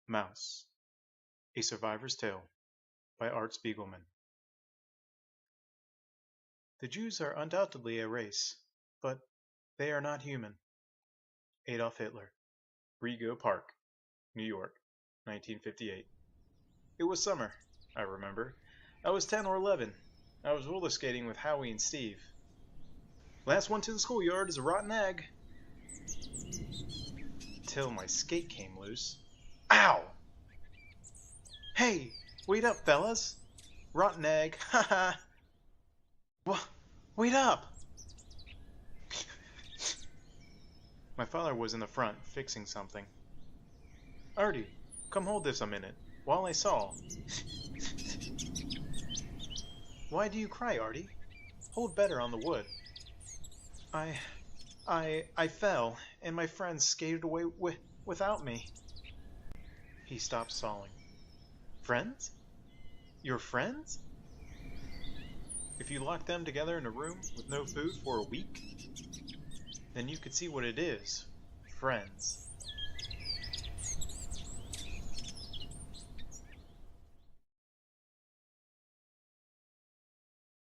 Mouse, A Survivor's Tale by Art Spiegelman. The Jews are undoubtedly a race, but they are not human. Adolf Hitler. Rego Park, New York, 1958. It was summer, I remember. I was 10 or 11. I was roller skating with Howie and Steve. Last one to the schoolyard is a rotten egg. Till my skate came loose. Ow! Hey, wait up, fellas. Rotten egg, haha. What? Wait up! My father was in the front, fixing something. Artie, come hold this a minute, while I saw. Why do you cry, Artie? Hold better on the wood. I fell, and my friends skated away without me. He stopped sawing. Friends? Your friends? If you lock them together in a room with no food for a week, then you could see what it is. Friends.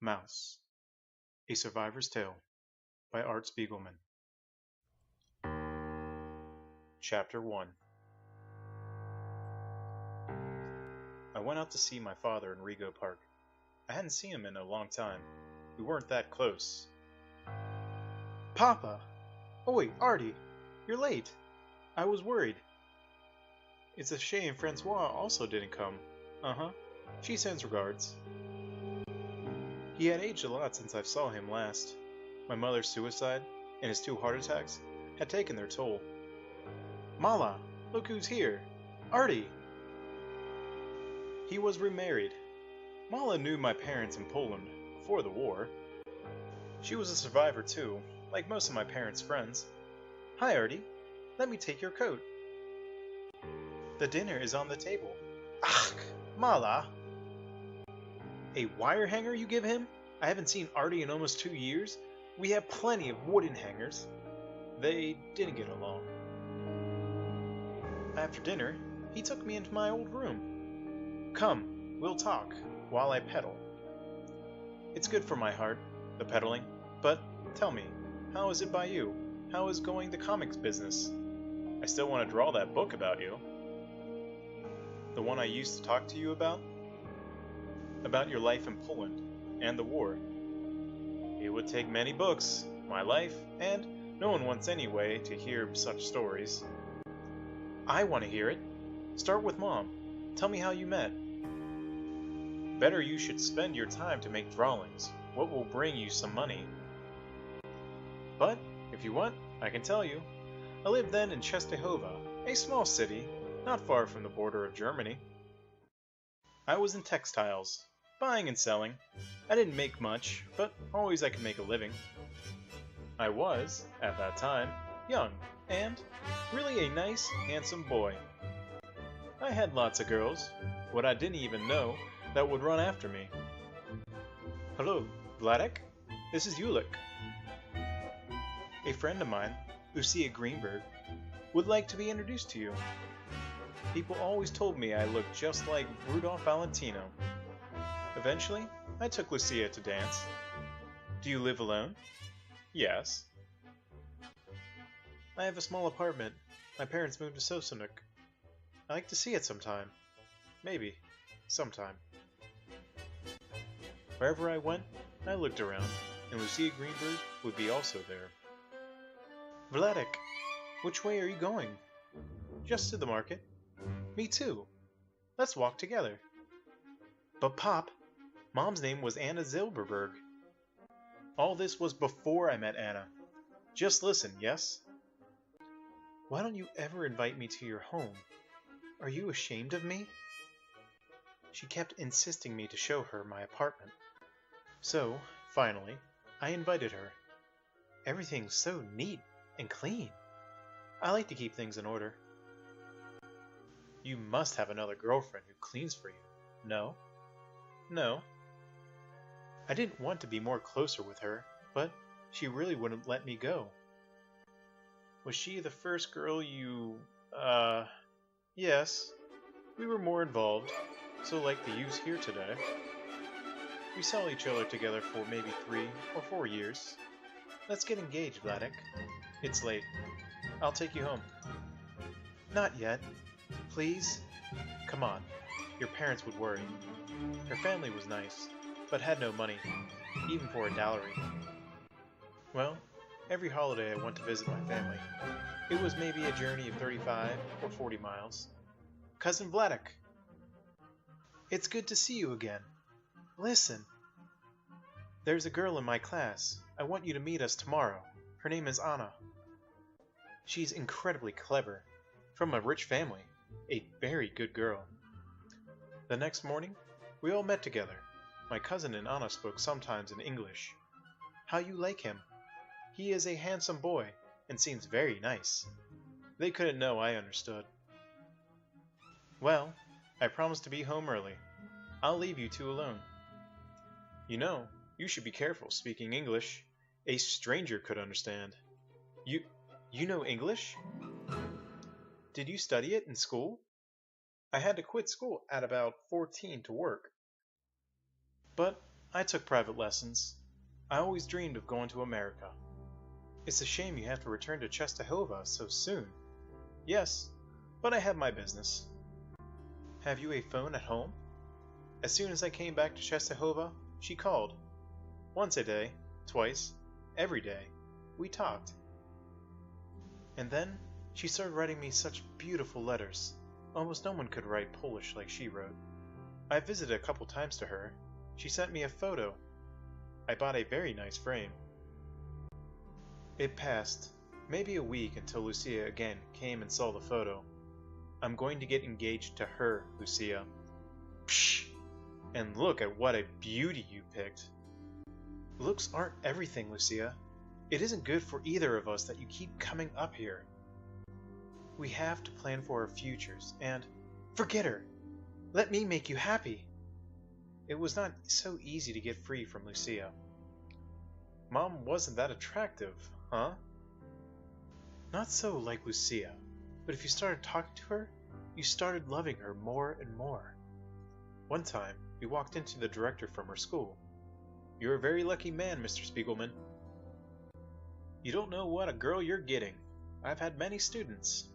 Mouse, A Survivor's Tale by Art Spiegelman. Chapter 1. I went out to see my father in Rego Park. I hadn't seen him in a long time. We weren't that close. Papa! Oh wait, Artie! You're late! I was worried. It's a shame Francois also didn't come. Uh-huh. She sends regards. He had aged a lot since I saw him last. My mother's suicide and his 2 heart attacks had taken their toll. Mala! Look who's here! Artie! He was remarried. Mala knew my parents in Poland before the war. She was a survivor too, like most of my parents' friends. Hi, Artie. Let me take your coat. The dinner is on the table. Ach, Mala! A wire hanger you give him? I haven't seen Artie in almost 2 years. We have plenty of wooden hangers. They didn't get along. After dinner, he took me into my old room. Come, we'll talk while I pedal. It's good for my heart, the pedaling. But tell me, how is it by you? How is going the comics business? I still want to draw that book about you. The one I used to talk to you about? About your life in Poland and the war. It would take many books, my life, and no one wants anyway to hear such stories. I want to hear it. Start with Mom. Tell me how you met. Better you should spend your time to make drawings. What will bring you some money? But, if you want, I can tell you. I lived then in Czestochowa, a small city, not far from the border of Germany. I was in textiles, buying and selling. I didn't make much, but always I could make a living. I was, at that time, young, and really a nice, handsome boy. I had lots of girls, what I didn't even know, that would run after me. Hello, Vladek? This is Ulik. A friend of mine, Lucia Greenberg, would like to be introduced to you. People always told me I looked just like Rudolph Valentino. Eventually, I took Lucia to dance. Do you live alone? Yes. I have a small apartment. My parents moved to Sosonok. I like to see it sometime. Maybe. Sometime. Wherever I went, I looked around, and Lucia Greenberg would be also there. Vladek, which way are you going? Just to the market. Me too. Let's walk together. But Pop, Mom's name was Anna Zilberberg. All this was before I met Anna. Just listen, yes? Why don't you ever invite me to your home? Are you ashamed of me? She kept insisting me to show her my apartment. So, finally, I invited her. Everything's so neat and clean. I like to keep things in order. You must have another girlfriend who cleans for you. No? No. I didn't want to be more closer with her, but she really wouldn't let me go. Was she the first girl you, Yes. we were more involved, so like the youths here today. We saw each other together for maybe 3 or 4 years. Let's get engaged, Vladek. It's late. I'll take you home. Not yet. Please? Come on. Your parents would worry. Her family was nice, but had no money, even for a dowry. Well, every holiday I went to visit my family. It was maybe a journey of 35 or 40 miles. Cousin Vladek! It's good to see you again. Listen. There's a girl in my class. I want you to meet us tomorrow. Her name is Anna. She's incredibly clever. From a rich family. A very good girl. The next morning, we all met together. My cousin and Anna spoke sometimes in English. How you like him? He is a handsome boy, and seems very nice. They couldn't know I understood. Well, I promised to be home early. I'll leave you two alone. You know, you should be careful speaking English. A stranger could understand. You know English? Did you study it in school? I had to quit school at about 14 to work. But I took private lessons. I always dreamed of going to America. It's a shame you have to return to Czestochowa so soon. Yes, but I have my business. Have you a phone at home? As soon as I came back to Czestochowa, she called. Once a day, twice, every day. We talked. And then she started writing me such beautiful letters. Almost no one could write Polish like she wrote. I visited a couple times to her. She sent me a photo. I bought a very nice frame. It passed maybe a week until Lucia again came and saw the photo. I'm going to get engaged to her, Lucia. Psh! And look at what a beauty you picked. Looks aren't everything, Lucia. It isn't good for either of us that you keep coming up here. We have to plan for our futures, and forget her! Let me make you happy! It was not so easy to get free from Lucia. Mom wasn't that attractive, huh? Not so like Lucia, but if you started talking to her, you started loving her more and more. One time, we walked into the director from her school. You're a very lucky man, Mr. Spiegelman. You don't know what a girl you're getting. I've had many students,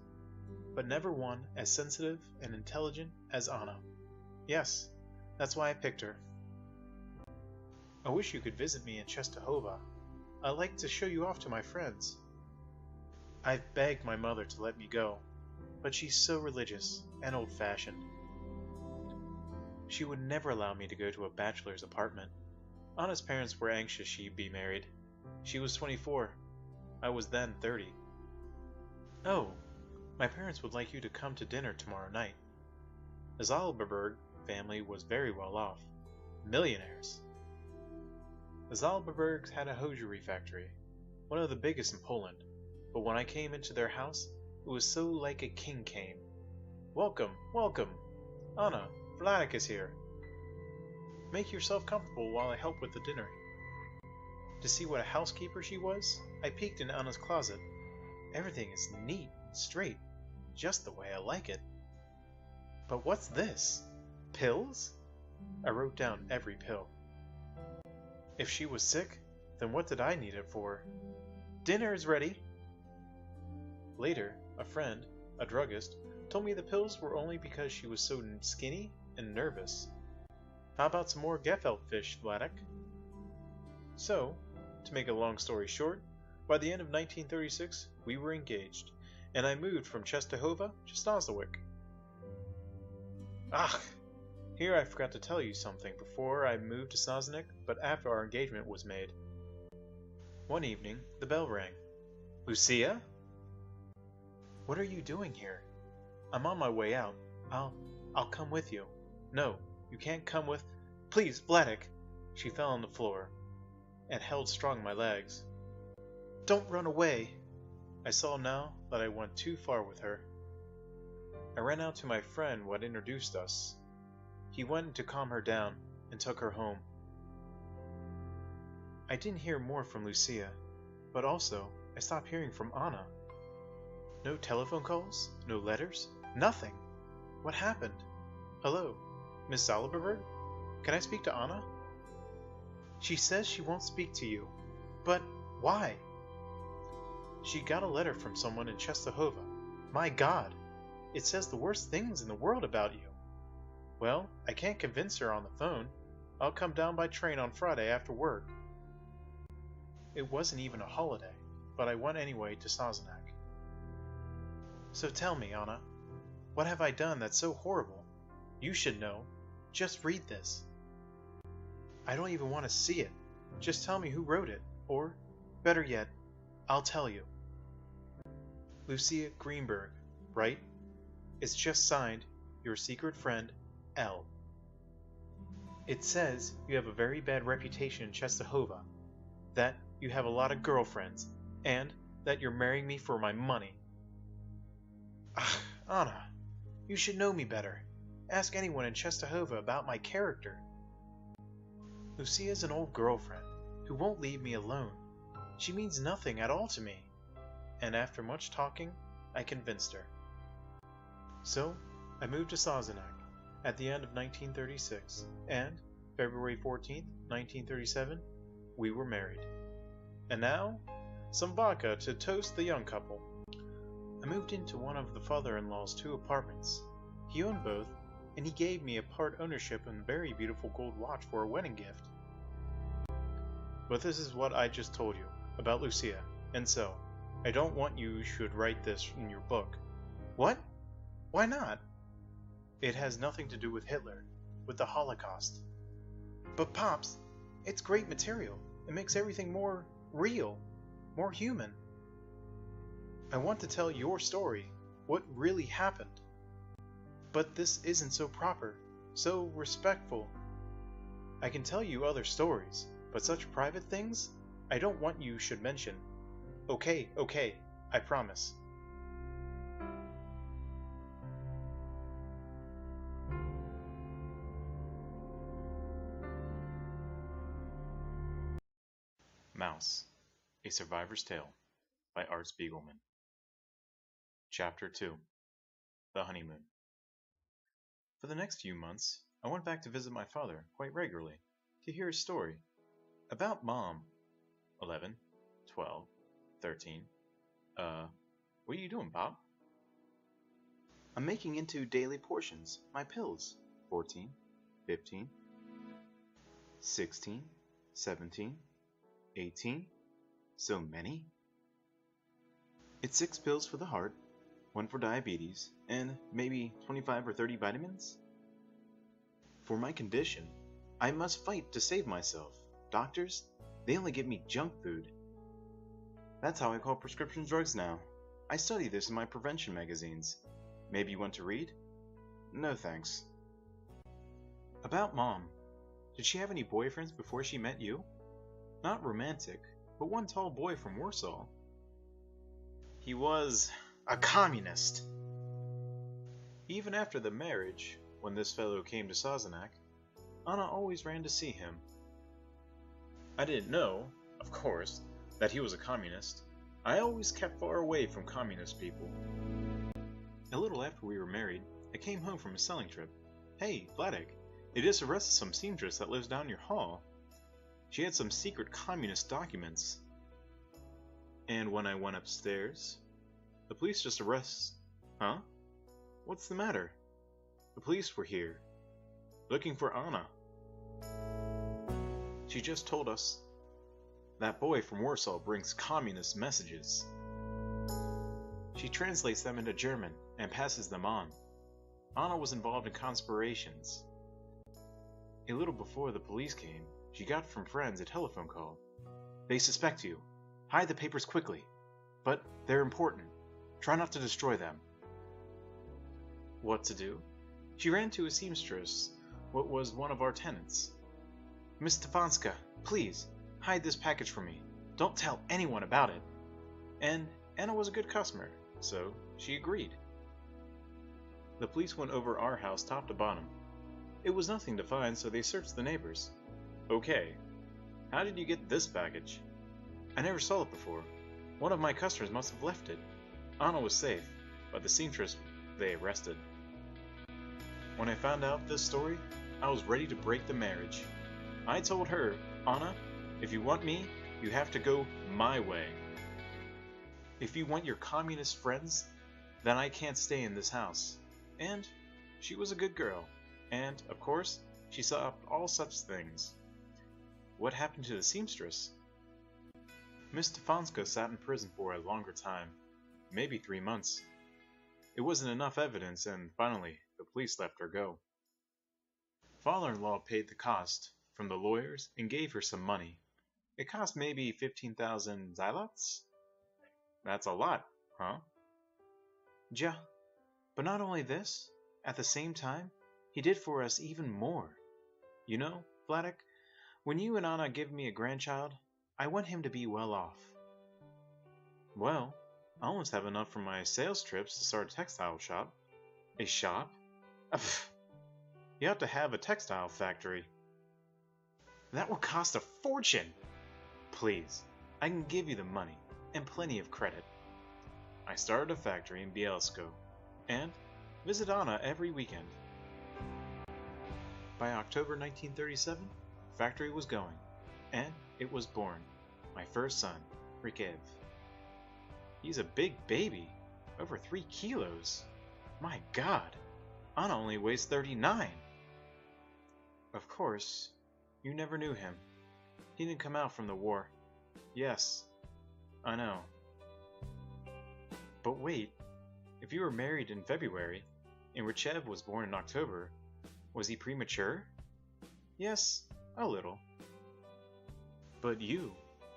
but never one as sensitive and intelligent as Anna. Yes, that's why I picked her. I wish you could visit me in Czestochowa. I'd like to show you off to my friends. I've begged my mother to let me go, but she's so religious and old-fashioned. She would never allow me to go to a bachelor's apartment. Anna's parents were anxious she'd be married. She was 24. I was then 30. Oh, my parents would like you to come to dinner tomorrow night. The Zalberberg family was very well off. Millionaires. The Zalberbergs had a hosiery factory, one of the biggest in Poland, but when I came into their house, it was so like a king came. Welcome, welcome! Anna, Vladek is here. Make yourself comfortable while I help with the dinner. To see what a housekeeper she was, I peeked in Anna's closet. Everything is neat and straight, just the way I like it. But what's this? Pills? I wrote down every pill. If she was sick, then what did I need it for? Dinner is ready! Later, a friend, a druggist, told me the pills were only because she was so skinny and nervous. How about some more gefilte fish, Vladek? So, to make a long story short, by the end of 1936, we were engaged, and I moved from Czestochowa to Snozdowiec. Ah! Here I forgot to tell you something before I moved to Snozdowiec, but after our engagement was made. One evening, the bell rang. Lucia? What are you doing here? I'm on my way out. I'll come with you. No, you can't come with... Please, Vladek! She fell on the floor, and held strong my legs. Don't run away! I saw now that I went too far with her. I ran out to my friend who had introduced us. He went to calm her down and took her home. I didn't hear more from Lucia, but also I stopped hearing from Anna. No telephone calls, no letters, nothing. What happened? Hello, Miss Zaliberberg? Can I speak to Anna? She says she won't speak to you. But why? She got a letter from someone in Czestochowa. My God! It says the worst things in the world about you. Well, I can't convince her on the phone. I'll come down by train on Friday after work. It wasn't even a holiday, but I went anyway to Sazerac. So tell me, Anna, what have I done that's so horrible? You should know. Just read this. I don't even want to see it. Just tell me who wrote it, or, better yet, I'll tell you. Lucia Greenberg, right? It's just signed, your secret friend, L. It says you have a very bad reputation in Czestochowa, that you have a lot of girlfriends, and that you're marrying me for my money. Ugh, Anna, you should know me better. Ask anyone in Czestochowa about my character. Lucia's an old girlfriend who won't leave me alone. She means nothing at all to me. And after much talking, I convinced her. So, I moved to Sazerac at the end of 1936, and February 14th, 1937, we were married. And now, some vodka to toast the young couple. I moved into one of the father-in-law's 2 apartments. He owned both, and he gave me a part ownership and a very beautiful gold watch for a wedding gift. But this is what I just told you about Lucia, and so, I don't want you should write this in your book. What? Why not? It has nothing to do with Hitler, with the Holocaust. But Pops, it's great material. It makes everything more real, more human. I want to tell your story, what really happened. But this isn't so proper, so respectful. I can tell you other stories, but such private things, I don't want you should mention. Okay, I promise. Mouse, A Survivor's Tale by Art Spiegelman. Chapter 2, The Honeymoon. For the next few months, I went back to visit my father quite regularly to hear his story about Mom. 11, 12, 13. What are you doing, Bob? I'm making into daily portions, my pills. 14, 15, 16, 17, 18. So many? It's 6 pills for the heart, 1 for diabetes, and maybe 25 or 30 vitamins? For my condition, I must fight to save myself. Doctors, they only give me junk food. That's how I call prescription drugs now. I study this in my prevention magazines. Maybe you want to read? No thanks. About Mom. Did she have any boyfriends before she met you? Not romantic, but one tall boy from Warsaw. He was a communist. Even after the marriage, when this fellow came to Sazerac, Anna always ran to see him. I didn't know, of course, that he was a communist. I always kept far away from communist people. A little after we were married, I came home from a selling trip. Hey, Vladek, they just arrested some seamstress that lives down your hall. She had some secret communist documents. And when I went upstairs, the police just arrested... Huh? What's the matter? The police were here, looking for Anna. She just told us that boy from Warsaw brings communist messages. She translates them into German and passes them on. Anna was involved in conspirations. A little before the police came, she got from friends a telephone call. They suspect you. Hide the papers quickly. But they're important. Try not to destroy them. What to do? She ran to a seamstress, what was one of our tenants. Miss Stefanska, please, hide this package for me. Don't tell anyone about it. And Anna was a good customer, so she agreed. The police went over our house top to bottom. It was nothing to find, so they searched the neighbors. Okay, how did you get this package? I never saw it before. One of my customers must have left it. Anna was safe, but the seamstress they arrested. When I found out this story, I was ready to break the marriage. I told her, Anna, if you want me, you have to go my way. If you want your communist friends, then I can't stay in this house. And she was a good girl, and, of course, she saw all such things. What happened to the seamstress? Miss Stefanska sat in prison for a longer time, maybe 3 months. It wasn't enough evidence, and finally, the police let her go. Father-in-law paid the cost from the lawyers and gave her some money. It cost maybe 15,000 zlotys? That's a lot, huh? Ja, but not only this, at the same time, he did for us even more. You know, Vladek, when you and Anna give me a grandchild, I want him to be well off. Well, I almost have enough from my sales trips to start a textile shop. A shop? You have to have a textile factory. That will cost a fortune! Please, I can give you the money, and plenty of credit. I started a factory in Bielsko, and visit Anna every weekend. By October 1937, the factory was going, and it was born. My first son, Rikev. He's a big baby, over 3 kilos. My God, Anna only weighs 39. Of course, you never knew him. He didn't come out from the war. Yes, I know. But wait, if you were married in February, and Richev was born in October, was he premature? Yes, a little. But you,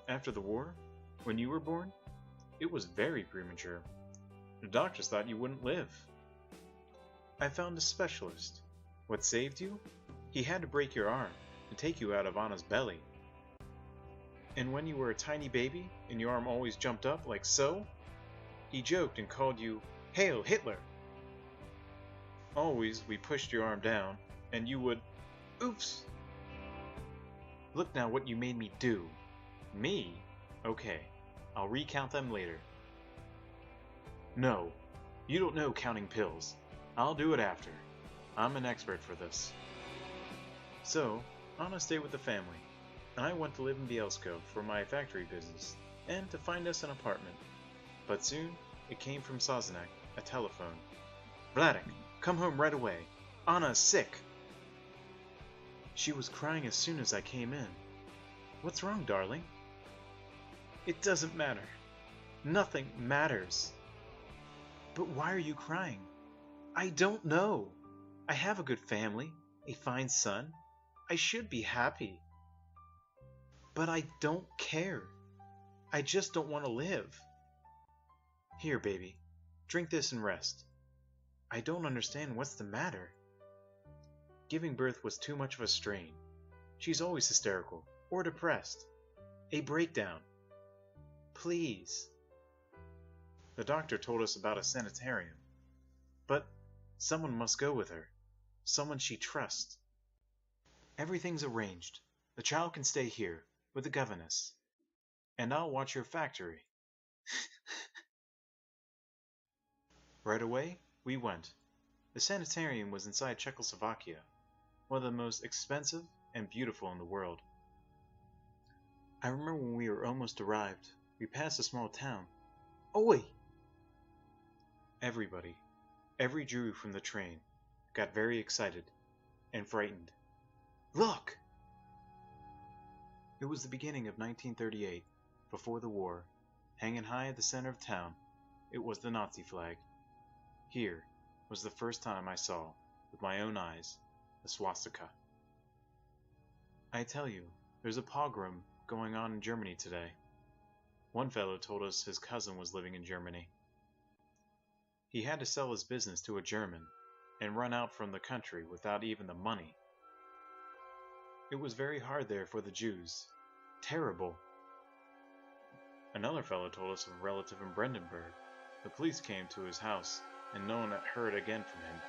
after the war, when you were born, it was very premature. The doctors thought you wouldn't live. I found a specialist. What saved you? He had to break your arm and take you out of Anna's belly. And when you were a tiny baby and your arm always jumped up like so, he joked and called you, "Hail Hitler!" Always we pushed your arm down, and you would, "Oops!" Look now what you made me do. Me? Okay, I'll recount them later. No, you don't know counting pills. I'll do it after. I'm an expert for this. So, Anna stayed with the family, and I went to live in Bielsko for my factory business, and to find us an apartment. But soon, it came from Sosnak, a telephone. "Vladek, come home right away. Anna is sick." She was crying as soon as I came in. "What's wrong, darling?" "It doesn't matter. Nothing matters." "But why are you crying?" "I don't know. I have a good family, a fine son. I should be happy. But I don't care. I just don't want to live." "Here, baby, drink this and rest." "I don't understand what's the matter." Giving birth was too much of a strain. She's always hysterical or depressed. A breakdown. Please. The doctor told us about a sanitarium. But someone must go with her. Someone she trusts. Everything's arranged. The child can stay here with the governess. And I'll watch your factory. Right away, we went. The sanitarium was inside Czechoslovakia, one of the most expensive and beautiful in the world. I remember when we were almost arrived, we passed a small town. Oi! Everybody, every Jew from the train, got very excited and frightened. Look! It was the beginning of 1938, before the war. Hanging high at the center of town, it was the Nazi flag. Here was the first time I saw, with my own eyes, the swastika. I tell you, there's a pogrom going on in Germany today. One fellow told us his cousin was living in Germany. He had to sell his business to a German and run out from the country without even the money. It was very hard there for the Jews. Terrible. Another fellow told us of a relative in Brandenburg. The police came to his house, and no one had heard again from him.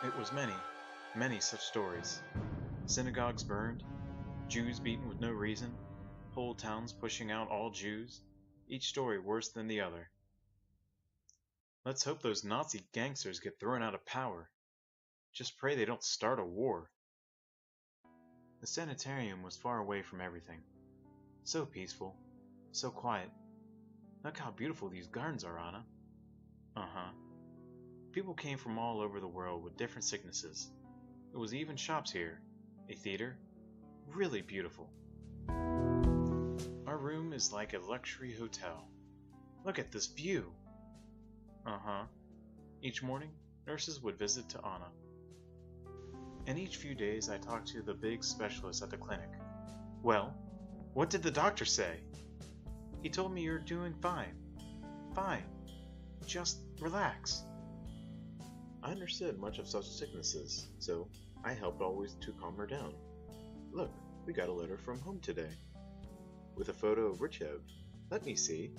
It was many such stories. Synagogues burned, Jews beaten with no reason, whole towns pushing out all Jews, each story worse than the other. Let's hope those Nazi gangsters get thrown out of power. Just pray they don't start a war. The sanitarium was far away from everything. So peaceful, so quiet. Look how beautiful these gardens are, Anna. Uh-huh. People came from all over the world with different sicknesses. There was even shops here, a theater. Really beautiful. Our room is like a luxury hotel. Look at this view. Uh-huh. Each morning, nurses would visit to Anna. And each few days I talked to the big specialist at the clinic. Well, what did the doctor say? He told me you're doing fine. Fine. Just relax. I understood much of such sicknesses, so I helped always to calm her down. Look, we got a letter from home today. With a photo of Richev. Let me see.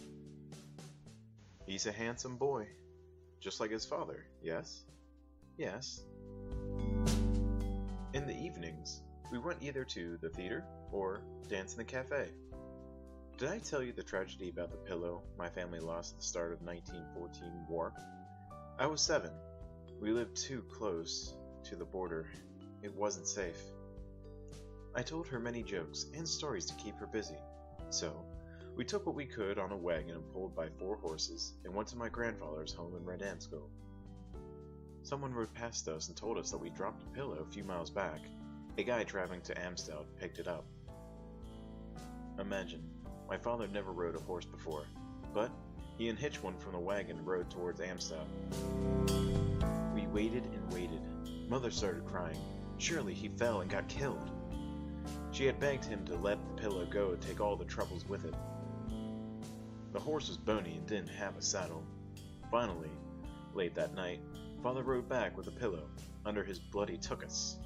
He's a handsome boy. Just like his father, yes? Yes. In the evenings, we went either to the theater or dance in the cafe. Did I tell you the tragedy about the pillow my family lost at the start of 1914 war? I was 7. We lived too close to the border. It wasn't safe. I told her many jokes and stories to keep her busy. So, we took what we could on a wagon pulled by 4 horses and went to my grandfather's home in Radansko. Someone rode past us and told us that we dropped a pillow a few miles back. A guy traveling to Amstel picked it up. Imagine, my father never rode a horse before, but he unhitched one from the wagon and rode towards Amstel. We waited and waited. Mother started crying. Surely he fell and got killed. She had begged him to let the pillow go and take all the troubles with it. The horse was bony and didn't have a saddle. Finally, late that night, Father rode back with a pillow under his bloody tuchus.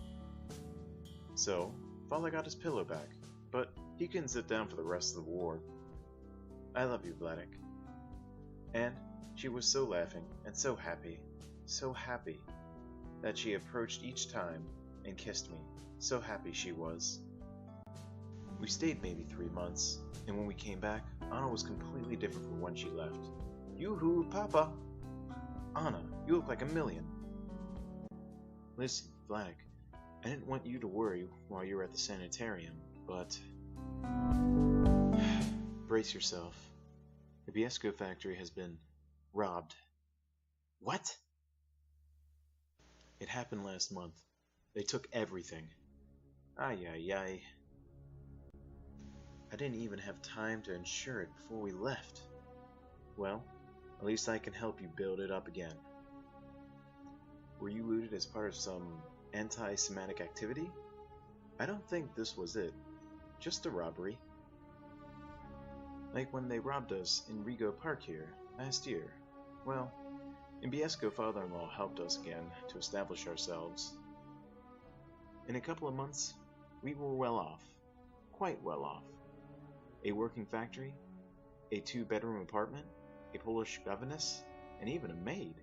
So, Father got his pillow back, but he couldn't sit down for the rest of the war. I love you, Vladek. And she was so laughing and so happy, that she approached each time and kissed me. So happy she was. We stayed maybe 3 months, and when we came back, Anna was completely different from when she left. Yoo-hoo, Papa! Anna, you look like a million. Listen, Vladek, I didn't want you to worry while you were at the sanitarium, but... Brace yourself. The Biesco factory has been robbed. What? It happened last month. They took everything. Ay, ay, ay. I didn't even have time to insure it before we left. Well, at least I can help you build it up again. Were you looted as part of some anti-Semitic activity? I don't think this was it. Just a robbery. Like when they robbed us in Rigo Park here, last year. Well, in Biesco, father-in-law helped us again to establish ourselves. In a couple of months, we were well off. Quite well off. A working factory, a 2-bedroom apartment, a Polish governess, and even a maid.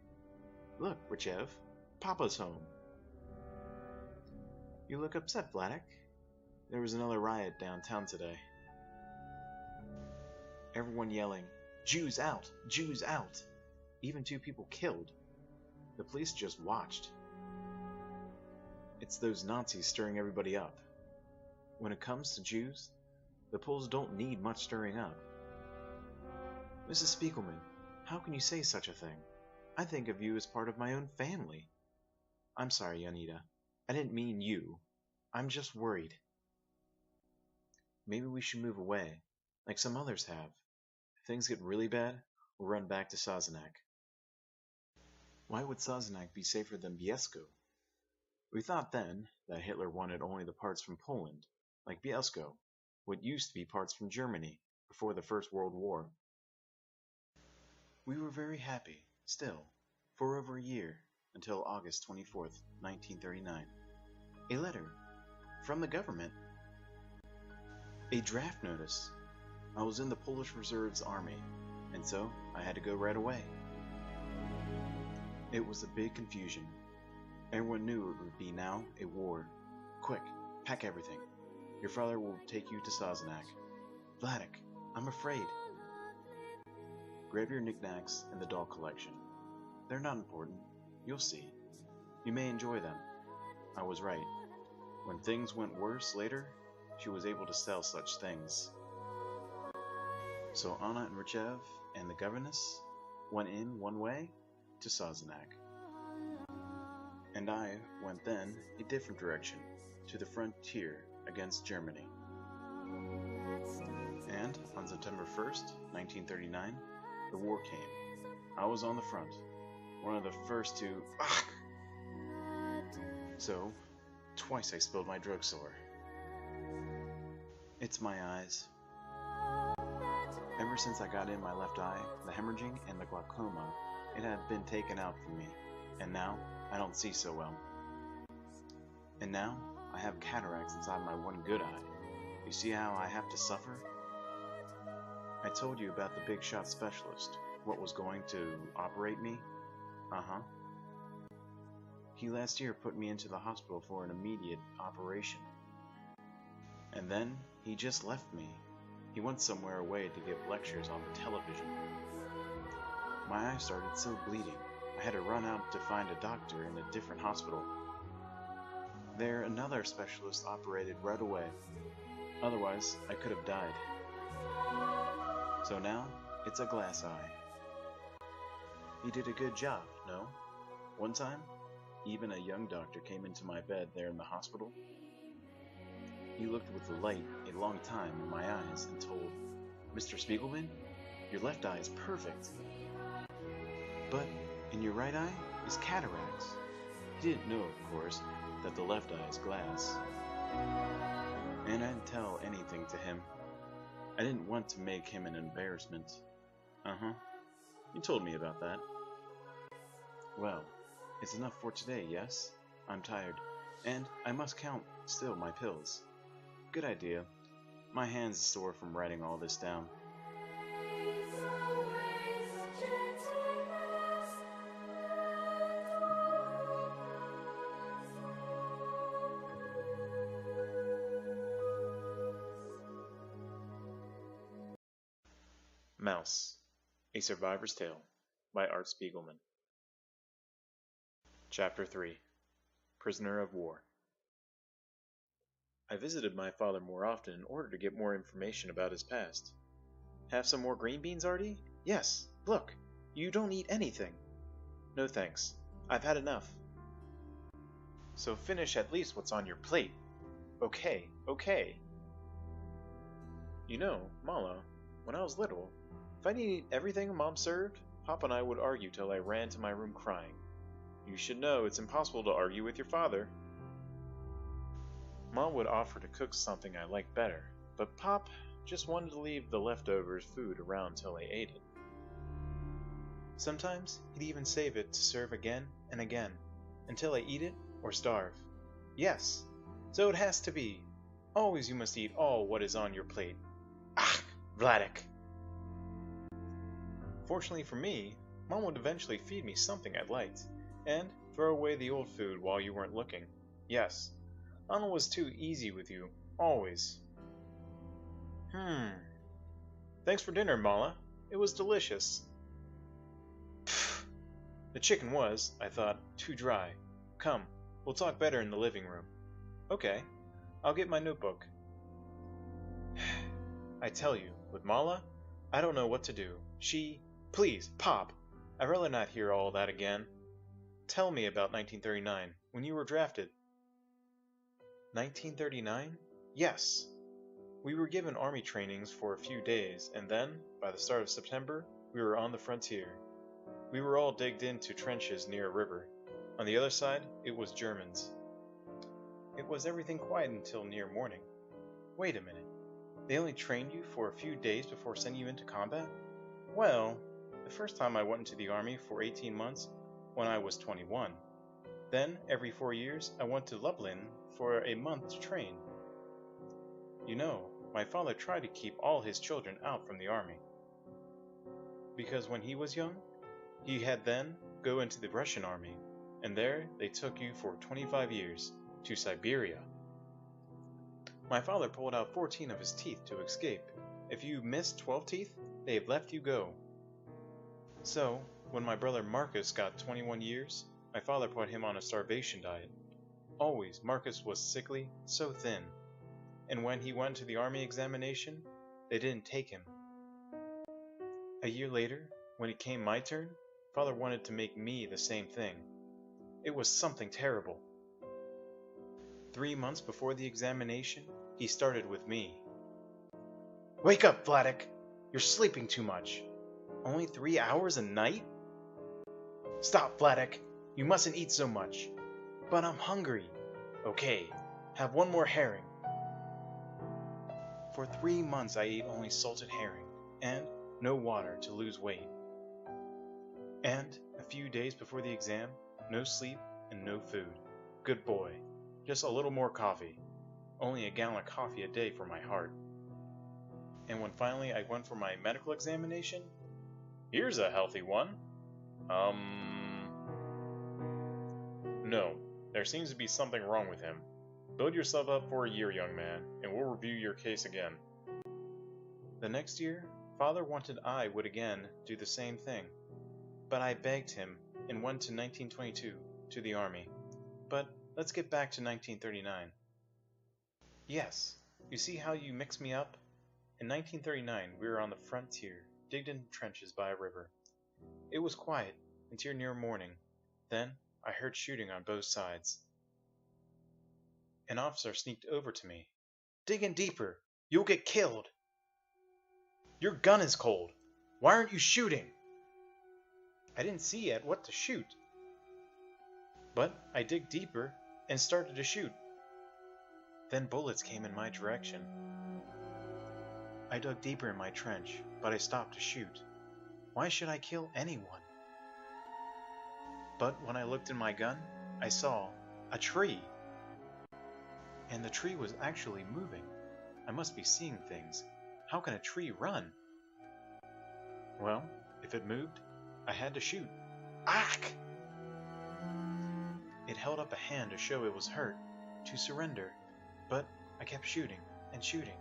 Look, Richev, Papa's home. You look upset, Vladek. There was another riot downtown today. Everyone yelling, Jews out! Jews out! Even 2 people killed. The police just watched. It's those Nazis stirring everybody up. When it comes to Jews, the Poles don't need much stirring up. Mrs. Spiegelman, how can you say such a thing? I think of you as part of my own family. I'm sorry, Anita. I didn't mean you. I'm just worried. Maybe we should move away, like some others have. If things get really bad, we'll run back to Sazerac. Why would Sazerac be safer than Biesco? We thought then that Hitler wanted only the parts from Poland, like Bielsko, what used to be parts from Germany before the First World War. We were very happy, still, for over a year, until August 24th, 1939. A letter from the government. A draft notice. I was in the Polish Reserves Army, and so I had to go right away. It was a big confusion. Everyone knew it would be now a war. Quick, pack everything. Your father will take you to Sazerac. Vladek, I'm afraid. Grab your knickknacks and the doll collection. They're not important. You'll see. You may enjoy them, I was right. When things went worse later, she was able to sell such things. So Anna and Richev and the governess went in one way to Sazerac. And I went then a different direction, to the frontier against Germany. And on September 1st, 1939, the war came. I was on the front, one of the first to... So, twice I spilled my drugstore. It's my eyes. Ever since I got in my left eye, the hemorrhaging and the glaucoma, it had been taken out from me, and now I don't see so well. And now I have cataracts inside my one good eye. You see how I have to suffer? I told you about the big shot specialist, what was going to operate me? Uh-huh. He last year put me into the hospital for an immediate operation. And then he just left me. He went somewhere away to give lectures on the television. My eye started so bleeding, I had to run out to find a doctor in a different hospital. There, another specialist operated right away. Otherwise, I could have died. So now, it's a glass eye. He did a good job, no? One time, even a young doctor came into my bed there in the hospital. He looked with the light a long time in my eyes and told, "Mr. Spiegelman, your left eye is perfect. But in your right eye is cataracts." He didn't know, of course, that the left eye is glass. And I didn't tell anything to him. I didn't want to make him an embarrassment. Uh-huh. You told me about that. Well, it's enough for today, yes? I'm tired, and I must count still my pills. Good idea. My hands are sore from writing all this down. Mouse, A Survivor's Tale by Art Spiegelman. Chapter 3 Prisoner of War. I visited my father more often in order to get more information about his past. Have some more green beans, Artie? Yes, look, you don't eat anything. No thanks, I've had enough. So finish at least what's on your plate. Okay, okay. You know, Mala, when I was little, if I didn't eat everything Mom served, Pop and I would argue till I ran to my room crying. You should know it's impossible to argue with your father. Mom would offer to cook something I liked better, but Pop just wanted to leave the leftovers food around till I ate it. Sometimes he'd even save it to serve again and again, until I eat it or starve. Yes, so it has to be. Always you must eat all what is on your plate. Ah, Vladek! Fortunately for me, Mom would eventually feed me something I liked, and throw away the old food while you weren't looking. Yes, Anna was too easy with you, always. Thanks for dinner, Mala. It was delicious. Pfft. The chicken was, I thought, too dry. Come, we'll talk better in the living room. Okay, I'll get my notebook. I tell you, with Mala, I don't know what to do. Please, Pop, I'd rather not hear all that again. Tell me about 1939, when you were drafted. 1939? Yes. We were given army trainings for a few days, and then, by the start of September, we were on the frontier. We were all digged into trenches near a river. On the other side, it was Germans. It was everything quiet until near morning. Wait a minute. They only trained you for a few days before sending you into combat? Well, the first time I went into the army for 18 months, when I was 21. Then, every 4 years, I went to Lublin for a month to train. You know, my father tried to keep all his children out from the army. Because when he was young, he had then go into the Russian army, and there they took you for 25 years, to Siberia. My father pulled out 14 of his teeth to escape. If you missed 12 teeth, they have left you go. So, when my brother Marcus got 21 years, my father put him on a starvation diet. Always, Marcus was sickly, so thin. And when he went to the army examination, they didn't take him. A year later, when it came my turn, Father wanted to make me the same thing. It was something terrible. 3 months before the examination, he started with me. "Wake up, Vladek! You're sleeping too much. Only 3 hours a night? Stop, Vladek! You mustn't eat so much." "But I'm hungry." "Okay, have one more herring." For 3 months I ate only salted herring, and no water to lose weight. And a few days before the exam, no sleep and no food. Good boy. Just a little more coffee. Only a gallon of coffee a day for my heart. And when finally I went for my medical examination, "Here's a healthy one." No, there seems to be something wrong with him. Build yourself up for a year, young man, and we'll review your case again. The next year, Father wanted I would again do the same thing. But I begged him and went to 1922 to the army. But let's get back to 1939. Yes, you see how you mix me up? In 1939, we were on the frontier, digged in trenches by a river. It was quiet until near morning. Then I heard shooting on both sides. An officer sneaked over to me. "Dig in deeper! You'll get killed!" "Your gun is cold! Why aren't you shooting?" I didn't see yet what to shoot. But I digged deeper and started to shoot. Then bullets came in my direction. I dug deeper in my trench, but I stopped to shoot. Why should I kill anyone? But when I looked in my gun, I saw a tree. And the tree was actually moving. I must be seeing things. How can a tree run? Well, if it moved, I had to shoot. Ack! It held up a hand to show it was hurt, to surrender. But I kept shooting and shooting,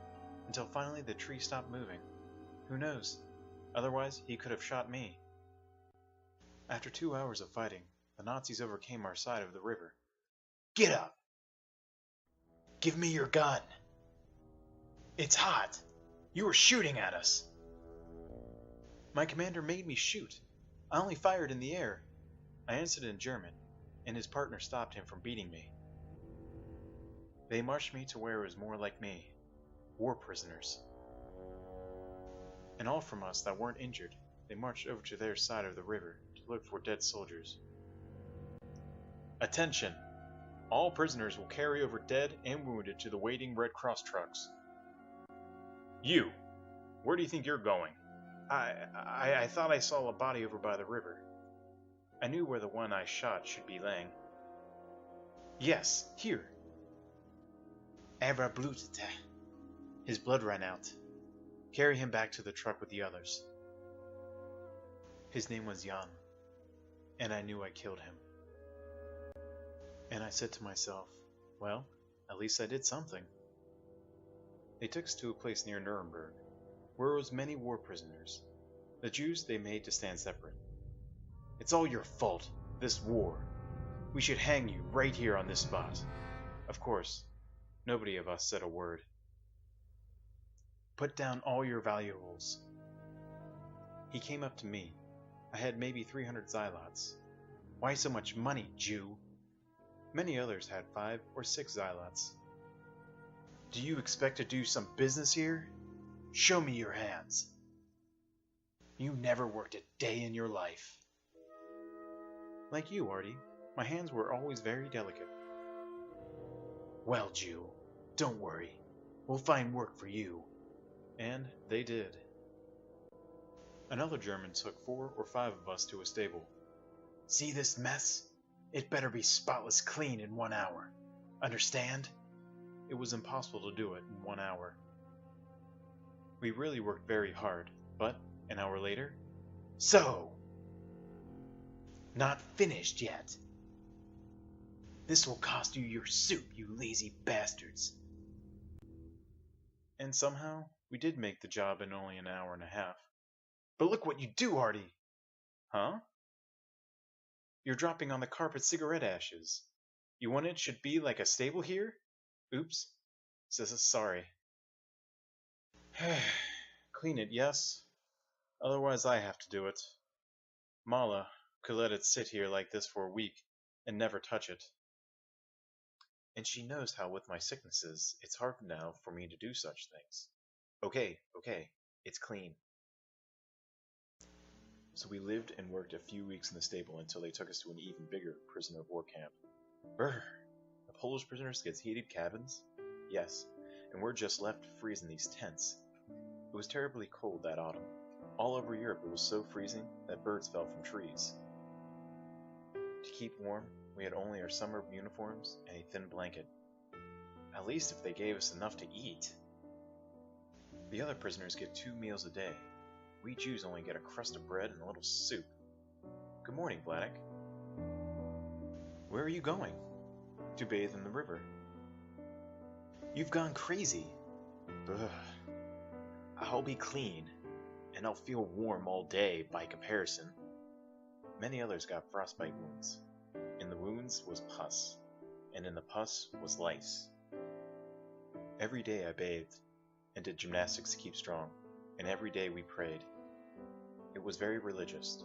until finally the tree stopped moving. Who knows? Otherwise, he could have shot me. After 2 hours of fighting, the Nazis overcame our side of the river. "Get up! Give me your gun! It's hot! You were shooting at us!" My commander made me shoot. I only fired in the air. I answered in German, and his partner stopped him from beating me. They marched me to where it was more like me, war prisoners. And all from us that weren't injured, they marched over to their side of the river to look for dead soldiers. "Attention! All prisoners will carry over dead and wounded to the waiting Red Cross trucks." "You! Where do you think you're going?" I thought I saw a body over by the river. I knew where the one I shot should be laying. "Yes, here." "Er blutete. His blood ran out. Carry him back to the truck with the others." His name was Jan, and I knew I killed him. And I said to myself, well, at least I did something. They took us to a place near Nuremberg, where was many war prisoners. The Jews they made to stand separate. "It's all your fault, this war. We should hang you right here on this spot." Of course, nobody of us said a word. "Put down all your valuables." He came up to me. I had maybe 300 Xylots. "Why so much money, Jew?" Many others had 5 or 6 Xylots. "Do you expect to do some business here? Show me your hands." "You never worked a day in your life." Like you, Artie, my hands were always very delicate. "Well, Jew, don't worry. We'll find work for you." And they did. Another German took 4 or 5 of us to a stable. "See this mess? It better be spotless clean in 1 hour. Understand?" It was impossible to do it in 1 hour. We really worked very hard, but an hour later, "So! Not finished yet. This will cost you your soup, you lazy bastards." And somehow, we did make the job in only an hour and a half. "But look what you do, Artie!" "Huh?" "You're dropping on the carpet cigarette ashes. You want it should be like a stable here? Oops. Sorry. Clean it, yes? Otherwise I have to do it. Mala could let it sit here like this for a week and never touch it. And she knows how with my sicknesses, it's hard now for me to do such things. Okay, it's clean. So we lived and worked a few weeks in the stable until they took us to an even bigger prisoner of war camp. Brr! The Polish prisoners get heated cabins? Yes, and we're just left to freeze in these tents. It was terribly cold that autumn. All over Europe it was so freezing that birds fell from trees. To keep warm, we had only our summer uniforms and a thin blanket. At least if they gave us enough to eat. The other prisoners get 2 meals a day. We Jews only get a crust of bread and a little soup. Good morning, Vladek. Where are you going? To bathe in the river. You've gone crazy. Ugh. I'll be clean, and I'll feel warm all day by comparison. Many others got frostbite wounds. In the wounds was pus, and in the pus was lice. Every day I bathed, and did gymnastics to keep strong, and every day we prayed. It was very religious,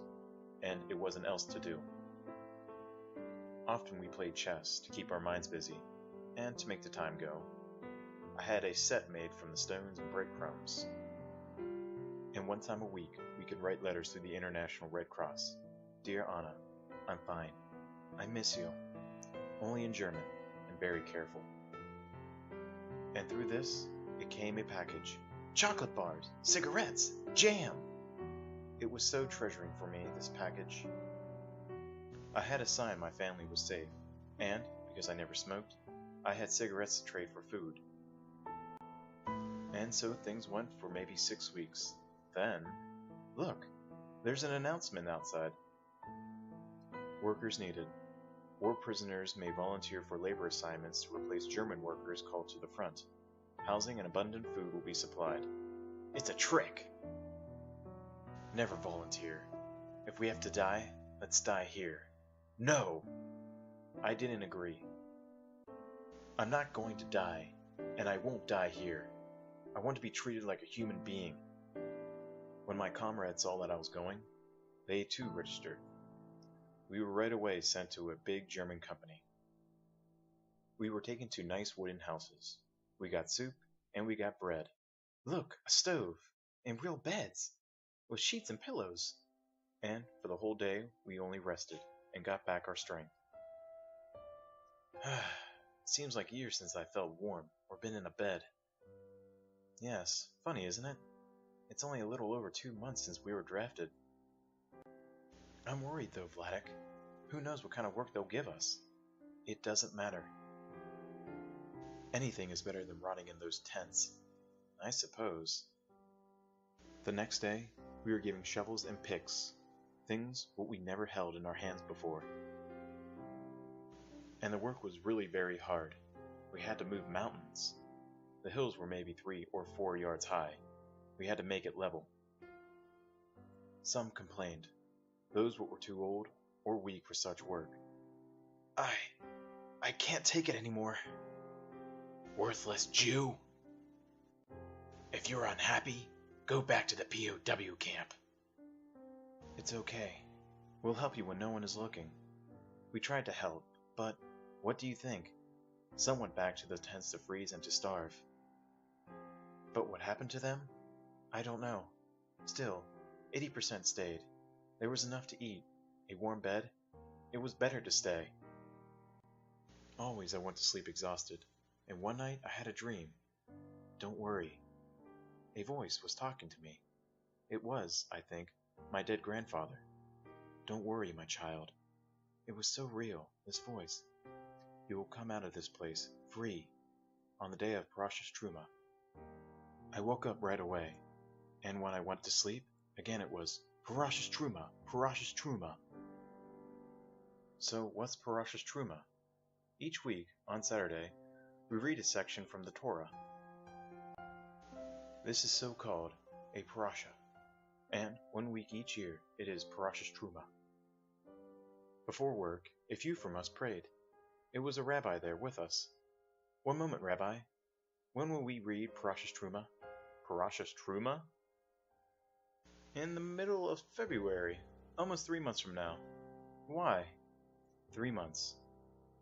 and it wasn't else to do. Often we played chess to keep our minds busy, and to make the time go. I had a set made from the stones and breadcrumbs. And one time a week, we could write letters through the International Red Cross. Dear Anna, I'm fine. I miss you. Only in German, and very careful. And through this, it came a package. Chocolate bars, cigarettes, jam! It was so treasuring for me, this package. I had a sign my family was safe, and, because I never smoked, I had cigarettes to trade for food. And so things went for maybe 6 weeks. Then, look, there's an announcement outside. Workers needed. War prisoners may volunteer for labor assignments to replace German workers called to the front. Housing and abundant food will be supplied. It's a trick! Never volunteer. If we have to die, let's die here. No! I didn't agree. I'm not going to die, and I won't die here. I want to be treated like a human being. When my comrades saw that I was going, they too registered. We were right away sent to a big German company. We were taken to nice wooden houses. We got soup, and we got bread. Look, a stove, and real beds, with sheets and pillows. And for the whole day, we only rested, and got back our strength. It seems like years since I felt warm, or been in a bed. Yes, funny, isn't it? It's only a little over 2 months since we were drafted. I'm worried though, Vladek. Who knows what kind of work they'll give us? It doesn't matter. Anything is better than rotting in those tents, I suppose. The next day, we were given shovels and picks, things what we never held in our hands before. And the work was really very hard. We had to move mountains. The hills were maybe 3 or 4 yards high. We had to make it level. Some complained. Those were too old or weak for such work. I can't take it anymore. Worthless Jew. If you're unhappy, go back to the POW camp. It's okay. We'll help you when no one is looking. We tried to help, but what do you think? Some went back to the tents to freeze and to starve. But what happened to them? I don't know. Still, 80% stayed. There was enough to eat, a warm bed. It was better to stay. Always I went to sleep exhausted, and one night I had a dream. Don't worry. A voice was talking to me. It was, I think, my dead grandfather. Don't worry, my child. It was so real, this voice. You will come out of this place, free, on the day of Parashas Truma. I woke up right away, and when I went to sleep, again it was, Parashas Truma, Parashas Truma. So what's Parashas Truma? Each week, on Saturday, we read a section from the Torah. This is so called a parasha, and 1 week each year it is Parashas Truma. Before work, a few from us prayed. It was a rabbi there with us. One moment, Rabbi. When will we read Parashas Truma? Parashas Truma? In the middle of February, almost 3 months from now. Why? 3 months.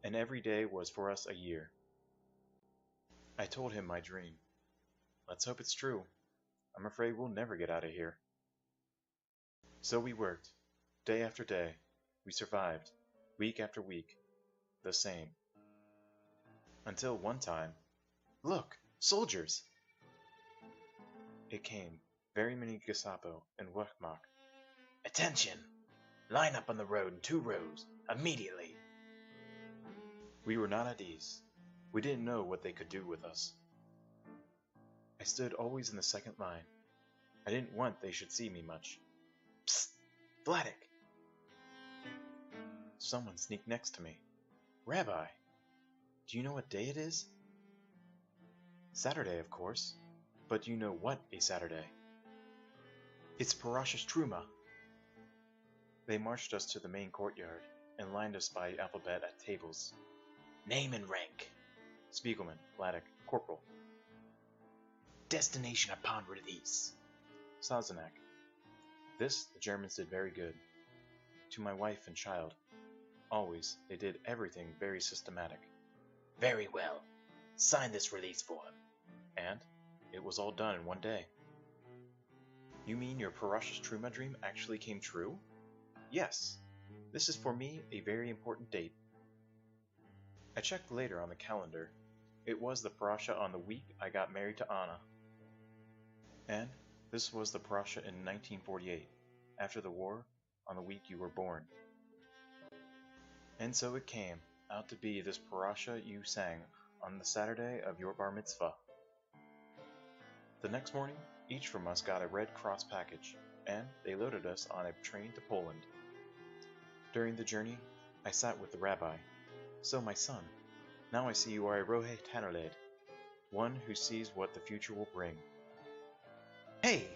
And every day was for us a year. I told him my dream. Let's hope it's true. I'm afraid we'll never get out of here. So we worked, day after day. We survived, week after week, the same. Until one time, look, soldiers! It came, very many Gestapo and Wehrmacht. Attention! Line up on the road in 2 rows, immediately! We were not at ease. We didn't know what they could do with us. I stood always in the second line. I didn't want they should see me much. Psst! Vladek! Someone sneaked next to me. Rabbi, do you know what day it is? Saturday, of course. But do you know what a Saturday? It's Parashas Truma. They marched us to the main courtyard and lined us by alphabet at tables. Name and rank. Spiegelman, Vladek, Corporal. Destination upon release. Sazerac. This the Germans did very good. To my wife and child. Always, they did everything very systematic. Very well. Sign this release form. And it was all done in one day. You mean your Parashas Truma dream actually came true? Yes. This is for me a very important date. I checked later on the calendar. It was the parasha on the week I got married to Anna. And this was the parasha in 1948, after the war, on the week you were born. And so it came out to be this parasha you sang on the Saturday of your bar mitzvah. The next morning, each from us got a Red Cross package, and they loaded us on a train to Poland. During the journey, I sat with the rabbi. So, my son, now I see you are a Rohe Tannerled, one who sees what the future will bring. Hey!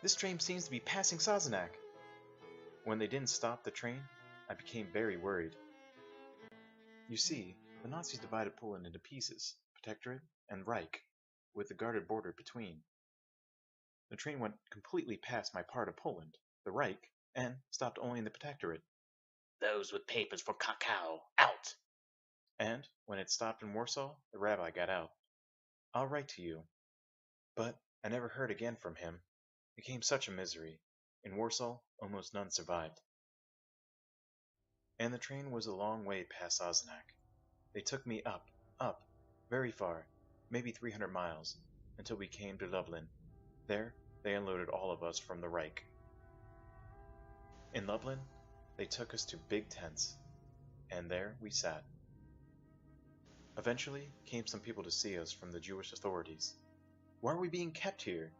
This train seems to be passing Sazerac. When they didn't stop the train, I became very worried. You see, the Nazis divided Poland into pieces, Protectorate and Reich, with the guarded border between. The train went completely past my part of Poland, the Reich, and stopped only in the Protectorate. Those with papers for cacao, out! And when it stopped in Warsaw, the rabbi got out. I'll write to you. But I never heard again from him. It became such a misery. In Warsaw, almost none survived. And the train was a long way past Sazerac. They took me up, very far, maybe 300 miles, until we came to Lublin. There, they unloaded all of us from the Reich. In Lublin, they took us to big tents, and there we sat. Eventually came some people to see us from the Jewish authorities. Why are we being kept here?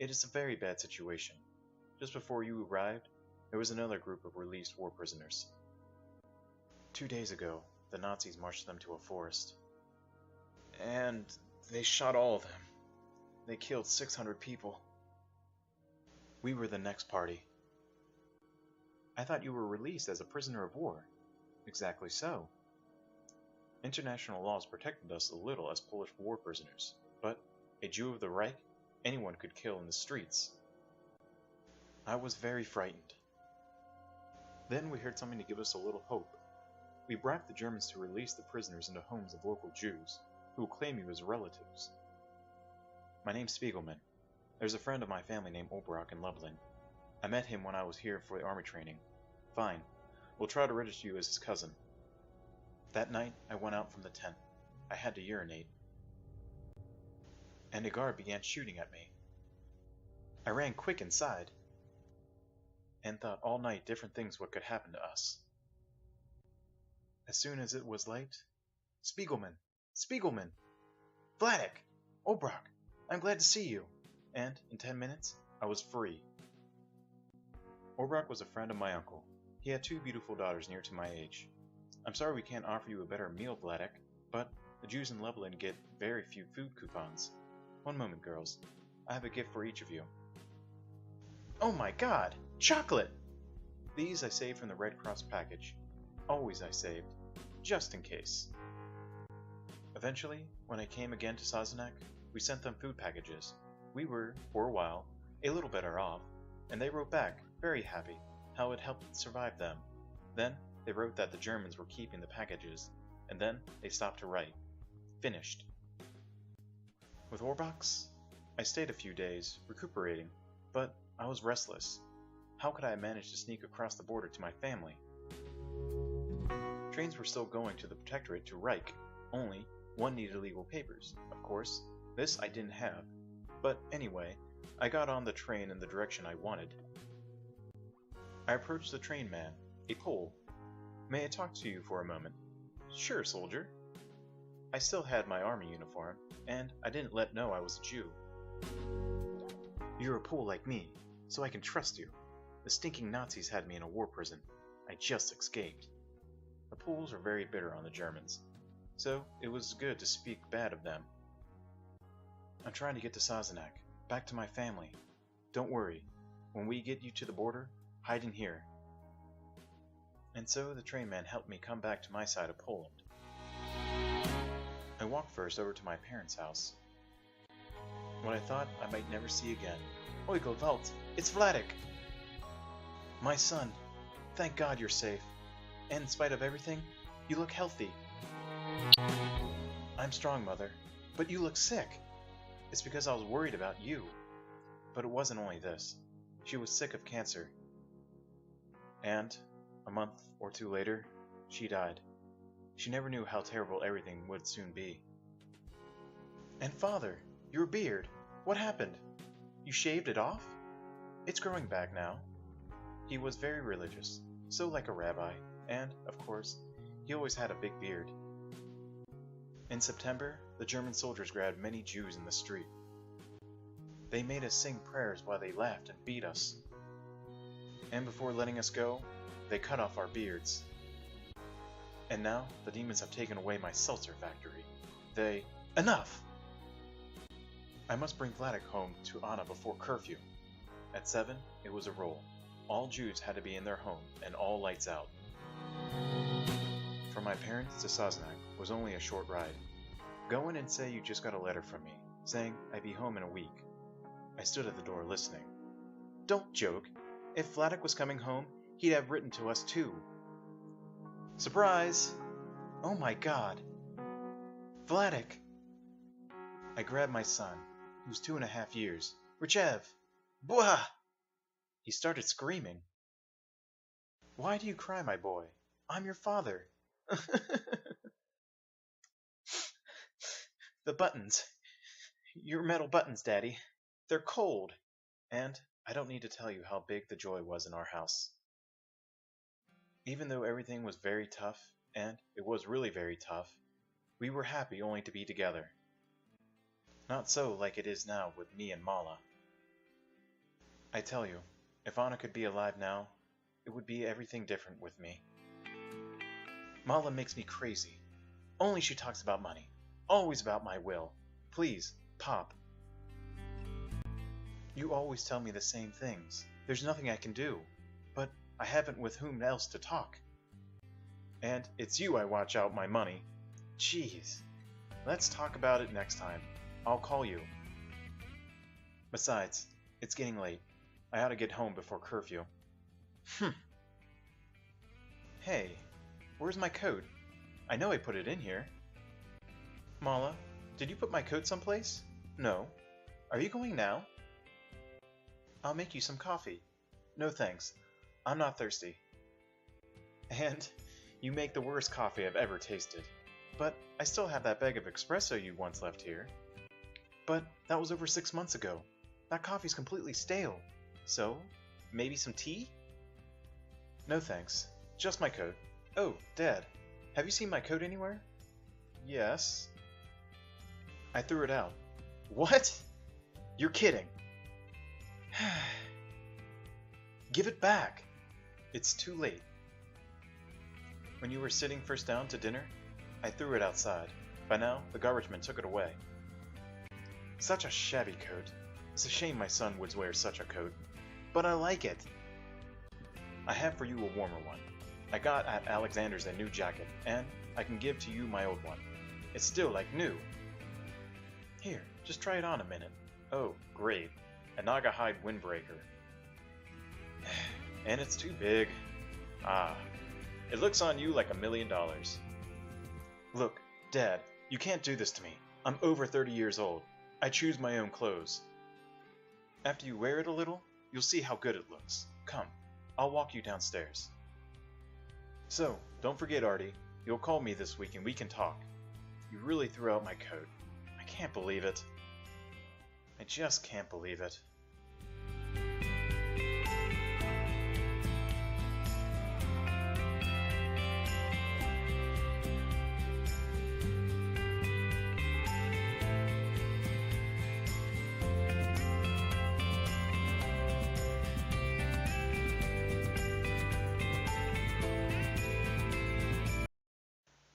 It is a very bad situation. Just before you arrived, there was another group of released war prisoners. 2 days ago, the Nazis marched them to a forest. And they shot all of them. They killed 600 people. We were the next party. I thought you were released as a prisoner of war. Exactly so. International laws protected us a little as Polish war prisoners, but a Jew of the Reich, anyone could kill in the streets. I was very frightened. Then we heard something to give us a little hope. We bribed the Germans to release the prisoners into homes of local Jews, who will claim you as relatives. My name's Spiegelman. There's a friend of my family named Obrock in Lublin. I met him when I was here for the army training. Fine. We'll try to register you as his cousin. That night, I went out from the tent. I had to urinate. And a guard began shooting at me. I ran quick inside, and thought all night different things what could happen to us. As soon as it was light, Spiegelman! Spiegelman! Vladek! Obrock! I'm glad to see you! And, in 10 minutes, I was free. Obrock was a friend of my uncle. He had 2 beautiful daughters near to my age. I'm sorry we can't offer you a better meal, Vladek, but the Jews in Lublin get very few food coupons. One moment, girls. I have a gift for each of you. Oh my god! Chocolate! These I saved from the Red Cross package. Always I saved. just in case. Eventually, when I came again to Sazerac, we sent them food packages. We were, for a while, a little better off, and they wrote back, very happy, how it helped survive them. Then, they wrote that the Germans were keeping the packages, and then they stopped to write. Finished. With Orbach, I stayed a few days, recuperating, but I was restless. How could I manage to sneak across the border to my family? Trains were still going to the Protectorate to Reich, only one needed legal papers. Of course, this I didn't have. But anyway, I got on the train in the direction I wanted. I approached the train man, a Pole. May I talk to you for a moment? Sure, soldier. I still had my army uniform, and I didn't let know I was a Jew. You're a Pole like me, so I can trust you. The stinking Nazis had me in a war prison. I just escaped. The Poles are very bitter on the Germans, so it was good to speak bad of them. I'm trying to get to Sazerac, back to my family. Don't worry, when we get you to the border, hide in here. And so the train man helped me come back to my side of Poland. I walked first over to my parents' house. What I thought I might never see again. Oi, Gewalt, it's Vladek! My son, thank God you're safe. And in spite of everything, you look healthy. I'm strong, Mother, but you look sick. It's because I was worried about you. But it wasn't only this. She was sick of cancer. And, a month or two later, she died. She never knew how terrible everything would soon be. And Father, your beard, what happened? You shaved it off? It's growing back now. He was very religious, so like a rabbi, and, of course, he always had a big beard. In September, the German soldiers grabbed many Jews in the street. They made us sing prayers while they laughed and beat us. And before letting us go, they cut off our beards. And now, the demons have taken away my seltzer factory. Enough! I must bring Vladek home to Anna before curfew. At 7, it was a roll. All Jews had to be in their home, and all lights out. From my parents to Sazerac was only a short ride. Go in and say you just got a letter from me, saying I'd be home in a week. I stood at the door listening. Don't joke. If Vladek was coming home, he'd have written to us too. Surprise! Oh my God! Vladek! I grabbed my son, who's 2.5 years. Richev! Bwah! He started screaming. Why do you cry, my boy? I'm your father. The buttons. Your metal buttons, Daddy. They're cold. And I don't need to tell you how big the joy was in our house. Even though everything was very tough, and it was really very tough, we were happy only to be together. Not so like it is now with me and Mala. I tell you, if Anna could be alive now, it would be everything different with me. Mala makes me crazy. Only she talks about money. Always about my will. Please, Pop. You always tell me the same things. There's nothing I can do. But I haven't with whom else to talk. And it's you I watch out my money. Jeez. Let's talk about it next time. I'll call you. Besides, it's getting late. I ought to get home before curfew. Hey, where's my coat? I know I put it in here. Mala, did you put my coat someplace? No. Are you going now? I'll make you some coffee. No thanks. I'm not thirsty. And you make the worst coffee I've ever tasted. But I still have that bag of espresso you once left here. But that was over 6 months ago. That coffee's completely stale. So, maybe some tea? No thanks. Just my coat. Oh, Dad, have you seen my coat anywhere? Yes. I threw it out. What? You're kidding. Give it back. It's too late. When you were sitting first down to dinner, I threw it outside. By now, the garbage man took it away. Such a shabby coat. It's a shame my son would wear such a coat. But I like it. I have for you a warmer one. I got at Alexander's a new jacket, and I can give to you my old one. It's still like new. Here, just try it on a minute. Oh, great. A Naga hide windbreaker. And it's too big. Ah, it looks on you like $1 million. Look, Dad, you can't do this to me. I'm over 30 years old. I choose my own clothes. After you wear it a little, you'll see how good it looks. Come, I'll walk you downstairs. So, don't forget, Artie. You'll call me this week and we can talk. You really threw out my coat. I can't believe it. I just can't believe it.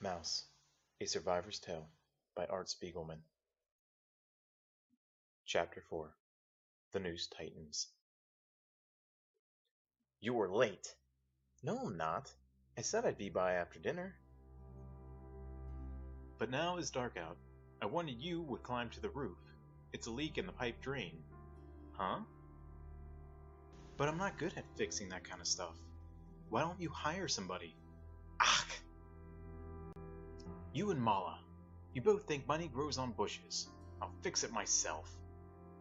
Mouse, A Survivor's Tale by Art Spiegelman. Chapter 4. The Noose Tightens. You were late. No, I'm not. I said I'd be by after dinner. But now it's dark out. I wanted you would climb to the roof. It's a leak in the pipe drain. Huh? But I'm not good at fixing that kind of stuff. Why don't you hire somebody? Ach! You and Mala. You both think money grows on bushes. I'll fix it myself.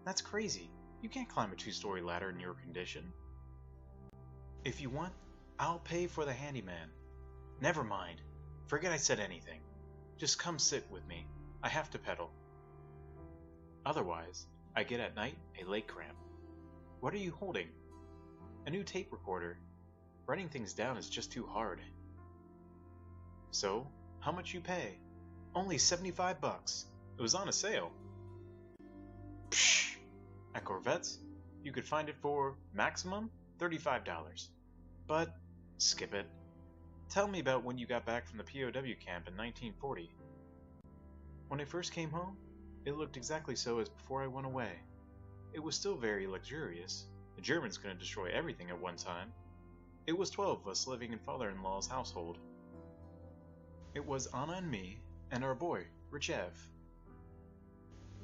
That's crazy. You can't climb a 2-story ladder in your condition. If you want, I'll pay for the handyman. Never mind. Forget I said anything. Just come sit with me. I have to pedal. Otherwise, I get at night a leg cramp. What are you holding? A new tape recorder. Writing things down is just too hard. So, how much you pay? Only $75. It was on a sale. Psh! At Corvette's, you could find it for maximum $35. But skip it. Tell me about when you got back from the POW camp in 1940. When I first came home, it looked exactly so as before I went away. It was still very luxurious. The Germans couldn't destroy everything at one time. It was 12 of us living in father-in-law's household. It was Anna and me, and our boy, Richev.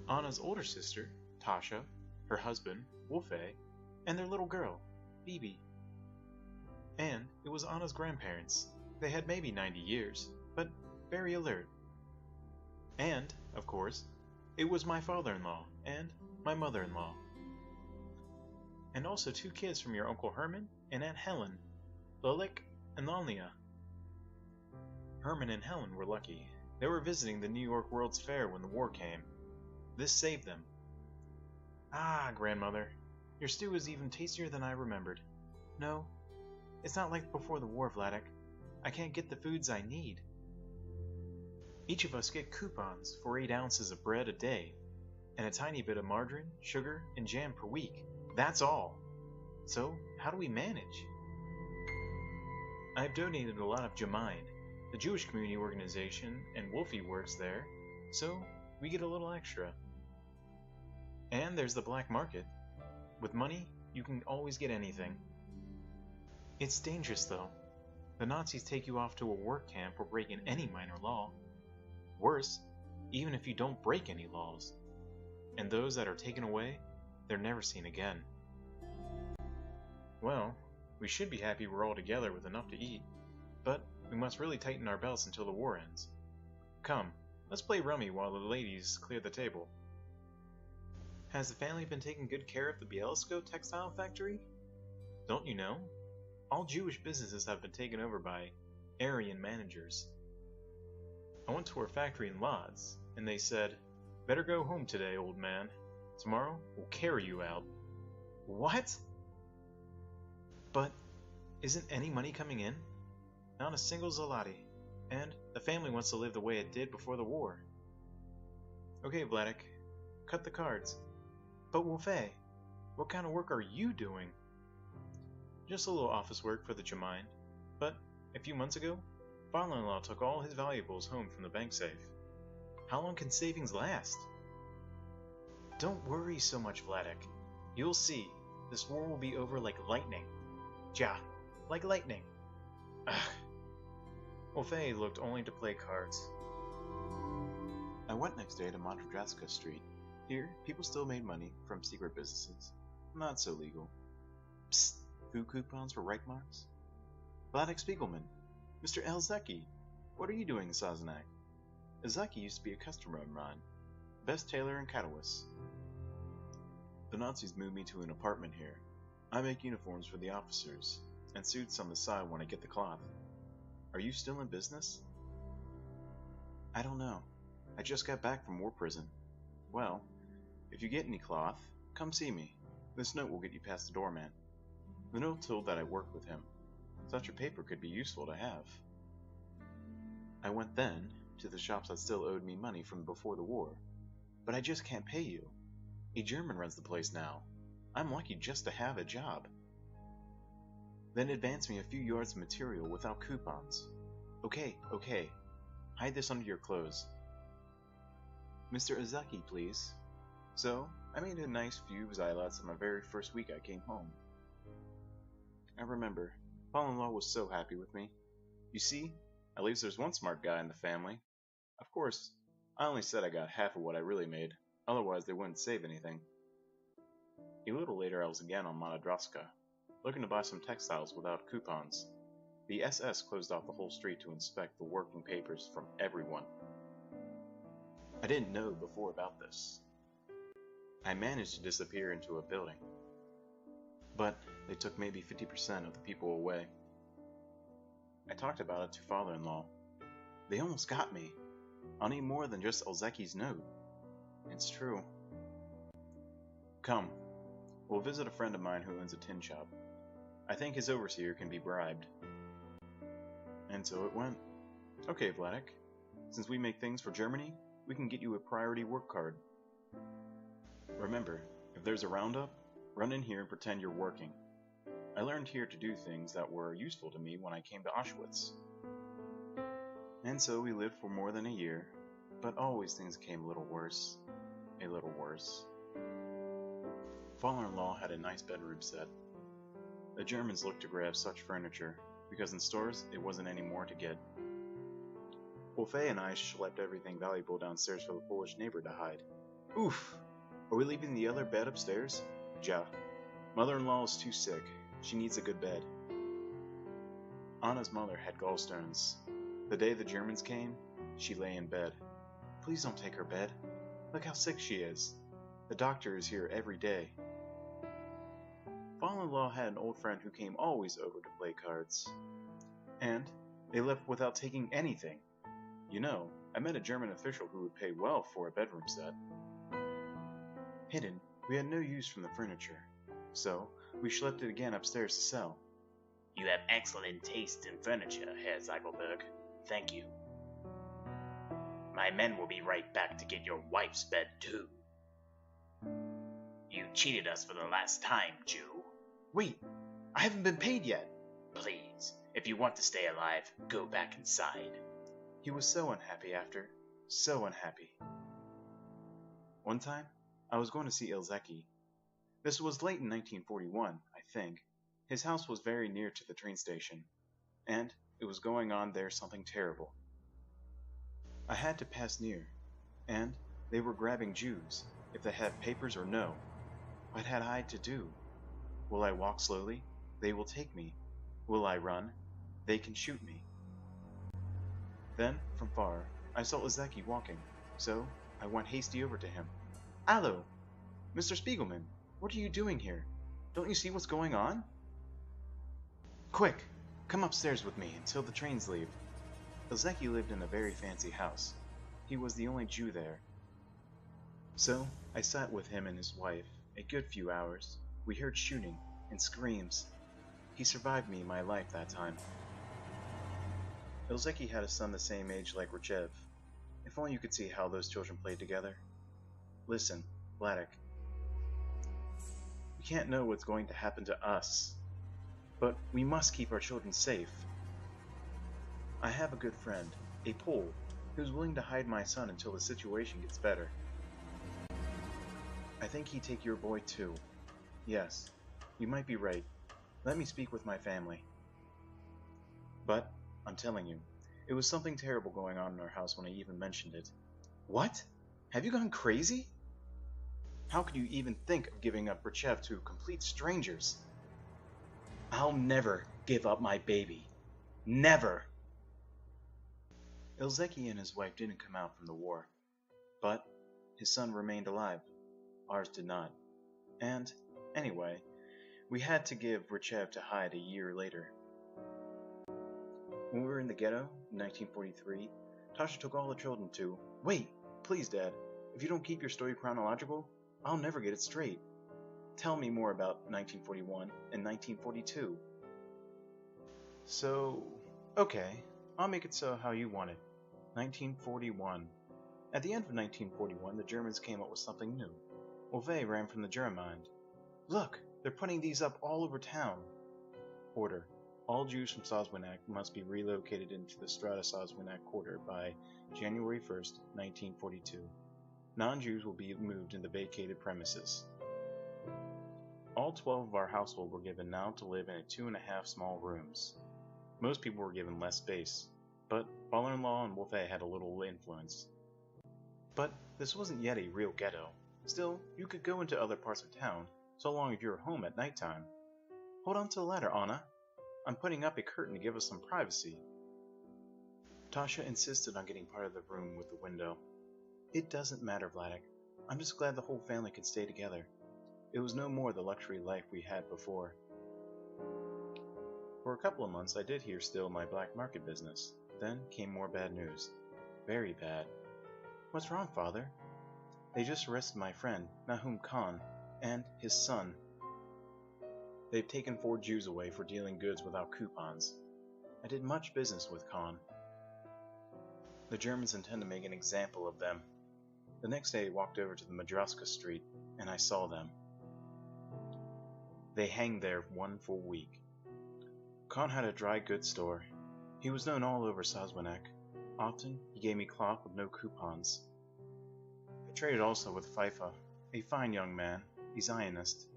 Anna's older sister, Tasha, her husband, Wolfe, and their little girl, Bibi. And it was Anna's grandparents. They had maybe 90 years, but very alert. And, of course, it was my father-in-law and my mother-in-law. And also 2 kids from your Uncle Herman and Aunt Helen, Lilik and Lalnia. Herman and Helen were lucky. They were visiting the New York World's Fair when the war came. This saved them. Ah, grandmother, your stew is even tastier than I remembered. No, it's not like before the war, Vladek. I can't get the foods I need. Each of us get coupons for 8 ounces of bread a day, and a tiny bit of margarine, sugar, and jam per week. That's all. So, how do we manage? I've donated a lot of Jemind, the Jewish community organization, and Wolfie works there, so we get a little extra. And there's the black market. With money, you can always get anything. It's dangerous, though. The Nazis take you off to a work camp for breaking any minor law. Worse, even if you don't break any laws. And those that are taken away, they're never seen again. Well, we should be happy we're all together with enough to eat, but we must really tighten our belts until the war ends. Come, let's play rummy while the ladies clear the table. Has the family been taking good care of the Bielsko textile factory? Don't you know? All Jewish businesses have been taken over by Aryan managers. I went to our factory in Lodz, and they said, "Better go home today, old man. Tomorrow, we'll carry you out." What? But isn't any money coming in? Not a single zloty, and the family wants to live the way it did before the war. Okay, Vladek, cut the cards. But Wolfe, what kind of work are you doing? Just a little office work for the Jemind, but a few months ago, father-in-law took all his valuables home from the bank safe. How long can savings last? Don't worry so much, Vladek. You'll see, this war will be over like lightning. Ja, like lightning. Ugh. Wolfay looked only to play cards. I went next day to Montedrasca Street. Here, people still made money from secret businesses. Not so legal. Psst, food coupons for Reichmarks? Art Spiegelman, Mr. Elzecki, what are you doing in Sazerac? Elzecki used to be a customer of mine. Best tailor in Katowice. The Nazis moved me to an apartment here. I make uniforms for the officers, and suits on the side when I get the cloth. Are you still in business? I don't know. I just got back from war prison. Well, if you get any cloth, come see me. This note will get you past the doorman. The note told that I worked with him. Such a paper could be useful to have. I went then to the shops that still owed me money from before the war. But I just can't pay you. A German runs the place now. I'm lucky just to have a job. Then advance me a few yards of material without coupons. Okay. Hide this under your clothes. Mr. Ozaki, please. So, I made a nice few xylots on my very first week I came home. I remember, father-in-law was so happy with me. You see, at least there's one smart guy in the family. Of course, I only said I got half of what I really made, otherwise they wouldn't save anything. A little later I was again on Montedrasca, looking to buy some textiles without coupons. The SS closed off the whole street to inspect the working papers from everyone. I didn't know before about this. I managed to disappear into a building, but they took maybe 50% of the people away. I talked about it to father-in-law. They almost got me. I'll need more than just Elzeki's note. It's true. Come, we'll visit a friend of mine who owns a tin shop. I think his overseer can be bribed. And so it went. Okay, Vladek, since we make things for Germany, we can get you a priority work card. Remember, if there's a roundup, run in here and pretend you're working. I learned here to do things that were useful to me when I came to Auschwitz. And so we lived for more than a year, but always things came a little worse. A little worse. Father-in-law had a nice bedroom set. The Germans looked to grab such furniture, because in stores it wasn't any more to get. Wolfay and I schlepped everything valuable downstairs for the Polish neighbor to hide. Oof! Are we leaving the other bed upstairs? Ja. Mother-in-law is too sick. She needs a good bed. Anna's mother had gallstones. The day the Germans came, she lay in bed. Please don't take her bed. Look how sick she is. The doctor is here every day. Father-in-law had an old friend who came always over to play cards. And they left without taking anything. You know, I met a German official who would pay well for a bedroom set. Hidden, we had no use from the furniture, so we schlepped it again upstairs to sell. You have excellent taste in furniture, Herr Ziegelberg. Thank you. My men will be right back to get your wife's bed, too. You cheated us for the last time, Jew. Wait, I haven't been paid yet. Please, if you want to stay alive, go back inside. He was so unhappy after. So unhappy. One time, I was going to see Elzecki. This was late in 1941, I think. His house was very near to the train station, and it was going on there something terrible. I had to pass near, and they were grabbing Jews, if they had papers or no. What had I to do? Will I walk slowly? They will take me. Will I run? They can shoot me. Then, from far, I saw Elzecki walking, so I went hasty over to him. Allo! Mr. Spiegelman, what are you doing here? Don't you see what's going on? Quick! Come upstairs with me until the trains leave. Elzecki lived in a very fancy house. He was the only Jew there. So, I sat with him and his wife a good few hours. We heard shooting and screams. He survived me my life that time. Elzecki had a son the same age like Rechev. If only you could see how those children played together. Listen, Vladek. We can't know what's going to happen to us, but we must keep our children safe. I have a good friend, a Pole, who's willing to hide my son until the situation gets better. I think he'd take your boy too. Yes, you might be right. Let me speak with my family. But, I'm telling you, It was something terrible going on in our house when I even mentioned it. What? Have you gone crazy? How could you even think of giving up Richev to complete strangers? I'll never give up my baby. Never! Ilzeki and his wife didn't come out from the war, but his son remained alive. Ours did not. And, anyway, we had to give Richev to Hyde a year later. When we were in the ghetto, in 1943, Tasha took all the children to... Wait, please, Dad. If you don't keep your story chronological, I'll never get it straight. Tell me more about 1941 and 1942. So, okay, I'll make it so how you want it. 1941. At the end of 1941, the Germans came up with something new. Wolfe ran from the German. Look, they're putting these up all over town. Order. All Jews from Soswinak must be relocated into the Strata Soswinak quarter by January 1st, 1942. Non-Jews will be moved in the vacated premises. All 12 of our household were given now to live in 2.5 small rooms. Most people were given less space, but father-in-law and Wolfe had a little influence. But this wasn't yet a real ghetto. Still, you could go into other parts of town, so long as you were home at nighttime. Hold on to the ladder, Anna. I'm putting up a curtain to give us some privacy. Tasha insisted on getting part of the room with the window. It doesn't matter, Vladek. I'm just glad the whole family could stay together. It was no more the luxury life we had before. For a couple of months I did hear still my black market business. Then came more bad news. Very bad. What's wrong, Father? They just arrested my friend, Nahum Khan, and his son. They've taken 4 Jews away for dealing goods without coupons. I did much business with Khan. The Germans intend to make an example of them. The next day I walked over to the Madraska street, and I saw them. They hanged there 1 full week. Khan had a dry goods store. He was known all over Soswinak. Often he gave me cloth with no coupons. I traded also with Fifa, a fine young man, a Zionist.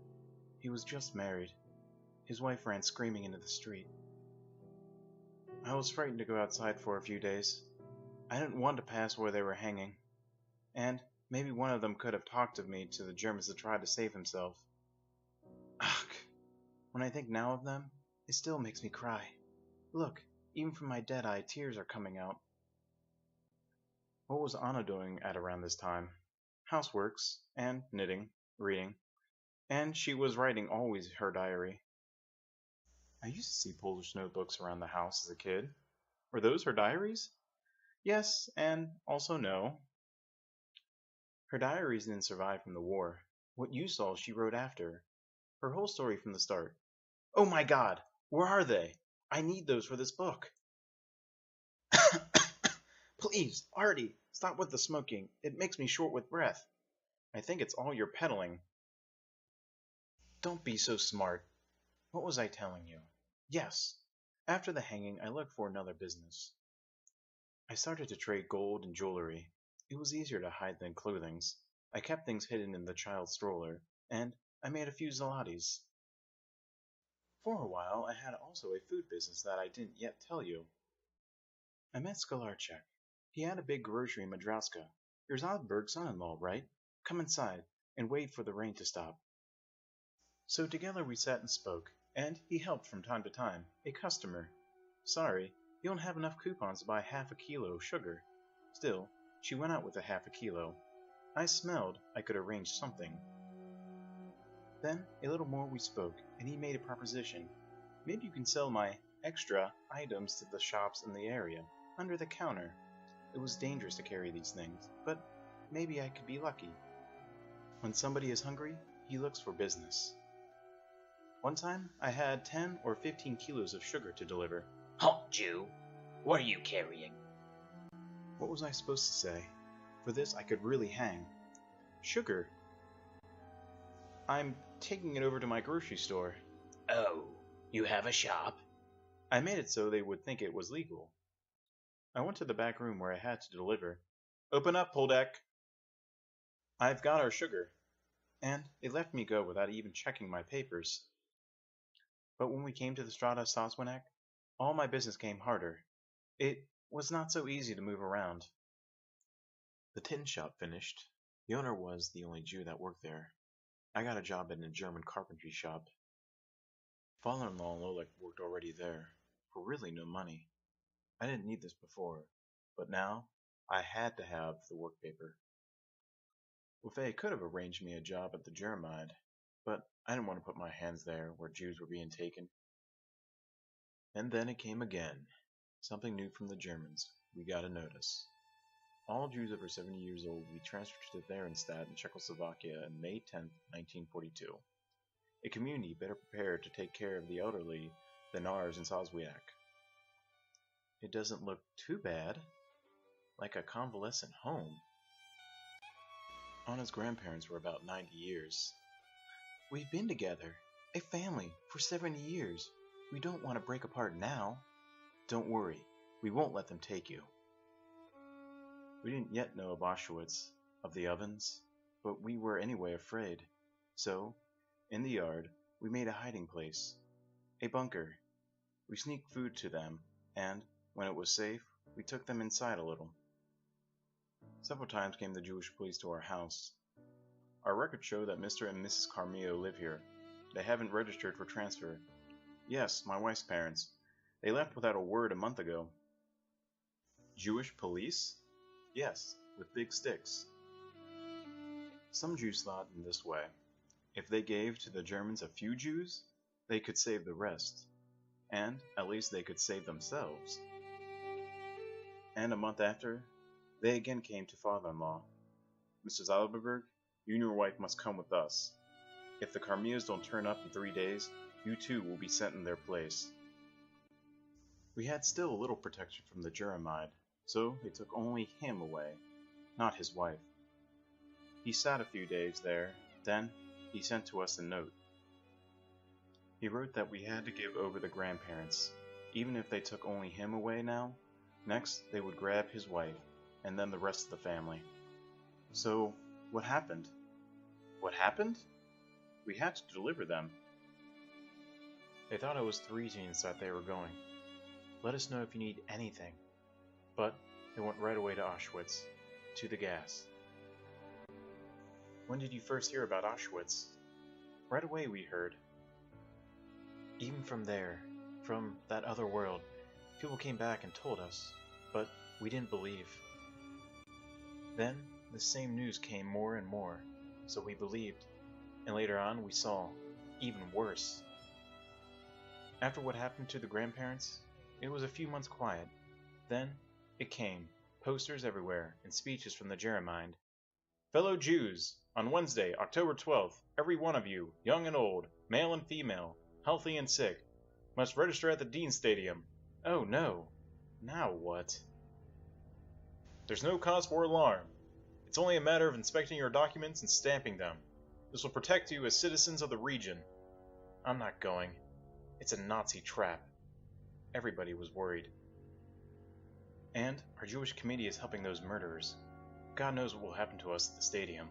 He was just married. His wife ran screaming into the street. I was frightened to go outside for a few days. I didn't want to pass where they were hanging. And maybe one of them could have talked of me to the Germans to try to save himself. Ugh! When I think now of them, it still makes me cry. Look, even from my dead eye, tears are coming out. What was Anna doing at around this time? Houseworks, and knitting, reading, and she was writing always her diary. I used to see Polish notebooks around the house as a kid. Were those her diaries? Yes, and also no. Her diaries didn't survive from the war. What you saw she wrote after. Her whole story from the start. Oh my God! Where are they? I need those for this book. Please, Artie, stop with the smoking. It makes me short with breath. I think it's all your peddling. Don't be so smart. What was I telling you? Yes. After the hanging, I looked for another business. I started to trade gold and jewelry. It was easier to hide than clothings. I kept things hidden in the child's stroller, and I made a few zlotys. For a while, I had also a food business that I didn't yet tell you. I met Skolarchek. He had a big grocery in Madraska. You're Zodberg's son-in-law, right? Come inside, and wait for the rain to stop. So together we sat and spoke, and he helped from time to time, a customer. Sorry, you don't have enough coupons to buy half a kilo of sugar. Still, she went out with a half a kilo. I smelled I could arrange something. Then, a little more we spoke, and he made a proposition. Maybe you can sell my extra items to the shops in the area, under the counter. It was dangerous to carry these things, but maybe I could be lucky. When somebody is hungry, he looks for business. One time, I had 10 or 15 kilos of sugar to deliver. Halt, Jew! What are you carrying? What was I supposed to say? For this I could really hang. Sugar. I'm taking it over to my grocery store. Oh, you have a shop? I made it so they would think it was legal. I went to the back room where I had to deliver. Open up, Poldek! I've got our sugar. And they let me go without even checking my papers. But when we came to the Strata Soswinak, all my business came harder. It was not so easy to move around. The tin shop finished. The owner was the only Jew that worked there. I got a job in a German carpentry shop. Father-in-law and Lolek worked already there, for really no money. I didn't need this before, but now I had to have the work paper. Buffet could have arranged me a job at the Germide, but I didn't want to put my hands there where Jews were being taken. And then it came again. Something new from the Germans. We got a notice. All Jews over 70 years old will be transferred to Theresienstadt in Czechoslovakia on May 10, 1942. A community better prepared to take care of the elderly than ours in Soswiak. It doesn't look too bad. Like a convalescent home. Anna's grandparents were about 90 years. We've been together, a family, for 70 years. We don't want to break apart now. Don't worry, we won't let them take you. We didn't yet know of Auschwitz, of the ovens, but we were anyway afraid. So, in the yard, we made a hiding place, a bunker. We sneaked food to them, and, when it was safe, we took them inside a little. Several times came the Jewish police to our house. Our records show that Mr. and Mrs. Carmillo live here. They haven't registered for transfer. Yes, my wife's parents. They left without a word a month ago. Jewish police? Yes, with big sticks. Some Jews thought in this way. If they gave to the Germans a few Jews, they could save the rest. And at least they could save themselves. And a month after, they again came to father-in-law. Mr. Zalberberg, you and your wife must come with us. If the Carmillos don't turn up in 3 days, you too will be sent in their place. We had still a little protection from the Jeremiad, so they took only him away, not his wife. He sat a few days there, then he sent to us a note. He wrote that we had to give over the grandparents, even if they took only him away now. Next, they would grab his wife, and then the rest of the family. So, what happened? What happened? We had to deliver them. They thought it was Theresienstadt that they were going. Let us know if you need anything. But they went right away to Auschwitz, to the gas. When did you first hear about Auschwitz? Right away we heard. Even from there, from that other world, people came back and told us, but we didn't believe. Then, the same news came more and more, so we believed, and later on we saw, even worse. After what happened to the grandparents, it was a few months quiet. Then, it came, posters everywhere, and speeches from the Jeremiad. Fellow Jews, on Wednesday, October 12th, every one of you, young and old, male and female, healthy and sick, must register at the Dean Stadium. Oh no. Now what? There's no cause for alarm. It's only a matter of inspecting your documents and stamping them. This will protect you as citizens of the region. I'm not going. It's a Nazi trap. Everybody was worried. And our Jewish committee is helping those murderers. God knows what will happen to us at the stadium.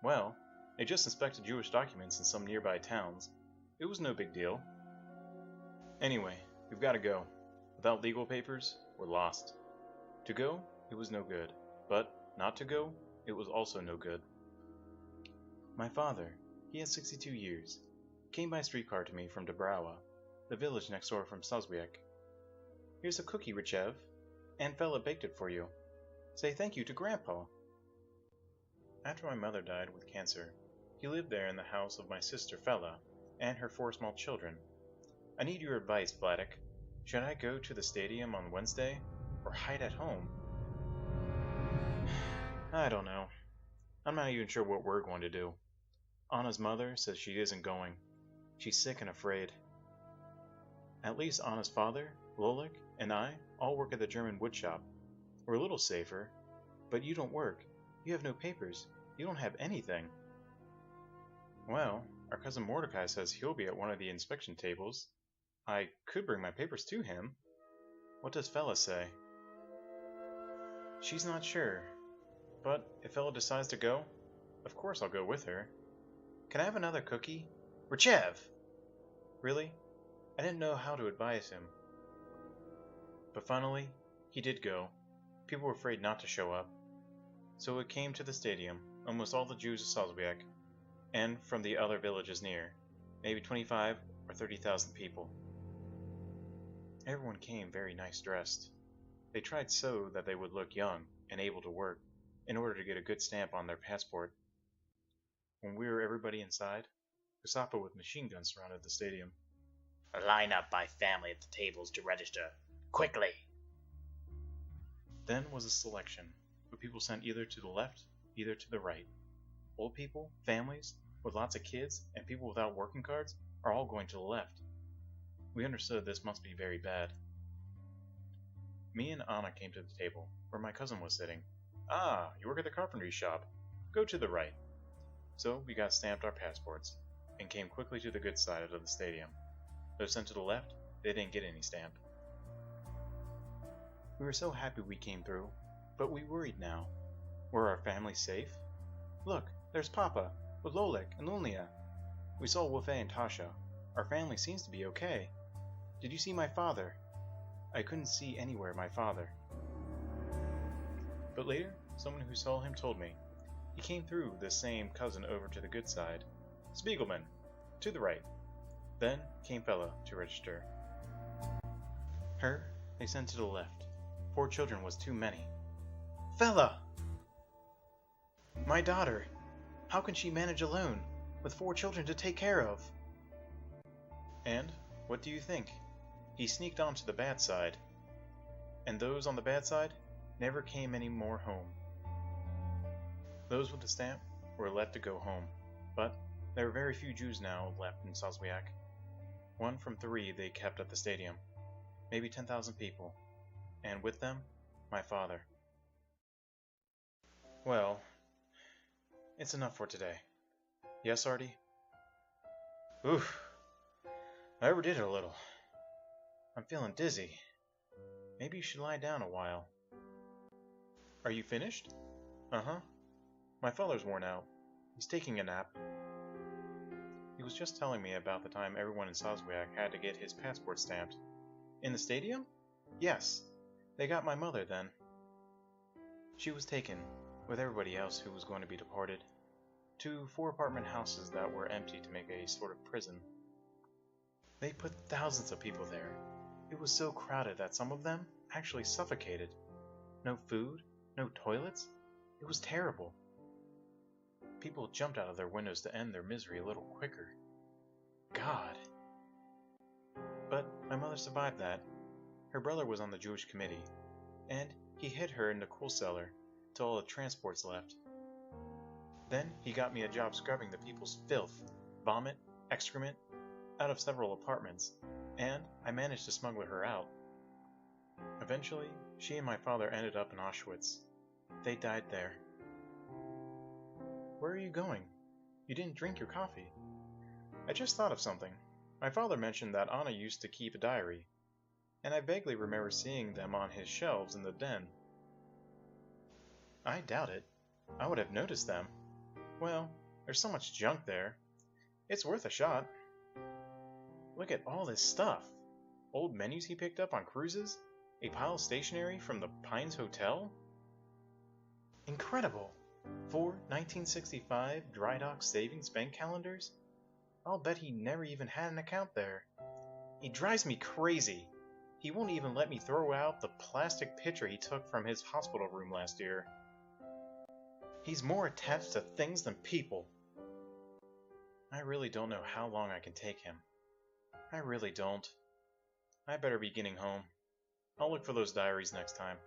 Well, they just inspected Jewish documents in some nearby towns. It was no big deal. Anyway, we've got to go. Without legal papers, we're lost. To go, it was no good. But not to go, it was also no good. My father, he has 62 years, came by streetcar to me from Dobrawa, the village next door from Soswiak. Here's a cookie, Richev. Aunt Fella baked it for you. Say thank you to Grandpa. After my mother died with cancer, he lived there in the house of my sister Fella and her 4 small children. I need your advice, Vladek. Should I go to the stadium on Wednesday, or hide at home? I don't know. I'm not even sure what we're going to do. Anna's mother says she isn't going. She's sick and afraid. At least Anna's father, Lolek, and I all work at the German woodshop. We're a little safer. But you don't work. You have no papers. You don't have anything. Well, our cousin Mordecai says he'll be at one of the inspection tables. I could bring my papers to him. What does Fella say? She's not sure. But if Fella decides to go, of course I'll go with her. Can I have another cookie? Richev! Really? I didn't know how to advise him. But finally, He did go. People were afraid not to show up. So it came to the stadium, almost all the Jews of Salzburg, and from the other villages near, maybe 25 or 30,000 people. Everyone came very nice dressed. They tried so that they would look young and able to work, in order to get a good stamp on their passport. When we were everybody inside, Gestapo with machine guns surrounded the stadium. Line up by family at the tables to register. Quickly! Then was a selection, with people sent either to the left, either to the right. Old people, families, with lots of kids, and people without working cards are all going to the left. We understood this must be very bad. Me and Anna came to the table, where my cousin was sitting. Ah, you work at the carpentry shop. Go to the right. So we got stamped our passports, and came quickly to the good side of the stadium. Those sent to the left, they didn't get any stamp. We were so happy we came through, but we worried now. Were our families safe? Look, there's Papa, with Lolik and Lunia. We saw Wolfe and Tasha. Our family seems to be okay. Did you see my father? I couldn't see anywhere my father. But later, someone who saw him told me. He came through the same cousin over to the good side. Spiegelman, to the right. Then came Fella to register. Her, they sent to the left. 4 children was too many. Fella! My daughter! How can she manage alone, with 4 children to take care of? And, what do you think? He sneaked on to the bad side. And those on the bad side never came any more home. Those with the stamp were let to go home, but there were very few Jews now left in Salzburg. 1 from 3 they kept at the stadium, maybe 10,000 people, and with them, my father. Well, it's enough for today. Yes, Artie? Oof, I overdid it a little. I'm feeling dizzy. Maybe you should lie down a while. Are you finished? Uh-huh. My father's worn out. He's taking a nap. He was just telling me about the time everyone in Salzburg had to get his passport stamped. In the stadium? Yes. They got my mother then. She was taken, with everybody else who was going to be deported, to 4 apartment houses that were empty to make a sort of prison. They put thousands of people there. It was so crowded that some of them actually suffocated. No food, no toilets. It was terrible. People jumped out of their windows to end their misery a little quicker. God. But my mother survived that. Her brother was on the Jewish committee, and he hid her in the coal cellar till all the transports left. Then he got me a job scrubbing the people's filth, vomit, excrement, out of several apartments, and I managed to smuggle her out. Eventually, she and my father ended up in Auschwitz. They died there. Where are you going? You didn't drink your coffee. I just thought of something. My father mentioned that Anna used to keep a diary, and I vaguely remember seeing them on his shelves in the den. I doubt it. I would have noticed them. Well, there's so much junk there. It's worth a shot. Look at all this stuff. Old menus he picked up on cruises? A pile of stationery from the Pines Hotel? Incredible! 4 1965 Dry Dock Savings Bank calendars? I'll bet he never even had an account there. He drives me crazy. He won't even let me throw out the plastic picture he took from his hospital room last year. He's more attached to things than people. I really don't know how long I can take him. I really don't. I better be getting home. I'll look for those diaries next time.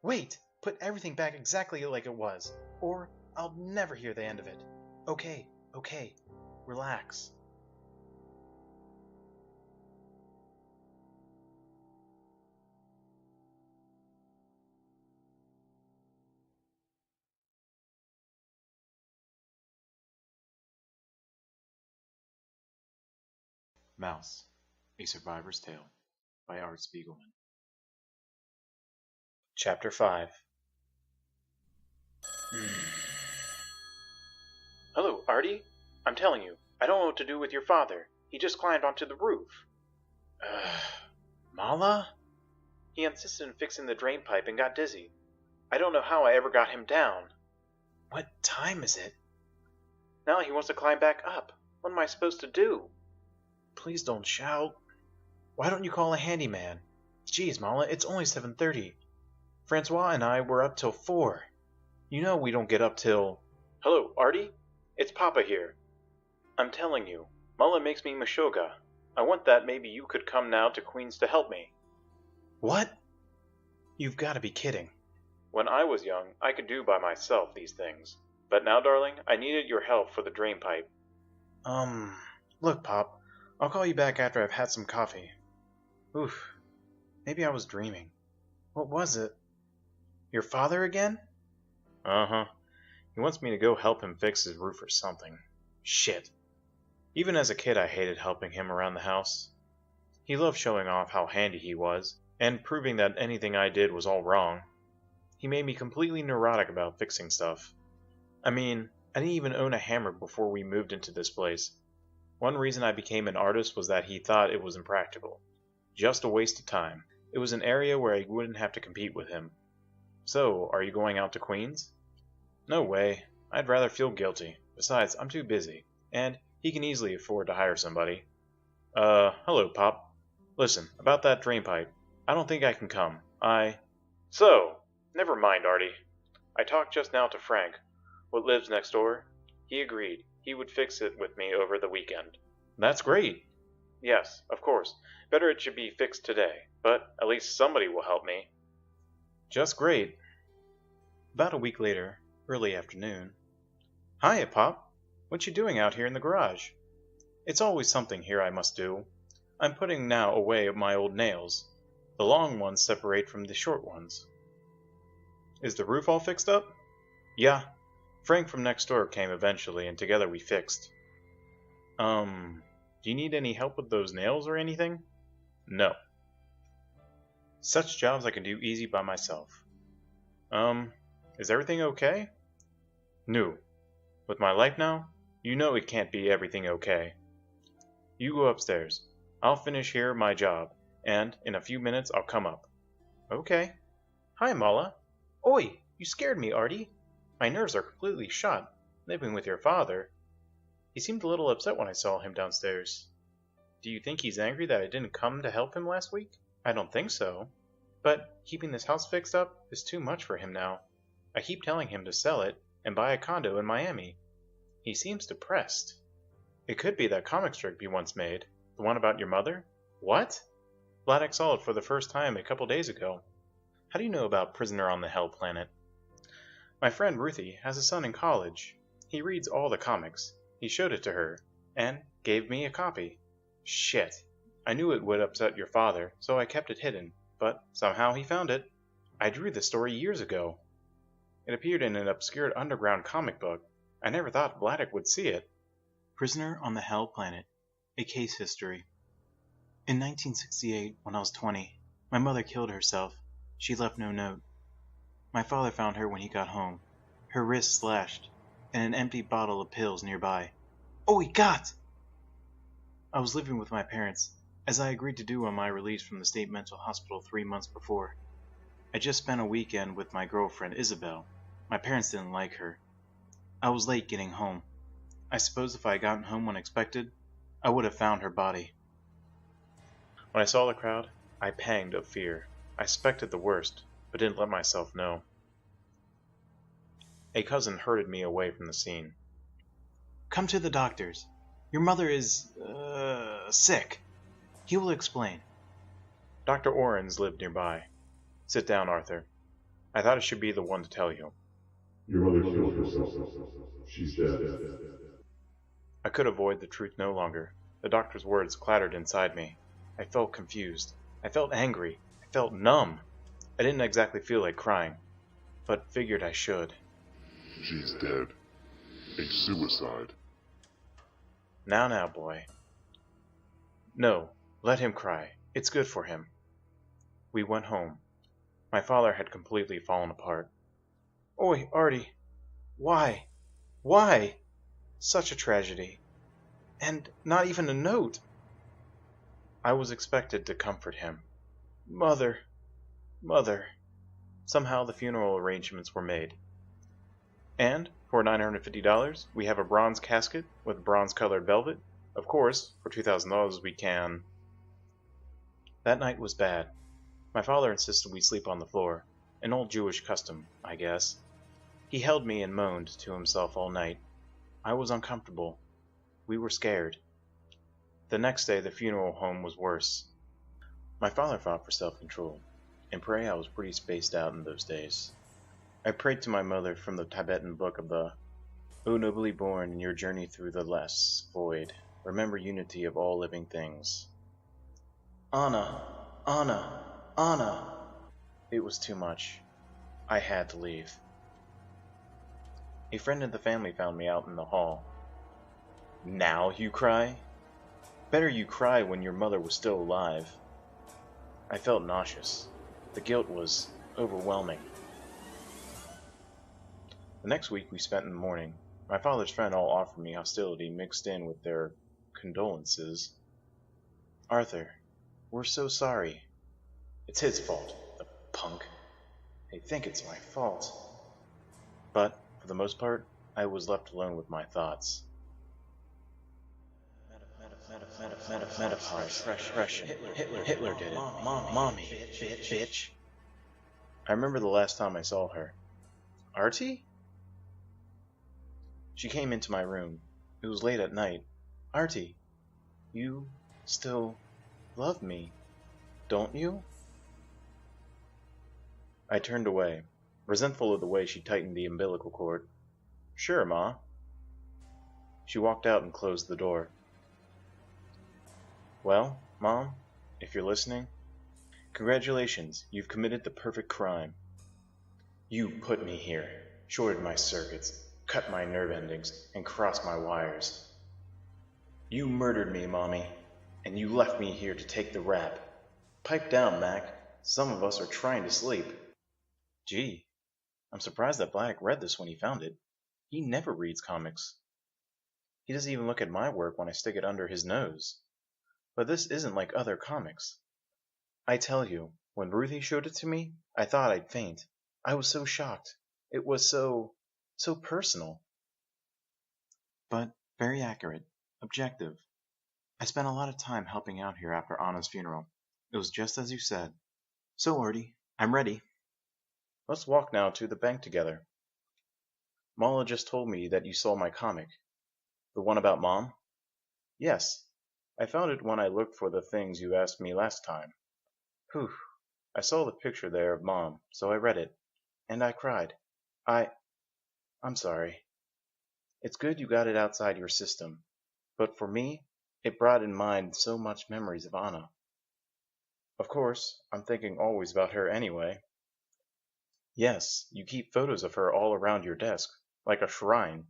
Wait! Put everything back exactly like it was, or I'll never hear the end of it. Okay, okay. Relax. Mouse, A Survivor's Tale by Art Spiegelman. Chapter 5. Hello, Artie? I'm telling you, I don't know what to do with your father. He just climbed onto the roof. Mala? He insisted on fixing the drain pipe and got dizzy. I don't know how I ever got him down. What time is it? Now he wants to climb back up. What am I supposed to do? Please don't shout. Why don't you call a handyman? Geez, Mala, it's only 7:30. Francois and I were up till 4. You know we don't get up till... Hello, Artie? It's Papa here. I'm telling you, Mala makes me Meshuggah. I want that maybe you could come now to Queens to help me. What? You've got to be kidding. When I was young, I could do by myself these things. But now, darling, I needed your help for the drain pipe. Look, Pop, I'll call you back after I've had some coffee. Oof, maybe I was dreaming. What was it? Your father again? Uh-huh. He wants me to go help him fix his roof or something. Shit. Even as a kid, I hated helping him around the house. He loved showing off how handy he was, and proving that anything I did was all wrong. He made me completely neurotic about fixing stuff. I mean, I didn't even own a hammer before we moved into this place. One reason I became an artist was that he thought it was impractical. Just a waste of time. It was an area where I wouldn't have to compete with him. So, are you going out to Queens? No way. I'd rather feel guilty. Besides, I'm too busy. And he can easily afford to hire somebody. Hello, Pop. Listen, about that drain pipe. I don't think I can come. So, never mind, Artie. I talked just now to Frank, what lives next door. He agreed. He would fix it with me over the weekend. That's great. Yes, of course. Better it should be fixed today, but at least somebody will help me. Just great. About a week later, early afternoon. Hiya, Pop. What you doing out here in the garage? It's always something here I must do. I'm putting now away my old nails. The long ones separate from the short ones. Is the roof all fixed up? Yeah. Frank from next door came eventually, and together we fixed. Do you need any help with those nails or anything? No. Such jobs I can do easy by myself. Is everything okay? No. With my life now, you know it can't be everything okay. You go upstairs. I'll finish here my job, and in a few minutes I'll come up. Okay. Hi, Mala. Oi, you scared me, Artie. My nerves are completely shot, living with your father. He seemed a little upset when I saw him downstairs. Do you think he's angry that I didn't come to help him last week? I don't think so. But keeping this house fixed up is too much for him now. I keep telling him to sell it and buy a condo in Miami. He seems depressed. It could be that comic strip you once made, the one about your mother? What? Vladek saw it for the first time a couple days ago. How do you know about Prisoner on the Hell Planet? My friend Ruthie has a son in college. He reads all the comics. He showed it to her, and gave me a copy. Shit. I knew it would upset your father, so I kept it hidden, but somehow he found it. I drew this story years ago. It appeared in an obscure underground comic book. I never thought Vladek would see it. Prisoner on the Hell Planet. A Case History. In 1968, when I was 20, my mother killed herself. She left no note. My father found her when he got home, her wrist slashed, and an empty bottle of pills nearby. Oh, he got! I was living with my parents, as I agreed to do on my release from the state mental hospital 3 months before. I just spent a weekend with my girlfriend, Isabel. My parents didn't like her. I was late getting home. I suppose if I had gotten home when expected, I would have found her body. When I saw the crowd, I panged of fear. I suspected the worst, but didn't let myself know. A cousin herded me away from the scene. Come to the doctor's. Your mother is, sick. He will explain. Dr. Orens lived nearby. Sit down, Arthur. I thought I should be the one to tell you. Your mother killed herself. She's dead. I could avoid the truth no longer. The doctor's words clattered inside me. I felt confused. I felt angry. I felt numb. I didn't exactly feel like crying, but figured I should. She's dead. A suicide. Now, boy. No, let him cry. It's good for him. We went home. My father had completely fallen apart. Oi, Artie. Why? Why? Such a tragedy. And not even a note. I was expected to comfort him. Mother. Mother. Somehow the funeral arrangements were made. And, for $950, we have a bronze casket with bronze-colored velvet. Of course, for $2,000 we can... That night was bad. My father insisted we sleep on the floor. An old Jewish custom, I guess. He held me and moaned to himself all night. I was uncomfortable. We were scared. The next day, the funeral home was worse. My father fought for self-control. In prayer, I was pretty spaced out in those days. I prayed to my mother from the Tibetan book of the O nobly born in your journey through the less void, remember unity of all living things. Anna! Anna! Anna! It was too much. I had to leave. A friend of the family found me out in the hall. Now you cry? Better you cry when your mother was still alive. I felt nauseous. The guilt was overwhelming. The next week we spent in the morning. My father's friend all offered me hostility mixed in with their condolences. Arthur, we're so sorry. It's his fault, the punk. They think it's my fault. But, for the most part, I was left alone with my thoughts. Hitler did it. Mommy, bitch. I remember the last time I saw her. Artie? She came into my room. It was late at night. Artie, you still love me, don't you? I turned away, resentful of the way she tightened the umbilical cord. Sure, Ma. She walked out and closed the door. Well, Mom, if you're listening, congratulations, you've committed the perfect crime. You put me here, shorted my circuits, cut my nerve endings, and crossed my wires. You murdered me, Mommy, and you left me here to take the rap. Pipe down, Mac. Some of us are trying to sleep. Gee, I'm surprised that Black read this when he found it. He never reads comics. He doesn't even look at my work when I stick it under his nose. But this isn't like other comics. I tell you, when Ruthie showed it to me, I thought I'd faint. I was so shocked. It was so personal. But very accurate, objective. I spent a lot of time helping out here after Anna's funeral. It was just as you said. So, Artie, I'm ready. Let's walk now to the bank together. Mala just told me that you saw my comic. The one about Mom? Yes. I found it when I looked for the things you asked me last time. Whew. I saw the picture there of Mom, so I read it. And I cried. I'm sorry. It's good you got it outside your system. But for me, it brought in mind so much memories of Anna. Of course, I'm thinking always about her anyway. Yes, you keep photos of her all around your desk, like a shrine.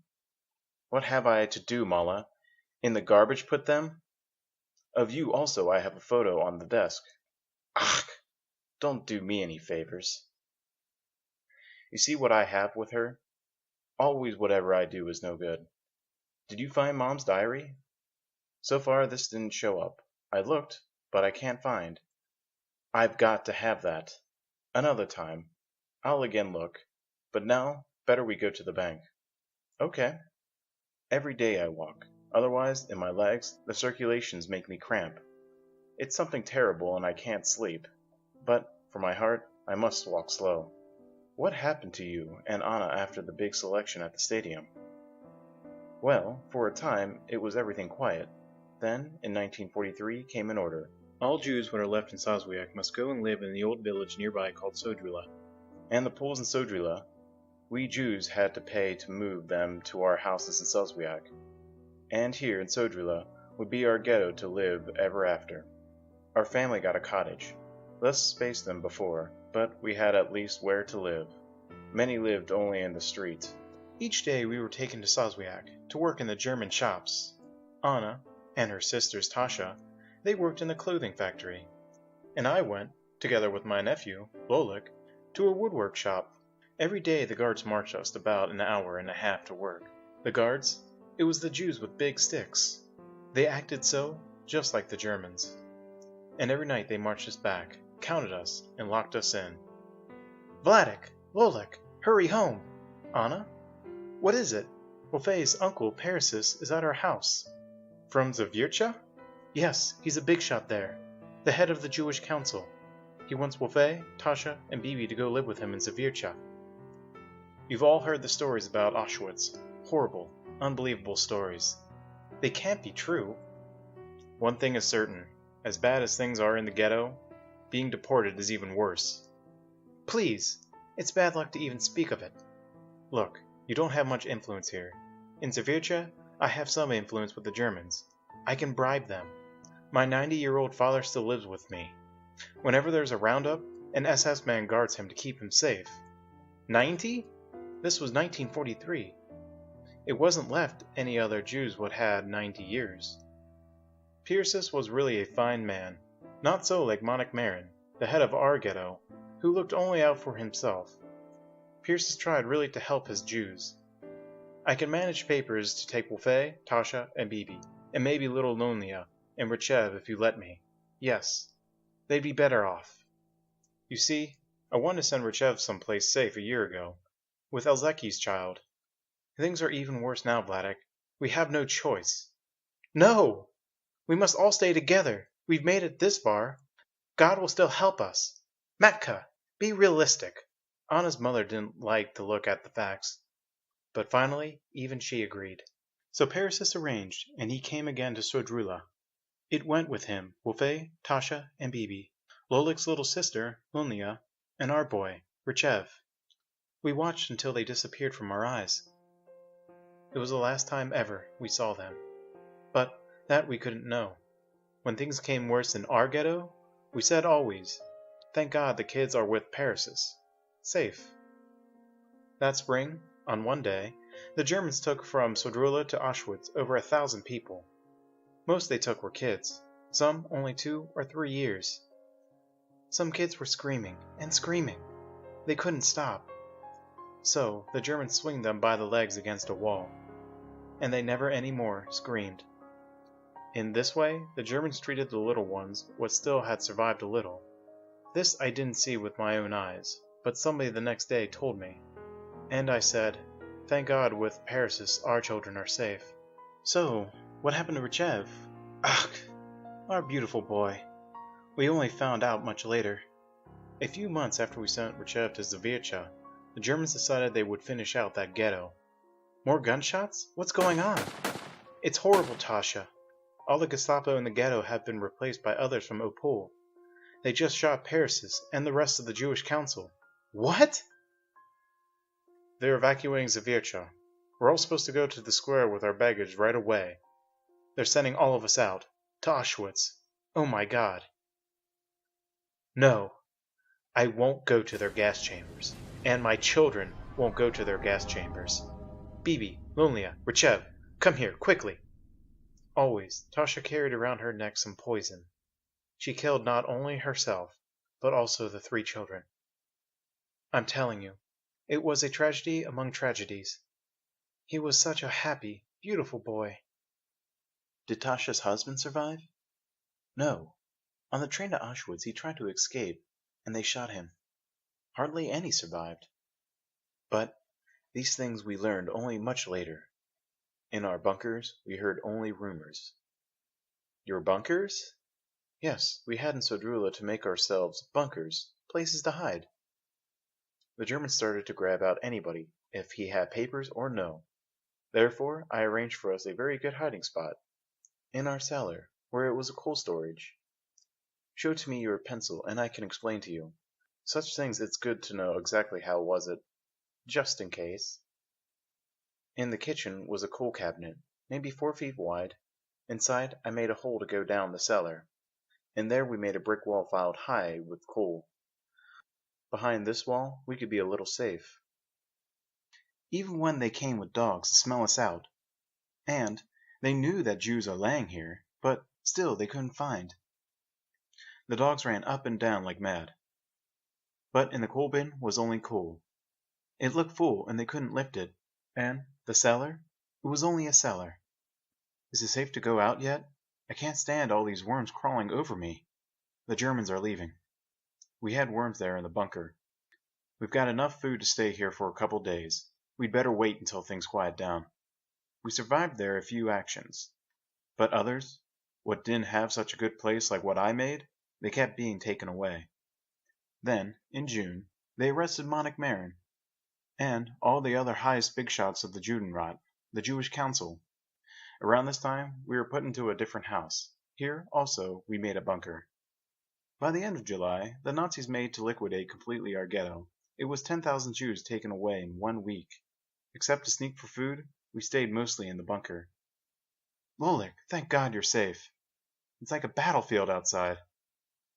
What have I to do, Mala? In the garbage put them? Of you also I have a photo on the desk. Ach, don't do me any favors. You see what I have with her? Always whatever I do is no good. Did you find Mom's diary? So far this didn't show up. I looked, but I can't find. I've got to have that. Another time. I'll again look. But now, better we go to the bank. Okay. Every day I walk. Otherwise, in my legs, the circulations make me cramp. It's something terrible and I can't sleep. But, for my heart, I must walk slow. What happened to you and Anna after the big selection at the stadium? Well, for a time, it was everything quiet. Then, in 1943, came an order. All Jews who are left in Soswiak must go and live in the old village nearby called Sodrila. And the Poles in Sodrila, we Jews had to pay to move them to our houses in Soswiak. And here in Sodrila would be our ghetto to live ever after. Our family got a cottage, less space than before, but we had at least where to live. Many lived only in the street. Each day we were taken to Soswiak to work in the German shops. Anna and her sisters Tasha, they worked in the clothing factory. And I went, together with my nephew, Lolik, to a woodwork shop. Every day the guards marched us about an hour and a half to work. The guards? It was the Jews with big sticks. They acted so, just like the Germans. And every night they marched us back, counted us, and locked us in. Vladek! Lolek! Hurry home! Anna? What is it? Wolfe's uncle, Parasis, is at our house. From Zaviercha? Yes, he's a big shot there. The head of the Jewish council. He wants Wolfe, Tasha, and Bibi to go live with him in Zaviercha. You've all heard the stories about Auschwitz. Horrible, unbelievable stories. They can't be true. One thing is certain. As bad as things are in the ghetto, being deported is even worse. Please, it's bad luck to even speak of it. Look, you don't have much influence here. In Zaviercha, I have some influence with the Germans. I can bribe them. My 90-year-old father still lives with me. Whenever there's a roundup, an SS man guards him to keep him safe. 90? This was 1943. It wasn't left any other Jews would had 90 years. Pierces was really a fine man, not so like Monik Marin, the head of our ghetto, who looked only out for himself. Pierces tried really to help his Jews. I can manage papers to take Wolfe, Tasha, and Bibi, and maybe little Nonia and Richev if you let me. Yes, they'd be better off. You see, I wanted to send Richev someplace safe a year ago, with Elzeki's child. Things are even worse now, Vladek. We have no choice. No! We must all stay together. We've made it this far. God will still help us. Matka, be realistic. Anna's mother didn't like to look at the facts. But finally, even she agreed. So Parasis arranged, and he came again to Sodrula. It went with him, Wolfe, Tasha, and Bibi, Lolik's little sister, Lunia, and our boy, Richev. We watched until they disappeared from our eyes. It was the last time ever we saw them. But that we couldn't know. When things came worse in our ghetto, we said always, thank God the kids are with Parasis. Safe. That spring, on one day, the Germans took from Sodrula to Auschwitz over 1,000 people. Most they took were kids, some only 2 or 3 years. Some kids were screaming and screaming. They couldn't stop. So the Germans swung them by the legs against a wall, and they never any more screamed. In this way, the Germans treated the little ones, what still had survived a little. This I didn't see with my own eyes, but somebody the next day told me. And I said, thank God with Parasis our children are safe. So, what happened to Richev? Ugh, our beautiful boy. We only found out much later. A few months after we sent Richev to Zaviercha, the Germans decided they would finish out that ghetto. More gunshots? What's going on? It's horrible, Tasha. All the Gestapo in the ghetto have been replaced by others from Opol. They just shot Parasis and the rest of the Jewish council. What? They're evacuating Zaviercha. We're all supposed to go to the square with our baggage right away. They're sending all of us out. To Auschwitz. Oh my God. No. I won't go to their gas chambers. And my children won't go to their gas chambers. Bibi, Lunia, Richev, come here, quickly. Always, Tasha carried around her neck some poison. She killed not only herself, but also the 3 children. I'm telling you, it was a tragedy among tragedies. He was such a happy, beautiful boy. Did Tasha's husband survive? No. On the train to Auschwitz, he tried to escape, and they shot him. Hardly any survived. But these things we learned only much later. In our bunkers, we heard only rumors. Your bunkers? Yes, we had in Sodrula to make ourselves bunkers, places to hide. The Germans started to grab out anybody, if he had papers or no. Therefore, I arranged for us a very good hiding spot. In our cellar, where it was a coal storage. Show to me your pencil, and I can explain to you. Such things it's good to know exactly how was it, just in case. In the kitchen was a coal cabinet, maybe 4 feet wide. Inside, I made a hole to go down the cellar. And there we made a brick wall filed high with coal. Behind this wall, we could be a little safe. Even when they came with dogs to smell us out. And they knew that Jews are laying here, but still they couldn't find. The dogs ran up and down like mad. But in the coal bin was only coal. It looked full and they couldn't lift it. And the cellar? It was only a cellar. Is it safe to go out yet? I can't stand all these worms crawling over me. The Germans are leaving. We had worms there in the bunker. We've got enough food to stay here for a couple days. We'd better wait until things quiet down. We survived there a few actions. But others, what didn't have such a good place like what I made, they kept being taken away. Then, in June, they arrested Monik Marin, and all the other highest big shots of the Judenrat, the Jewish Council. Around this time, we were put into a different house. Here, also, we made a bunker. By the end of July, the Nazis made to liquidate completely our ghetto. It was 10,000 Jews taken away in 1 week. Except to sneak for food, we stayed mostly in the bunker. Lolik, thank God you're safe. It's like a battlefield outside.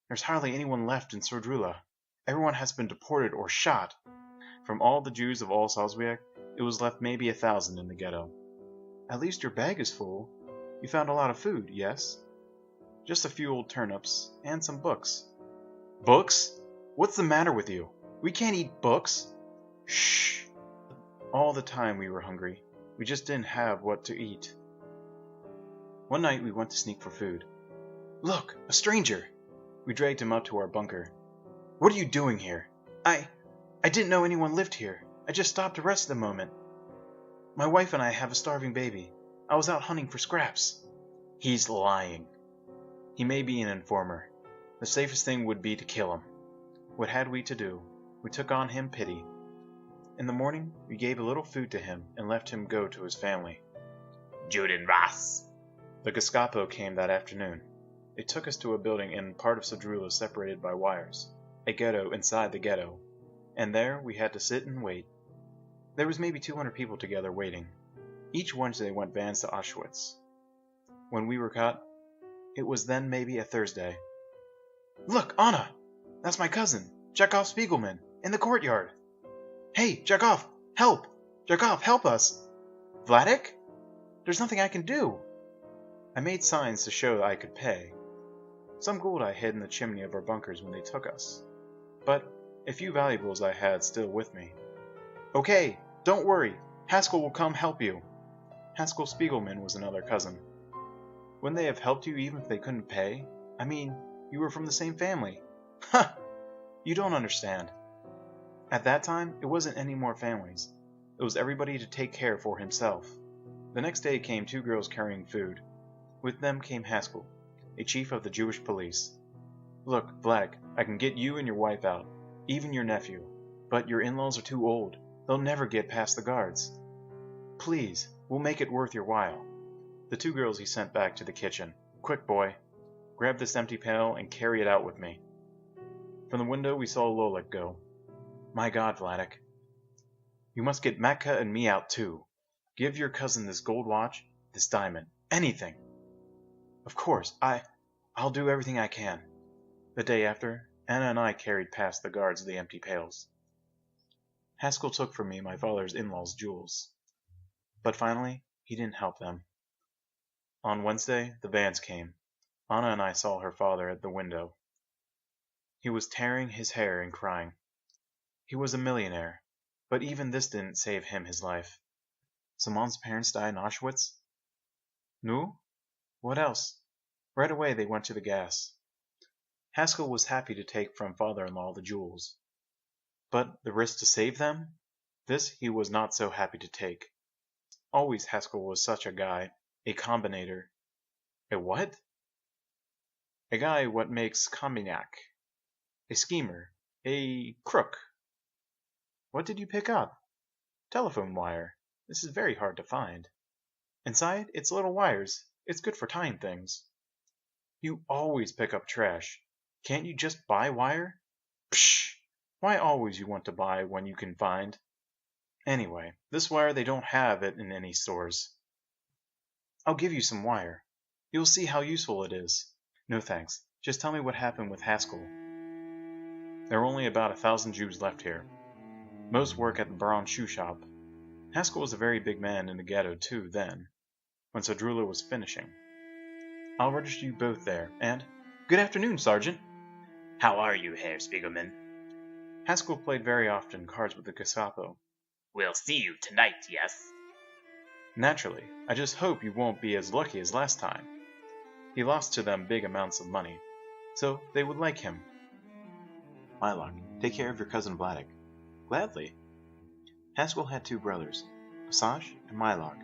There's hardly anyone left in Sordrula. Everyone has been deported or shot. From all the Jews of all Salzburg, it was left maybe 1,000 in the ghetto. At least your bag is full. You found a lot of food, yes? Just a few old turnips, and some books. Books? What's the matter with you? We can't eat books. Shh. All the time we were hungry. We just didn't have what to eat. One night we went to sneak for food. Look, a stranger! We dragged him up to our bunker. What are you doing here? I didn't know anyone lived here. I just stopped to rest a moment. My wife and I have a starving baby. I was out hunting for scraps. He's lying. He may be an informer. The safest thing would be to kill him. What had we to do? We took on him pity. In the morning, we gave a little food to him and left him go to his family. Judenras. The Gestapo came that afternoon. They took us to a building in part of Sodrula separated by wires, a ghetto inside the ghetto, and there we had to sit and wait. There was maybe 200 people together waiting. Each Wednesday went vans to Auschwitz. When we were caught, it was then maybe a Thursday. Look, Anna! That's my cousin, Art Spiegelman, in the courtyard. Hey, Jakov, help! Jakov, help us! Vladek? There's nothing I can do. I made signs to show that I could pay. Some gold I hid in the chimney of our bunkers when they took us, but a few valuables I had still with me. Okay, don't worry, Haskell will come help you. Haskell Spiegelman was another cousin. Wouldn't they have helped you even if they couldn't pay? I mean, you were from the same family. Ha! You don't understand. At that time, it wasn't any more families. It was everybody to take care for himself. The next day came 2 girls carrying food. With them came Haskell, a chief of the Jewish police. Look, Vladek, I can get you and your wife out, even your nephew, but your in-laws are too old. They'll never get past the guards. Please, we'll make it worth your while. The 2 girls he sent back to the kitchen. Quick, boy. Grab this empty pail and carry it out with me. From the window we saw Lolik go. My God, Vladek. You must get Matka and me out too. Give your cousin this gold watch, this diamond, anything. Of course, I'll do everything I can. The day after, Anna and I carried past the guards the empty pails. Haskell took from me my father's in-laws' jewels. But finally, he didn't help them. On Wednesday, the vans came. Anna and I saw her father at the window. He was tearing his hair and crying. He was a millionaire, but even this didn't save him his life. Simon's parents died in Auschwitz? No? What else? Right away they went to the gas. Haskell was happy to take from father-in-law the jewels. But the risk to save them? This he was not so happy to take. Always Haskell was such a guy, a combinator. A what? A guy what makes combinac. A schemer. A crook. What did you pick up? Telephone wire. This is very hard to find. Inside, it's little wires. It's good for tying things. You always pick up trash. Can't you just buy wire? Psh! Why always you want to buy when you can find? Anyway, this wire they don't have it in any stores. I'll give you some wire. You'll see how useful it is. No thanks. Just tell me what happened with Haskell. There are only about 1,000 Jews left here. Most work at the Baron shoe shop. Haskell was a very big man in the ghetto too then, when Sodrula was finishing. I'll register you both there, and good afternoon, Sergeant. How are you, Herr Spiegelman? Haskell played very often cards with the Gestapo. We'll see you tonight, yes? Naturally, I just hope you won't be as lucky as last time. He lost to them big amounts of money, so they would like him. Mylock, take care of your cousin Vladek. Gladly. Haskell had two brothers, Passage and Mylock.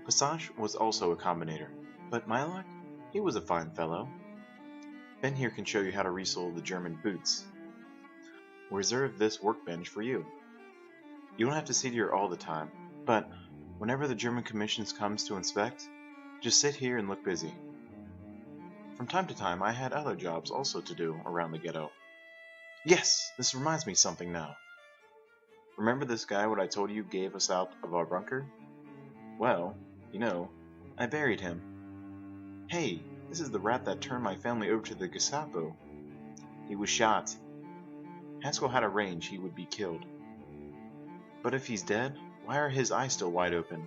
Passage was also a combinator, but Mylock, he was a fine fellow. Ben here can show you how to resole the German boots. We reserved this workbench for you. You don't have to sit here all the time, but whenever the German commissions comes to inspect, just sit here and look busy. From time to time, I had other jobs also to do around the ghetto. Yes, this reminds me of something now. Remember this guy what I told you gave us out of our bunker? Well, you know, I buried him. Hey, this is the rat that turned my family over to the Gestapo. He was shot. Haskell had arranged he would be killed. But if he's dead, why are his eyes still wide open?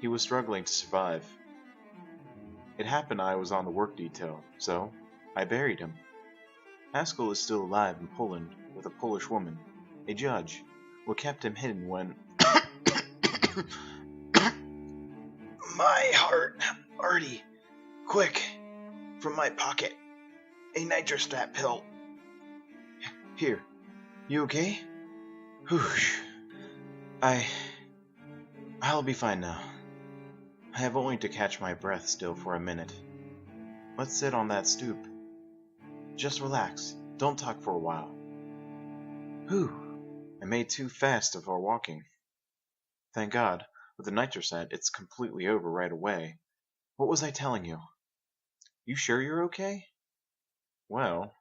He was struggling to survive. It happened I was on the work detail, so I buried him. Haskell is still alive in Poland with a Polish woman, a judge. What kept him hidden when... My heart, Artie, quick, from my pocket, a nitrostat pill. Here, you okay? Whoosh. I'll be fine now. I have only to catch my breath still for a minute. Let's sit on that stoop. Just relax, don't talk for a while. Whew, I made too fast of our walking. Thank God, with the nitrostat it's completely over right away. What was I telling you? You sure you're okay? Well,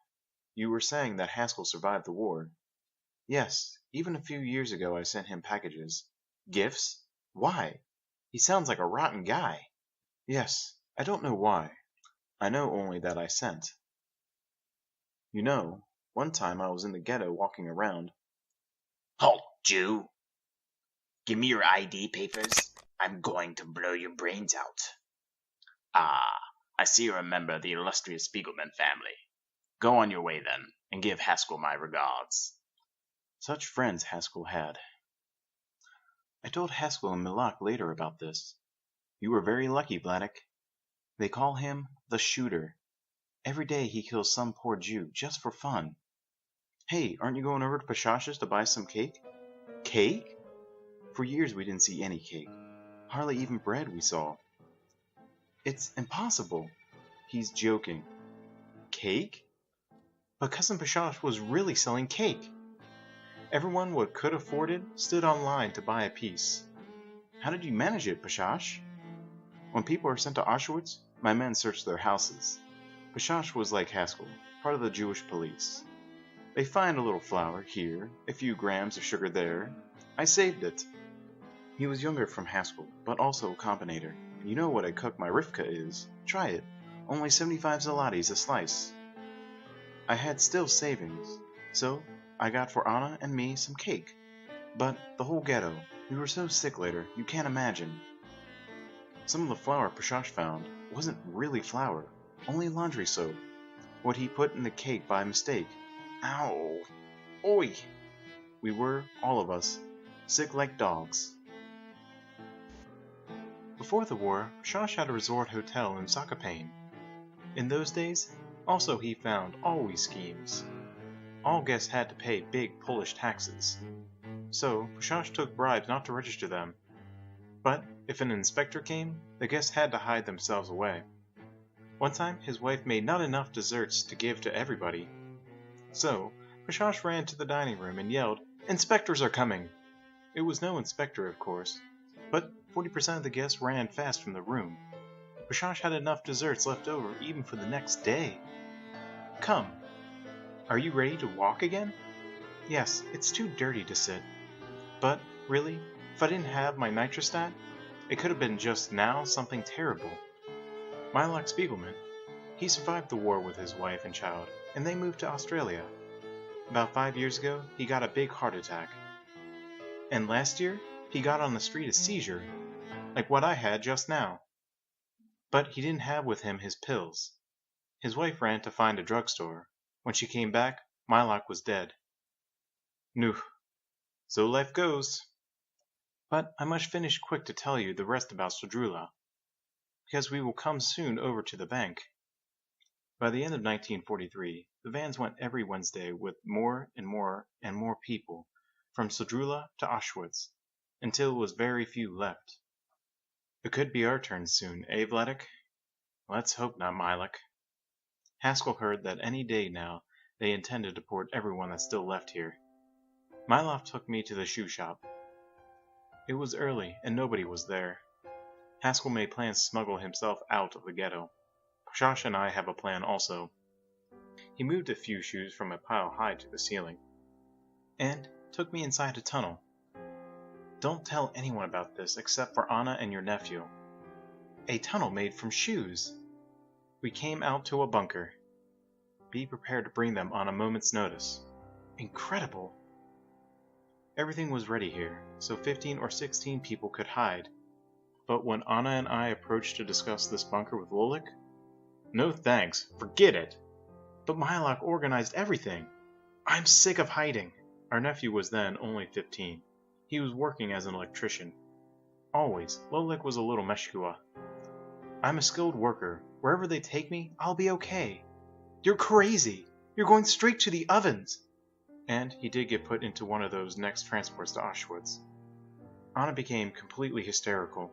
you were saying that Haskell survived the war. Yes, even a few years ago I sent him packages. Gifts? Why? He sounds like a rotten guy. Yes, I don't know why. I know only that I sent. You know, one time I was in the ghetto walking around. Halt, Jew! Give me your ID papers. I'm going to blow your brains out. Ah, I see you're a member of the illustrious Spiegelman family. Go on your way then, and give Haskell my regards. Such friends Haskell had. I told Haskell and Mylock later about this. You were very lucky, Vladek. They call him the Shooter. Every day he kills some poor Jew, just for fun. Hey, aren't you going over to Pashash's to buy some cake? Cake? For years we didn't see any cake. Hardly even bread we saw. It's impossible. He's joking. Cake? But Cousin Pashash was really selling cake. Everyone what could afford it stood online to buy a piece. How did you manage it, Pashash? When people are sent to Auschwitz, my men search their houses. Pashash was like Haskell, part of the Jewish police. They find a little flour here, a few grams of sugar there. I saved it. He was younger from Haskell, but also a combinator. You know what a cook my Rivka is. Try it. Only 75 zlotys a slice. I had still savings, so I got for Anna and me some cake. But the whole ghetto, we were so sick later, you can't imagine. Some of the flour Pashash found wasn't really flour, only laundry soap. What he put in the cake by mistake. Ow! Oi! We were, all of us, sick like dogs. Before the war, Pashash had a resort hotel in Zakopane. In those days, also he found always schemes. All guests had to pay big Polish taxes. So, Pashash took bribes not to register them. But, if an inspector came, the guests had to hide themselves away. One time, his wife made not enough desserts to give to everybody. So, Pashash ran to the dining room and yelled, "Inspectors are coming!" It was no inspector, of course, but 40% of the guests ran fast from the room. Pashash had enough desserts left over even for the next day. Come, are you ready to walk again? Yes, it's too dirty to sit. But, really, if I didn't have my nitrostat, it could have been just now something terrible. Art Spiegelman, he survived the war with his wife and child, and they moved to Australia. About 5 years ago, he got a big heart attack. And last year, he got on the street a seizure, like what I had just now. But he didn't have with him his pills. His wife ran to find a drugstore. When she came back, Mylock was dead. Nu, so life goes. But I must finish quick to tell you the rest about Sodrula, because we will come soon over to the bank. By the end of 1943, the vans went every Wednesday with more and more and more people, from Sudrula to Auschwitz, until it was very few left. It could be our turn soon, eh, Vladek? Let's hope not, Milek. Haskell heard that any day now they intended to deport everyone that's still left here. Milov took me to the shoe shop. It was early, and nobody was there. Haskell made plans to smuggle himself out of the ghetto. Pashash and I have a plan also. He moved a few shoes from a pile high to the ceiling, and took me inside a tunnel. Don't tell anyone about this except for Anna and your nephew. A tunnel made from shoes. We came out to a bunker. Be prepared to bring them on a moment's notice. Incredible! Everything was ready here, so 15 or 16 people could hide. But when Anna and I approached to discuss this bunker with Lolik, no thanks, forget it! But Mylok organized everything. I'm sick of hiding. Our nephew was then only 15. He was working as an electrician. Always, Lolik was a little meshkua. I'm a skilled worker. Wherever they take me, I'll be okay. You're crazy! You're going straight to the ovens! And he did get put into one of those next transports to Auschwitz. Anna became completely hysterical.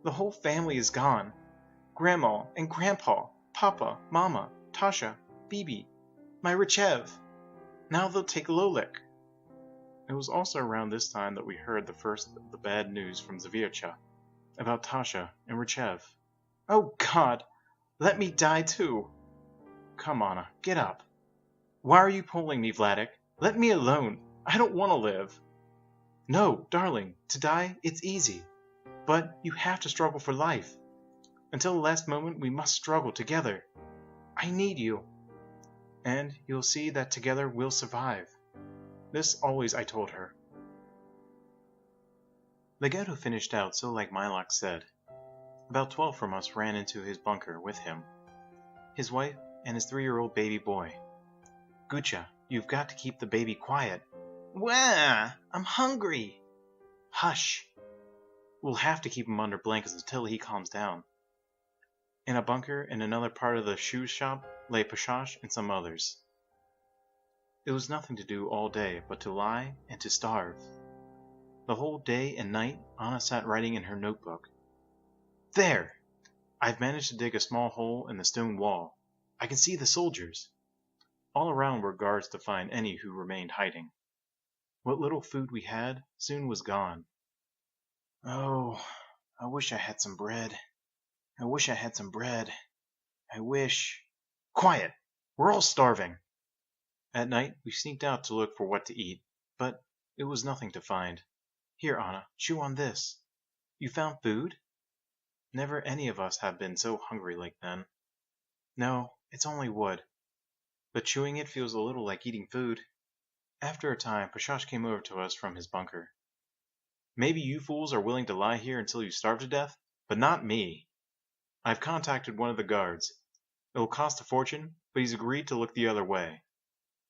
The whole family is gone. Grandma and Grandpa, Papa, Mama, Tasha, Bibi, my Richev. Now they'll take Lolik. It was also around this time that we heard the first of the bad news from Zaviercha about Tasha and Richev. Oh God! Let me die too! Come, Anna, get up. Why are you pulling me, Vladek? Let me alone. I don't want to live. No, darling, to die, it's easy. But you have to struggle for life. Until the last moment, we must struggle together. I need you. And you'll see that together we'll survive. This always I told her. The ghetto finished out so like Mylok said. About 12 from us ran into his bunker with him. His wife and his 3-year-old baby boy. Gucha, you've got to keep the baby quiet. Wah! I'm hungry. Hush. We'll have to keep him under blankets until he calms down. In a bunker in another part of the shoe shop lay Pashash and some others. It was nothing to do all day but to lie and to starve. The whole day and night Anna sat writing in her notebook. There! I've managed to dig a small hole in the stone wall. I can see the soldiers. All around were guards to find any who remained hiding. What little food we had soon was gone. Oh, I wish I had some bread. I wish I had some bread. I wish... Quiet! We're all starving! At night, we sneaked out to look for what to eat, but it was nothing to find. Here, Anna, chew on this. You found food? Never any of us have been so hungry like then. No, it's only wood. But chewing it feels a little like eating food. After a time, Pashash came over to us from his bunker. Maybe you fools are willing to lie here until you starve to death, but not me. I've contacted one of the guards. It will cost a fortune, but he's agreed to look the other way.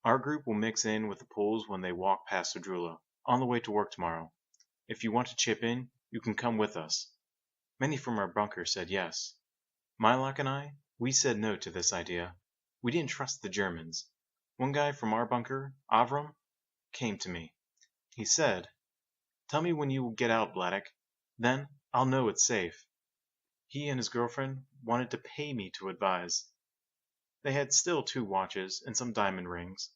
Our group will mix in with the Poles when they walk past Sudrula, on the way to work tomorrow. If you want to chip in, you can come with us. Many from our bunker said yes. Mylok and I, we said no to this idea. We didn't trust the Germans. One guy from our bunker, Avram, came to me. He said, "Tell me when you will get out, Vladek. Then I'll know it's safe." He and his girlfriend wanted to pay me to advise. They had still 2 watches and some diamond rings.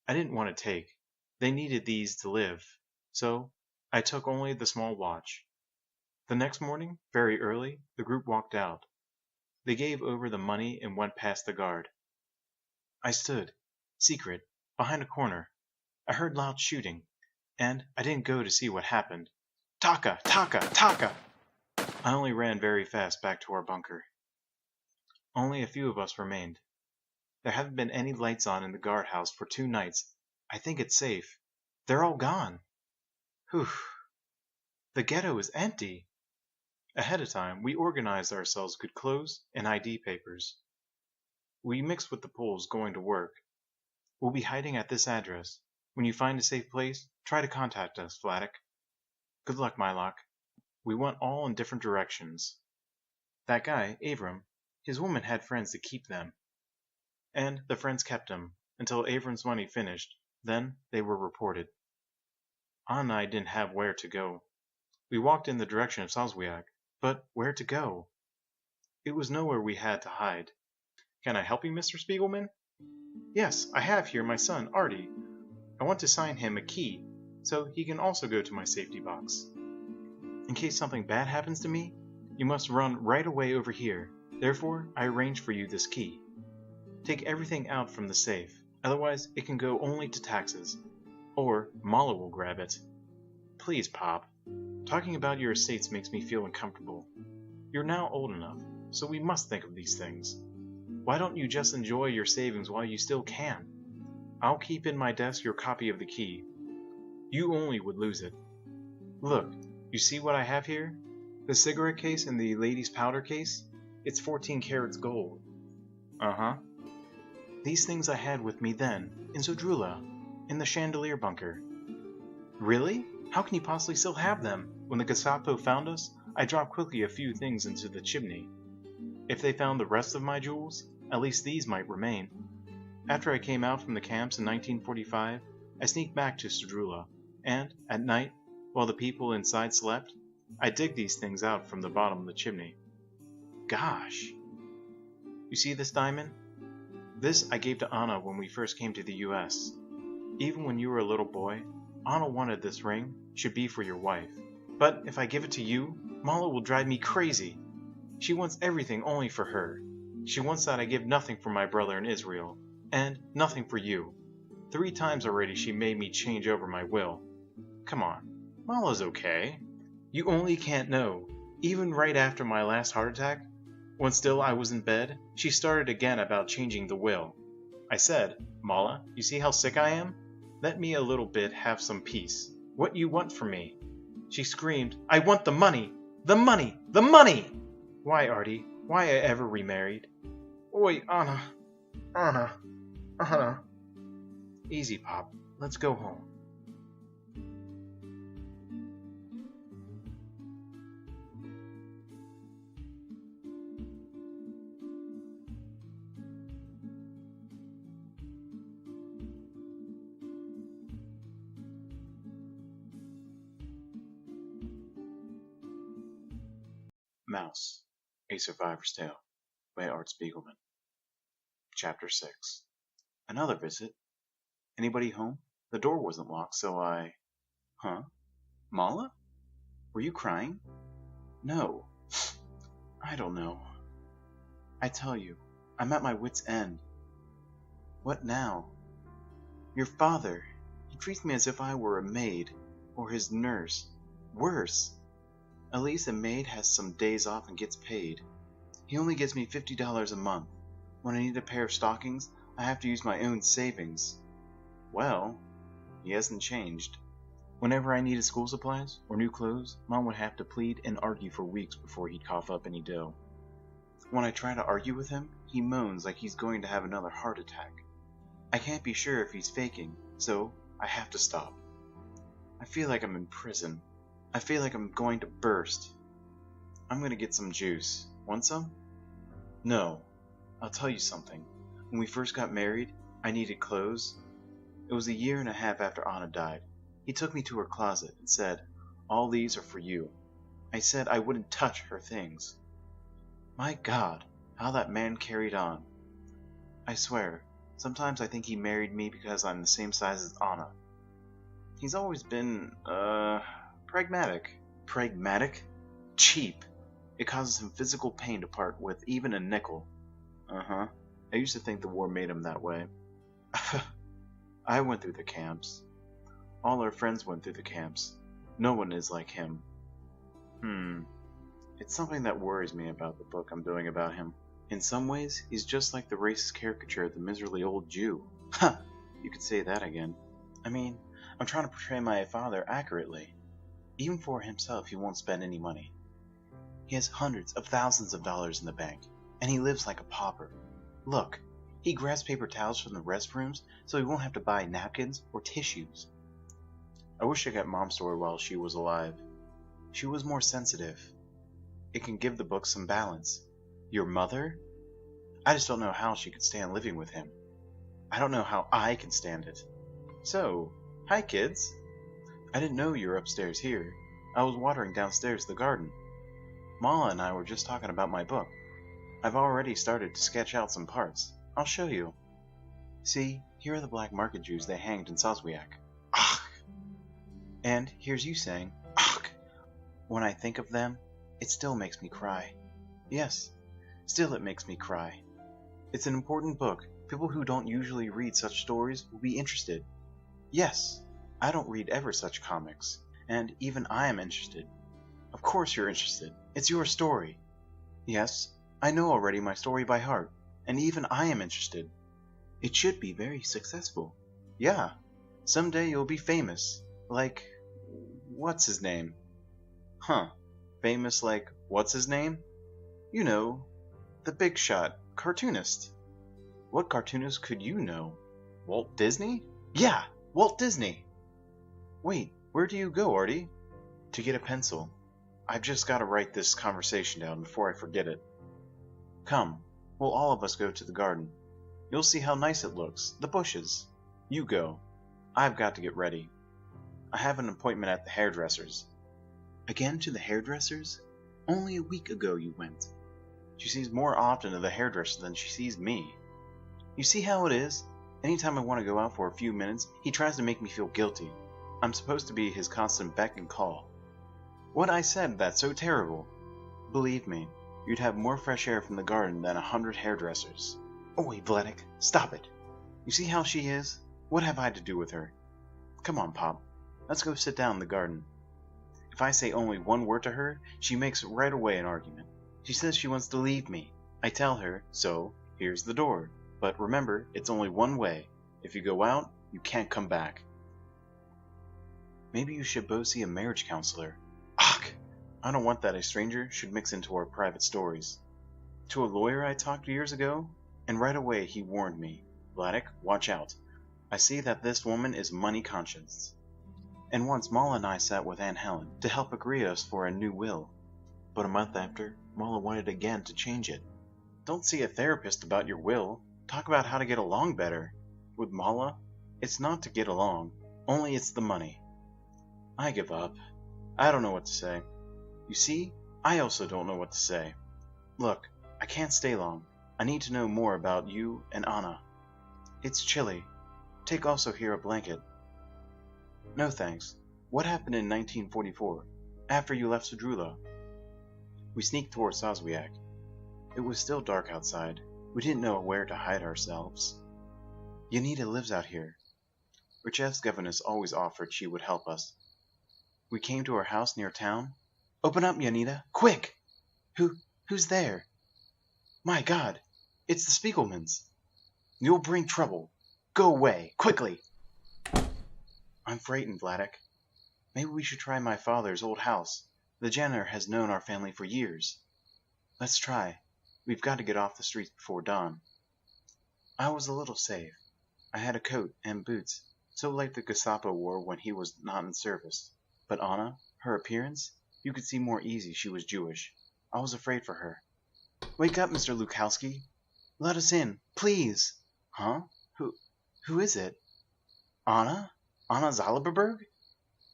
I didn't want to take. They needed these to live. So I took only the small watch. The next morning, very early, the group walked out. They gave over the money and went past the guard. I stood, secret, behind a corner. I heard loud shooting, and I didn't go to see what happened. Taka! Taka! Taka! I only ran very fast back to our bunker. Only a few of us remained. There haven't been any lights on in the guardhouse for 2 nights. I think it's safe. They're all gone. Whew. The ghetto is empty. Ahead of time, we organized ourselves good clothes and ID papers. We mixed with the Poles going to work. We'll be hiding at this address. When you find a safe place, try to contact us, Vladek. Good luck, Mylok. We went all in different directions. That guy, Avram, his woman had friends to keep them. And the friends kept him. until Avron's money finished. Then they were reported. Anna and I didn't have where to go. We walked in the direction of Soswiak, but where to go? It was nowhere we had to hide. Can I help you, Mr. Spiegelman? Yes, I have here my son, Artie. I want to sign him a key, so he can also go to my safety box. In case something bad happens to me, you must run right away over here. Therefore, I arranged for you this key. Take everything out from the safe, otherwise it can go only to taxes. Or Mala will grab it. Please, Pop. Talking about your estates makes me feel uncomfortable. You're now old enough, so we must think of these things. Why don't you just enjoy your savings while you still can? I'll keep in my desk your copy of the key. You only would lose it. Look, you see what I have here? The cigarette case and the lady's powder case? It's 14 carats gold. Uh-huh. These things I had with me then, in Zodrula, in the chandelier bunker. Really? How can you possibly still have them? When the Gestapo found us, I dropped quickly a few things into the chimney. If they found the rest of my jewels, at least these might remain. After I came out from the camps in 1945, I sneaked back to Zodrula, and, at night, while the people inside slept, I dig these things out from the bottom of the chimney. Gosh! You see this diamond? This I gave to Anna when we first came to the US. Even when you were a little boy, Anna wanted this ring should be for your wife. But if I give it to you, Mala will drive me crazy. She wants everything only for her. She wants that I give nothing for my brother in Israel, and nothing for you. 3 times already she made me change over my will. Come on, Mala's okay. You only can't know. Even right after my last heart attack, when still I was in bed, she started again about changing the will. I said, Mala, you see how sick I am? Let me a little bit have some peace. What you want from me? She screamed, I want the money! The money! The money! Why, Artie? Why I ever remarried? Oi, Anna. Anna. Anna. Easy, Pop. Let's go home. Mouse, A Survivor's Tale, by Art Spiegelman. Chapter 6. Another visit. Anybody home? The door wasn't locked, so I... Huh? Mala? Were you crying? No. I don't know. I tell you, I'm at my wit's end. What now? Your father. He treats me as if I were a maid, or his nurse. Worse. At least a maid has some days off and gets paid. He only gives me $50 a month. When I need a pair of stockings, I have to use my own savings. Well, he hasn't changed. Whenever I needed school supplies or new clothes, Mom would have to plead and argue for weeks before he'd cough up any dough. When I try to argue with him, he moans like he's going to have another heart attack. I can't be sure if he's faking, so I have to stop. I feel like I'm in prison. I feel like I'm going to burst. I'm going to get some juice. Want some? No. I'll tell you something. When we first got married, I needed clothes. It was 1.5 years after Anna died. He took me to her closet and said, all these are for you. I said I wouldn't touch her things. My God, how that man carried on. I swear, sometimes I think he married me because I'm the same size as Anna. He's always been, pragmatic. Pragmatic? Cheap. It causes him physical pain to part with even a nickel. Uh-huh. I used to think the war made him that way. I went through the camps. All our friends went through the camps. No one is like him. It's something that worries me about the book I'm doing about him. In some ways, he's just like the racist caricature of the miserly old Jew. Ha! You could say that again. I mean, I'm trying to portray my father accurately. Even for himself, he won't spend any money. He has hundreds of thousands of dollars in the bank, and he lives like a pauper. Look, he grabs paper towels from the restrooms so he won't have to buy napkins or tissues. I wish I got Mom's story while she was alive. She was more sensitive. It can give the book some balance. Your mother? I just don't know how she could stand living with him. I don't know how I can stand it. So, hi kids. I didn't know you were upstairs here. I was watering downstairs the garden. Mala and I were just talking about my book. I've already started to sketch out some parts. I'll show you. See, here are the black market Jews they hanged in Soswiak. Ach! And here's you saying, ach! When I think of them, it still makes me cry. Yes, still it makes me cry. It's an important book. People who don't usually read such stories will be interested. Yes, I don't read ever such comics, and even I am interested. Of course you're interested. It's your story. Yes, I know already my story by heart, and even I am interested. It should be very successful. Yeah, someday you'll be famous. Like, what's his name? Huh, famous like, what's his name? You know, the big shot, cartoonist. What cartoonist could you know? Walt Disney? Yeah, Walt Disney! Wait, where do you go, Artie? To get a pencil. I've just got to write this conversation down before I forget it. Come, we'll all of us go to the garden. You'll see how nice it looks, the bushes. You go. I've got to get ready. I have an appointment at the hairdresser's. Again to the hairdresser's? Only a week ago you went. She sees more often of the hairdresser than she sees me. You see how it is? Anytime I want to go out for a few minutes, he tries to make me feel guilty. I'm supposed to be his constant beck and call. What I said, that's so terrible. Believe me, you'd have more fresh air from the garden than 100 hairdressers. Oi, Vladek, stop it. You see how she is? What have I to do with her? Come on, Pop. Let's go sit down in the garden. If I say only one word to her, she makes right away an argument. She says she wants to leave me. I tell her, so here's the door. But remember, it's only one way. If you go out, you can't come back. Maybe you should both see a marriage counselor. Ach! I don't want that a stranger should mix into our private stories. To a lawyer I talked years ago, and right away he warned me, Vladek, watch out. I see that this woman is money conscious. And once Mala and I sat with Aunt Helen to help agree us for a new will. But a month after, Mala wanted again to change it. Don't see a therapist about your will. Talk about how to get along better. With Mala, it's not to get along, only it's the money. I give up. I don't know what to say. You see, I also don't know what to say. Look, I can't stay long. I need to know more about you and Anna. It's chilly. Take also here a blanket. No thanks. What happened in 1944, after you left Sudrula? We sneaked towards Soswiak. It was still dark outside. We didn't know where to hide ourselves. Yanita lives out here. Richev's governess always offered she would help us. We came to her house near town. Open up, Yanita, quick! Who's there? My God, it's the Spiegelmans. You'll bring trouble. Go away, quickly! I'm frightened, Vladek. Maybe we should try my father's old house. The janitor has known our family for years. Let's try. We've got to get off the streets before dawn. I was a little safe. I had a coat and boots, so like the Gestapo wore when he was not in service. But Anna, her appearance, you could see more easy she was Jewish. I was afraid for her. Wake up, Mr. Lukowski. Let us in, please. Huh? Who is it? Anna? Anna Zalberberg?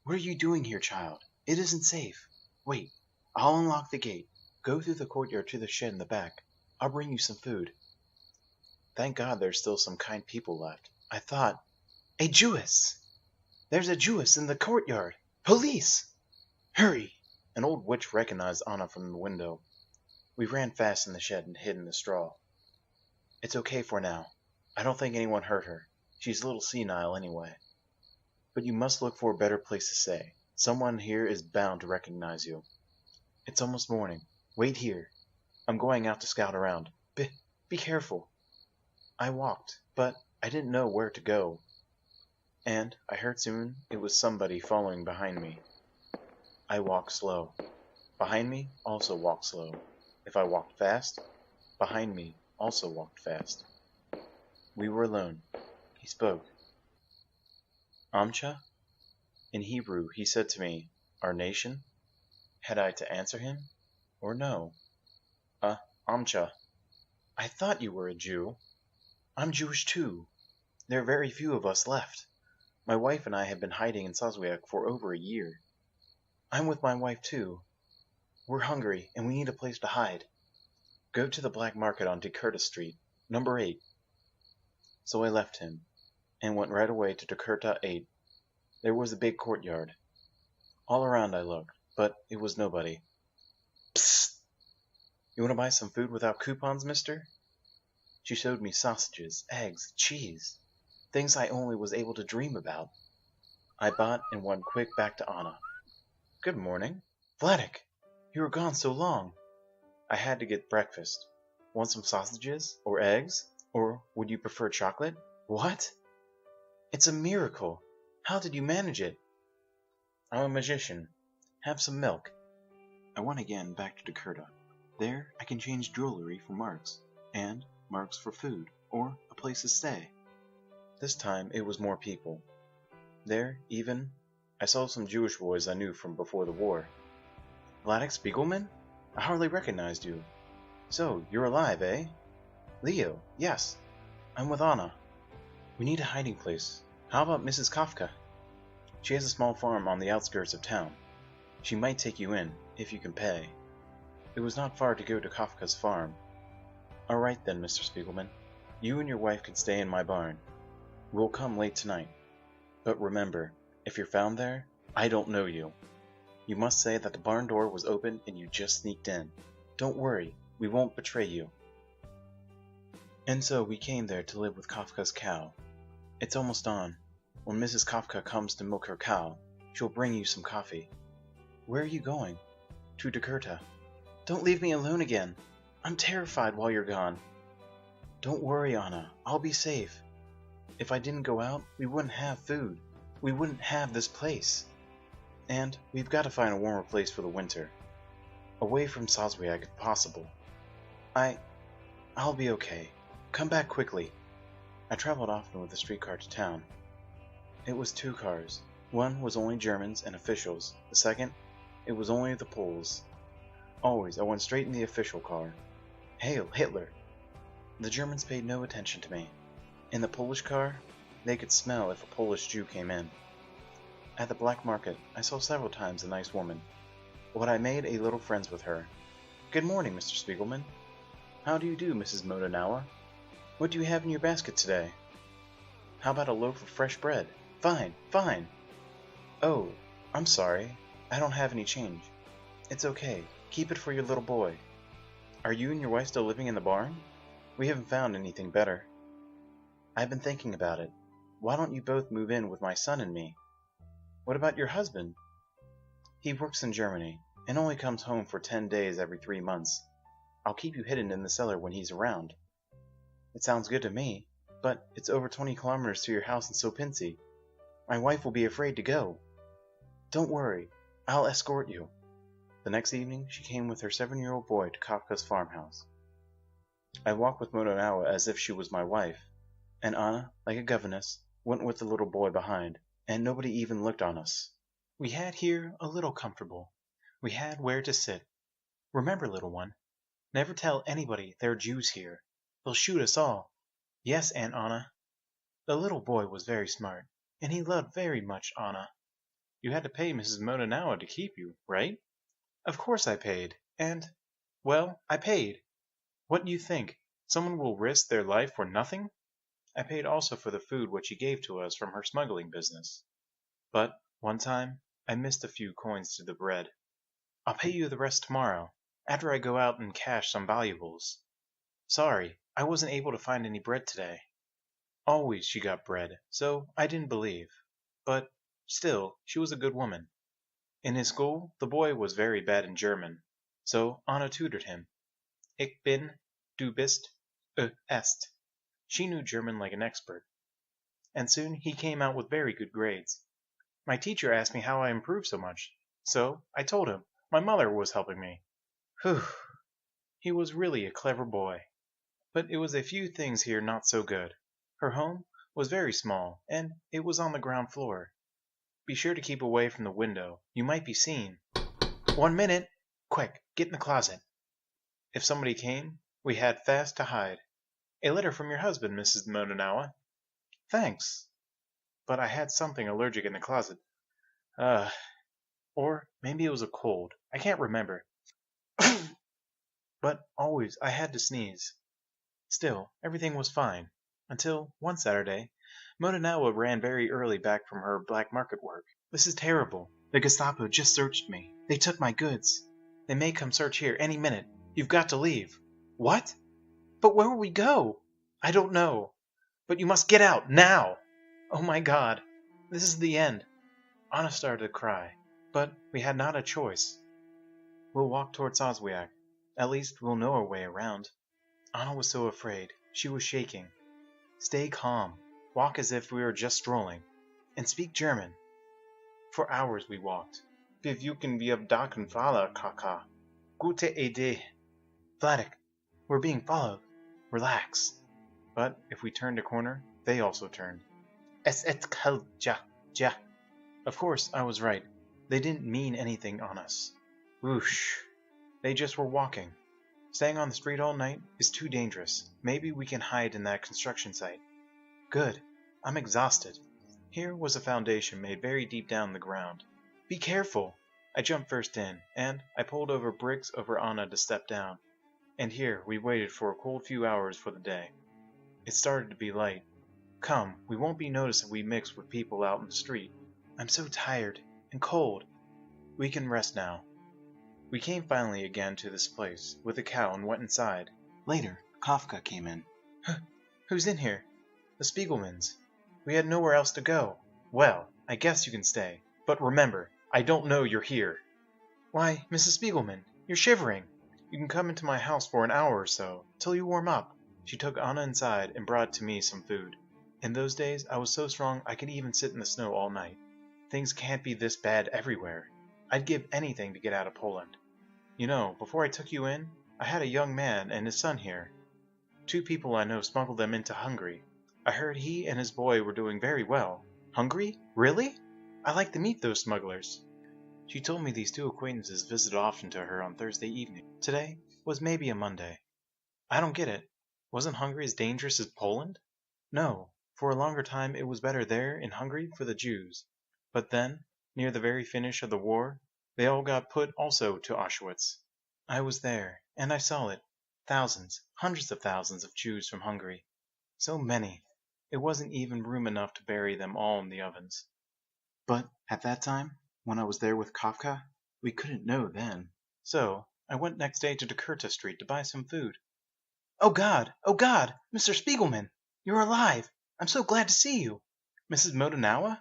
What are you doing here, child? It isn't safe. Wait, I'll unlock the gate. Go through the courtyard to the shed in the back. I'll bring you some food. Thank God there's still some kind people left. I thought, a Jewess! There's a Jewess in the courtyard! Police! Hurry! An old witch recognized Anna from the window. We ran fast in the shed and hid in the straw. It's okay for now. I don't think anyone hurt her. She's a little senile anyway. But you must look for a better place to stay. Someone here is bound to recognize you. It's almost morning. Wait here. I'm going out to scout around. Be careful. I walked, but I didn't know where to go. And I heard soon it was somebody following behind me. I walked slow. Behind me also walked slow. If I walked fast, behind me also walked fast. We were alone. He spoke. Amcha? In Hebrew, he said to me, our nation? Had I to answer him? Or no? Amcha. I thought you were a Jew. I'm Jewish too. There are very few of us left. My wife and I have been hiding in Soswiak for over a year. I'm with my wife too. We're hungry, and we need a place to hide. Go to the black market on Dakota Street, number 8. So I left him, and went right away to Dakota 8. There was a big courtyard. All around I looked, but it was nobody. Psst! You want to buy some food without coupons, mister? She showed me sausages, eggs, cheese, things I only was able to dream about. I bought and went quick back to Anna. Good morning. Vladek, you were gone so long. I had to get breakfast. Want some sausages? Or eggs? Or would you prefer chocolate? What? It's a miracle. How did you manage it? I'm a magician. Have some milk. I went again back to Dakota. There I can change jewelry for marks, and marks for food, or a place to stay. This time it was more people. There, even, I saw some Jewish boys I knew from before the war. Art Spiegelman? I hardly recognized you. So, you're alive, eh? Leo, yes. I'm with Anna. We need a hiding place. How about Mrs. Kafka? She has a small farm on the outskirts of town. She might take you in, if you can pay. It was not far to go to Kafka's farm. All right then, Mr. Spiegelman. You and your wife can stay in my barn. We'll come late tonight. But remember, if you're found there, I don't know you. You must say that the barn door was open and you just sneaked in. Don't worry, we won't betray you. And so we came there to live with Kafka's cow. It's almost dawn. When Mrs. Kafka comes to milk her cow, she'll bring you some coffee. Where are you going? To Dakota. Don't leave me alone again. I'm terrified while you're gone. Don't worry, Anna. I'll be safe. If I didn't go out, we wouldn't have food. We wouldn't have this place. And we've got to find a warmer place for the winter. Away from Soswiak if possible. I'll be okay. Come back quickly. I traveled often with the streetcar to town. It was 2 cars. One was only Germans and officials. The second, it was only the Poles. Always, I went straight in the official car. Hail Hitler! The Germans paid no attention to me. In the Polish car, they could smell if a Polish Jew came in. At the black market, I saw several times a nice woman, but I made a little friends with her. Good morning, Mr. Spiegelman. How do you do, Mrs. Modanawa? What do you have in your basket today? How about a loaf of fresh bread? Fine, fine. Oh, I'm sorry. I don't have any change. It's okay. Keep it for your little boy. Are you and your wife still living in the barn? We haven't found anything better. I've been thinking about it. Why don't you both move in with my son and me? What about your husband? He works in Germany and only comes home for 10 days every 3 months. I'll keep you hidden in the cellar when he's around. It sounds good to me, but it's over 20 kilometers to your house in Sopinci. My wife will be afraid to go. Don't worry, I'll escort you. The next evening, she came with her 7-year-old boy to Kafka's farmhouse. I walked with Modanawa as if she was my wife, and Anna, like a governess, went with the little boy behind, and nobody even looked on us. We had here a little comfortable. We had where to sit. Remember, little one, never tell anybody there are Jews here. They'll shoot us all. Yes, Aunt Anna. The little boy was very smart, and he loved very much Anna. You had to pay Mrs. Modanawa to keep you, right? Of course I paid, and, well, I paid. What do you think? Someone will risk their life for nothing? I paid also for the food which she gave to us from her smuggling business. But, one time, I missed a few coins to the bread. I'll pay you the rest tomorrow, after I go out and cash some valuables. Sorry, I wasn't able to find any bread today. Always she got bread, so I didn't believe. But, still, she was a good woman. In his school, the boy was very bad in German, so Anna tutored him. Ich bin, du bist, est. She knew German like an expert. And soon he came out with very good grades. My teacher asked me how I improved so much, so I told him my mother was helping me. Whew! He was really a clever boy. But it was a few things here not so good. Her home was very small, and it was on the ground floor. Be sure to keep away from the window. You might be seen. 1 minute! Quick, get in the closet. If somebody came, we had fast to hide. A letter from your husband, Mrs. Modanawa. Thanks. But I had something allergic in the closet. Or maybe it was a cold. I can't remember. But always I had to sneeze. Still, everything was fine. Until one Saturday, Motonawa ran very early back from her black market work. This is terrible. The Gestapo just searched me. They took my goods. They may come search here any minute. You've got to leave. What? But where will we go? I don't know. But you must get out, now! Oh my God. This is the end. Anna started to cry. But we had not a choice. We'll walk towards Oswiak. At least we'll know our way around. Anna was so afraid. She was shaking. Stay calm. Walk as if we were just strolling. And speak German. For hours we walked. Bevuken wie auf Daken Fala, Kaka. Gute Idee. Vladek, we're being followed. Relax. But if we turned a corner, they also turned. Es et kalt, ja, ja. Of course, I was right. They didn't mean anything on us. Whoosh. They just were walking. Staying on the street all night is too dangerous. Maybe we can hide in that construction site. Good. I'm exhausted. Here was a foundation made very deep down the ground. Be careful! I jumped first in, and I pulled over bricks over Anna to step down. And here we waited for a cold few hours for the day. It started to be light. Come, we won't be noticed if we mix with people out in the street. I'm so tired and cold. We can rest now. We came finally again to this place with the cow and went inside. Later, Kafka came in. Who's in here? The Spiegelmans. We had nowhere else to go. Well, I guess you can stay. But remember, I don't know you're here. Why, Mrs. Spiegelman, you're shivering. You can come into my house for an hour or so, till you warm up. She took Anna inside and brought to me some food. In those days, I was so strong I could even sit in the snow all night. Things can't be this bad everywhere. I'd give anything to get out of Poland. You know, before I took you in, I had a young man and his son here. 2 people I know smuggled them into Hungary. I heard he and his boy were doing very well. Hungary? Really? I like to meet those smugglers. She told me these 2 acquaintances visited often to her on Thursday evening. Today was maybe a Monday. I don't get it. Wasn't Hungary as dangerous as Poland? No, for a longer time it was better there in Hungary for the Jews. But then, near the very finish of the war, they all got put also to Auschwitz. I was there, and I saw it. Thousands, hundreds of thousands of Jews from Hungary. So many. It wasn't even room enough to bury them all in the ovens. But at that time, when I was there with Kafka, we couldn't know then. So, I went next day to Dekurta Street to buy some food. Oh God! Oh God! Mr. Spiegelman! You're alive! I'm so glad to see you! Mrs. Motonawa?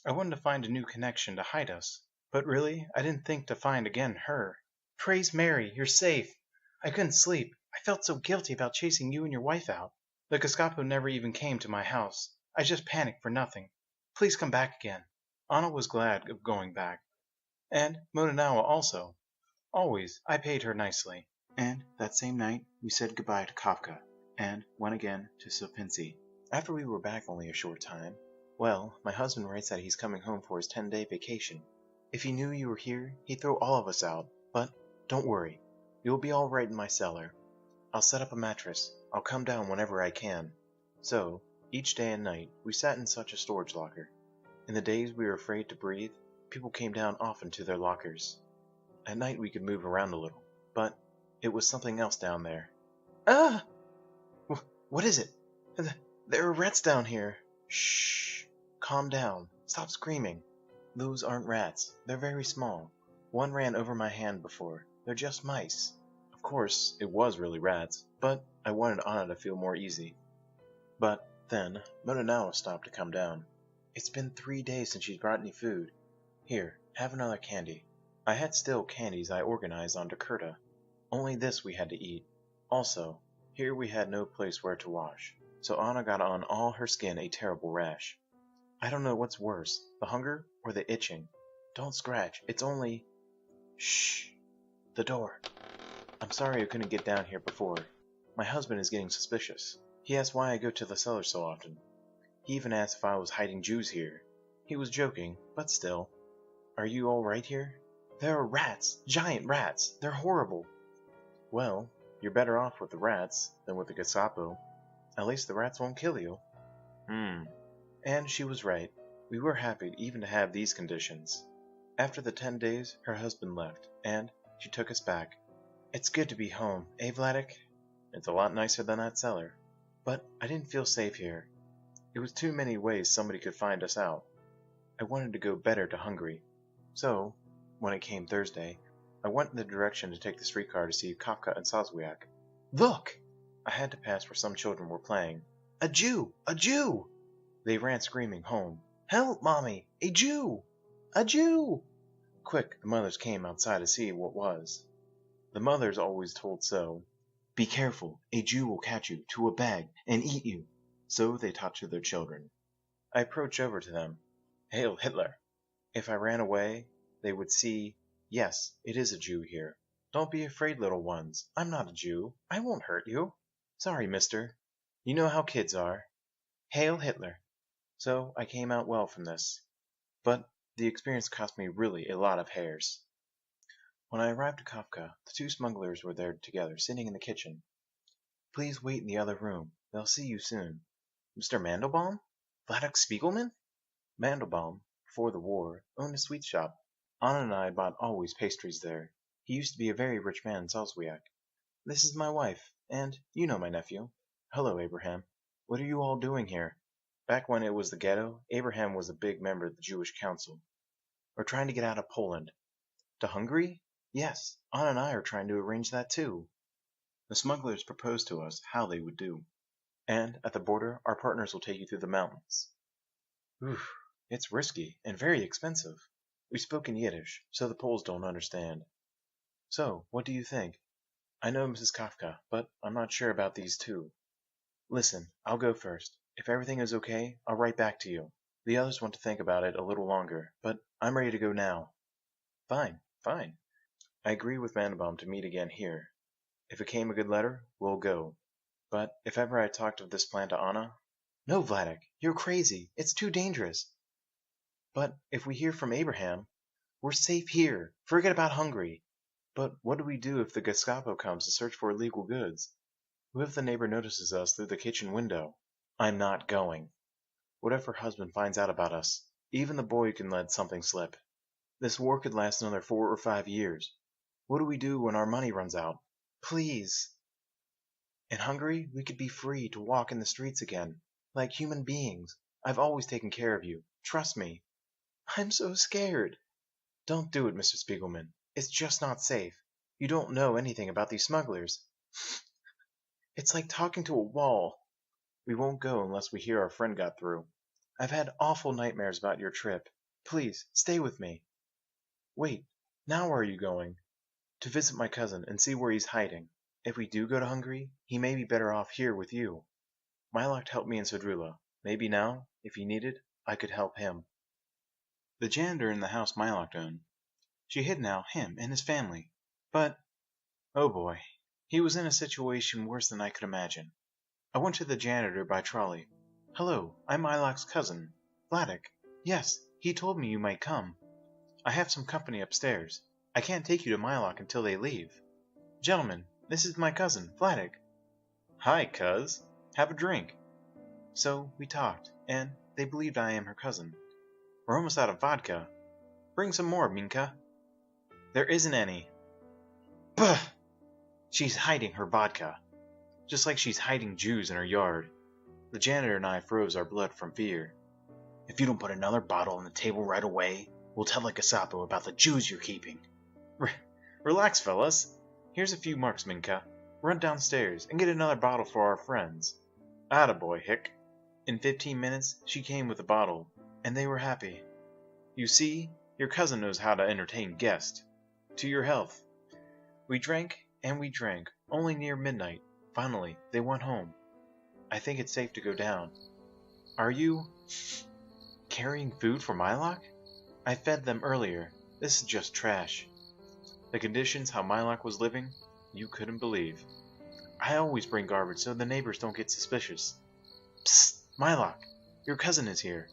I wanted to find a new connection to hide us. But really, I didn't think to find again her. Praise Mary, you're safe! I couldn't sleep. I felt so guilty about chasing you and your wife out. The Gestapo never even came to my house. I just panicked for nothing. Please come back again. Anna was glad of going back. And Motonawa also. Always, I paid her nicely. And that same night, we said goodbye to Kafka, and went again to Sopinci. After we were back only a short time, well, my husband writes that he's coming home for his 10-day vacation. If he knew you were here, he'd throw all of us out. But don't worry. You'll be all right in my cellar. I'll set up a mattress. I'll come down whenever I can. So, each day and night, we sat in such a storage locker. In the days we were afraid to breathe, people came down often to their lockers. At night we could move around a little, but it was something else down there. Ah! What is it? There are rats down here. Shh. Calm down. Stop screaming. Those aren't rats. They're very small. One ran over my hand before. They're just mice. Of course, it was really rats, but I wanted Anna to feel more easy. But then, Motonawa stopped to come down. It's been 3 days since she's brought any food. Here, have another candy. I had still candies I organized on Dekurta. Only this we had to eat. Also, here we had no place where to wash, so Anna got on all her skin a terrible rash. I don't know what's worse, the hunger or the itching. Don't scratch, it's only... Shh! The door. I'm sorry I couldn't get down here before. My husband is getting suspicious. He asked why I go to the cellar so often. He even asked if I was hiding Jews here. He was joking, but still. Are you all right here? There are rats, giant rats. They're horrible. Well, you're better off with the rats than with the Gestapo. At least the rats won't kill you. And she was right. We were happy even to have these conditions. After the 10 days, her husband left, and she took us back. It's good to be home, eh, Vladik? It's a lot nicer than that cellar. But I didn't feel safe here. It was too many ways somebody could find us out. I wanted to go better to Hungary. So, when it came Thursday, I went in the direction to take the streetcar to see Kafka and Soswiak. Look! I had to pass where some children were playing. A Jew! A Jew! They ran screaming home. Help, Mommy! A Jew! A Jew! Quick, the mothers came outside to see what was. The mothers always told so. Be careful, a Jew will catch you to a bag and eat you. So they taught to their children. I approached over to them. Hail Hitler! If I ran away, they would see, yes, it is a Jew here. Don't be afraid, little ones. I'm not a Jew. I won't hurt you. Sorry, mister. You know how kids are. Hail Hitler! So I came out well from this. But the experience cost me really a lot of hairs. When I arrived at Kafka, the 2 smugglers were there together, sitting in the kitchen. Please wait in the other room. They'll see you soon. Mr. Mandelbaum? Vladik Spiegelman? Mandelbaum, before the war, owned a sweet shop. Anna and I bought always pastries there. He used to be a very rich man in Soswiak. This is my wife, and you know my nephew. Hello, Abraham. What are you all doing here? Back when it was the ghetto, Abraham was a big member of the Jewish Council. We're trying to get out of Poland. To Hungary? Yes, Anna and I are trying to arrange that too. The smugglers proposed to us how they would do. And at the border, our partners will take you through the mountains. Oof, it's risky and very expensive. We spoke in Yiddish, so the Poles don't understand. So, what do you think? I know Mrs. Kafka, but I'm not sure about these 2. Listen, I'll go first. If everything is okay, I'll write back to you. The others want to think about it a little longer, but I'm ready to go now. Fine, fine. I agree with Mandelbaum to meet again here. If it came a good letter, we'll go. But if ever I talked of this plan to Anna... No, Vladik, you're crazy. It's too dangerous. But if we hear from Abraham, we're safe here. Forget about Hungary. But what do we do if the Gestapo comes to search for illegal goods? What if the neighbor notices us through the kitchen window? I'm not going. What if her husband finds out about us? Even the boy can let something slip. This war could last another 4 or 5 years. What do we do when our money runs out? Please. In Hungary, we could be free to walk in the streets again, like human beings. I've always taken care of you. Trust me. I'm so scared. Don't do it, Mr. Spiegelman. It's just not safe. You don't know anything about these smugglers. It's like talking to a wall. We won't go unless we hear our friend got through. I've had awful nightmares about your trip. Please, stay with me. Wait, now where are you going? To visit my cousin and see where he's hiding. If we do go to Hungary, he may be better off here with you. Milok helped me in Sodrula. Maybe now, if he needed, I could help him. The janitor in the house Milok owned. She hid now him and his family. But, oh boy, he was in a situation worse than I could imagine. I went to the janitor by trolley. Hello, I'm Milok's cousin. Vladik. Yes, he told me you might come. I have some company upstairs. I can't take you to Milok until they leave. Gentlemen, this is my cousin, Vladik. Hi, cuz. Have a drink. So we talked, and they believed I am her cousin. We're almost out of vodka. Bring some more, Minka. There isn't any. Bah! She's hiding her vodka. Just like she's hiding Jews in her yard. The janitor and I froze our blood from fear. If you don't put another bottle on the table right away, we'll tell the Gestapo about the Jews you're keeping. Relax, fellas. Here's a few marks, Minka. Run downstairs and get another bottle for our friends. Attaboy, Hick. In 15 minutes, she came with a bottle, and they were happy. You see, your cousin knows how to entertain guests. To your health. We drank, and we drank, only near midnight. Finally, they went home. I think it's safe to go down. Are you carrying food for Milok? I fed them earlier. This is just trash. The conditions how Milok was living, you couldn't believe. I always bring garbage so the neighbors don't get suspicious. Psst, Milok, your cousin is here.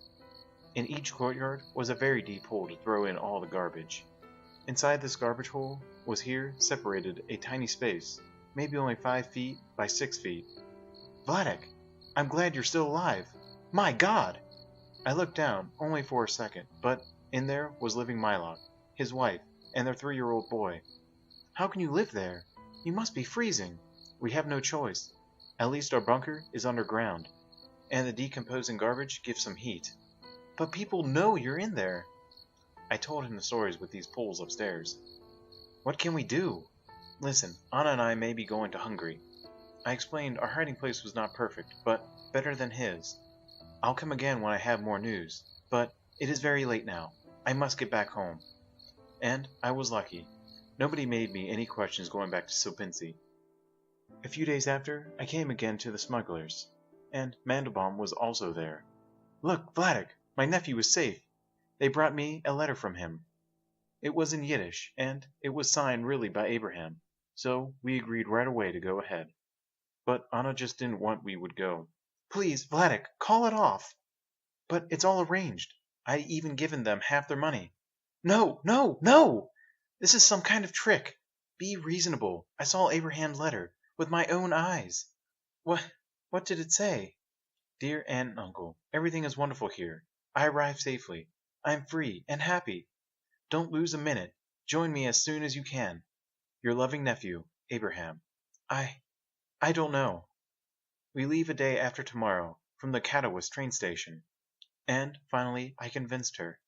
In each courtyard was a very deep hole to throw in all the garbage. Inside this garbage hole was here separated a tiny space, maybe only 5 feet by 6 feet. Vladik, I'm glad you're still alive. My God! I looked down, only for a second, but in there was living Mylok, his wife, and their 3-year-old boy. How can you live there? You must be freezing. We have no choice. At least our bunker is underground, and the decomposing garbage gives some heat. But people know you're in there. I told him the stories with these poles upstairs. What can we do? Listen, Anna and I may be going to Hungary. I explained our hiding place was not perfect, but better than his. I'll come again when I have more news, but it is very late now. I must get back home. And I was lucky. Nobody made me any questions going back to Silpinsi. A few days after, I came again to the smugglers, and Mandelbaum was also there. Look, Vladek, my nephew is safe. They brought me a letter from him. It was in Yiddish, and it was signed really by Abraham, so we agreed right away to go ahead. But Anna just didn't want we would go. Please, Vladek, call it off. But it's all arranged. I even given them half their money. No, no, no! This is some kind of trick. Be reasonable. I saw Abraham's letter with my own eyes. What did it say? Dear Aunt and Uncle, everything is wonderful here. I arrived safely. I am free and happy. Don't lose a minute. Join me as soon as you can. Your loving nephew, Abraham. I don't know. We leave a day after tomorrow from the Katowice train station. And, finally, I convinced her.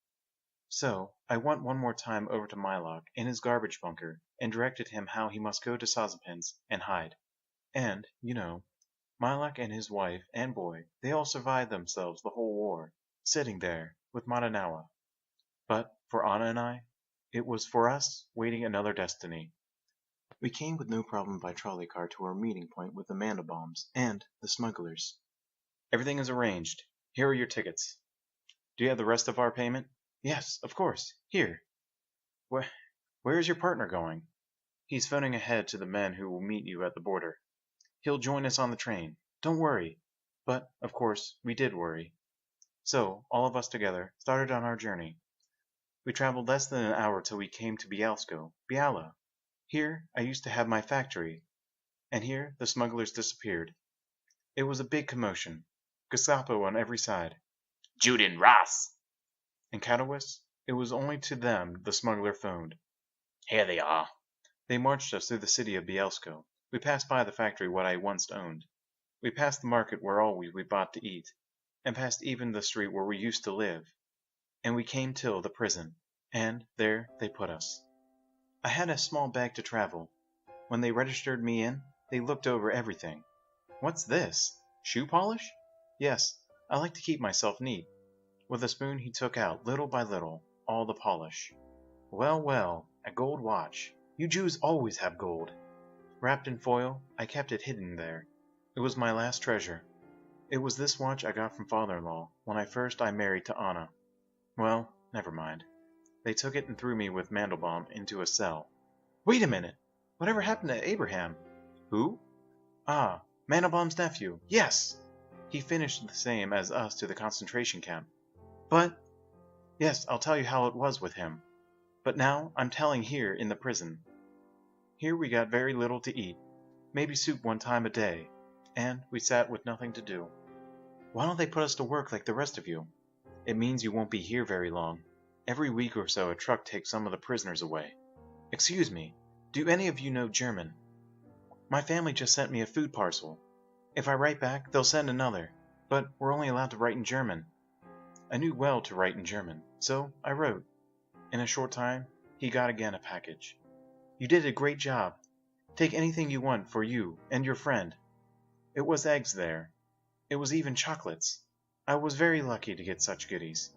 So, I went one more time over to Mylok in his garbage bunker and directed him how he must go to Sazapins and hide. And, you know, Mylok and his wife and boy, they all survived themselves the whole war, sitting there with Madanawa. But for Anna and I, it was for us waiting another destiny. We came with no problem by trolley car to our meeting point with the Mandelbaums and the smugglers. Everything is arranged. Here are your tickets. Do you have the rest of our payment? Yes, of course. Here. Where is your partner going? He's phoning ahead to the men who will meet you at the border. He'll join us on the train. Don't worry. But, of course, we did worry. So, all of us together started on our journey. We traveled less than an hour till we came to Biala. Here I used to have my factory, and here the smugglers disappeared. It was a big commotion. Gestapo on every side. Juden Ross! In Katowice, it was only to them the smuggler phoned. Here they are. They marched us through the city of Bielsko. We passed by the factory what I once owned. We passed the market where always we bought to eat, and passed even the street where we used to live. And we came till the prison, and there they put us. I had a small bag to travel. When they registered me in, they looked over everything. What's this? Shoe polish? Yes, I like to keep myself neat. With a spoon he took out, little by little, all the polish. Well, well, a gold watch. You Jews always have gold. Wrapped in foil, I kept it hidden there. It was my last treasure. It was this watch I got from father-in-law when I married to Anna. Well, never mind. They took it and threw me with Mandelbaum into a cell. Wait a minute! Whatever happened to Abraham? Who? Ah, Mandelbaum's nephew. Yes! He finished the same as us to the concentration camp. But... Yes, I'll tell you how it was with him. But now I'm telling here in the prison. Here we got very little to eat. Maybe soup one time a day. And we sat with nothing to do. Why don't they put us to work like the rest of you? It means you won't be here very long. Every week or so a truck takes some of the prisoners away. Excuse me, do any of you know German? My family just sent me a food parcel. If I write back, they'll send another, but we're only allowed to write in German. I knew well to write in German, so I wrote. In a short time, he got again a package. You did a great job. Take anything you want for you and your friend. It was eggs there. It was even chocolates. I was very lucky to get such goodies.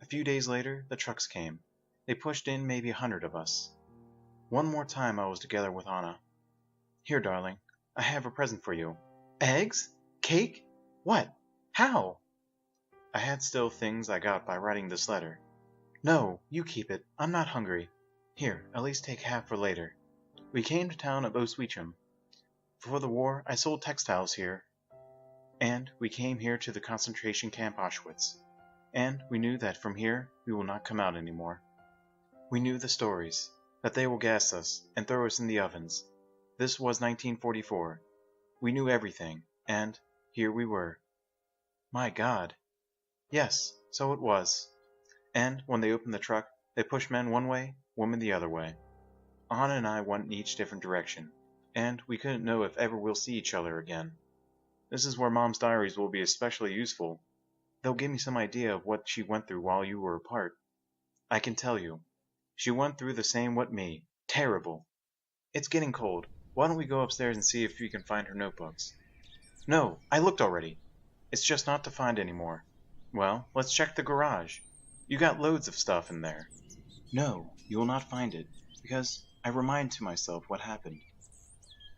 A few days later, the trucks came. They pushed in maybe 100 of us. One more time I was together with Anna. Here, darling, I have a present for you. Eggs? Cake? What? How? I had still things I got by writing this letter. No, you keep it. I'm not hungry. Here, at least take half for later. We came to town of Oswiecim. Before the war, I sold textiles here. And we came here to the concentration camp Auschwitz. And we knew that from here we will not come out anymore. We knew the stories, that they will gas us and throw us in the ovens. This was 1944. We knew everything, and here we were. My God, Yes, so it was. And when they opened the truck, they pushed men one way, women the other way. Anna and I went in each different direction, and we couldn't know if ever we'll see each other again. This is where Mom's diaries will be especially useful. They'll give me some idea of what she went through while you were apart. I can tell you, she went through the same what me. Terrible. It's getting cold. Why don't we go upstairs and see if we can find her notebooks? No, I looked already. It's just not to find anymore. Well, let's check the garage. You got loads of stuff in there. No, you will not find it, because I remind to myself what happened.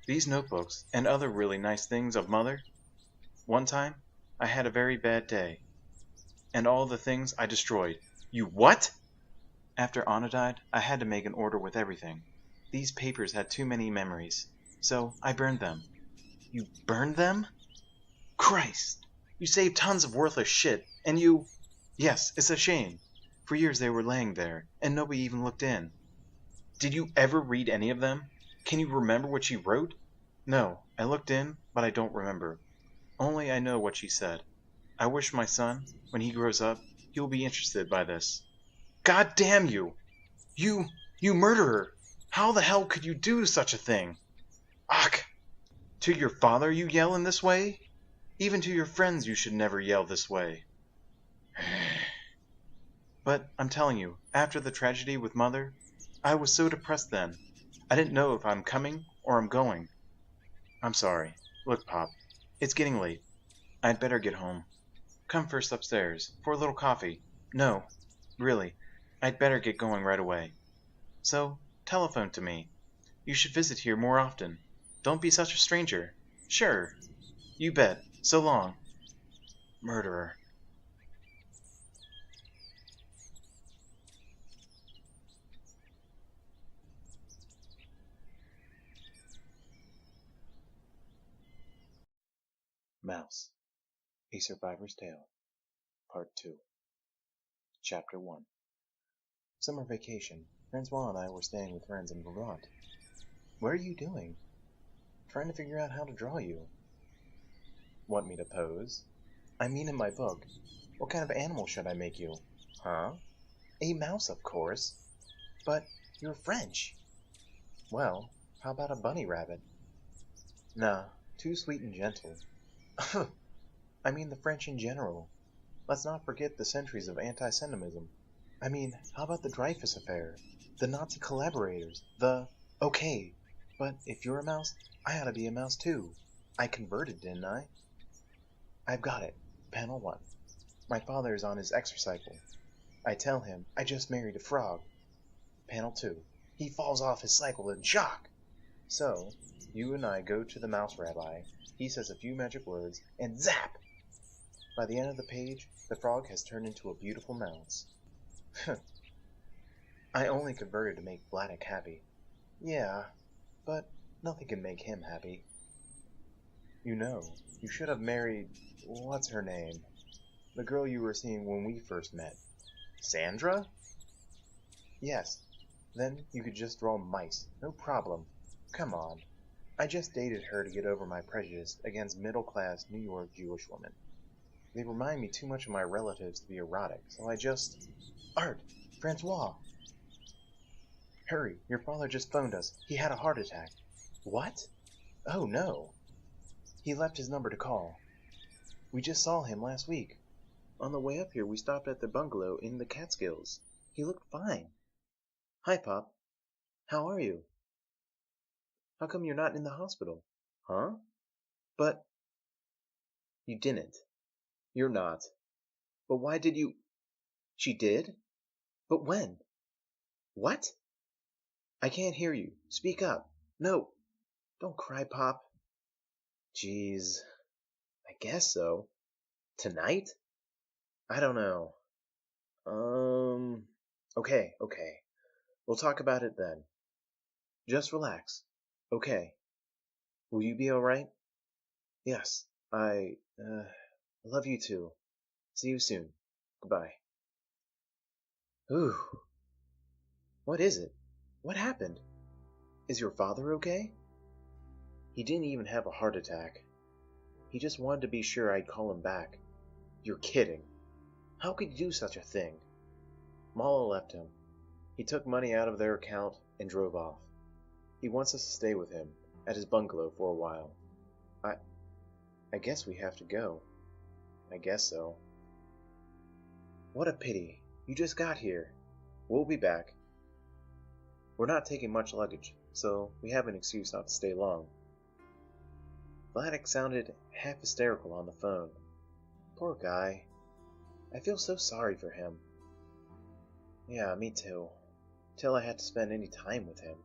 These notebooks, and other really nice things of Mother. One time, I had a very bad day, and all the things I destroyed. You what? After Anna died, I had to make an order with everything. These papers had too many memories, so I burned them. You burned them? Christ! You saved tons of worthless shit, and you... Yes, it's a shame. For years they were laying there, and nobody even looked in. Did you ever read any of them? Can you remember what she wrote? No, I looked in, but I don't remember. Only I know what she said. I wish my son, when he grows up, he will be interested by this. God damn you! You murderer! How the hell could you do such a thing? Ach! To your father you yell in this way? Even to your friends you should never yell this way. But I'm telling you, after the tragedy with Mother, I was so depressed then. I didn't know if I'm coming or I'm going. I'm sorry. Look, Pop, it's getting late. I'd better get home. Come first upstairs, for a little coffee. No, really, I'd better get going right away. So, telephone to me. You should visit here more often. Don't be such a stranger. Sure. You bet. So long. Murderer. Mouse. A Survivor's Tale. Part 2. Chapter 1. Summer vacation. Francois and I were staying with friends in Vermont. What are you doing? Trying to figure out how to draw you. Want me to pose? I mean in my book. What kind of animal should I make you? Huh? A mouse, of course. But you're French. Well, how about a bunny rabbit? Nah, too sweet and gentle. I mean the French in general. Let's not forget the centuries of anti-Semitism. I mean, how about the Dreyfus affair? The Nazi collaborators? Okay, but if you're a mouse, I ought to be a mouse too. I converted, didn't I? I've got it. Panel 1. My father is on his exercycle. I tell him I just married a frog. Panel 2. He falls off his cycle in shock. So, you and I go to the mouse rabbi. He says a few magic words, and zap! By the end of the page, the frog has turned into a beautiful mouse. I only converted to make Vladek happy. Yeah, but nothing can make him happy. You know, you should have married... what's her name? The girl you were seeing when we first met. Sandra? Yes. Then you could just draw mice. No problem. Come on. I just dated her to get over my prejudice against middle-class New York Jewish women. They remind me too much of my relatives to be erotic, so I just... Art! Francois! Hurry, your father just phoned us. He had a heart attack. What? Oh, no. He left his number to call. We just saw him last week. On the way up here, we stopped at the bungalow in the Catskills. He looked fine. Hi, Pop. How are you? How come you're not in the hospital? Huh? But... You didn't. You're not. But why did you... She did? But when? What? I can't hear you. Speak up. No. Don't cry, Pop. Jeez. I guess so. Tonight? I don't know. Okay. We'll talk about it then. Just relax. Okay. Will you be alright? Yes. I love you too. See you soon. Goodbye. Ooh. What is it? What happened? Is your father okay? He didn't even have a heart attack. He just wanted to be sure I'd call him back. You're kidding. How could you do such a thing? Mala left him. He took money out of their account and drove off. He wants us to stay with him at his bungalow for a while. I guess we have to go. I guess so. What a pity. You just got here. We'll be back. We're not taking much luggage, so we have an excuse not to stay long. Vladek sounded half hysterical on the phone. Poor guy. I feel so sorry for him. Yeah, me too. Till I had to spend any time with him.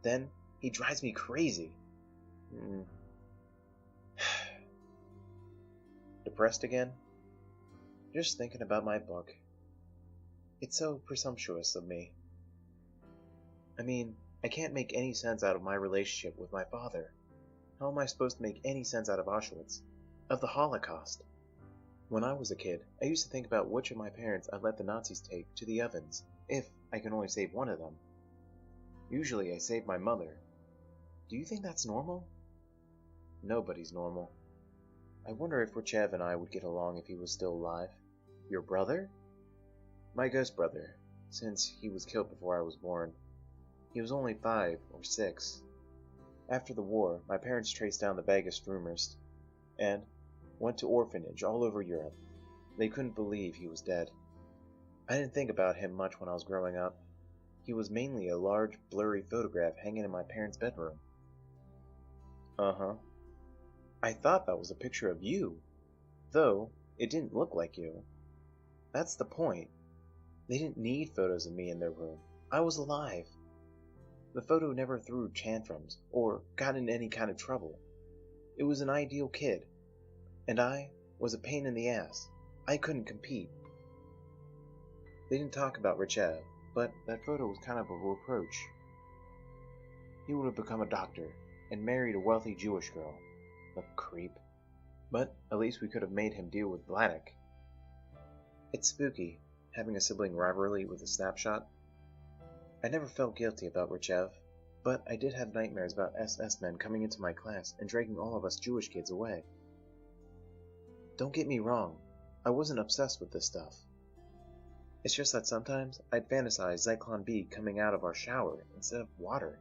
Then, he drives me crazy. Depressed again? Just thinking about my book. It's so presumptuous of me. I mean, I can't make any sense out of my relationship with my father. How am I supposed to make any sense out of Auschwitz? Of the Holocaust? When I was a kid, I used to think about which of my parents I'd let the Nazis take to the ovens, if I can only save one of them. Usually I save my mother. Do you think that's normal? Nobody's normal. I wonder if Richev and I would get along if he was still alive. Your brother? My ghost brother, since he was killed before I was born. He was only 5 or 6. After the war, my parents traced down the vaguest rumors, and went to orphanage all over Europe. They couldn't believe he was dead. I didn't think about him much when I was growing up. He was mainly a large, blurry photograph hanging in my parents' bedroom. Uh-huh. I thought that was a picture of you, though it didn't look like you. That's the point. They didn't need photos of me in their room. I was alive. The photo never threw tantrums or got into any kind of trouble. It was an ideal kid, and I was a pain in the ass. I couldn't compete. They didn't talk about Richev, but that photo was kind of a reproach. He would have become a doctor and married a wealthy Jewish girl. The creep. But at least we could have made him deal with Vladek. It's spooky, having a sibling rivalry with a snapshot. I never felt guilty about Richev, but I did have nightmares about SS men coming into my class and dragging all of us Jewish kids away. Don't get me wrong, I wasn't obsessed with this stuff. It's just that sometimes I'd fantasize Zyklon B coming out of our shower instead of water.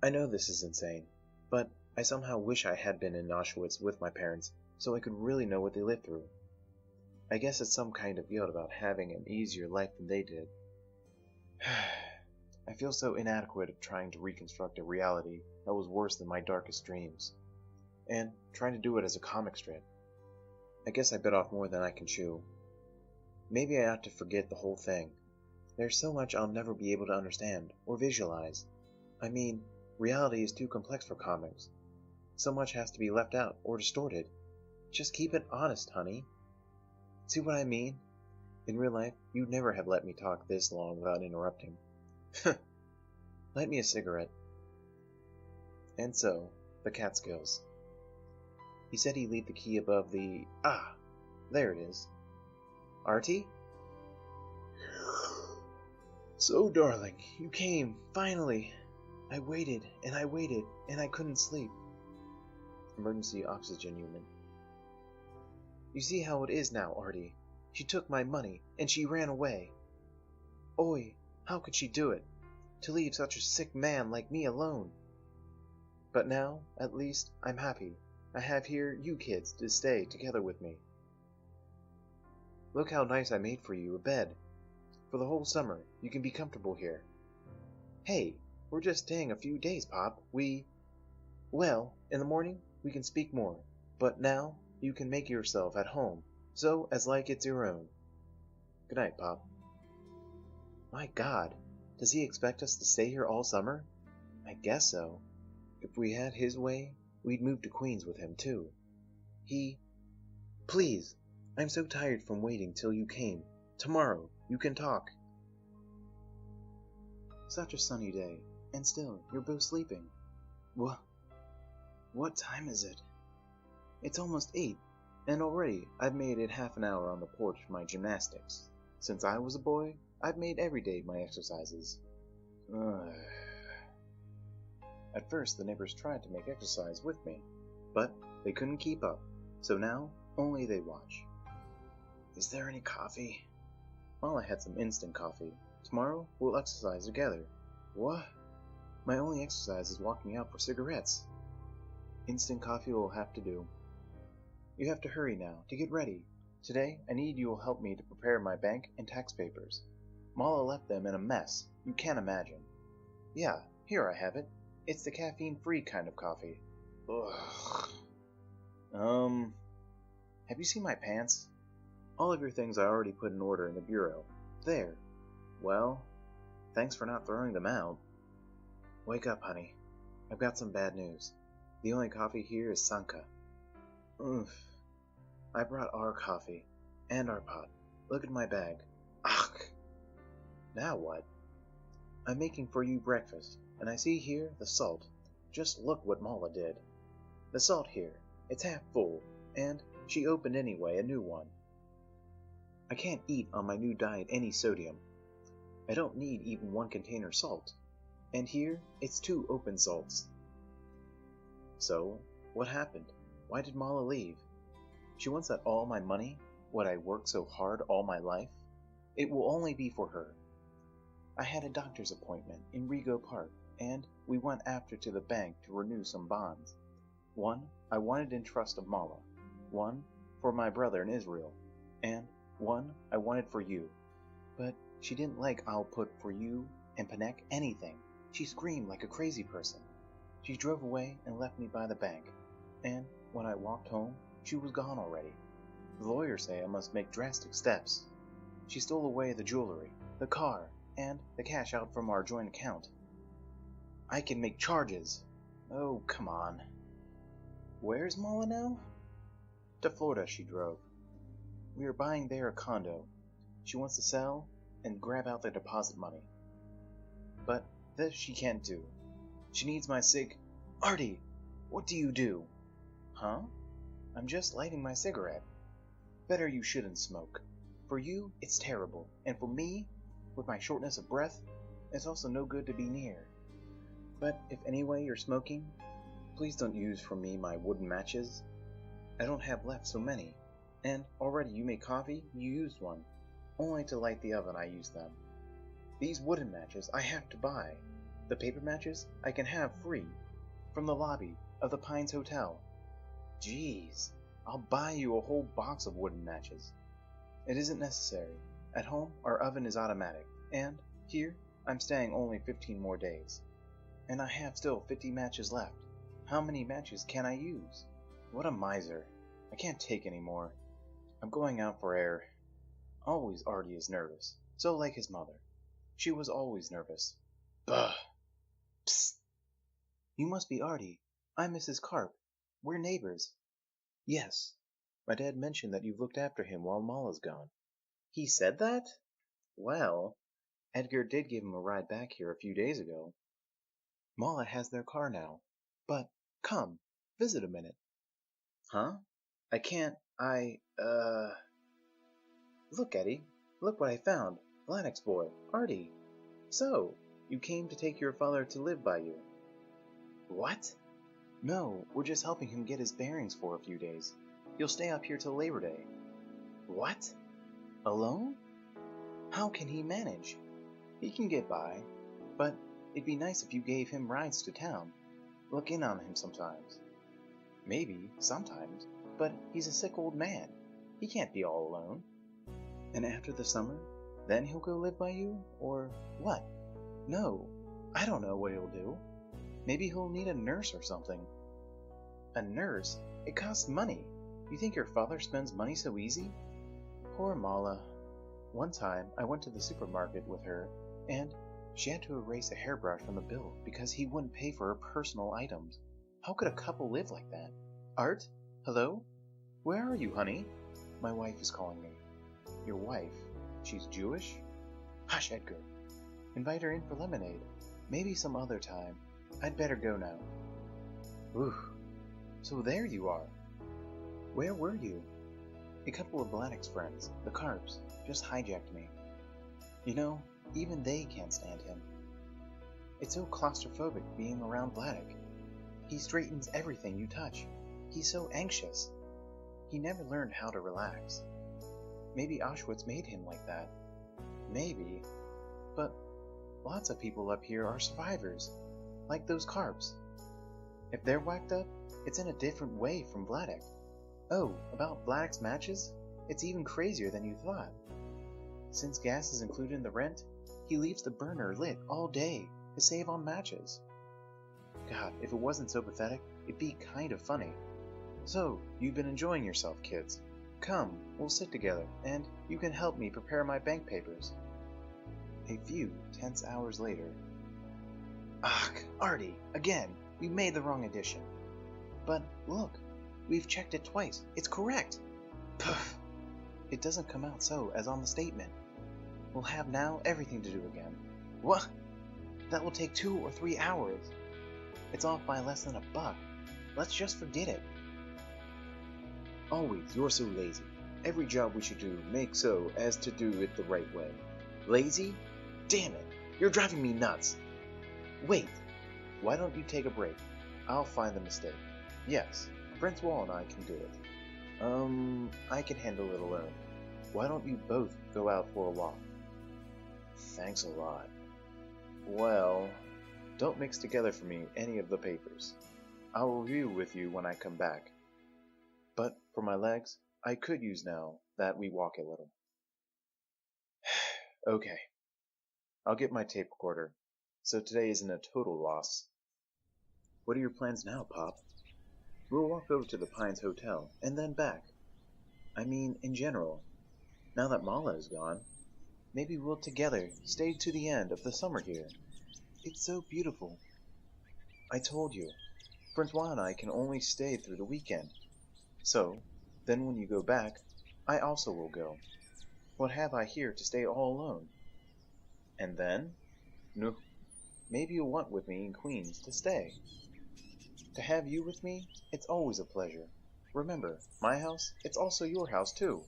I know this is insane, but I somehow wish I had been in Auschwitz with my parents so I could really know what they lived through. I guess it's some kind of guilt about having an easier life than they did. I feel so inadequate at trying to reconstruct a reality that was worse than my darkest dreams, and trying to do it as a comic strip. I guess I bit off more than I can chew. Maybe I ought to forget the whole thing. There's so much I'll never be able to understand or visualize. I mean, reality is too complex for comics. So much has to be left out or distorted. Just keep it honest, honey. See what I mean? In real life, you'd never have let me talk this long without interrupting. Light me a cigarette. And so, the Catskills. He said he'd leave the key above the... Ah! There it is. Artie? So, darling, you came, finally. I waited, and I couldn't sleep. Emergency oxygen human. You see how it is now, Artie. She took my money, and she ran away. Oi, how could she do it? To leave such a sick man like me alone. But now, at least, I'm happy. I have here you kids to stay together with me. Look how nice I made for you a bed. For the whole summer, you can be comfortable here. Hey, we're just staying a few days, Pop. Well, in the morning, we can speak more. But now, you can make yourself at home, so as like it's your own. Good night, Pop. My God, does he expect us to stay here all summer? I guess so. If we had his way, we'd move to Queens with him, too. Please, I'm so tired from waiting till you came. Tomorrow, you can talk. Such a sunny day, and still, you're both sleeping. What time is it? It's almost 8, and already I've made it half an hour on the porch for my gymnastics. Since I was a boy, I've made every day my exercises. At first, the neighbors tried to make exercise with me, but they couldn't keep up, so now only they watch. Is there any coffee? Well, I had some instant coffee. Tomorrow, we'll exercise together. What? My only exercise is walking out for cigarettes. Instant coffee will have to do. You have to hurry now, to get ready. Today, I need you will help me to prepare my bank and tax papers. Mala left them in a mess, you can't imagine. Yeah, here I have it. It's the caffeine-free kind of coffee. Ugh. Have you seen my pants? All of your things I already put in order in the bureau. There. Well, thanks for not throwing them out. Wake up, honey. I've got some bad news. The only coffee here is Sanka. Oof. I brought our coffee. And our pot. Look at my bag. Ach! Now what? I'm making for you breakfast, and I see here the salt. Just look what Mala did. The salt here, it's half full, and she opened anyway a new one. I can't eat on my new diet any sodium. I don't need even one container salt. And here, it's 2 open salts. So, what happened? Why did Mala leave? She wants that all my money, what I worked so hard all my life? It will only be for her. I had a doctor's appointment in Rego Park, and we went after to the bank to renew some bonds. One I wanted in trust of Mala, one for my brother in Israel, and one I wanted for you. But she didn't like I'll put for you and Panek anything. She screamed like a crazy person. She drove away and left me by the bank, and when I walked home, she was gone already. The lawyers say I must make drastic steps. She stole away the jewelry, the car, and the cash out from our joint account. I can make charges. Oh, come on. Where's Mala now? To Florida she drove. We are buying there a condo. She wants to sell and grab out the deposit money. But this she can't do. She needs my Artie, what do you do? Huh? I'm just lighting my cigarette. Better you shouldn't smoke. For you, it's terrible, and for me, with my shortness of breath, it's also no good to be near. But if anyway you're smoking, please don't use from me my wooden matches. I don't have left so many, and already you made coffee, you used one. Only to light the oven I use them. These wooden matches I have to buy. The paper matches I can have free, from the lobby of the Pines Hotel. Jeez, I'll buy you a whole box of wooden matches. It isn't necessary. At home, our oven is automatic, and here, I'm staying only 15 more days. And I have still 50 matches left. How many matches can I use? What a miser. I can't take any more. I'm going out for air. Always Artie is nervous, so like his mother. She was always nervous. Bah! Psst! You must be Artie. I'm Mrs. Carp. We're neighbors. Yes. My dad mentioned that you've looked after him while Mala's gone. He said that? Well, Edgar did give him a ride back here a few days ago. Mala has their car now. But, come, visit a minute. Huh? I can't, Look, Eddie. Look what I found. Vladek's boy, Artie. So, you came to take your father to live by you. What? No, we're just helping him get his bearings for a few days. He'll stay up here till Labor Day. What? Alone? How can he manage? He can get by, but it'd be nice if you gave him rides to town. Look in on him sometimes. Maybe, sometimes, but he's a sick old man. He can't be all alone. And after the summer, then he'll go live by you? Or what? No, I don't know what he'll do. Maybe he'll need a nurse or something. A nurse? It costs money. You think your father spends money so easy? Poor Mala. One time, I went to the supermarket with her, and she had to erase a hairbrush from the bill because he wouldn't pay for her personal items. How could a couple live like that? Art? Hello? Where are you, honey? My wife is calling me. Your wife? She's Jewish? Hush, Edgar. Invite her in for lemonade. Maybe some other time. I'd better go now. Ooh. So there you are. Where were you? A couple of Vladek's friends, the Carps, just hijacked me. You know, even they can't stand him. It's so claustrophobic being around Vladek. He straightens everything you touch. He's so anxious. He never learned how to relax. Maybe Auschwitz made him like that. Maybe. But lots of people up here are survivors, like those carps. If they're whacked up, it's in a different way from Vladek. Oh, about Vladek's matches? It's even crazier than you thought. Since gas is included in the rent, he leaves the burner lit all day to save on matches. God, if it wasn't so pathetic, it'd be kind of funny. So, you've been enjoying yourself, kids. Come, we'll sit together, and you can help me prepare my bank papers. A few tense hours later. Ugh, Artie, again, we made the wrong addition. But look, we've checked it twice. It's correct. Puff. It doesn't come out so as on the statement. We'll have now everything to do again. What? That will take 2 or 3 hours. It's off by less than $1. Let's just forget it. Always, you're so lazy. Every job we should do, make so as to do it the right way. Lazy? Damn it, you're driving me nuts. Wait, why don't you take a break? I'll find the mistake. Yes, Francois and I can do it. I can handle it alone. Why don't you both go out for a walk? Thanks a lot. Well, don't mix together for me any of the papers. I'll review with you when I come back. But for my legs, I could use now that we walk a little. Okay. I'll get my tape recorder, so today isn't a total loss. What are your plans now, Pop? We'll walk over to the Pines Hotel, and then back. I mean, in general. Now that Mala is gone, maybe we'll together stay to the end of the summer here. It's so beautiful. I told you, Francois and I can only stay through the weekend. So, then when you go back, I also will go. What have I here to stay all alone? And then? No, maybe you'll want with me in Queens to stay. To have you with me, it's always a pleasure. Remember, my house, it's also your house too.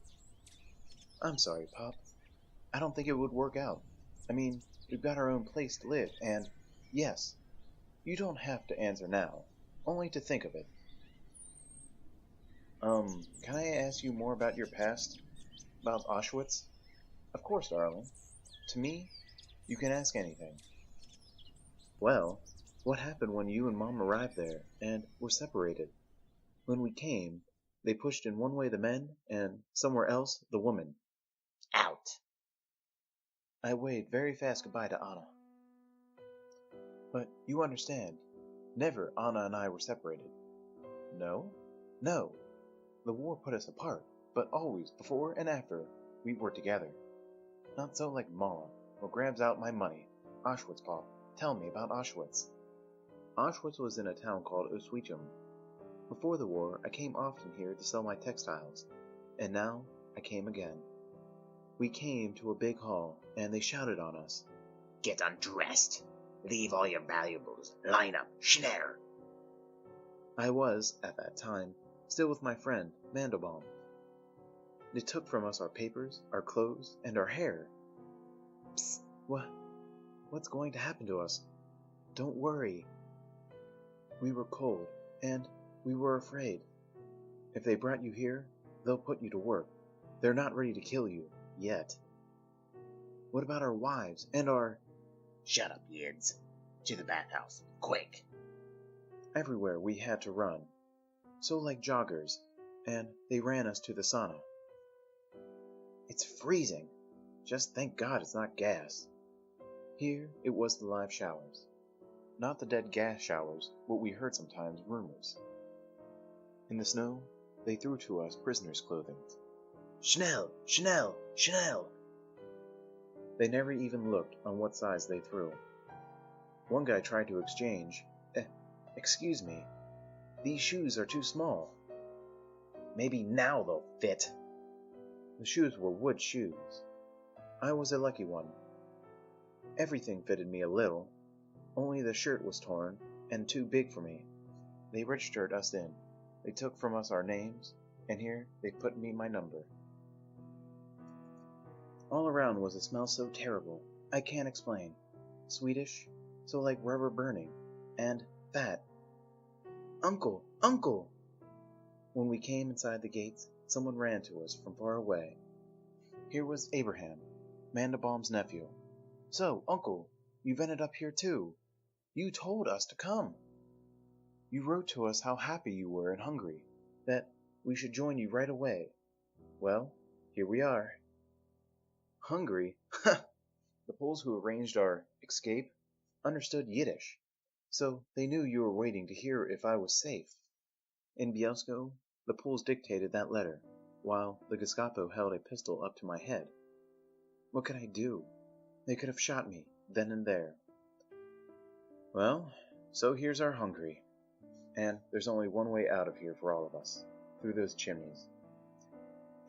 I'm sorry, Pop. I don't think it would work out. I mean, we've got our own place to live, and, yes, you don't have to answer now, only to think of it. Can I ask you more about your past? About Auschwitz? Of course, darling. To me, you can ask anything. Well, what happened when you and Mom arrived there, and were separated? When we came, they pushed in one way the men, and somewhere else the women. Out. I waved very fast goodbye to Anna. But you understand, never Anna and I were separated. No? No. The war put us apart, but always, before and after, we were together. Not so like Mama, who grabs out my money. Auschwitz, Paul. Tell me about Auschwitz. Auschwitz was in a town called Oswiecim. Before the war, I came often here to sell my textiles, and now I came again. We came to a big hall, and they shouted on us. Get undressed. Leave all your valuables. Line up. Schnell. I was, at that time, still with my friend, Mandelbaum. They took from us our papers, our clothes, and our hair. Psst, what's going to happen to us? Don't worry. We were cold, and we were afraid. If they brought you here, they'll put you to work. They're not ready to kill you, yet. What about our wives, and our... Shut up, Yids. To the bathhouse. Quick. Everywhere we had to run. So like joggers, and they ran us to the sauna. It's freezing. Just thank God it's not gas. Here it was the live showers. Not the dead gas showers, what we heard sometimes rumors. In the snow, they threw to us prisoners' clothing. Schnell! Schnell! Schnell! They never even looked on what size they threw. One guy tried to exchange. Excuse me. These shoes are too small. Maybe now they'll fit. The shoes were wood shoes. I was a lucky one. Everything fitted me a little, only the shirt was torn and too big for me. They registered us in. They took from us our names, and here they put me my number. All around was a smell so terrible, I can't explain. Sweetish, so like rubber burning, and fat. Uncle! Uncle! When we came inside the gates, someone ran to us from far away. Here was Abraham, Mandelbaum's nephew. So, Uncle, you've ended up here too. You told us to come. You wrote to us how happy you were in Hungary, that we should join you right away. Well, here we are. Hungary? The Poles who arranged our escape understood Yiddish, so they knew you were waiting to hear if I was safe. In Bielsko, the Poles dictated that letter, while the Gestapo held a pistol up to my head. What could I do? They could have shot me, then and there. Well, so here's our Hungary. And there's only one way out of here for all of us, through those chimneys.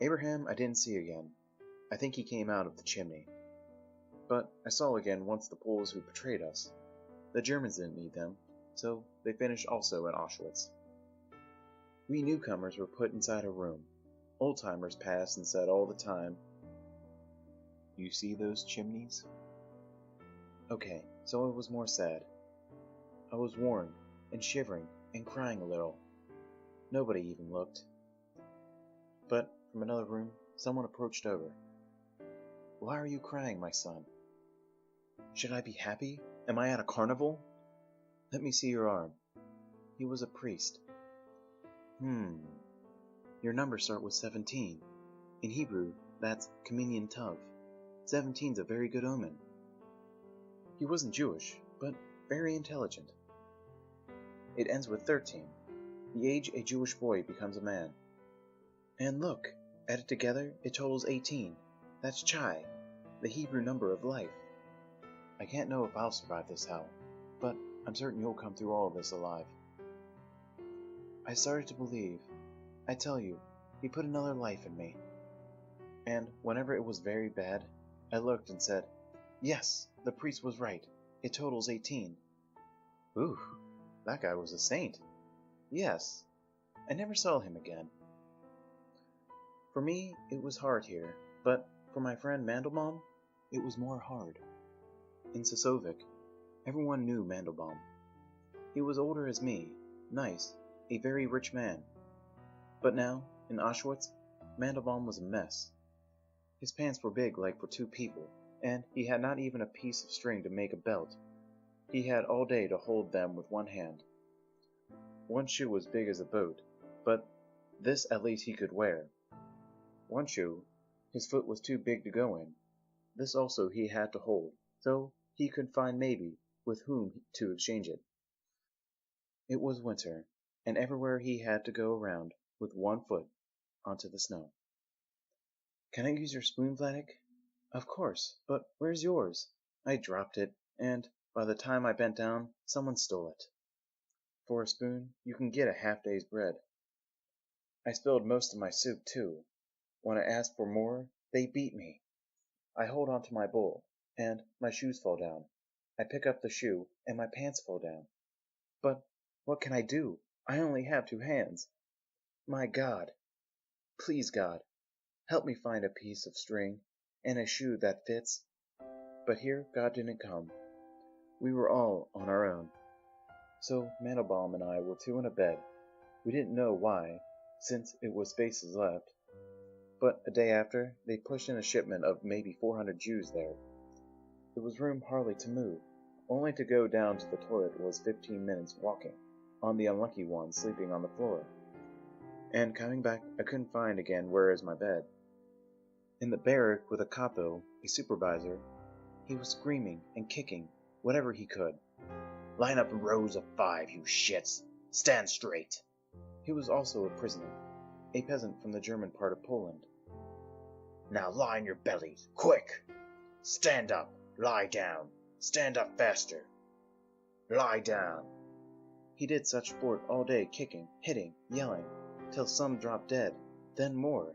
Abraham I didn't see again. I think he came out of the chimney. But I saw again once the Poles who betrayed us. The Germans didn't need them, so they finished also at Auschwitz. We newcomers were put inside a room. Old-timers passed and said all the time, "You see those chimneys?" Okay, so it was more sad. I was worn and shivering and crying a little. Nobody even looked. But from another room, someone approached over. "Why are you crying, my son?" "Should I be happy? Am I at a carnival?" "Let me see your arm." He was a priest. Your numbers start with 17. In Hebrew, that's Kaminyan Tov. 17's a very good omen. He wasn't Jewish, but very intelligent. It ends with 13, the age a Jewish boy becomes a man. And look, added together, it totals 18. That's Chai, the Hebrew number of life. I can't know if I'll survive this hell, but I'm certain you'll come through all of this alive. I started to believe. I tell you, he put another life in me. And whenever it was very bad, I looked and said, "Yes, the priest was right. It totals 18. Ooh, that guy was a saint. Yes, I never saw him again. For me, it was hard here, but for my friend Mandelbaum, it was more hard. In Sosovik, everyone knew Mandelbaum. He was older as me, nice, a very rich man. But now, in Auschwitz, Mandelbaum was a mess. His pants were big like for 2 people, and he had not even a piece of string to make a belt. He had all day to hold them with one hand. One shoe was big as a boat, but this at least he could wear. One shoe, his foot was too big to go in. This also he had to hold, so he could find maybe with whom to exchange it. It was winter, and everywhere he had to go around with one foot onto the snow. "Can I use your spoon, Vladek?" "Of course, but where's yours?" I dropped it, and by the time I bent down, someone stole it. For a spoon, you can get a half-day's bread. I spilled most of my soup, too. When I asked for more, they beat me. I hold on to my bowl, and my shoes fall down. I pick up the shoe, and my pants fall down. But what can I do? I only have 2 hands. My God, please God, help me find a piece of string and a shoe that fits. But here God didn't come. We were all on our own. So Mandelbaum and I were 2 in a bed. We didn't know why, since it was spaces left. But a day after, they pushed in a shipment of maybe 400 Jews there. There was room hardly to move. Only to go down to the toilet was 15 minutes walking, on the unlucky one sleeping on the floor. And coming back, I couldn't find again where is my bed. In the barrack with a capo, a supervisor, he was screaming and kicking whatever he could. "Line up in rows of 5, you shits! Stand straight!" He was also a prisoner, a peasant from the German part of Poland. "Now lie on your bellies, quick! Stand up, lie down, stand up faster! Lie down!" He did such sport all day, kicking, hitting, yelling, till some dropped dead, then more.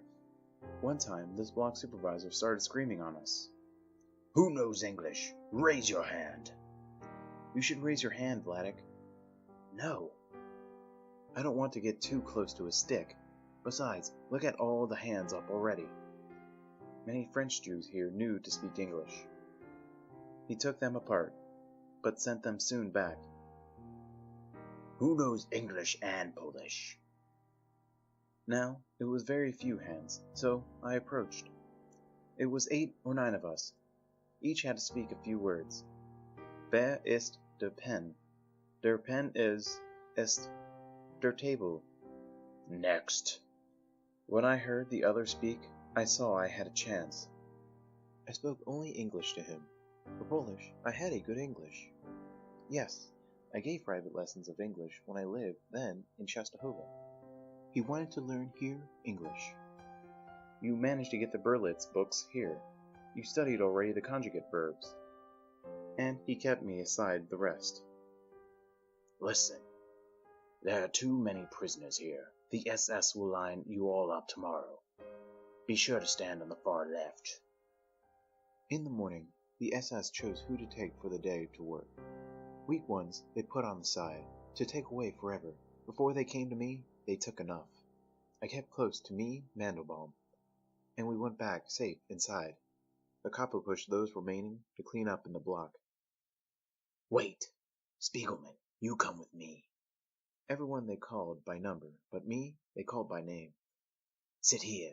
One time, this block supervisor started screaming on us. "Who knows English? Raise your hand!" "You should raise your hand, Vladek." "No. I don't want to get too close to his stick. Besides, look at all the hands up already." Many French Jews here knew to speak English. He took them apart, but sent them soon back. "Who knows English and Polish?" Now, it was very few hands, so I approached. It was 8 or 9 of us. Each had to speak a few words. Wer ist der Pen? Der Pen ist der Table. Next. When I heard the other speak, I saw I had a chance. I spoke only English to him. For Polish, I had a good English. Yes, I gave private lessons of English when I lived then in Czestochowa. He wanted to learn here English. You managed to get the Berlitz books here. You studied already the conjugate verbs. And he kept me aside the rest. Listen, there are too many prisoners here. The SS will line you all up tomorrow. Be sure to stand on the far left. In the morning, the SS chose who to take for the day to work. Weak ones they put on the side, to take away forever. Before they came to me, they took enough. I kept close to me, Mandelbaum, and we went back safe inside. The capo pushed those remaining to clean up in the block. Wait, Spiegelman, you come with me. Everyone they called by number, but me they called by name. Sit here.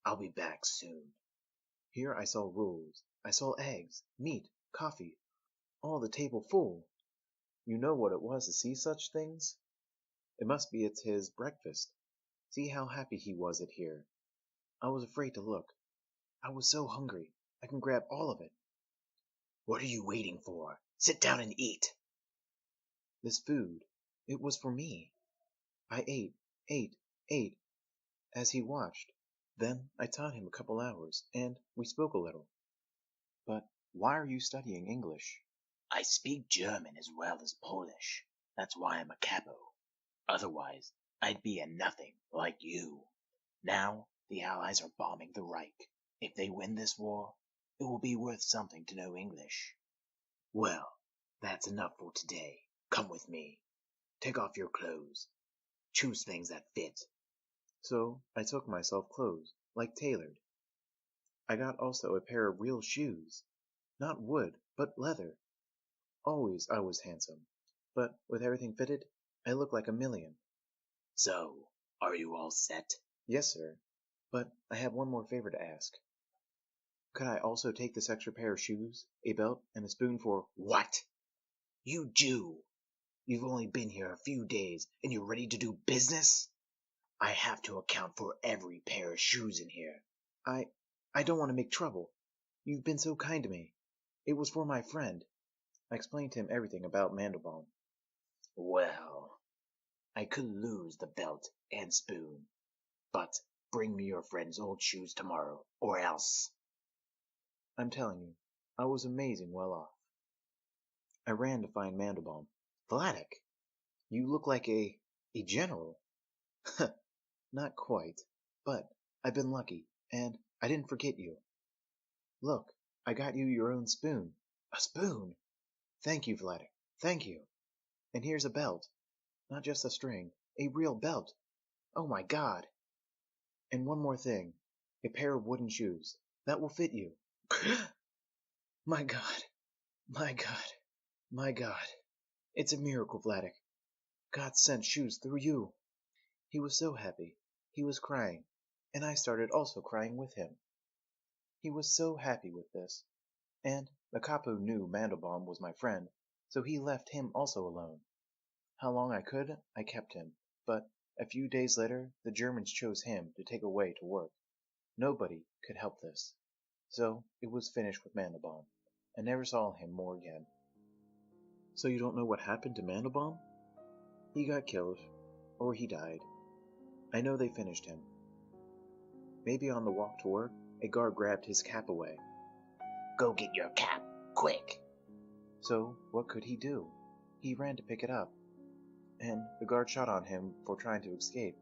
I'll be back soon. Here I saw rolls. I saw eggs, meat, coffee, all the table full. You know what it was to see such things? It must be it's his breakfast. See how happy he was at here. I was afraid to look. I was so hungry. I can grab all of it. What are you waiting for? Sit down and eat. This food, it was for me. I ate, as he watched. Then I taught him a couple hours, and we spoke a little. But why are you studying English? I speak German as well as Polish. That's why I'm a capo. Otherwise, I'd be a nothing like you. Now, the Allies are bombing the Reich. If they win this war, it will be worth something to know English. Well, that's enough for today. Come with me. Take off your clothes. Choose things that fit. So I took myself clothes, like tailored. I got also a pair of real shoes. Not wood, but leather. Always I was handsome. But with everything fitted, I looked like a million. So, are you all set? Yes, sir. But I have one more favor to ask. Could I also take this extra pair of shoes, a belt, and a spoon for— What? You Jew! You've only been here a few days, and you're ready to do business? I have to account for every pair of shoes in here. I don't want to make trouble. You've been so kind to me. It was for my friend. I explained to him everything about Mandelbaum. Well, I could lose the belt and spoon, but bring me your friend's old shoes tomorrow, or else. I'm telling you, I was amazing well off. I ran to find Mandelbaum. Vladik, you look like a general. Not quite, but I've been lucky, and I didn't forget you. Look, I got you your own spoon. A spoon? Thank you, Vladik. Thank you. And here's a belt. Not just a string, a real belt. Oh my God. And one more thing. A pair of wooden shoes. That will fit you. My God. My God. My God. It's a miracle, Vladik. God sent shoes through you. He was so happy. He was crying. And I started also crying with him. He was so happy with this. And the capo knew Mandelbaum was my friend, so he left him also alone. How long I could, I kept him, but a few days later the Germans chose him to take away to work. Nobody could help this. So it was finished with Mandelbaum. I never saw him more again. So you don't know what happened to Mandelbaum? He got killed, or he died. I know they finished him. Maybe on the walk to work, a guard grabbed his cap away. Go get your cap, quick. So what could he do? He ran to pick it up, and the guard shot on him for trying to escape.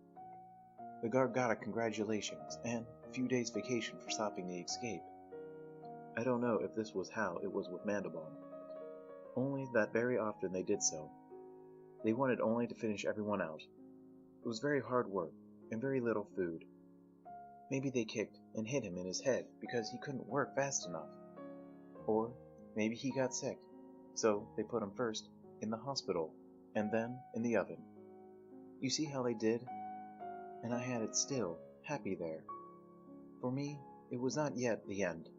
The guard got a congratulations and a few days vacation for stopping the escape. I don't know if this was how it was with Mandelbaum. Only that very often they did so. They wanted only to finish everyone out. It was very hard work and very little food. Maybe they kicked and hit him in his head because he couldn't work fast enough. Or maybe he got sick, so they put him first in the hospital and then in the oven. You see how they did? And I had it still happy there. For me, it was not yet the end.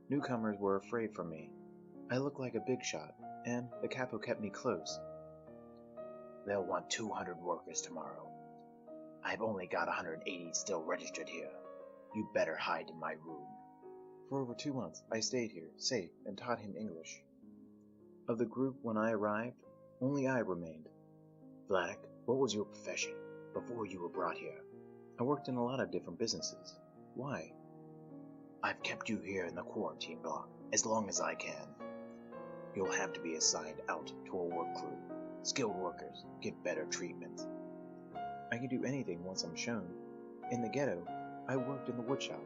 Newcomers were afraid for me. I looked like a big shot, and the capo kept me close. They'll want 200 workers tomorrow. I've only got 180 still registered here. You better hide in my room. For over 2 months, I stayed here, safe, and taught him English. Of the group when I arrived, only I remained. Vladik, what was your profession before you were brought here? I worked in a lot of different businesses. Why? I've kept you here in the quarantine block as long as I can. You'll have to be assigned out to a work crew. Skilled workers get better treatment. I can do anything once I'm shown. In the ghetto, I worked in the woodshop.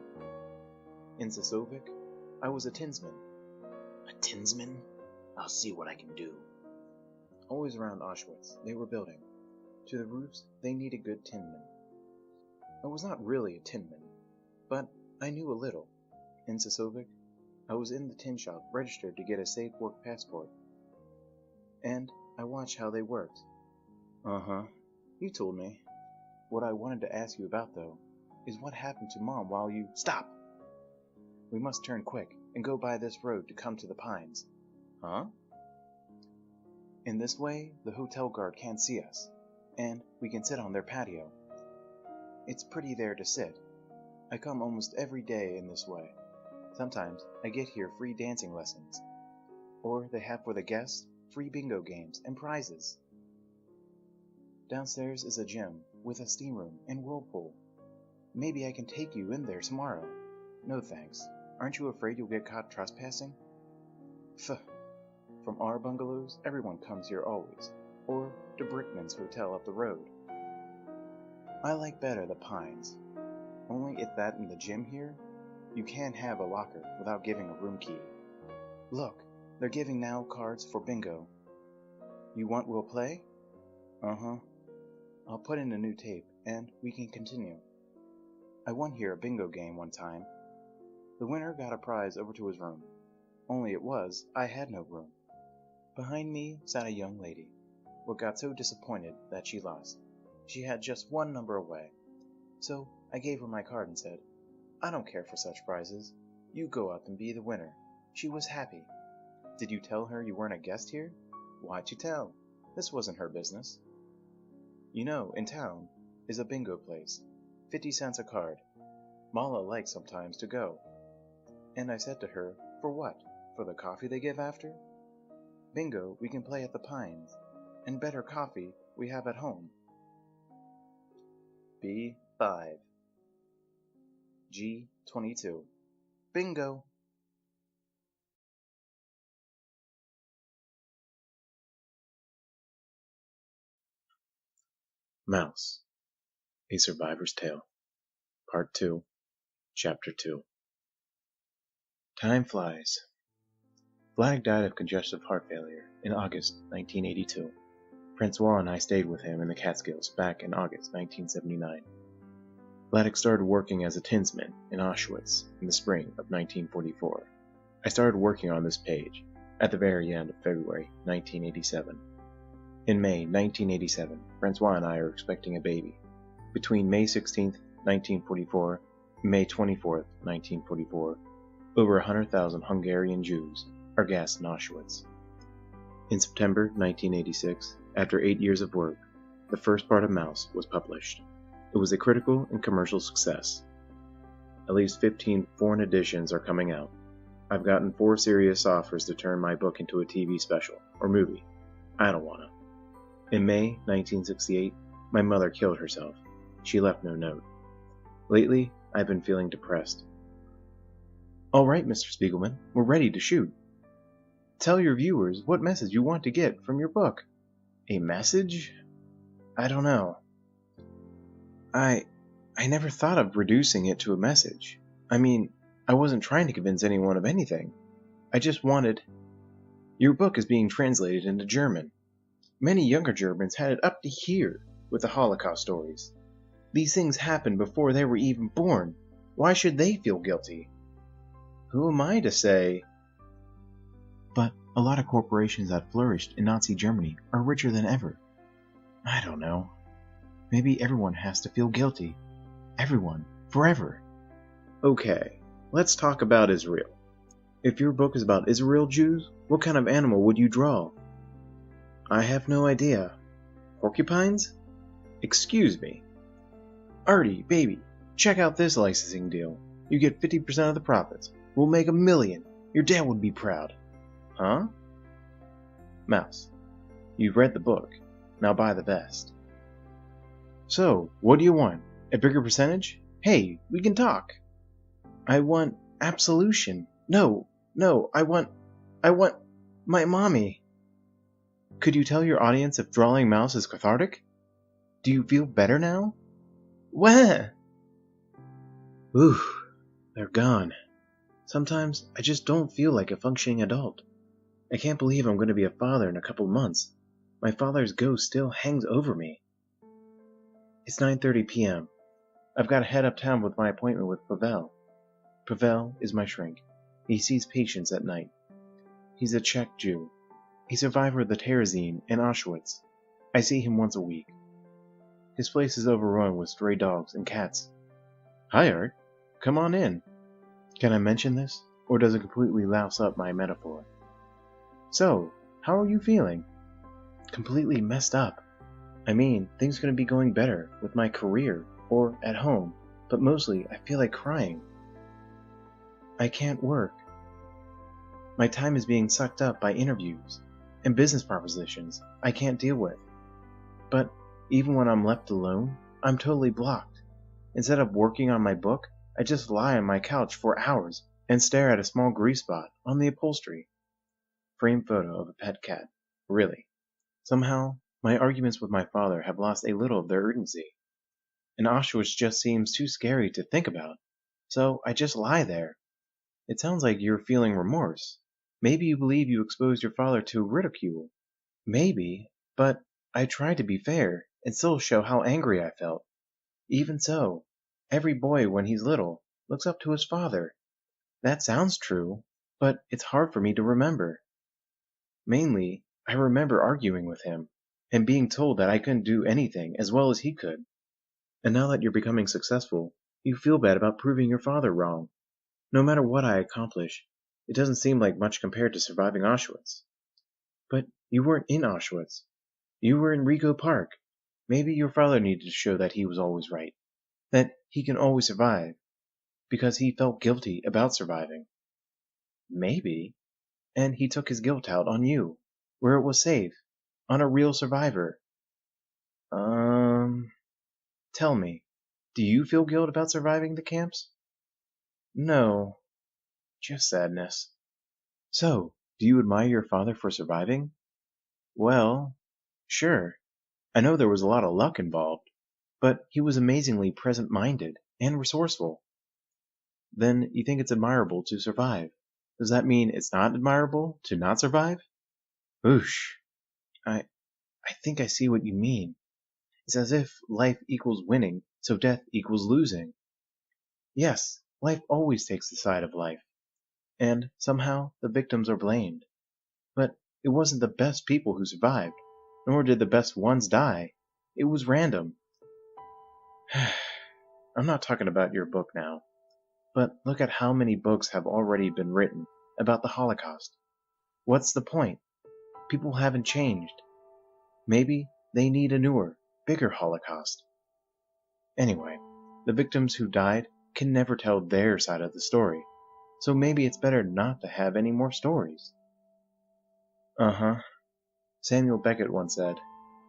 In Sasovik, I was a tinsman. A tinsman? I'll see what I can do. Always around Auschwitz, they were building. To the roofs, they needed good tinmen. I was not really a tinman, but I knew a little. In Sasovik, I was in the tin shop registered to get a safe work passport. And I watched how they worked. You told me. What I wanted to ask you about, though, is what happened to Mom while you— Stop! We must turn quick and go by this road to come to the Pines. Huh? In this way, the hotel guard can't see us, and we can sit on their patio. It's pretty there to sit. I come almost every day in this way. Sometimes I get here free dancing lessons. Or they have for the guests free bingo games and prizes. Downstairs is a gym with a steam room and whirlpool. Maybe I can take you in there tomorrow. No thanks. Aren't you afraid you'll get caught trespassing? Pfft. From our bungalows, everyone comes here always. Or to Brickman's hotel up the road. I like better the Pines. Only it's that in the gym here, you can't have a locker without giving a room key. Look, they're giving now cards for bingo. You want we'll play? I'll put in a new tape, and we can continue. I won here a bingo game one time. The winner got a prize over to his room. Only I had no room. Behind me sat a young lady, but got so disappointed that she lost. She had just one number away. So I gave her my card and said, I don't care for such prizes. You go up and be the winner. She was happy. Did you tell her you weren't a guest here? Why'd you tell? This wasn't her business. You know, in town is a bingo place. 50 cents a card. Mala likes sometimes to go. And I said to her, for what? For the coffee they give after? Bingo we can play at the Pines, and better coffee we have at home. B5 G22 Bingo! Mouse, A Survivor's Tale, Part 2, Chapter 2. Time flies. Vladik died of congestive heart failure in August 1982. Francois and I stayed with him in the Catskills back in August 1979. Vladik started working as a tinsman in Auschwitz in the spring of 1944. I started working on this page at the very end of February 1987. In May 1987, Francois and I are expecting a baby. Between May 16, 1944, and May 24, 1944, over 100,000 Hungarian Jews are gassed in Auschwitz. In September 1986, after 8 years of work, the first part of Mouse was published. It was a critical and commercial success. At least 15 foreign editions are coming out. I've gotten 4 serious offers to turn my book into a TV special, or movie. I don't wanna. In May 1968, my mother killed herself. She left no note. Lately, I've been feeling depressed. All right, Mr. Spiegelman, we're ready to shoot. Tell your viewers what message you want to get from your book. A message? I don't know. I never thought of reducing it to a message. I mean, I wasn't trying to convince anyone of anything. I just wanted... Your book is being translated into German. Many younger Germans had it up to here with the Holocaust stories. These things happened before they were even born. Why should they feel guilty? Who am I to say? But a lot of corporations that flourished in Nazi Germany are richer than ever. I don't know. Maybe everyone has to feel guilty. Everyone. Forever. Okay, let's talk about Israel. If your book is about Israel Jews, what kind of animal would you draw? I have no idea. Porcupines? Excuse me. Artie, baby, check out this licensing deal. You get 50% of the profits. We'll make $1 million. Your dad would be proud. Huh? Mouse, you've read the book. Now buy the best. So, what do you want? A bigger percentage? Hey, we can talk. I want absolution. No, I want my mommy. Could you tell your audience if drawing Mouse is cathartic? Do you feel better now? Wah! Ooh, they're gone. Sometimes I just don't feel like a functioning adult. I can't believe I'm going to be a father in a couple months. My father's ghost still hangs over me. It's 9:30 p.m. I've got to head uptown with my appointment with Pavel. Pavel is my shrink. He sees patients at night. He's a Czech Jew. A survivor of the Terezin and Auschwitz. I see him once a week. His place is overrun with stray dogs and cats. Hi, Art. Come on in. Can I mention this, or does it completely louse up my metaphor? So, how are you feeling? Completely messed up. I mean, things couldn't be going better with my career or at home, but mostly I feel like crying. I can't work. My time is being sucked up by interviews and business propositions I can't deal with. But even when I'm left alone, I'm totally blocked. Instead of working on my book, I just lie on my couch for hours and stare at a small grease spot on the upholstery. Framed photo of a pet cat. Really. Somehow, my arguments with my father have lost a little of their urgency. And Auschwitz just seems too scary to think about. So I just lie there. It sounds like you're feeling remorse. Maybe you believe you exposed your father to ridicule. Maybe, but I tried to be fair and still show how angry I felt. Even so, every boy when he's little looks up to his father. That sounds true, but it's hard for me to remember. Mainly, I remember arguing with him and being told that I couldn't do anything as well as he could. And now that you're becoming successful, you feel bad about proving your father wrong. No matter what I accomplish, it doesn't seem like much compared to surviving Auschwitz. But you weren't in Auschwitz. You were in Rico Park. Maybe your father needed to show that he was always right. That he can always survive. Because he felt guilty about surviving. Maybe. And he took his guilt out on you, where it was safe, on a real survivor. Tell me, do you feel guilt about surviving the camps? No, just sadness. So, do you admire your father for surviving? Well, sure. I know there was a lot of luck involved, but he was amazingly present-minded and resourceful. Then you think it's admirable to survive. Does that mean it's not admirable to not survive? Oosh. I think I see what you mean. It's as if life equals winning, so death equals losing. Yes, life always takes the side of life. And somehow the victims are blamed. But it wasn't the best people who survived, nor did the best ones die. It was random. I'm not talking about your book now. But look at how many books have already been written about the Holocaust. What's the point? People haven't changed. Maybe they need a newer, bigger Holocaust. Anyway, the victims who died can never tell their side of the story, so maybe it's better not to have any more stories. Uh-huh. Samuel Beckett once said,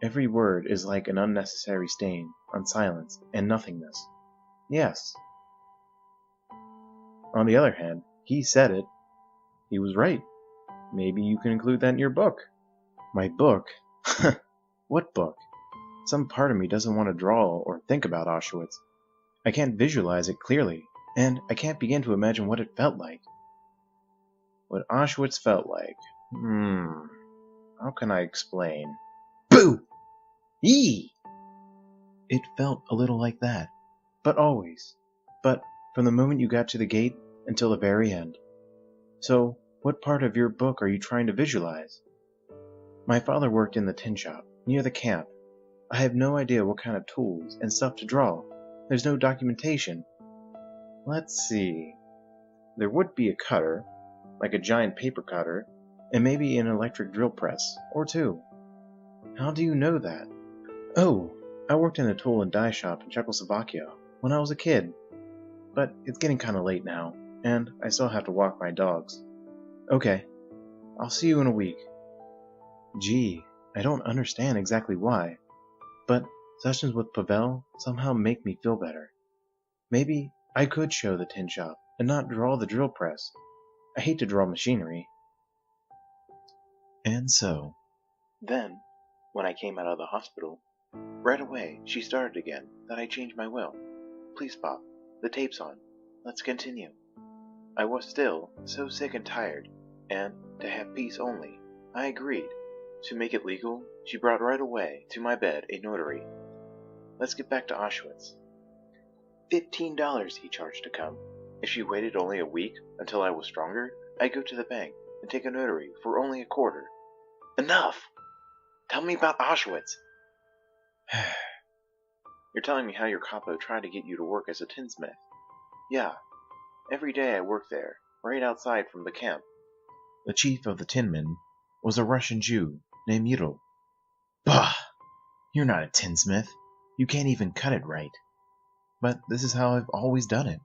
"Every word is like an unnecessary stain on silence and nothingness." Yes. On the other hand, he said it. He was right. Maybe you can include that in your book. My book? What book? Some part of me doesn't want to draw or think about Auschwitz. I can't visualize it clearly, and I can't begin to imagine what it felt like. What Auschwitz felt like? How can I explain? Boo! Yee! It felt a little like that. But always. But from the moment you got to the gate until the very end. So, what part of your book are you trying to visualize? My father worked in the tin shop, near the camp. I have no idea what kind of tools and stuff to draw. There's no documentation. Let's see. there would be a cutter, like a giant paper cutter, and maybe an electric drill press, or two. How do you know that? Oh, I worked in a tool and die shop in Czechoslovakia when I was a kid. But it's getting kinda late now, and I still have to walk my dogs. Okay, I'll see you in a week. Gee, I don't understand exactly why, but sessions with Pavel somehow make me feel better. Maybe I could show the tin shop and not draw the drill press. I hate to draw machinery. And so, then, when I came out of the hospital, right away she started again that I changed my will. Please, Pop, the tape's on. Let's continue. I was still so sick and tired, and to have peace only, I agreed. To make it legal, she brought right away to my bed a notary. Let's get back to Auschwitz. $15 he charged to come. If she waited only a week until I was stronger, I'd go to the bank and take a notary for only a quarter. Enough! Tell me about Auschwitz. You're telling me how your capo tried to get you to work as a tinsmith. Yeah. Every day I worked there, right outside from the camp. The chief of the tinmen was a Russian Jew named Yidel. Bah! You're not a tinsmith. You can't even cut it right. But this is how I've always done it.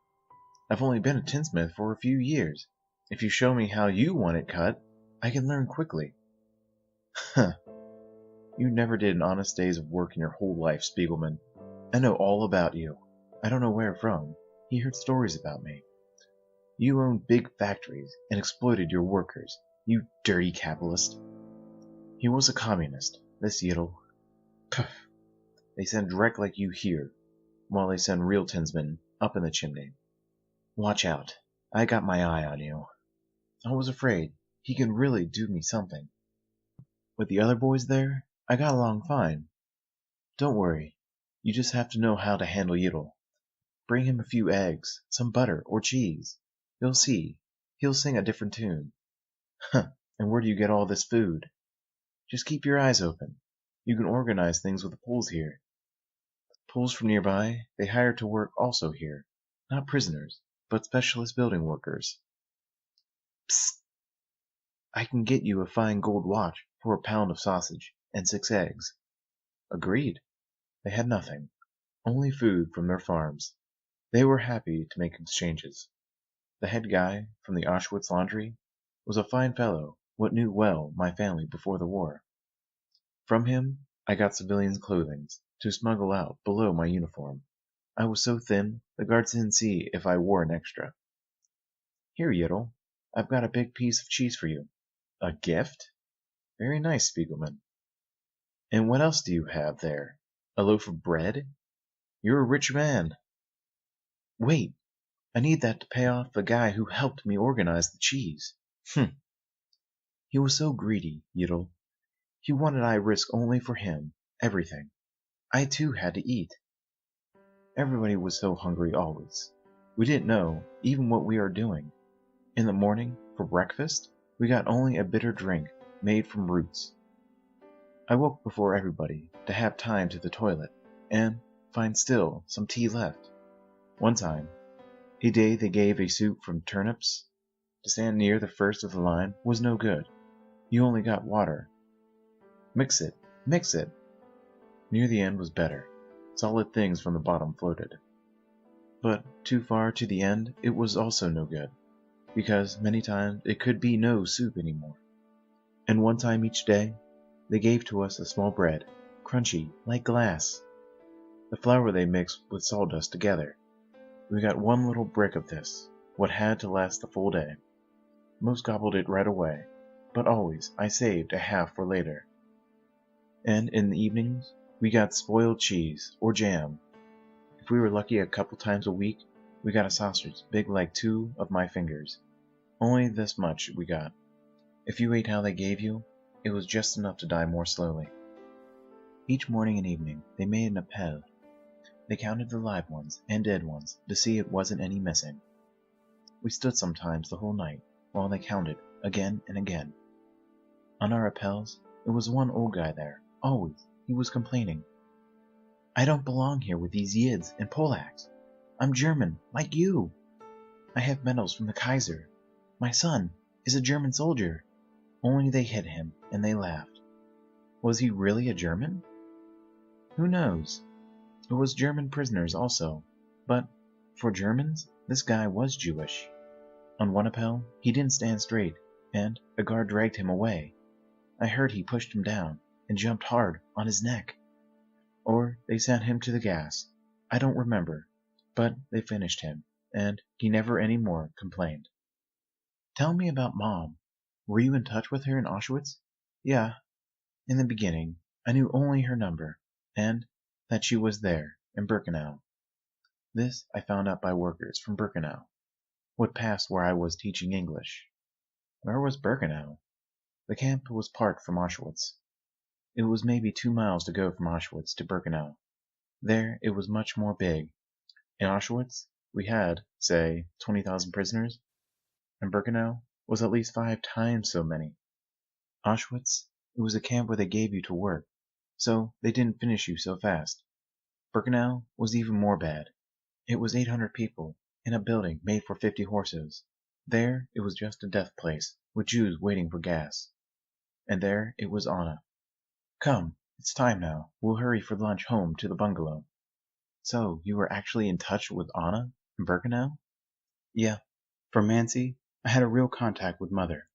I've only been a tinsmith for a few years. If you show me how you want it cut, I can learn quickly. Huh. You never did an honest day's of work in your whole life, Spiegelman. I know all about you. I don't know where from. He heard stories about me. You owned big factories and exploited your workers, you dirty capitalist. He was a communist, this Yidel. Puff. They send direct like you here, while they send real tinsmen up in the chimney. Watch out. I got my eye on you. I was afraid he could really do me something. With the other boys there, I got along fine. Don't worry. You just have to know how to handle Yidel. Bring him a few eggs, some butter, or cheese. You'll see. He'll sing a different tune. Huh, and where do you get all this food? Just keep your eyes open. You can organize things with the Poles here. Poles from nearby, they hire to work also here. Not prisoners, but specialist building workers. Psst! I can get you a fine gold watch for a pound of sausage and 6 eggs. Agreed. They had nothing. Only food from their farms. They were happy to make exchanges. The head guy from the Auschwitz laundry was a fine fellow what knew well my family before the war. From him I got civilian clothing to smuggle out below my uniform. I was so thin the guards didn't see if I wore an extra. Here, Yidel, I've got a big piece of cheese for you. A gift? Very nice, Spiegelman. And what else do you have there? A loaf of bread? You're a rich man. Wait, I need that to pay off the guy who helped me organize the cheese. He was so greedy, Yidel. He wanted I risk only for him, everything. I too had to eat. Everybody was so hungry always. We didn't know even what we are doing. In the morning, for breakfast, we got only a bitter drink made from roots. I woke before everybody to have time to the toilet and find still some tea left. One time, a day they gave a soup from turnips. To stand near the first of the line was no good. You only got water. Mix it, mix it. Near the end was better. Solid things from the bottom floated. But too far to the end, it was also no good, because many times it could be no soup anymore. And one time each day, they gave to us a small bread, crunchy, like glass. The flour they mixed with sawdust together. We got one little brick of this, what had to last the full day. Most gobbled it right away, but always I saved a half for later. And in the evenings, we got spoiled cheese or jam. If we were lucky a couple times a week, we got a sausage big like 2 of my fingers. Only this much we got. If you ate how they gave you, it was just enough to die more slowly. Each morning and evening, they made an appel. They counted the live ones and dead ones to see it wasn't any missing. We stood sometimes the whole night while they counted again and again. On our appels, there was one old guy there, always. He was complaining. I don't belong here with these Yids and Polacks. I'm German, like you. I have medals from the Kaiser. My son is a German soldier. Only they hit him, and they laughed. Was he really a German? Who knows? It was German prisoners also, but for Germans, this guy was Jewish. On one appel, he didn't stand straight, and a guard dragged him away. I heard he pushed him down and jumped hard on his neck. Or they sent him to the gas. I don't remember, but they finished him, and he never any more complained. Tell me about Mom. Were you in touch with her in Auschwitz? Yeah. In the beginning, I knew only her number, and that she was there, in Birkenau. This I found out by workers from Birkenau, what passed where I was teaching English. Where was Birkenau? The camp was apart from Auschwitz. It was maybe 2 miles to go from Auschwitz to Birkenau. There it was much more big. In Auschwitz, we had, say, 20,000 prisoners, and Birkenau was at least 5 times so many. Auschwitz, it was a camp where they gave you to work, so they didn't finish you so fast. Birkenau was even more bad. It was 800 people, in a building made for 50 horses. There it was just a death place, with Jews waiting for gas. And there it was Anna. Come, it's time now. We'll hurry for lunch home to the bungalow. So, you were actually in touch with Anna in Birkenau? Yeah. For Mancy, I had a real contact with Mother.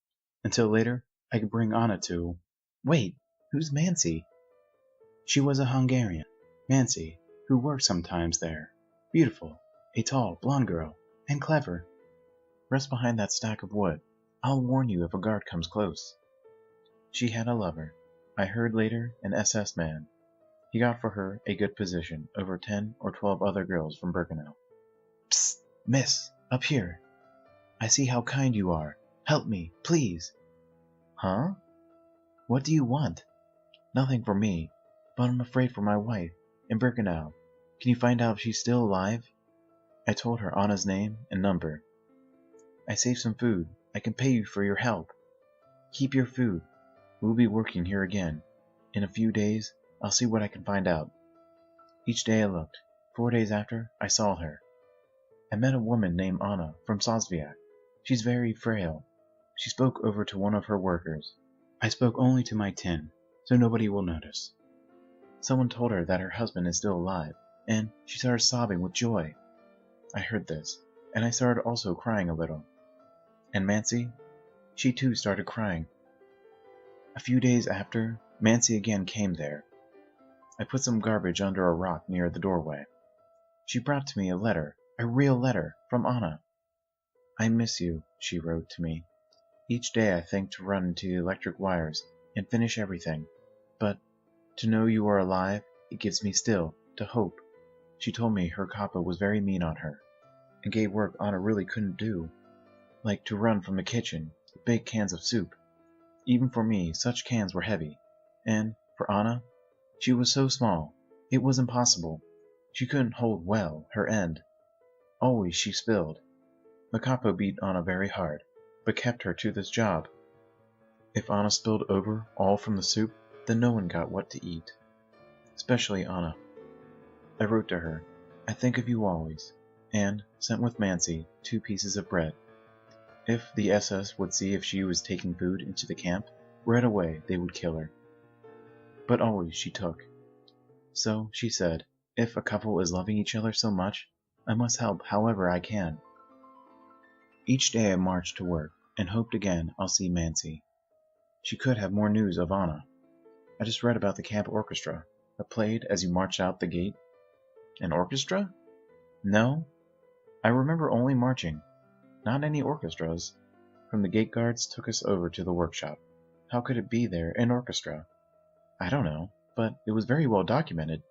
Until later, I could bring Anna to... Wait, who's Mancy? She was a Hungarian, Mancy, who worked sometimes there. Beautiful, a tall, blonde girl, and clever. Rest behind that stack of wood. I'll warn you if a guard comes close. She had a lover. I heard later an SS man. He got for her a good position over 10 or 12 other girls from Birkenau. Psst, miss, up here. I see how kind you are. Help me, please. Huh? What do you want? Nothing for me, but I'm afraid for my wife in Birkenau. Can you find out if she's still alive? I told her Anna's name and number. I saved some food. I can pay you for your help. Keep your food. We'll be working here again. In a few days, I'll see what I can find out. Each day I looked. 4 days after, I saw her. I met a woman named Anna from Sosviak. She's very frail. She spoke over to one of her workers. I spoke only to my tin, so nobody will notice. Someone told her that her husband is still alive, and she started sobbing with joy. I heard this, and I started also crying a little. And Mancy? She too started crying. A few days after, Mancy again came there. I put some garbage under a rock near the doorway. She brought to me a letter, a real letter, from Anna. I miss you, she wrote to me. Each day I think to run into the electric wires and finish everything. But to know you are alive, it gives me still to hope. She told me her kappa was very mean on her, and gave work Anna really couldn't do, like to run from the kitchen with big cans of soup. Even for me, such cans were heavy, and for Anna, she was so small, it was impossible. She couldn't hold well her end. Always she spilled. The capo beat Anna very hard, but kept her to this job. If Anna spilled over all from the soup, then no one got what to eat. Especially Anna. I wrote to her, I think of you always, and sent with Mancy 2 pieces of bread. If the SS would see if she was taking food into the camp, right away they would kill her. But always she took. So she said, if a couple is loving each other so much, I must help however I can. Each day I marched to work, and hoped again I'll see Mancy. She could have more news of Anna. I just read about the camp orchestra that played as you marched out the gate. An orchestra? No. I remember only marching. Not any orchestras. From the gate guards took us over to the workshop. How could it be there, an orchestra? I don't know, but it was very well documented.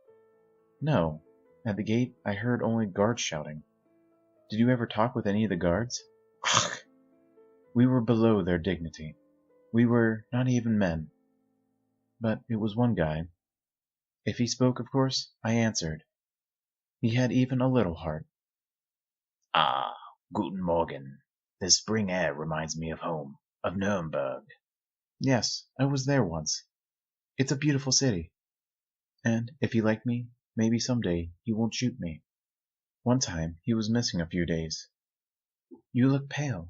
No. At the gate, I heard only guards shouting. Did you ever talk with any of the guards? Ugh. We were below their dignity. We were not even men. But it was one guy. If he spoke, of course, I answered. He had even a little heart. Ah, guten Morgen. The spring air reminds me of home, of Nuremberg. Yes, I was there once. It's a beautiful city. And if he liked me, maybe someday he won't shoot me. One time he was missing a few days. You look pale.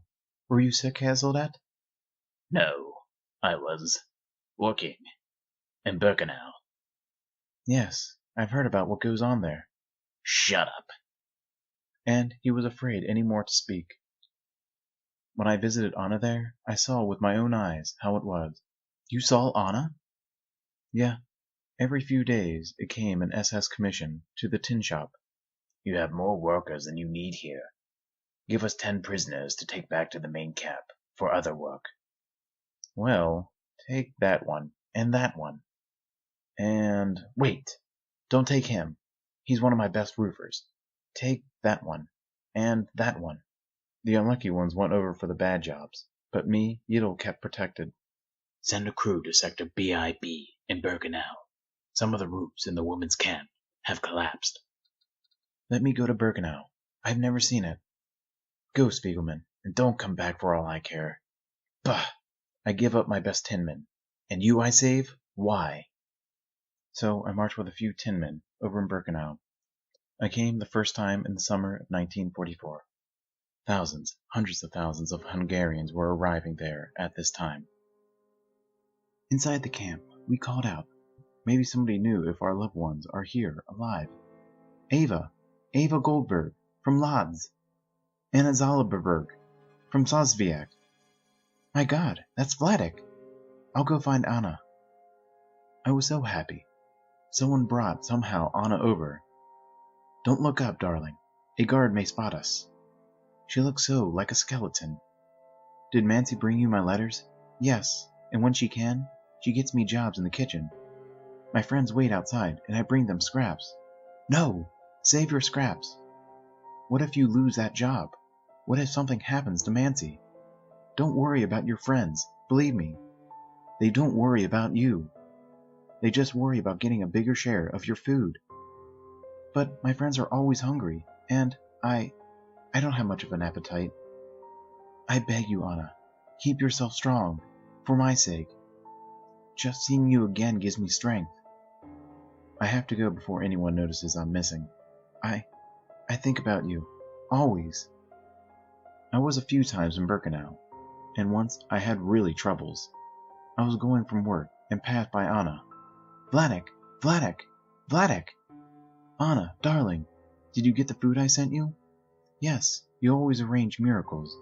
Were you sick, Hazeldet? No, I was working in Birkenau. Yes, I've heard about what goes on there. Shut up. And he was afraid any more to speak. When I visited Anna there, I saw with my own eyes how it was. You saw Anna? Yeah. Every few days it came an SS commission to the tin shop. You have more workers than you need here. Give us 10 prisoners to take back to the main camp for other work. Well, take that one, and that one. And wait, don't take him. He's one of my best roofers. Take that one, and that one. The unlucky ones went over for the bad jobs, but me, Yiddle kept protected. Send a crew to Sector BIP in Birkenau. Some of the roofs in the women's camp have collapsed. Let me go to Birkenau. I've never seen it. Go, Spiegelman, and don't come back for all I care. Bah! I give up my best tinmen. And you I save? Why? So I marched with a few tinmen over in Birkenau. I came the first time in the summer of 1944. Thousands, hundreds of thousands of Hungarians were arriving there at this time. Inside the camp, we called out. Maybe somebody knew if our loved ones are here alive. Ava Goldberg from Lodz. Anna Zalaberberg from Sosviak. My God, that's Vladek. I'll go find Anna. I was so happy. Someone brought somehow Anna over. Don't look up, darling. A guard may spot us. She looks so like a skeleton. Did Mancy bring you my letters? Yes, and when she can, she gets me jobs in the kitchen. My friends wait outside, and I bring them scraps. No! Save your scraps. What if you lose that job? What if something happens to Mancy? Don't worry about your friends. Believe me. They don't worry about you. They just worry about getting a bigger share of your food. But my friends are always hungry, and I don't have much of an appetite. I beg you, Anna, keep yourself strong, for my sake. Just seeing you again gives me strength. I have to go before anyone notices I'm missing. I think about you, always. I was a few times in Birkenau, and once I had really troubles. I was going from work and passed by Anna. Vladek! Vladek! Vladek! Anna, darling, did you get the food I sent you? Yes, you always arrange miracles.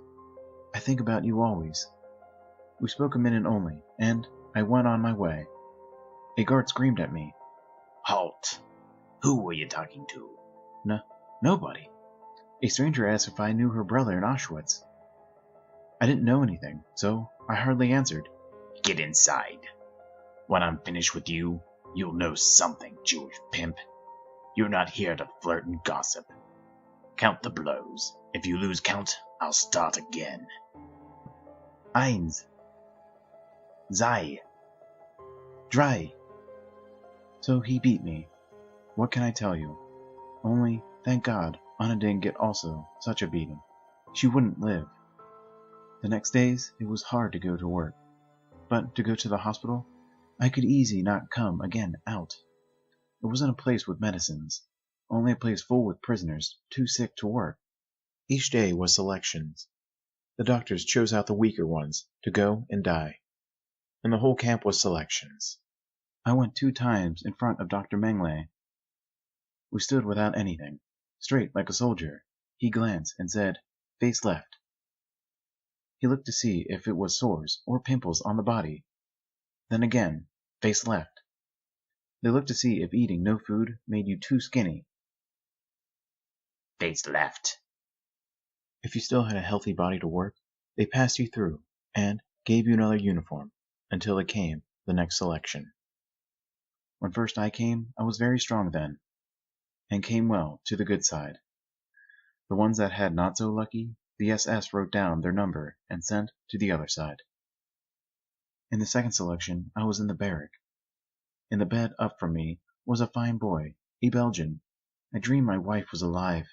I think about you always. We spoke a minute only, and I went on my way. A guard screamed at me. Halt! Who were you talking to? Nobody. A stranger asked if I knew her brother in Auschwitz. I didn't know anything, so I hardly answered. Get inside. When I'm finished with you, you'll know something, Jewish pimp. You're not here to flirt and gossip. Count the blows. If you lose count, I'll start again. Eins. Zwei. Drei. So he beat me. What can I tell you? Only, thank God, Anna didn't get also such a beating. She wouldn't live. The next days, it was hard to go to work. But to go to the hospital, I could easily not come again out. It wasn't a place with medicines, only a place full with prisoners too sick to work. Each day was selections. The doctors chose out the weaker ones to go and die. And the whole camp was selections. I went 2 times in front of Dr. Mengele. We stood without anything, straight like a soldier. He glanced and said, "Face left." He looked to see if it was sores or pimples on the body. Then again, face left. They looked to see if eating no food made you too skinny. Face left. If you still had a healthy body to work, they passed you through and gave you another uniform until it came the next selection. When first I came, I was very strong then, and came well to the good side. The ones that had not so lucky, the SS wrote down their number and sent to the other side. In the second selection, I was in the barrack. In the bed up from me was a fine boy, a Belgian. I dreamed my wife was alive.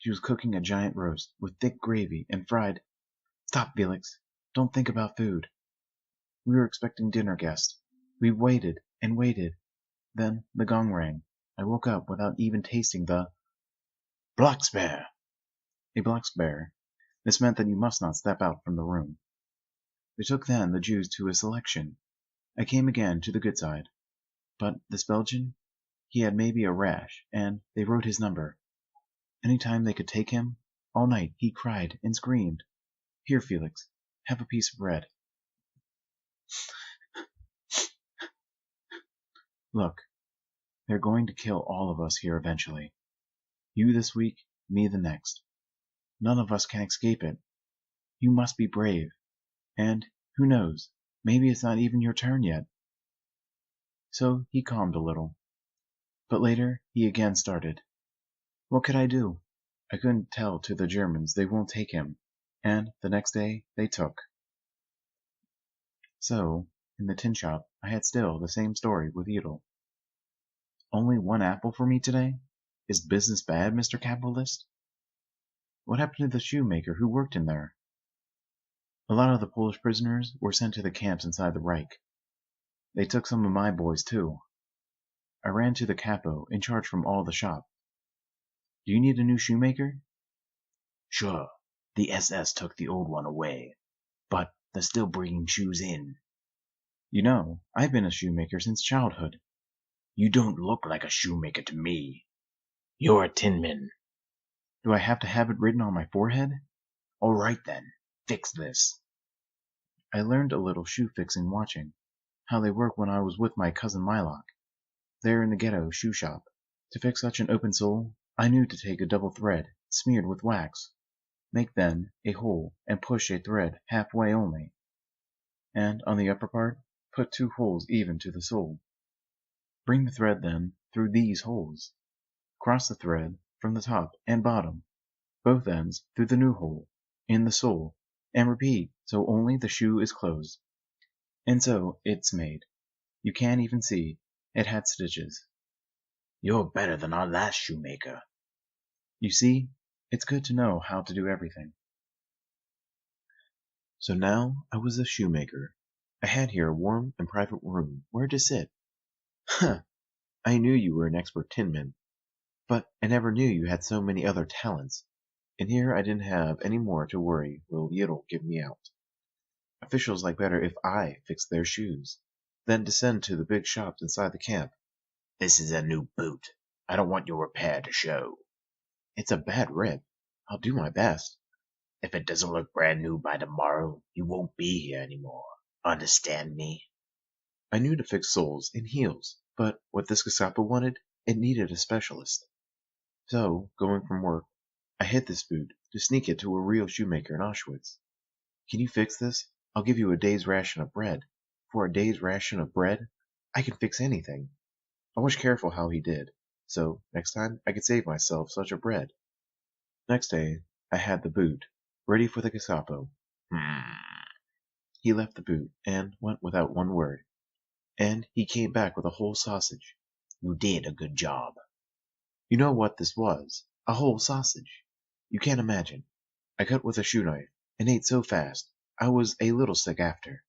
She was cooking a giant roast with thick gravy and fried. Stop, Felix. Don't think about food. We were expecting dinner guests. We waited and waited. Then the gong rang. I woke up without even tasting the Blocksberg. A Blocksberg This meant that you must not step out from the room. They took then the Jews to a selection. I came again to the good side. But this Belgian, he had maybe a rash, and they wrote his number. Any time they could take him, all night he cried and screamed. Here, Felix, have a piece of bread. Look, they're going to kill all of us here eventually. You this week, me the next. None of us can escape it. You must be brave. And, who knows, maybe it's not even your turn yet. So he calmed a little. But later he again started. What could I do? I couldn't tell to the Germans they won't take him, and the next day they took. So, in the tin shop, I had still the same story with Edel. Only one apple for me today? Is business bad, Mr. Capitalist? What happened to the shoemaker who worked in there? A lot of the Polish prisoners were sent to the camps inside the Reich. They took some of my boys, too. I ran to the capo in charge from all the shop. Do you need a new shoemaker? Sure, the SS took the old one away, but they're still bringing shoes in. You know, I've been a shoemaker since childhood. You don't look like a shoemaker to me. You're a tinman. Do I have to have it written on my forehead? All right then, fix this. I learned a little shoe fixing watching, how they work when I was with my cousin Mylock, there in the ghetto shoe shop. To fix such an open sole, I knew to take a double thread, smeared with wax, make then a hole and push a thread halfway only, and on the upper part, put 2 holes even to the sole. Bring the thread then through these holes. Cross the thread from the top and bottom, both ends through the new hole, in the sole, and repeat so only the shoe is closed. And so it's made. You can't even see, it had stitches. You're better than our last shoemaker. You see, it's good to know how to do everything. So now I was a shoemaker. I had here a warm and private room where to sit. Huh! I knew you were an expert tinman, but I never knew you had so many other talents. And here I didn't have any more to worry will Yit'll give me out. Officials like better if I fixed their shoes, then descend to the big shops inside the camp. This is a new boot. I don't want your repair to show. It's a bad rip. I'll do my best. If it doesn't look brand new by tomorrow, you won't be here anymore. Understand me? I knew to fix soles and heels, but what this Gestapo wanted, it needed a specialist. So, going from work, I hid this boot to sneak it to a real shoemaker in Auschwitz. Can you fix this? I'll give you a day's ration of bread. For a day's ration of bread, I can fix anything. I was careful how he did, so next time I could save myself such a bread. Next day, I had the boot, ready for the Gestapo. He left the boot and went without one word. And he came back with a whole sausage. You did a good job. You know what this was? A whole sausage. You can't imagine. I cut with a shoe knife and ate so fast, I was a little sick after.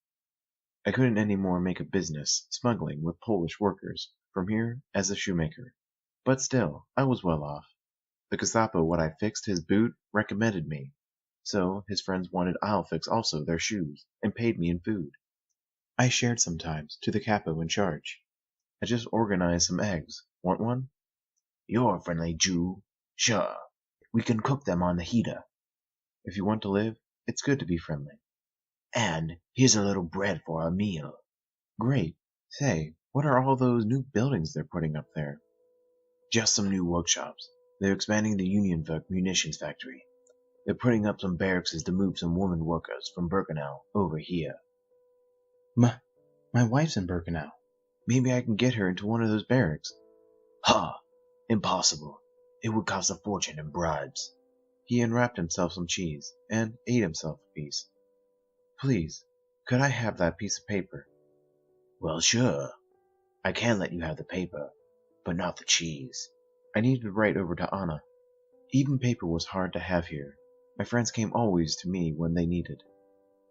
I couldn't any more make a business smuggling with Polish workers from here as a shoemaker. But still, I was well off. The Gestapo, when I fixed his boot, recommended me. So his friends wanted I'll fix also their shoes, and paid me in food. I shared sometimes to the capo in charge. I just organized some eggs. Want one? You're a friendly Jew. Sure. We can cook them on the heater. If you want to live, it's good to be friendly. And here's a little bread for our meal. Great. Say, what are all those new buildings they're putting up there? Just some new workshops. They're expanding the Unionwerk munitions factory. They're putting up some barracks to move some women workers from Birkenau over here. My wife's in Birkenau. Maybe I can get her into one of those barracks. Ha! Impossible. It would cost a fortune in bribes. He unwrapped himself some cheese and ate himself a piece. Please, could I have that piece of paper? Well, sure. I can let you have the paper, but not the cheese. I needed to write over to Anna. Even paper was hard to have here. My friends came always to me when they needed.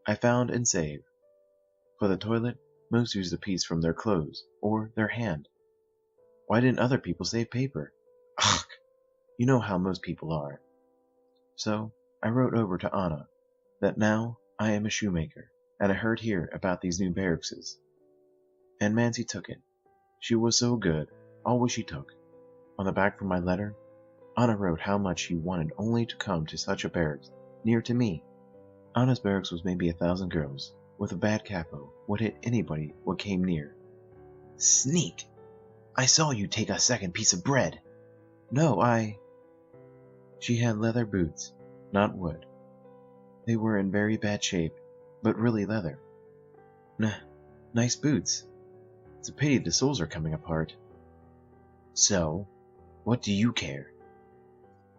I found and saved. For the toilet, most used a piece from their clothes or their hand. Why didn't other people save paper? Ugh! You know how most people are. So I wrote over to Anna that now I am a shoemaker, and I heard here about these new barrackses. And Mancy took it. She was so good, always she took. On the back from my letter, Anna wrote how much she wanted only to come to such a barracks, near to me. Anna's barracks was maybe 1,000 girls, with a bad capo, would hit anybody what came near. Sneak! I saw you take a second piece of bread. No, She had leather boots, not wood. They were in very bad shape, but really leather. Nice boots. It's a pity the soles are coming apart. So, what do you care?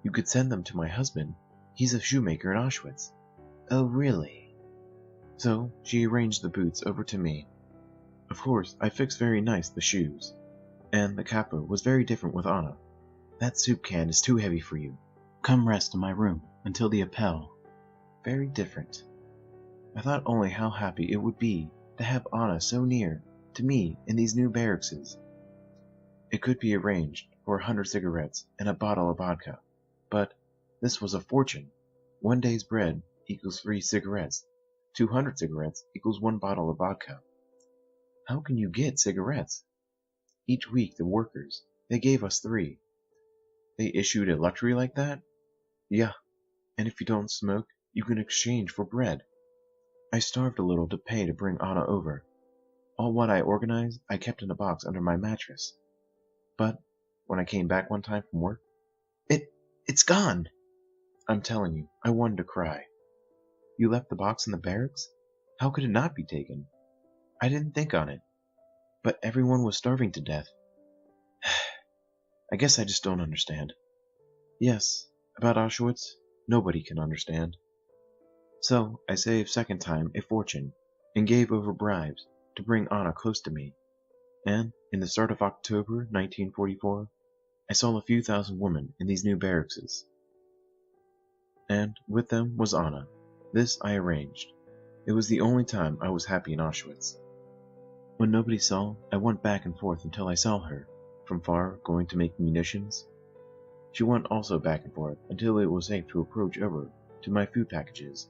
You could send them to my husband. He's a shoemaker in Auschwitz. Oh, really? So she arranged the boots over to me. Of course, I fixed very nice the shoes. And the capo was very different with Anna. That soup can is too heavy for you. Come rest in my room until the appel. Very different. I thought only how happy it would be to have Anna so near to me in these new barrackses. It could be arranged for 100 cigarettes and a bottle of vodka, but this was a fortune. 1 day's bread equals 3 cigarettes. 200 cigarettes equals 1 bottle of vodka. How can you get cigarettes? Each week the workers, they gave us 3. They issued a luxury like that? Yeah, and if you don't smoke, you can exchange for bread. I starved a little to pay to bring Anna over. All what I organized, I kept in a box under my mattress. But when I came back one time from work, it's gone. I'm telling you, I wanted to cry. You left the box in the barracks? How could it not be taken? I didn't think on it. But everyone was starving to death. I guess I just don't understand. Yes, about Auschwitz, nobody can understand. So I saved second time a fortune and gave over bribes to bring Anna close to me. And in the start of October 1944, I saw a few thousand women in these new barrackses. And with them was Anna. This I arranged. It was the only time I was happy in Auschwitz. When nobody saw, I went back and forth until I saw her, from far going to make munitions. She went also back and forth until it was safe to approach over to my food packages.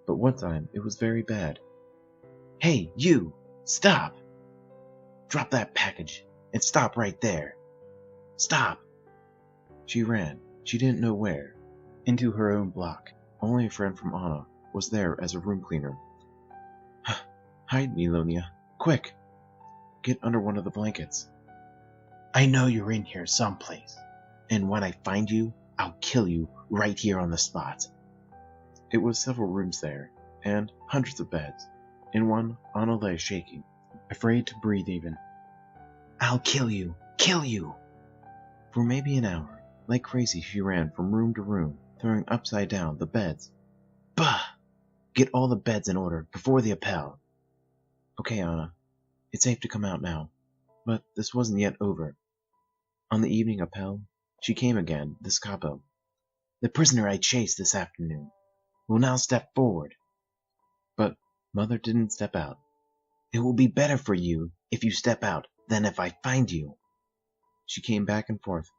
But one time it was very bad. Hey, you! Stop! Drop that package and stop right there. Stop! She ran, she didn't know where, into her own block. Only a friend from Anna was there as a room cleaner. Hide me, Lonia. Quick! Get under one of the blankets. I know you're in here someplace, and when I find you, I'll kill you right here on the spot. It was several rooms there, and hundreds of beds. In one, Anna lay shaking, afraid to breathe even. I'll kill you! Kill you! For maybe an hour, like crazy she ran from room to room, throwing upside down the beds. Bah! Get all the beds in order before the appel. Okay, Anna. It's safe to come out now. But this wasn't yet over. On the evening appel, she came again, this capo. The prisoner I chased this afternoon will now step forward. But Mother didn't step out. It will be better for you if you step out than if I find you. She came back and forth,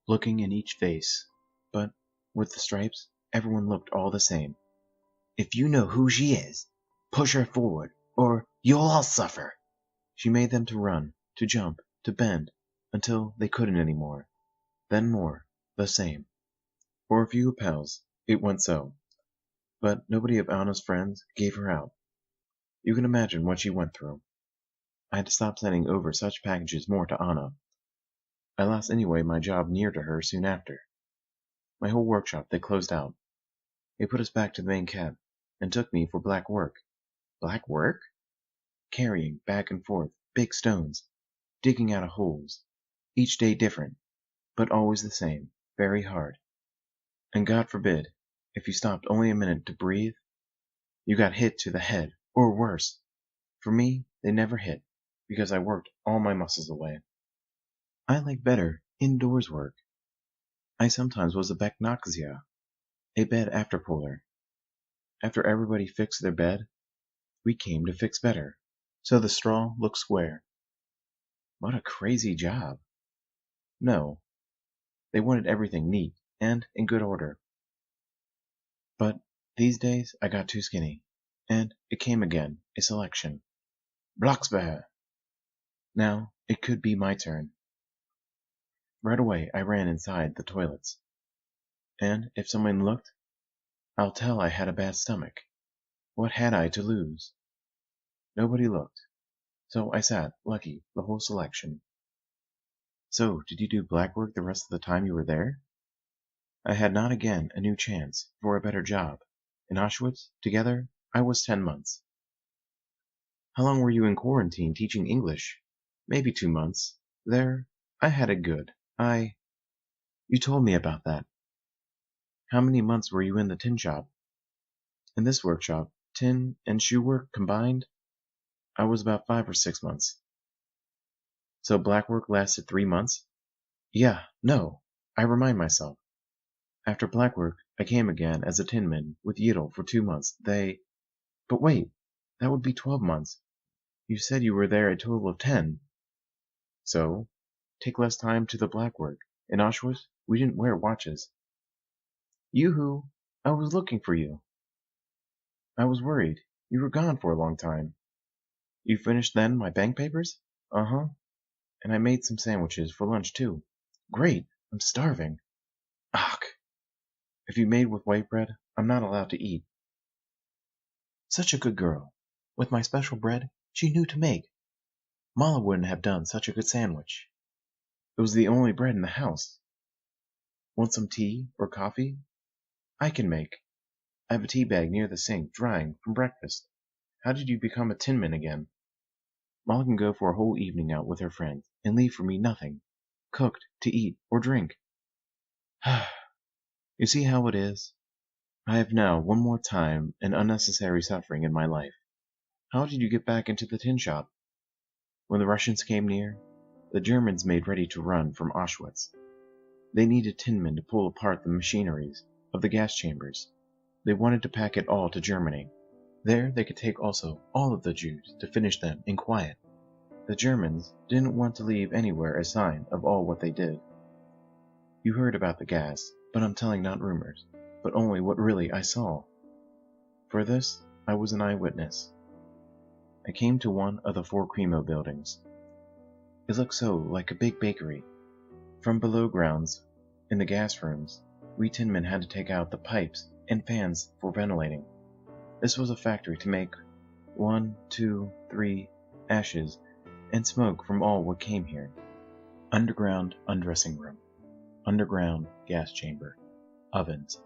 looking in each face. But with the stripes, everyone looked all the same. If you know who she is, push her forward, or you'll all suffer. She made them to run, to jump, to bend, until they couldn't any more. Then more, the same. For a few appels, it went so. But nobody of Anna's friends gave her out. You can imagine what she went through. I had to stop sending over such packages more to Anna. I lost anyway my job near to her soon after. My whole workshop they closed out. They put us back to the main cab, and took me for black work. Black work? Carrying back and forth big stones, digging out of holes, each day different, but always the same, very hard. And God forbid, if you stopped only a minute to breathe, you got hit to the head, or worse. For me, they never hit, because I worked all my muscles away. I like better indoors work. I sometimes was a Beknoxia, a bed after puller. After everybody fixed their bed, we came to fix better, so the straw looked square. What a crazy job. No, they wanted everything neat and in good order. But these days I got too skinny, and it came again, a selection. Blocksberger! Now it could be my turn. Right away I ran inside the toilets. And if someone looked, I'll tell I had a bad stomach. What had I to lose? Nobody looked, so I sat, lucky, the whole selection. So, did you do black work the rest of the time you were there? I had not again a new chance for a better job. In Auschwitz, together, I was 10 months. How long were you in quarantine teaching English? Maybe 2 months. There, I had it good. You told me about that. How many months were you in the tin shop? In this workshop, tin and shoe work combined, I was about 5 or 6 months. So black work lasted 3 months? Yeah, no, I remind myself. After black work, I came again as a tinman with Yidel for 2 months. But wait, that would be 12 months. You said you were there a total of 10. So, take less time to the black work. In Auschwitz, we didn't wear watches. Yoo-hoo, I was looking for you. I was worried. You were gone for a long time. You finished then my bank papers? Uh-huh. And I made some sandwiches for lunch too. Great, I'm starving. Ach. If you made with white bread, I'm not allowed to eat. Such a good girl. With my special bread, she knew to make. Mala wouldn't have done such a good sandwich. It was the only bread in the house. Want some tea or coffee? I can make. I have a tea bag near the sink, drying from breakfast. How did you become a tinman again? Mala can go for a whole evening out with her friends, and leave for me nothing, cooked, to eat, or drink. You see how it is? I have now, one more time, an unnecessary suffering in my life. How did you get back into the tin shop? When the Russians came near, the Germans made ready to run from Auschwitz. They needed tinmen to pull apart the machineries of the gas chambers. They wanted to pack it all to Germany. There they could take also all of the Jews to finish them in quiet. The Germans didn't want to leave anywhere a sign of all what they did. You heard about the gas, but I'm telling not rumors, but only what really I saw. For this, I was an eyewitness. I came to one of the 4 Cremo buildings. It looked so like a big bakery. From below grounds, in the gas rooms, we tinmen had to take out the pipes and fans for ventilating. This was a factory to make 1, 2, 3 ashes and smoke from all what came here. Underground undressing room. Underground gas chamber. Ovens.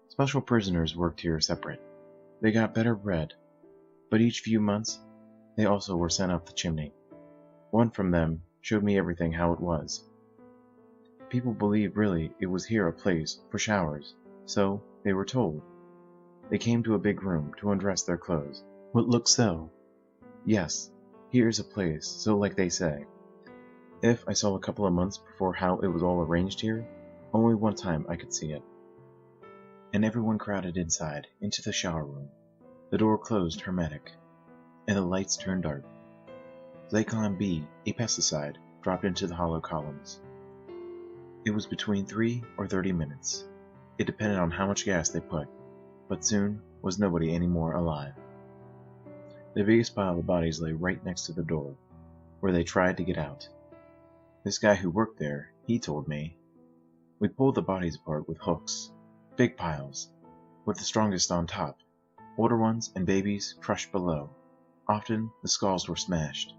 Special prisoners worked here separate. They got better bread, but each few months, they also were sent up the chimney. One from them showed me everything how it was. People believed really it was here a place for showers, so they were told. They came to a big room to undress their clothes. What looked so? Yes, here is a place, so like they say. If I saw a couple of months before how it was all arranged here, only one time I could see it. And everyone crowded inside, into the shower room. The door closed hermetic, and the lights turned dark. Zyklon B, a pesticide, dropped into the hollow columns. It was between 3 or 30 minutes. It depended on how much gas they put, but soon was nobody any more alive. The biggest pile of bodies lay right next to the door, where they tried to get out. This guy who worked there, he told me, we pulled the bodies apart with hooks, big piles, with the strongest on top, older ones and babies crushed below. Often the skulls were smashed.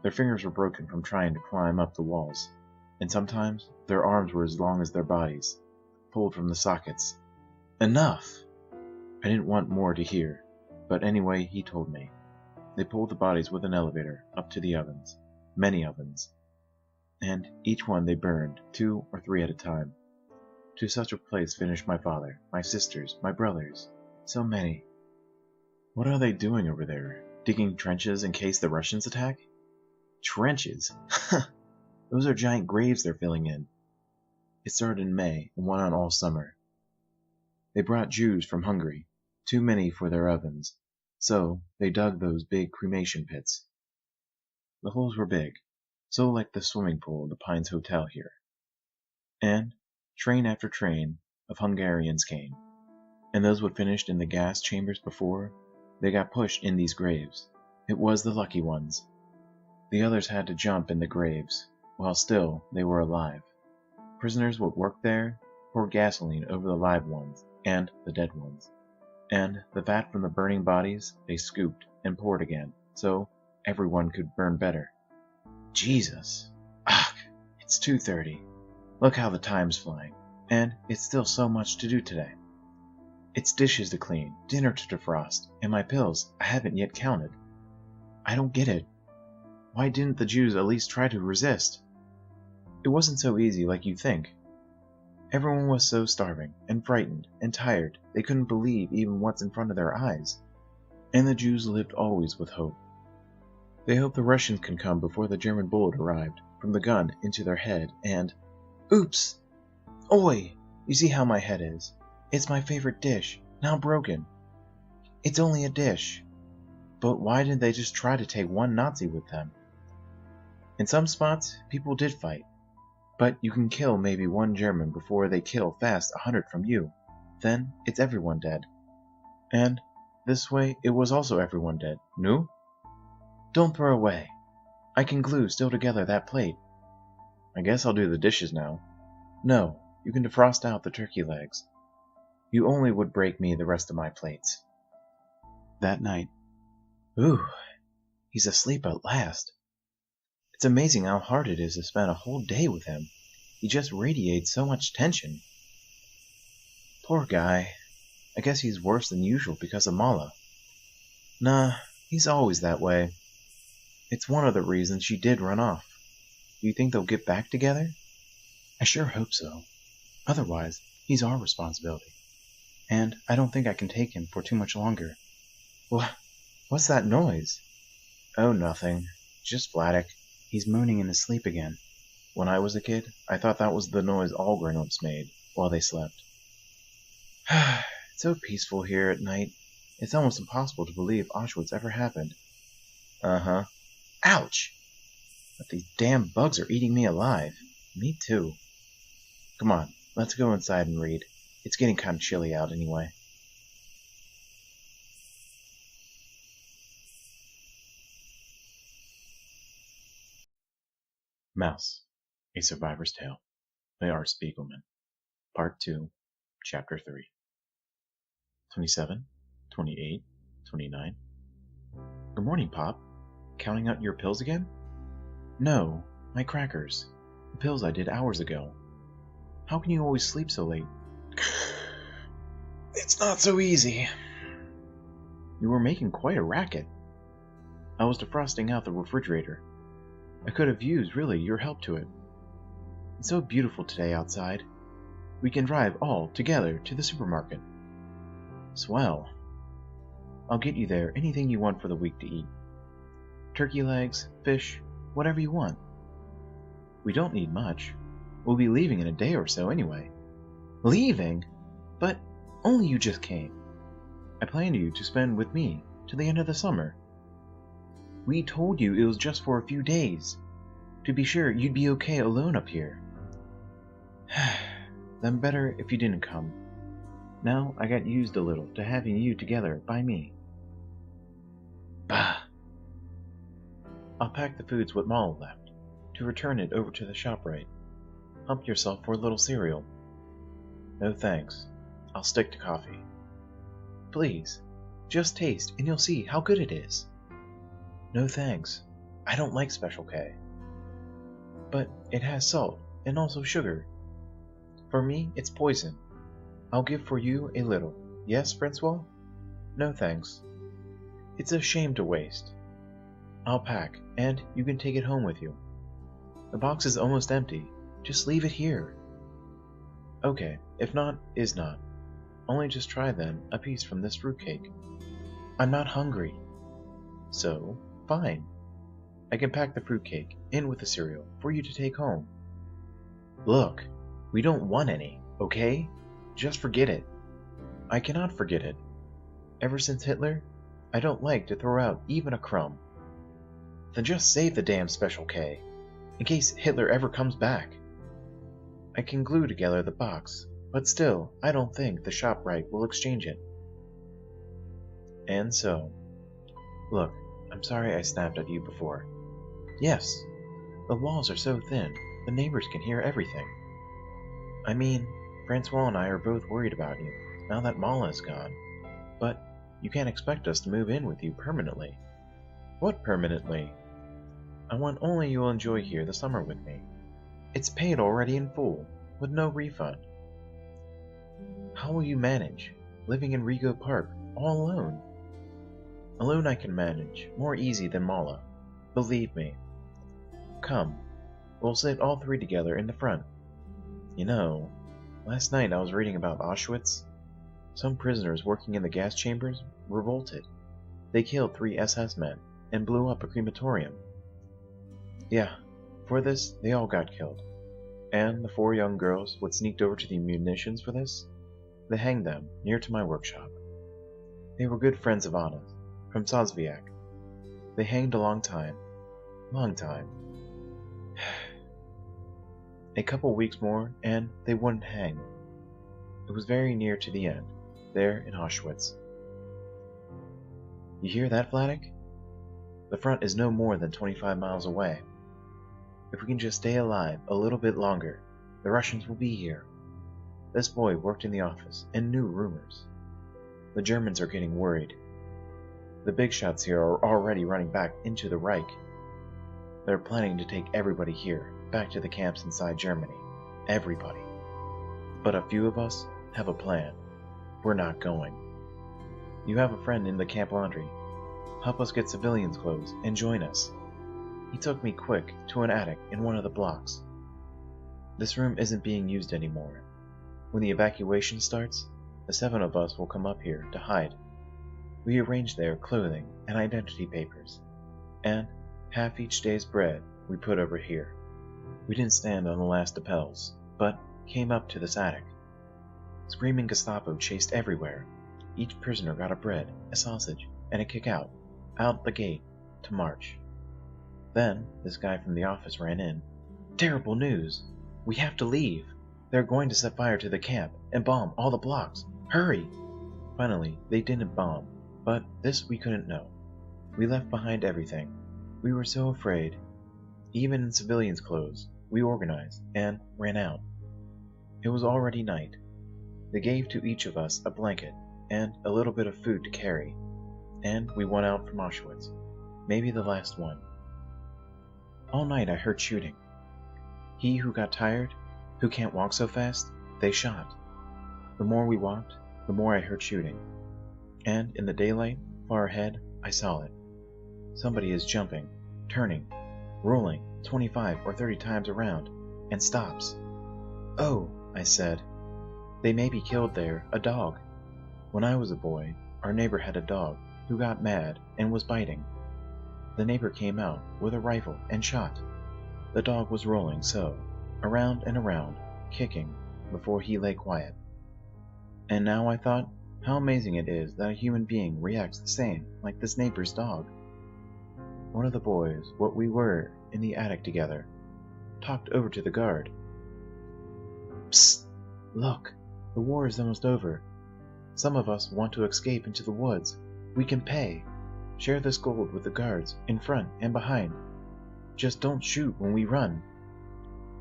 Their fingers were broken from trying to climb up the walls, and sometimes their arms were as long as their bodies, pulled from the sockets. Enough! I didn't want more to hear, but anyway he told me. They pulled the bodies with an elevator up to the ovens, many ovens, and each one they burned 2 or 3 at a time. To such a place finished my father, my sisters, my brothers, so many. What are they doing over there? Digging trenches in case the Russians attack? Trenches? Those are giant graves they're filling in. It started in May and went on all summer. They brought Jews from Hungary, too many for their ovens, so they dug those big cremation pits. The holes were big, so like the swimming pool of the Pines Hotel here. And train after train of Hungarians came, and those who had finished in the gas chambers before, they got pushed in these graves. It was the lucky ones. The others had to jump in the graves, while still they were alive. Prisoners would work there, pour gasoline over the live ones and the dead ones, and the fat from the burning bodies they scooped and poured again, so everyone could burn better. Jesus! Ugh! It's 2:30. Look how the time's flying, and it's still so much to do today. It's dishes to clean, dinner to defrost, and my pills I haven't yet counted. I don't get it. Why didn't the Jews at least try to resist? It wasn't so easy like you think. Everyone was so starving, and frightened, and tired, they couldn't believe even what's in front of their eyes. And the Jews lived always with hope. They hoped the Russians can come before the German bullet arrived, from the gun into their head, and... Oops! Oi! You see how my head is. It's my favorite dish, now broken. It's only a dish. But why didn't they just try to take one Nazi with them? In some spots, people did fight. But you can kill maybe one German before they kill fast 100 from you. Then it's everyone dead. And this way it was also everyone dead. No? Don't throw away. I can glue still together that plate. I guess I'll do the dishes now. No, you can defrost out the turkey legs. You only would break me the rest of my plates. That night. Ooh, he's asleep at last. It's amazing how hard it is to spend a whole day with him. He just radiates so much tension. Poor guy. I guess he's worse than usual because of Mala. Nah, he's always that way. It's one of the reasons she did run off. Do you think they'll get back together? I sure hope so. Otherwise, he's our responsibility. And I don't think I can take him for too much longer. What's that noise? Oh, nothing. Just Vladek. He's moaning in his sleep again. When I was a kid, I thought that was the noise all grown-ups made while they slept. It's so peaceful here at night. It's almost impossible to believe Auschwitz ever happened. Uh-huh. Ouch! But these damn bugs are eating me alive. Me too. Come on, let's go inside and read. It's getting kind of chilly out anyway. Mouse, A Survivor's Tale by Art Spiegelman. Part 2, Chapter 3. 27, 28, 29. Good morning, Pop. Counting out your pills again? No, my crackers. The pills I did hours ago. How can you always sleep so late? It's not so easy. You were making quite a racket. I was defrosting out the refrigerator. I could have used, really, your help to it. It's so beautiful today outside. We can drive all together to the supermarket. Swell. I'll get you there anything you want for the week to eat. Turkey legs, fish, whatever you want. We don't need much. We'll be leaving in a day or so anyway. Leaving? But only you just came. I planned you to spend with me to the end of the summer. We told you it was just for a few days, to be sure you'd be okay alone up here. Then better if you didn't come. Now I got used a little to having you together by me. Bah! I'll pack the foods with Mala left, to return it over to the ShopRite. Hump yourself for a little cereal. No thanks. I'll stick to coffee. Please, just taste and you'll see how good it is. No thanks. I don't like Special K. But it has salt and also sugar. For me, it's poison. I'll give for you a little. Yes, Francois? No thanks. It's a shame to waste. I'll pack, and you can take it home with you. The box is almost empty. Just leave it here. Okay, if not, is not. Only just try then a piece from this fruitcake. I'm not hungry. So, fine. I can pack the fruitcake in with the cereal for you to take home. Look, we don't want any, okay? Just forget it. I cannot forget it. Ever since Hitler, I don't like to throw out even a crumb. Then just save the damn Special K, in case Hitler ever comes back. I can glue together the box but still, I don't think the ShopRite will exchange it. And so, look, I'm sorry I snapped at you before. Yes, the walls are so thin, the neighbors can hear everything. I mean, Francois and I are both worried about you, now that Mala is gone. But you can't expect us to move in with you permanently. What permanently? I want only you'll enjoy here the summer with me. It's paid already in full, with no refund. How will you manage, living in Rego Park, all alone? Alone I can manage, more easy than Mala. Believe me. Come, we'll sit all three together in the front. You know, last night I was reading about Auschwitz. Some prisoners working in the gas chambers revolted. They killed 3 SS men and blew up a crematorium. Yeah, for this, they all got killed. And the 4 young girls what sneaked over to the munitions for this, they hanged them near to my workshop. They were good friends of Anna's, from Sosviak. They hanged a long time. A couple weeks more, and they wouldn't hang. It was very near to the end, there in Auschwitz. You hear that, Vladik? The front is no more than 25 miles away. If we can just stay alive a little bit longer, the Russians will be here. This boy worked in the office and knew rumors. The Germans are getting worried. The big shots here are already running back into the Reich. They're planning to take everybody here, back to the camps inside Germany. Everybody. But a few of us have a plan. We're not going. You have a friend in the camp laundry. Help us get civilians' clothes and join us. He took me quick to an attic in one of the blocks. This room isn't being used anymore. When the evacuation starts, the 7 of us will come up here to hide. We arrange their clothing and identity papers, and half each day's bread we put over here. We didn't stand on the last lapels, but came up to this attic. Screaming Gestapo chased everywhere. Each prisoner got a bread, a sausage, and a kick out the gate, to march. Then, this guy from the office ran in. Terrible news! We have to leave! They're going to set fire to the camp and bomb all the blocks! Hurry! Finally, they didn't bomb, but this we couldn't know. We left behind everything. We were so afraid. Even in civilians' clothes, we organized and ran out. It was already night. They gave to each of us a blanket and a little bit of food to carry, and we went out from Auschwitz, maybe the last one. All night I heard shooting. He who got tired, who can't walk so fast, they shot. The more we walked, the more I heard shooting. And in the daylight, far ahead, I saw it. Somebody is jumping, turning, rolling 25 or 30 times around, and stops. Oh, I said. They may be killed there, a dog. When I was a boy, our neighbor had a dog who got mad and was biting. The neighbor came out with a rifle and shot. The dog was rolling so, around and around, kicking, before he lay quiet. And now I thought, how amazing it is that a human being reacts the same like this neighbor's dog. One of the boys, what we were in the attic together, talked over to the guard. Psst! Look, the war is almost over. Some of us want to escape into the woods. We can pay. Share this gold with the guards, in front and behind. Just don't shoot when we run.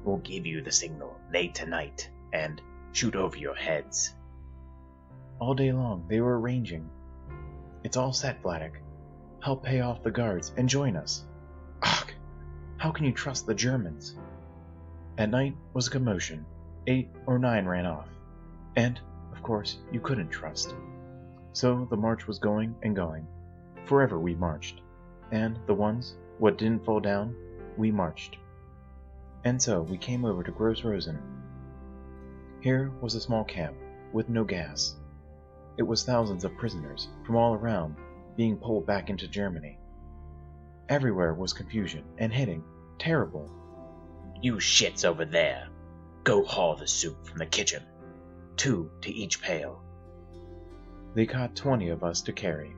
We'll give you the signal late tonight, and shoot over your heads. All day long they were arranging. It's all set, Vladik. Help pay off the guards and join us. Ugh! How can you trust the Germans? At night was a commotion. 8 or 9 ran off. And, of course, you couldn't trust. So the march was going and going. Forever we marched. And the ones what didn't fall down, we marched. And so we came over to Gross Rosen. Here was a small camp with no gas. It was thousands of prisoners from all around being pulled back into Germany. Everywhere was confusion and hitting. Terrible. You shits over there. Go haul the soup from the kitchen. 2 to each pail. They caught 20 of us to carry.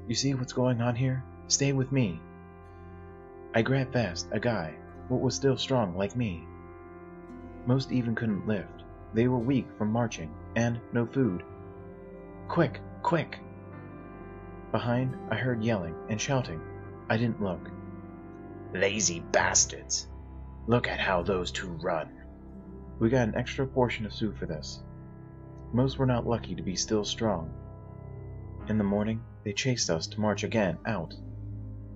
You see what's going on here? Stay with me. I grabbed fast a guy what was still strong like me. Most even couldn't lift. They were weak from marching, and no food. Quick! Quick! Behind, I heard yelling and shouting. I didn't look. Lazy bastards. Look at how those two run. We got an extra portion of soup for this. Most were not lucky to be still strong. In the morning, they chased us to march again out.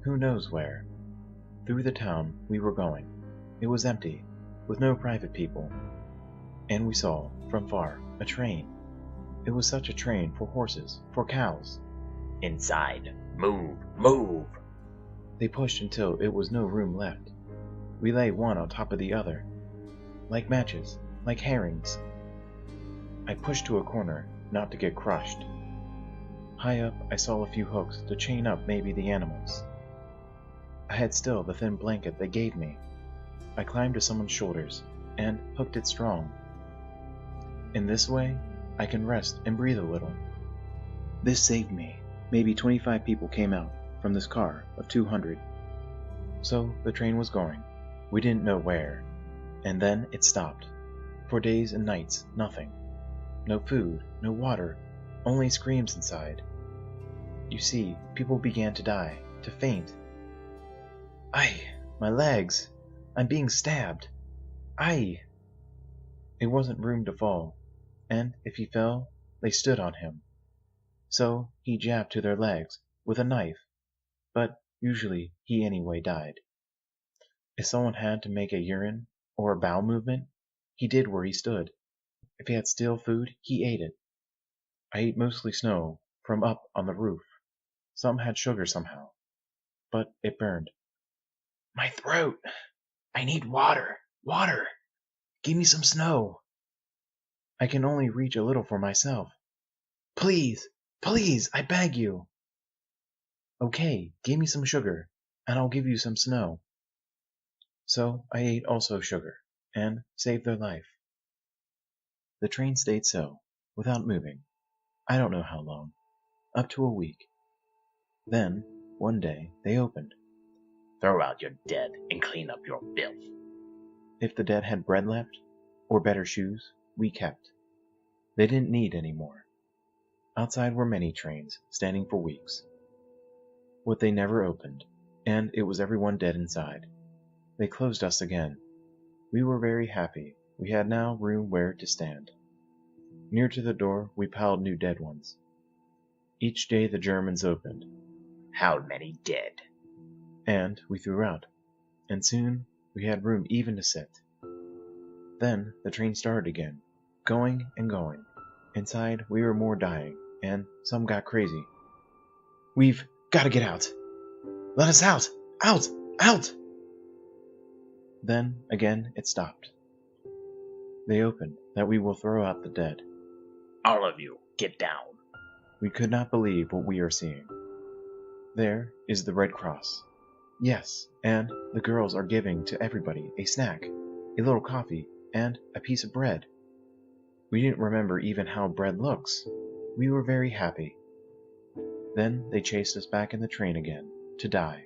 Who knows where? Through the town we were going. It was empty, with no private people. And we saw, from far, a train. It was such a train for horses, for cows. Inside. Move, move. They pushed until it was no room left. We lay one on top of the other, like matches, like herrings. I pushed to a corner, not to get crushed. High up, I saw a few hooks to chain up maybe the animals. I had still the thin blanket they gave me. I climbed to someone's shoulders and hooked it strong. In this way, I can rest and breathe a little. This saved me. Maybe 25 people came out from this car of 200. So the train was going. We didn't know where. And then it stopped. For days and nights, nothing. No food, no water, only screams inside. You see, people began to die, to faint. Aye, my legs! I'm being stabbed! Aye! It wasn't room to fall, and if he fell, they stood on him. So he jabbed to their legs with a knife, but usually he anyway died. If someone had to make a urine or a bowel movement, he did where he stood. If he had still food, he ate it. I ate mostly snow from up on the roof. Some had sugar somehow, but it burned. My throat! I need water! Water! Give me some snow! I can only reach a little for myself. Please! Please! I beg you! Okay, give me some sugar, and I'll give you some snow. So I ate also sugar, and saved their life. The train stayed so, without moving. I don't know how long. Up to a week. Then, one day, they opened. Throw out your dead and clean up your filth. If the dead had bread left, or better shoes, we kept. They didn't need any more. Outside were many trains, standing for weeks. What they never opened, and it was everyone dead inside. They closed us again. We were very happy. We had now room where to stand. Near to the door, we piled new dead ones. Each day the Germans opened. How many dead? And we threw out. And soon we had room even to sit. Then the train started again, going and going. Inside we were more dying, and some got crazy. We've got to get out! Let us out! Out! Out! Then again it stopped. They opened that we will throw out the dead. All of you, get down. We could not believe what we are seeing. There is the Red Cross. Yes, and the girls are giving to everybody a snack, a little coffee, and a piece of bread. We didn't remember even how bread looks. We were very happy. Then they chased us back in the train again, to die.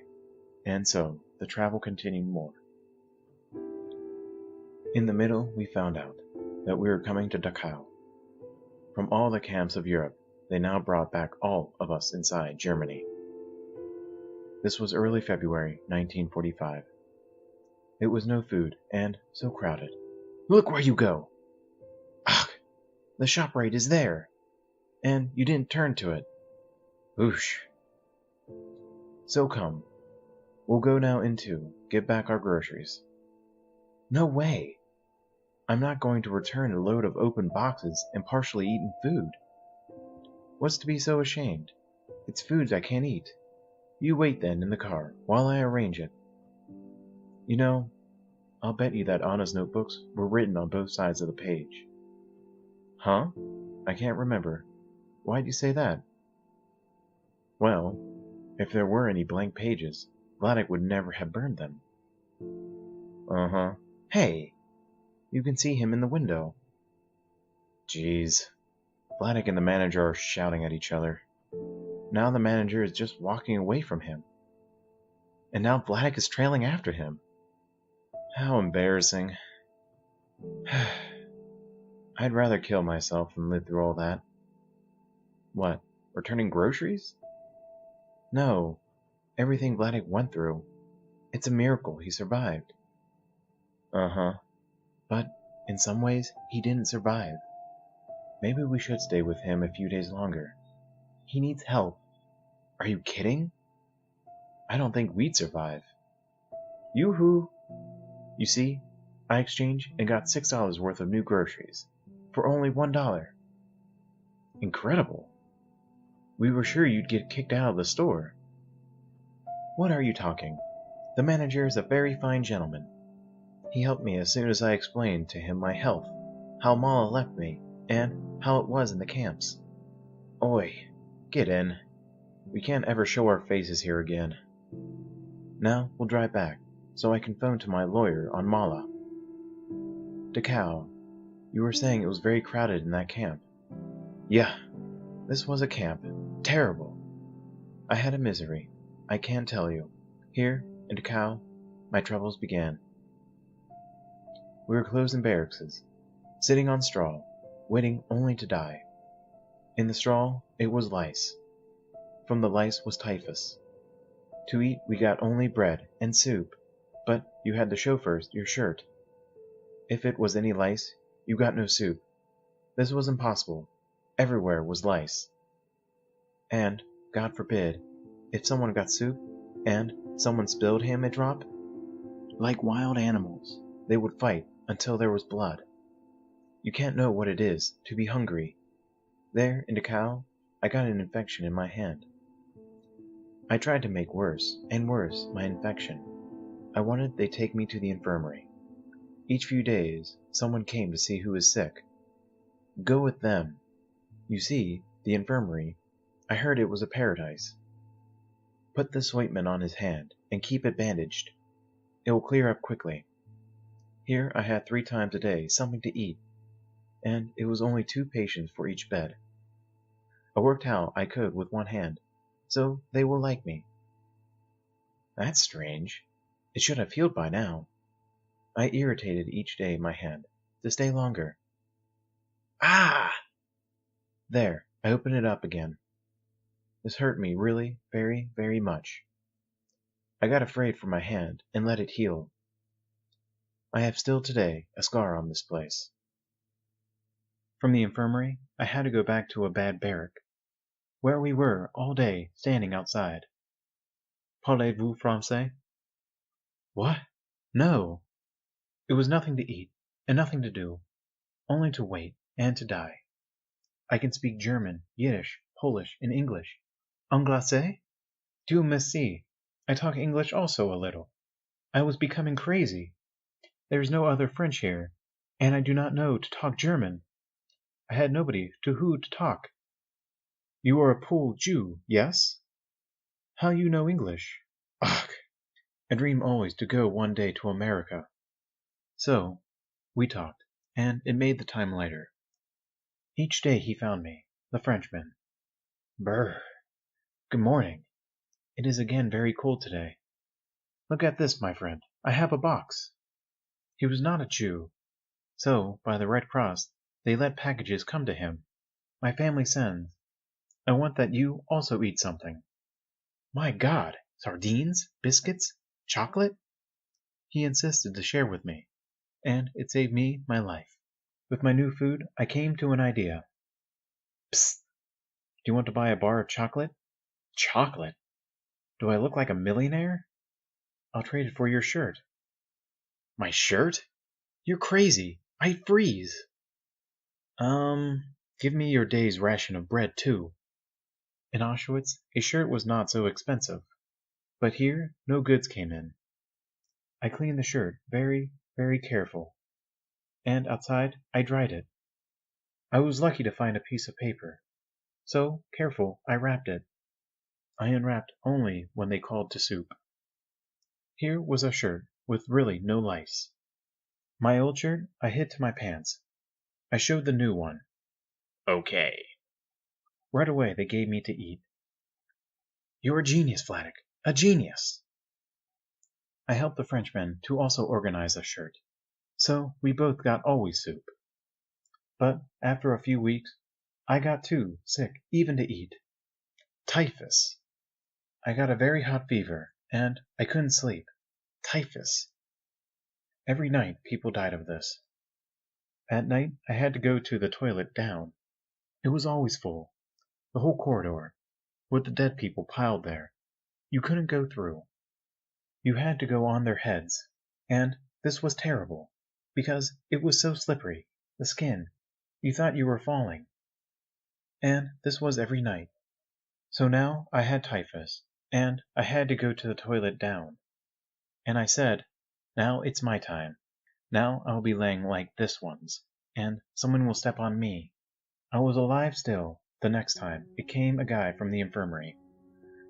And so, the travel continued more. In the middle, we found out that we were coming to Dachau. From all the camps of Europe, they now brought back all of us inside Germany. This was early February 1945. It was no food, and so crowded. Look where you go! Ugh! The ShopRite is there! And you didn't turn to it. Oosh! So come. We'll go now into, get back our groceries. No way! I'm not going to return a load of open boxes and partially eaten food. What's to be so ashamed? It's foods I can't eat. You wait then in the car while I arrange it. You know, I'll bet you that Anna's notebooks were written on both sides of the page. Huh? I can't remember. Why'd you say that? Well, if there were any blank pages, Vladek would never have burned them. Uh-huh. Hey! You can see him in the window. Jeez. Vladek and the manager are shouting at each other. Now the manager is just walking away from him. And now Vladek is trailing after him. How embarrassing. I'd rather kill myself than live through all that. What, returning groceries? No, everything Vladek went through. It's a miracle he survived. Uh-huh. But, in some ways, he didn't survive. Maybe we should stay with him a few days longer. He needs help. Are you kidding? I don't think we'd survive. Yoo-hoo! You see, I exchanged and got $6 worth of new groceries for only $1. Incredible. We were sure you'd get kicked out of the store. What are you talking? The manager is a very fine gentleman. He helped me as soon as I explained to him my health, how Mala left me, and how it was in the camps. Oi, get in. We can't ever show our faces here again. Now we'll drive back, so I can phone to my lawyer on Mala. Dekau, you were saying it was very crowded in that camp. Yeah, this was a camp. Terrible. I had a misery. I can't tell you. Here, in Dekau, my troubles began. We were closed in barracks, sitting on straw, waiting only to die. In the straw, it was lice. From the lice was typhus. To eat, we got only bread and soup, but you had to show first your shirt. If it was any lice, you got no soup. This was impossible. Everywhere was lice. And, God forbid, if someone got soup, and someone spilled him a drop, like wild animals, they would fight until there was blood. You can't know what it is to be hungry. There, in Dekau, I got an infection in my hand. I tried to make worse and worse my infection. I wanted they take me to the infirmary. Each few days, someone came to see who was sick. Go with them. You see, the infirmary, I heard it was a paradise. Put this ointment on his hand and keep it bandaged. It will clear up quickly. Here I had 3 times a day something to eat, and it was only 2 patients for each bed. I worked how I could with one hand, so they will like me. That's strange. It should have healed by now. I irritated each day my hand, to stay longer. Ah! There, I opened it up again. This hurt me really, very, very much. I got afraid for my hand and let it heal. I have still today a scar on this place. From the infirmary, I had to go back to a bad barrack, where we were all day standing outside. Parlez-vous français? What? No. It was nothing to eat, and nothing to do, only to wait and to die. I can speak German, Yiddish, Polish, and English. Anglais? Dieu merci. I talk English also a little. I was becoming crazy. There is no other French here, and I do not know to talk German. I had nobody to who to talk. You are a Pole Jew, yes? How you know English? Ach, I dream always to go one day to America. So, we talked, and it made the time lighter. Each day he found me, the Frenchman. Brr. Good morning. It is again very cold today. Look at this, my friend. I have a box. He was not a Jew. So, by the Red Cross, they let packages come to him. My family sends. I want that you also eat something. My God! Sardines? Biscuits? Chocolate? He insisted to share with me, and it saved me my life. With my new food, I came to an idea. Psst! Do you want to buy a bar of chocolate? Chocolate? Do I look like a millionaire? I'll trade it for your shirt. My shirt? You're crazy. I'd freeze. Give me your day's ration of bread, too. In Auschwitz, a shirt was not so expensive, but here no goods came in. I cleaned the shirt very, very careful, and outside I dried it. I was lucky to find a piece of paper, so careful I wrapped it. I unwrapped only when they called to soup. Here was a shirt with really no lice. My old shirt I hid to my pants. I showed the new one. Okay. Right away they gave me to eat. You're a genius, Vladek. A genius. I helped the Frenchman to also organize a shirt, so we both got always soup. But after a few weeks, I got too sick even to eat. Typhus. I got a very hot fever, and I couldn't sleep. Typhus. Every night people died of this. At night I had to go to the toilet down. It was always full. The whole corridor, with the dead people piled there. You couldn't go through. You had to go on their heads. And this was terrible, because it was so slippery, the skin. You thought you were falling. And this was every night. So now I had typhus, and I had to go to the toilet down. And I said, now it's my time. Now I'll be laying like this once, and someone will step on me. I was alive still. The next time, it came a guy from the infirmary.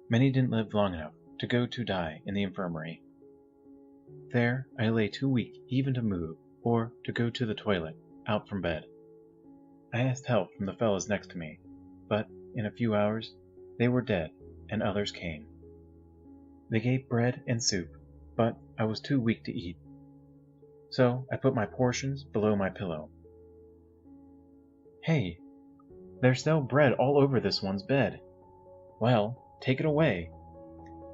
Many didn't live long enough to go to die in the infirmary. There I lay too weak even to move, or to go to the toilet, out from bed. I asked help from the fellows next to me, but in a few hours they were dead, and others came. They gave bread and soup, but I was too weak to eat. So I put my portions below my pillow. Hey, there's still bread all over this one's bed. Well, take it away.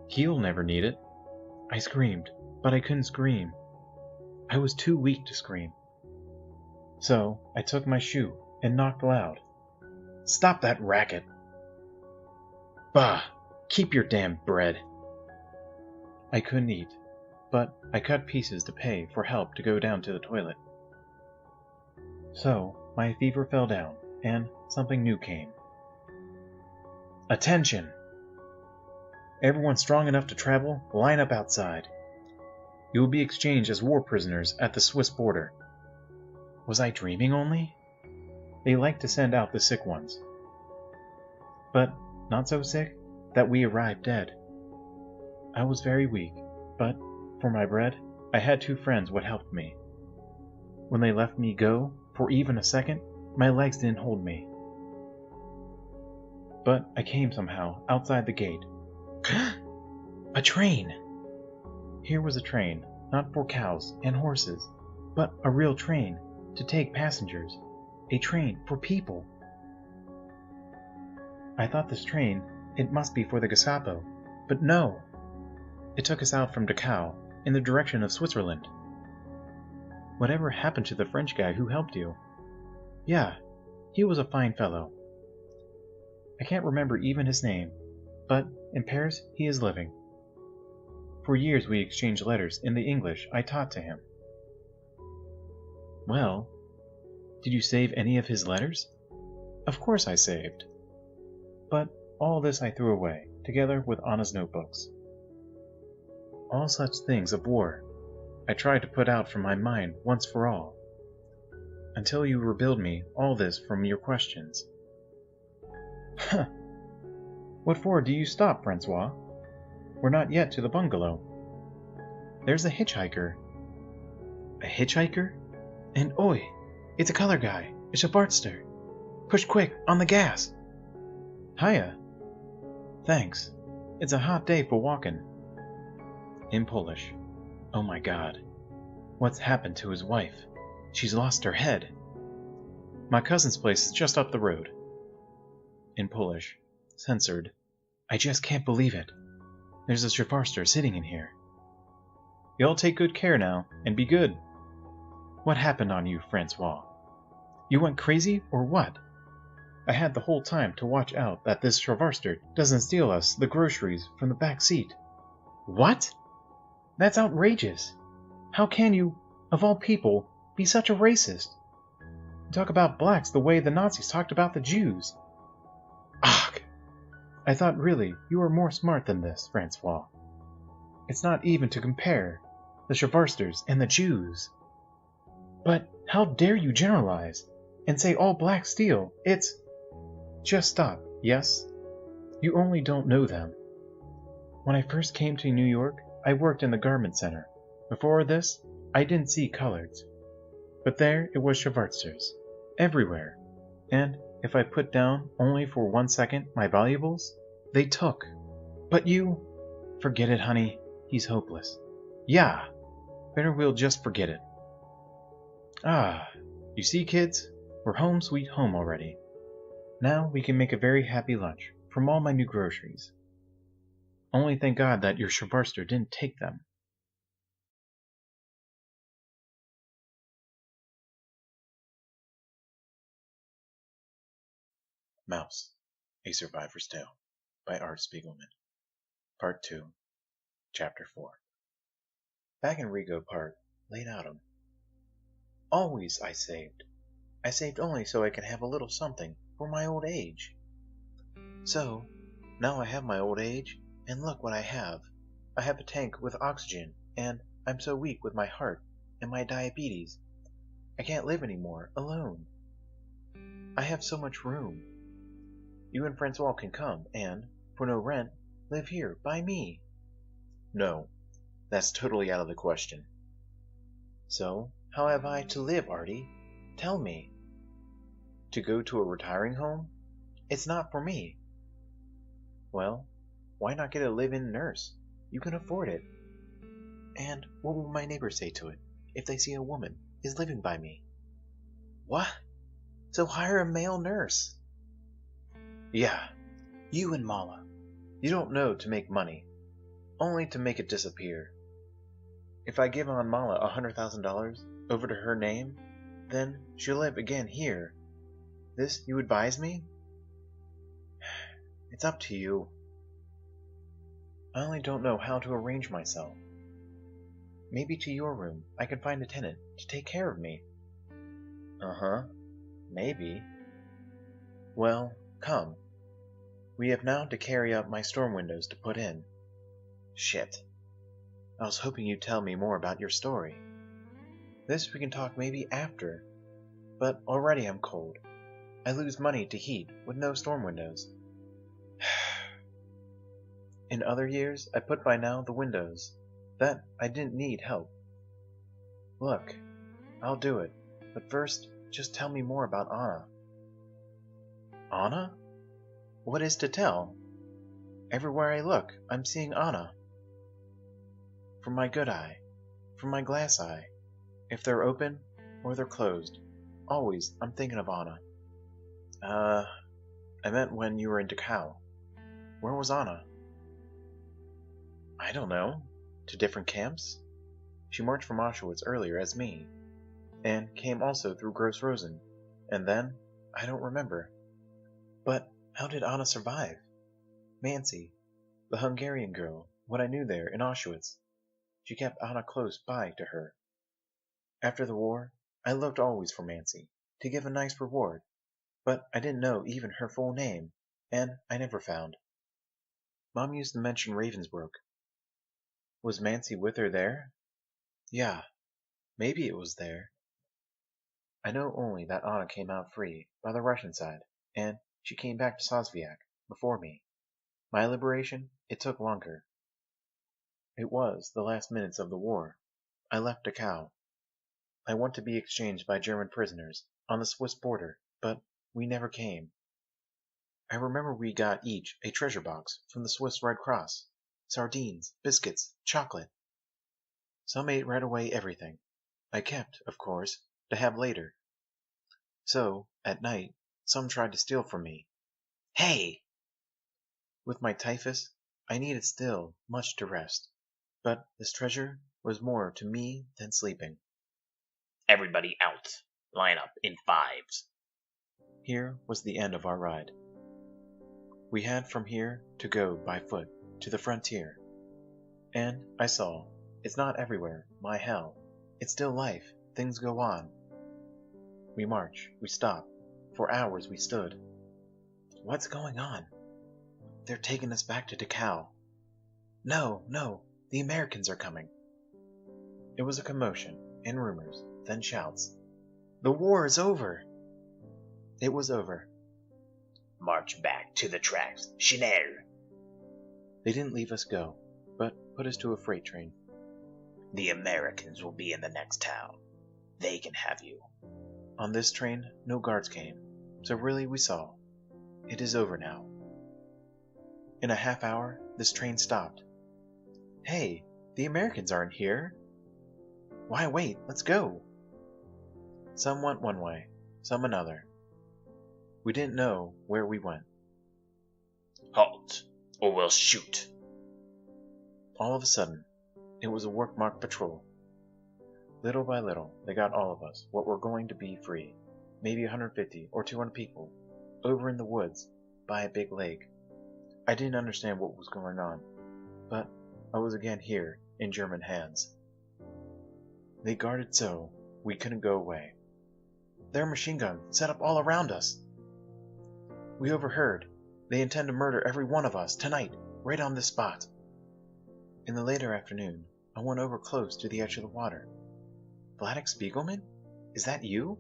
He'll never need it. I screamed, but I couldn't scream. I was too weak to scream. So I took my shoe and knocked loud. Stop that racket! Bah! Keep your damn bread! I couldn't eat, but I cut pieces to pay for help to go down to the toilet. So my fever fell down, and something new came. Attention! Everyone strong enough to travel, line up outside. You will be exchanged as war prisoners at the Swiss border. Was I dreaming only? They like to send out the sick ones. But not so sick that we arrived dead. I was very weak, but for my bread, I had 2 friends what helped me. When they left me go for even a second, my legs didn't hold me. But I came somehow outside the gate. A train! Here was a train, not for cows and horses, but a real train to take passengers. A train for people. I thought this train, it must be for the Gestapo, but no! It took us out from Dachau, in the direction of Switzerland. Whatever happened to the French guy who helped you? Yeah, he was a fine fellow. I can't remember even his name, but in Paris he is living. For years we exchanged letters in the English I taught to him. Well, did you save any of his letters? Of course I saved. But all this I threw away, together with Anna's notebooks. All such things of war I tried to put out from my mind once for all, until you rebuild me all this from your questions. Huh! What for do you stop, Francois? We're not yet to the bungalow. There's a hitchhiker. A hitchhiker? And oi! It's a color guy, a Schwarzster. Push quick, on the gas! Hiya! Thanks. It's a hot day for walking. In Polish. Oh my god. What's happened to his wife? She's lost her head. My cousin's place is just up the road. In Polish. Censored. I just can't believe it. There's a Schwarzster sitting in here. You all take good care now, and be good. What happened on you, Francois? You went crazy, or what? I had the whole time to watch out that this Schwarzster doesn't steal us the groceries from the back seat. What? That's outrageous. How can you, of all people, be such a racist? You talk about blacks the way the Nazis talked about the Jews. Ugh! I thought really you were more smart than this, Francois. It's not even to compare. The Schwarzsters and the Jews. But how dare you generalize and say all blacks steal? It's... Just stop, yes? You only don't know them. When I first came to New York, I worked in the garment center. Before this, I didn't see coloreds. But there it was Schwarzsters. Everywhere. And if I put down only for 1 second my valuables, they took. But you... Forget it, honey. He's hopeless. Yeah. Better we'll just forget it. Ah, you see, kids? We're home sweet home already. Now we can make a very happy lunch from all my new groceries. Only thank God that your Shavarster didn't take them. Mouse, A Survivor's Tale by Art Spiegelman. Part 2, Chapter 4. Back in Rego Park, late autumn. Always I saved. I saved only so I could have a little something for my old age. So, now I have my old age, and look what I have. I have a tank with oxygen, and I'm so weak with my heart and my diabetes. I can't live anymore, alone. I have so much room. You and Francois can come, and, for no rent, live here, by me. No, that's totally out of the question. So, how have I to live, Artie? Tell me. To go to a retiring home? It's not for me. Well, why not get a live-in nurse? You can afford it. And what will my neighbors say to it, if they see a woman is living by me? What? So hire a male nurse. Yeah, you and Mala. You don't know to make money, only to make it disappear. If I give Aunt Mala $100,000 over to her name, then she'll live again here. This you advise me? It's up to you. I only don't know how to arrange myself. Maybe to your room I can find a tenant to take care of me. Uh-huh. Maybe. Well, come. We have now to carry up my storm windows to put in. Shit. I was hoping you'd tell me more about your story. This we can talk maybe after. But already I'm cold. I lose money to heat with no storm windows. In other years, I put by now the windows. That I didn't need help. Look, I'll do it. But first, just tell me more about Anna. Anna? What is to tell? Everywhere I look, I'm seeing Anna. From my good eye, from my glass eye. If they're open or they're closed, always I'm thinking of Anna. I meant when you were in Dachau. Where was Anna? I don't know. To different camps? She marched from Auschwitz earlier as me, and came also through Gross Rosen, and then, I don't remember. But how did Anna survive? Mancy, the Hungarian girl, what I knew there in Auschwitz. She kept Anna close by to her. After the war, I looked always for Mancy, to give a nice reward, but I didn't know even her full name, and I never found. Mom used to mention Ravensbrück. Was Mancy with her there? Yeah, maybe it was there. I know only that Anna came out free, by the Russian side, and she came back to Sosviak, before me. My liberation, it took longer. It was the last minutes of the war. I left Dachau. I want to be exchanged by German prisoners, on the Swiss border, but we never came. I remember we got each a treasure box from the Swiss Red Cross. Sardines, biscuits, chocolate. Some ate right away everything. I kept, of course, to have later. So, at night, some tried to steal from me. Hey! With my typhus, I needed still much to rest. But this treasure was more to me than sleeping. Everybody out. Line up in fives. Here was the end of our ride. We had from here to go by foot to the frontier. And I saw, it's not everywhere, my hell. It's still life, things go on. We march, we stop. For hours we stood. What's going on? They're taking us back to Dachau. No, the Americans are coming. It was a commotion, and rumors, then shouts. The war is over! It was over. March back to the tracks. Schnell! They didn't leave us go, but put us to a freight train. The Americans will be in the next town. They can have you. On this train, no guards came, so really we saw. It is over now. In a half hour, this train stopped. Hey, the Americans aren't here. Why wait, let's go. Some went one way, some another. We didn't know where we went. Halt, or we'll shoot. All of a sudden, it was a work-marked patrol. Little by little, they got all of us what were going to be free, maybe 150 or 200 people, over in the woods by a big lake. I didn't understand what was going on, but I was again here in German hands. They guarded so we couldn't go away. There are machine guns set up all around us. We overheard. They intend to murder every one of us tonight, right on this spot. In the later afternoon, I went over close to the edge of the water. Vladek Spiegelman? Is that you?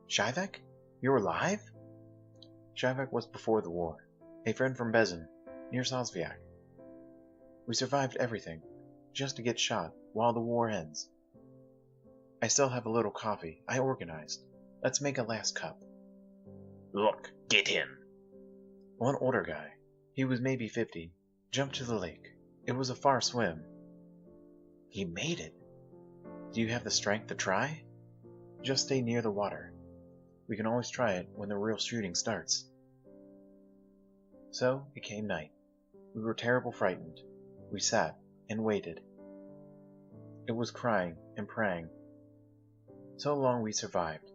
Shivek? You're alive? Shivek was before the war, a friend from Bezin, near Sosviak. We survived everything, just to get shot while the war ends. I still have a little coffee I organized. Let's make a last cup. Look, get him. One older guy, he was maybe 50, jumped to the lake. It was a far swim. He made it. Do you have the strength to try? Just stay near the water. We can always try it when the real shooting starts. So it came night. We were terrible frightened. We sat and waited. It was crying and praying. So long we survived,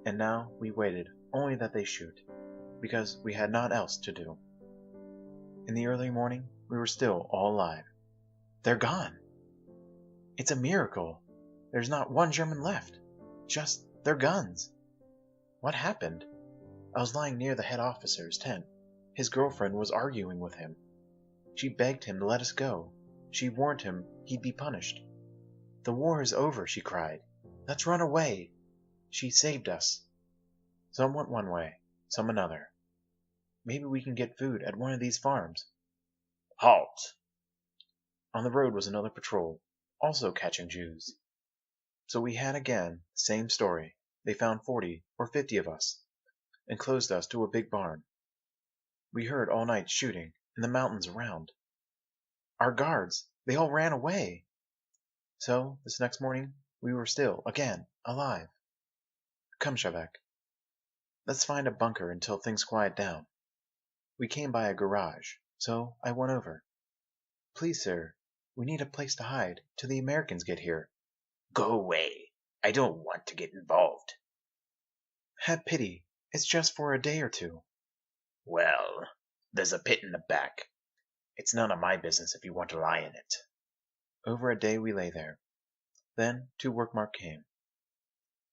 and now we waited only that they shoot, because we had naught else to do. In the early morning, we were still all alive. They're gone. It's a miracle. There's not one German left. Just their guns. What happened? I was lying near the head officer's tent. His girlfriend was arguing with him. She begged him to let us go. She warned him he'd be punished. The war is over, she cried. Let's run away. She saved us. Some went one way, some another. Maybe we can get food at one of these farms. Halt. On the road was another patrol, also catching Jews. So we had again the same story. They found 40 or 50 of us and closed us to a big barn. We heard all night shooting in the mountains around. Our guards, they all ran away. So this next morning, we were still, again, alive. Come, Shavek. Let's find a bunker until things quiet down. We came by a garage, so I went over. Please, sir, we need a place to hide till the Americans get here. Go away. I don't want to get involved. Have pity. It's just for a day or two. Well, there's a pit in the back. It's none of my business if you want to lie in it. Over a day we lay there. Then 2 workmark came.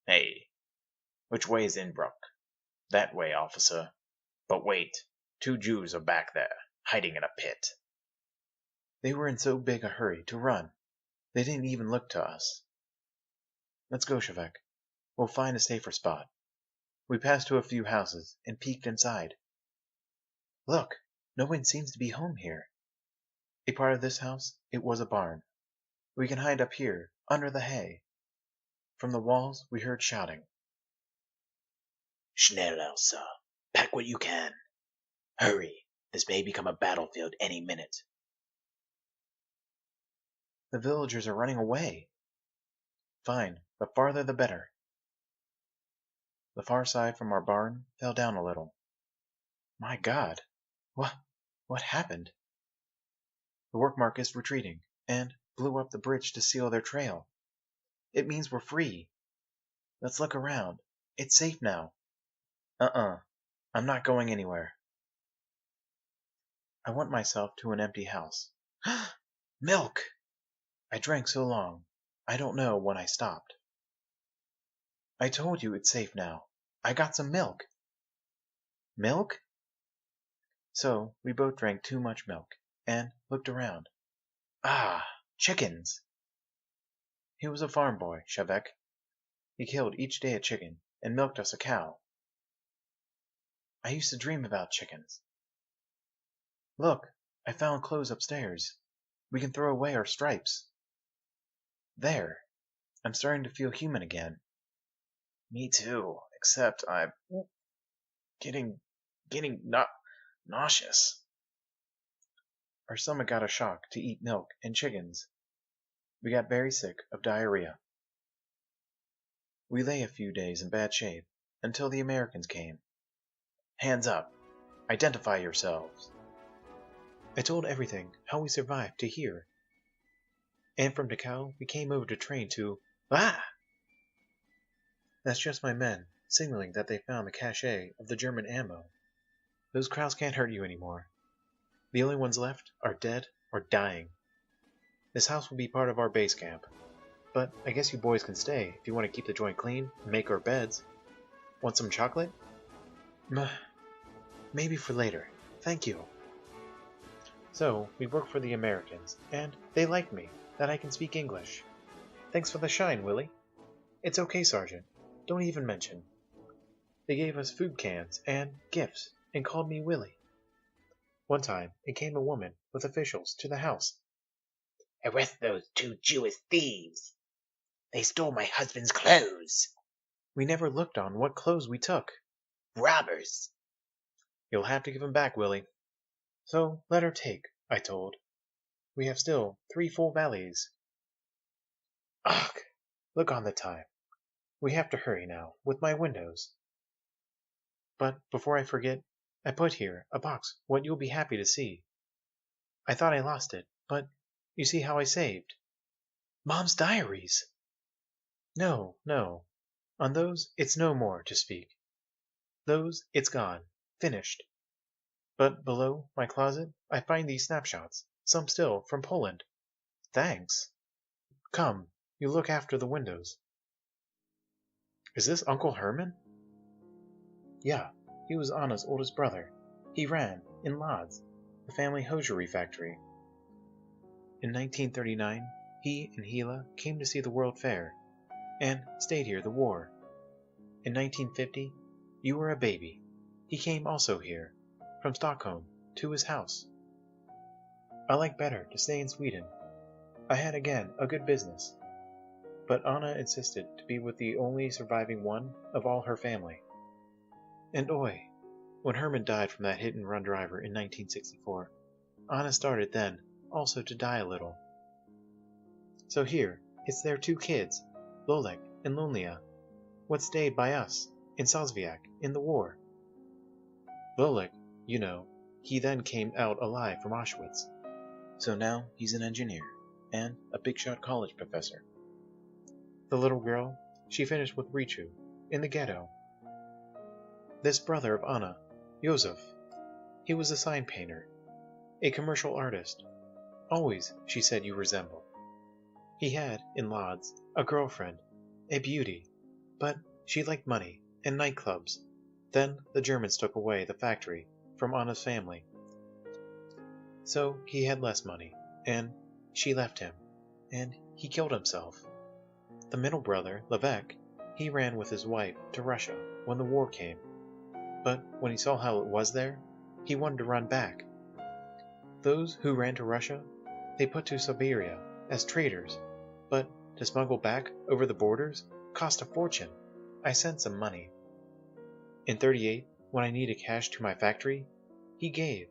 Hey, which way is Inbruck? That way, officer. But wait, 2 Jews are back there, hiding in a pit. They were in so big a hurry to run, they didn't even look to us. Let's go, Shavek. We'll find a safer spot. We passed to a few houses and peeked inside. Look, no one seems to be home here. A part of this house, it was a barn. We can hide up here, under the hay. From the walls, we heard shouting. Schnell, Elsa. Pack what you can. Hurry. This may become a battlefield any minute. The villagers are running away. Fine, the farther the better. The far side from our barn fell down a little. My God, what happened? The workmark is retreating and blew up the bridge to seal their trail. It means we're free. Let's look around. It's safe now. I'm not going anywhere. I went myself to an empty house. Milk! I drank so long, I don't know when I stopped. I told you it's safe now. I got some milk. Milk? So we both drank too much milk and looked around. Ah, chickens! He was a farm boy, Shavek. He killed each day a chicken and milked us a cow. I used to dream about chickens. Look, I found clothes upstairs. We can throw away our stripes. There, I'm starting to feel human again. Me too, except I'm getting nauseous. Our stomach got a shock to eat milk and chickens. We got very sick of diarrhea. We lay a few days in bad shape, until the Americans came. Hands up! Identify yourselves! I told everything, how we survived to here. And from Dachau, we came over to train to... Ah! That's just my men, signaling that they found the cache of the German ammo. Those crowds can't hurt you anymore. The only ones left are dead or dying. This house will be part of our base camp. But I guess you boys can stay if you want to keep the joint clean and make our beds. Want some chocolate? Maybe for later. Thank you. So, we work for the Americans, and they like me, that I can speak English. Thanks for the shine, Willie. It's okay, Sergeant. Don't even mention. They gave us food cans and gifts and called me Willie. One time, it came a woman with officials to the house. Arrest those 2 Jewish thieves. They stole my husband's clothes. We never looked on what clothes we took. Robbers. You'll have to give 'em back, Willie. So let her take, I told. We have still 3 full valleys. Ugh! Look on the time. We have to hurry now, with my windows. But before I forget, I put here a box what you'll be happy to see. I thought I lost it, but you see how I saved. Mom's diaries! No, no. On those, it's no more to speak. Those, it's gone. Finished. But below my closet, I find these snapshots, some still from Poland. Thanks. Come, you look after the windows. Is this Uncle Herman? Yeah, he was Anna's oldest brother. He ran, in Lodz, the family hosiery factory. In 1939, he and Hila came to see the World Fair, and stayed here the war. In 1950, you were a baby. He came also here, from Stockholm, to his house. I like better to stay in Sweden. I had again a good business. But Anna insisted to be with the only surviving one of all her family. And oi, when Herman died from that hit-and-run driver in 1964, Anna started then also to die a little. So here, it's their 2 kids, Lolek and Lonlia, what stayed by us, in Sosviak, in the war. Lolek, you know, he then came out alive from Auschwitz. So now he's an engineer, and a big-shot college professor. The little girl, she finished with Richu, in the ghetto. This brother of Anna, Josef, he was a sign painter, a commercial artist. Always, she said, you resemble. He had, in Lodz, a girlfriend, a beauty, but she liked money and nightclubs. Then the Germans took away the factory from Anna's family. So he had less money, and she left him, and he killed himself. The middle brother, Levek, he ran with his wife to Russia when the war came. But when he saw how it was there, he wanted to run back. Those who ran to Russia, they put to Siberia as traitors, but to smuggle back over the borders cost a fortune. I sent some money. In 38, when I needed cash to my factory, he gave.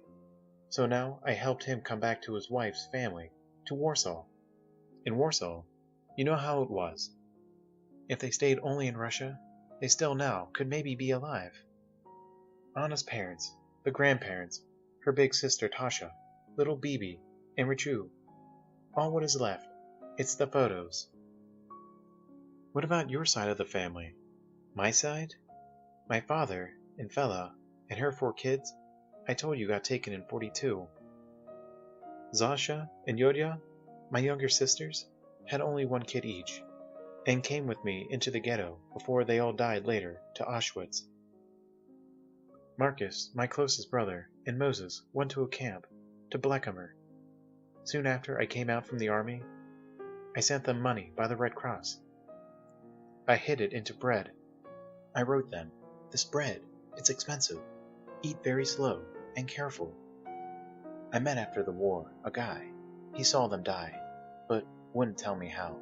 So now I helped him come back to his wife's family, to Warsaw. In Warsaw, you know how it was. If they stayed only in Russia, they still now could maybe be alive. Anna's parents, the grandparents, her big sister Tasha, little Bibi, and Richu. All what is left, it's the photos. What about your side of the family? My side? My father, and Fela, and her 4 kids, I told you got taken in 42. Zasha and Yodya, my younger sisters, had only 1 kid each, and came with me into the ghetto before they all died later to Auschwitz. Marcus, my closest brother, and Moses went to a camp, to Blackamer. Soon after I came out from the army, I sent them money by the Red Cross. I hid it into bread. I wrote them, "This bread, it's expensive. Eat very slow and careful." I met after the war a guy. He saw them die, but wouldn't tell me how.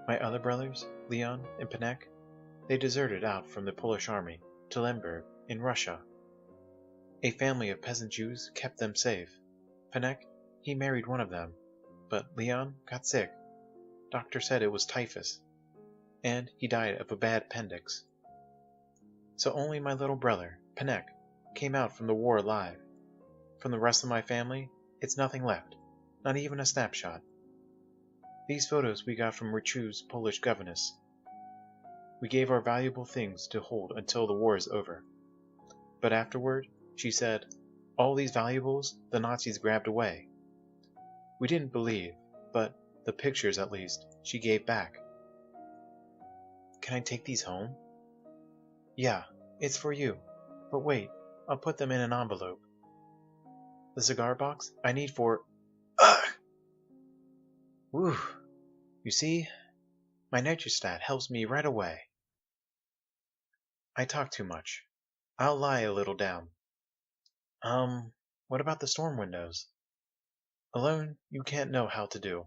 My other brothers, Leon and Panek, they deserted out from the Polish army to Lemberg in Russia. A family of peasant Jews kept them safe. Panek, he married one of them, but Leon got sick. Doctor said it was typhus, and he died of a bad appendix. So only my little brother, Panek, came out from the war alive. From the rest of my family, it's nothing left, not even a snapshot. These photos we got from Richu's Polish governess. We gave our valuable things to hold until the war is over. But afterward, she said, all these valuables the Nazis grabbed away. We didn't believe, but the pictures at least, she gave back. Can I take these home? Yeah, it's for you. But wait, I'll put them in an envelope. The cigar box I need for... Ugh! Whew. You see, my nitrostat helps me right away. I talk too much. I'll lie a little down. What about the storm windows? Alone, you can't know how to do.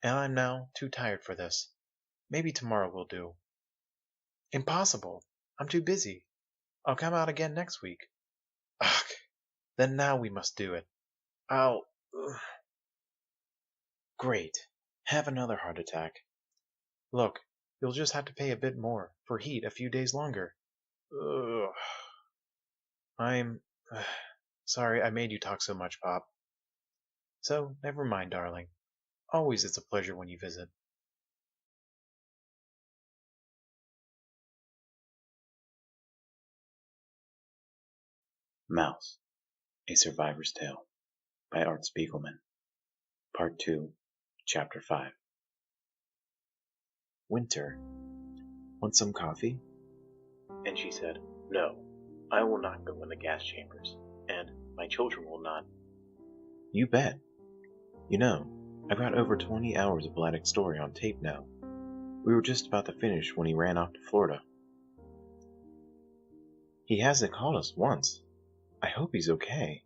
And I'm now too tired for this. Maybe tomorrow will do. Impossible. I'm too busy. I'll come out again next week. Ugh. Then now we must do it. Ugh. Great. Have another heart attack. Look, you'll just have to pay a bit more for heat a few days longer. Ugh. I'm sorry I made you talk so much, Pop. So, never mind, darling. Always it's a pleasure when you visit. Mouse, A Survivor's Tale by Art Spiegelman. Part 2, Chapter 5. Winter. Want some coffee? And she said, No, I will not go in the gas chambers, and my children will not. You bet. You know, I've got over 20 hours of Vladek's story on tape now. We were just about to finish when he ran off to Florida. He hasn't called us once. I hope he's okay.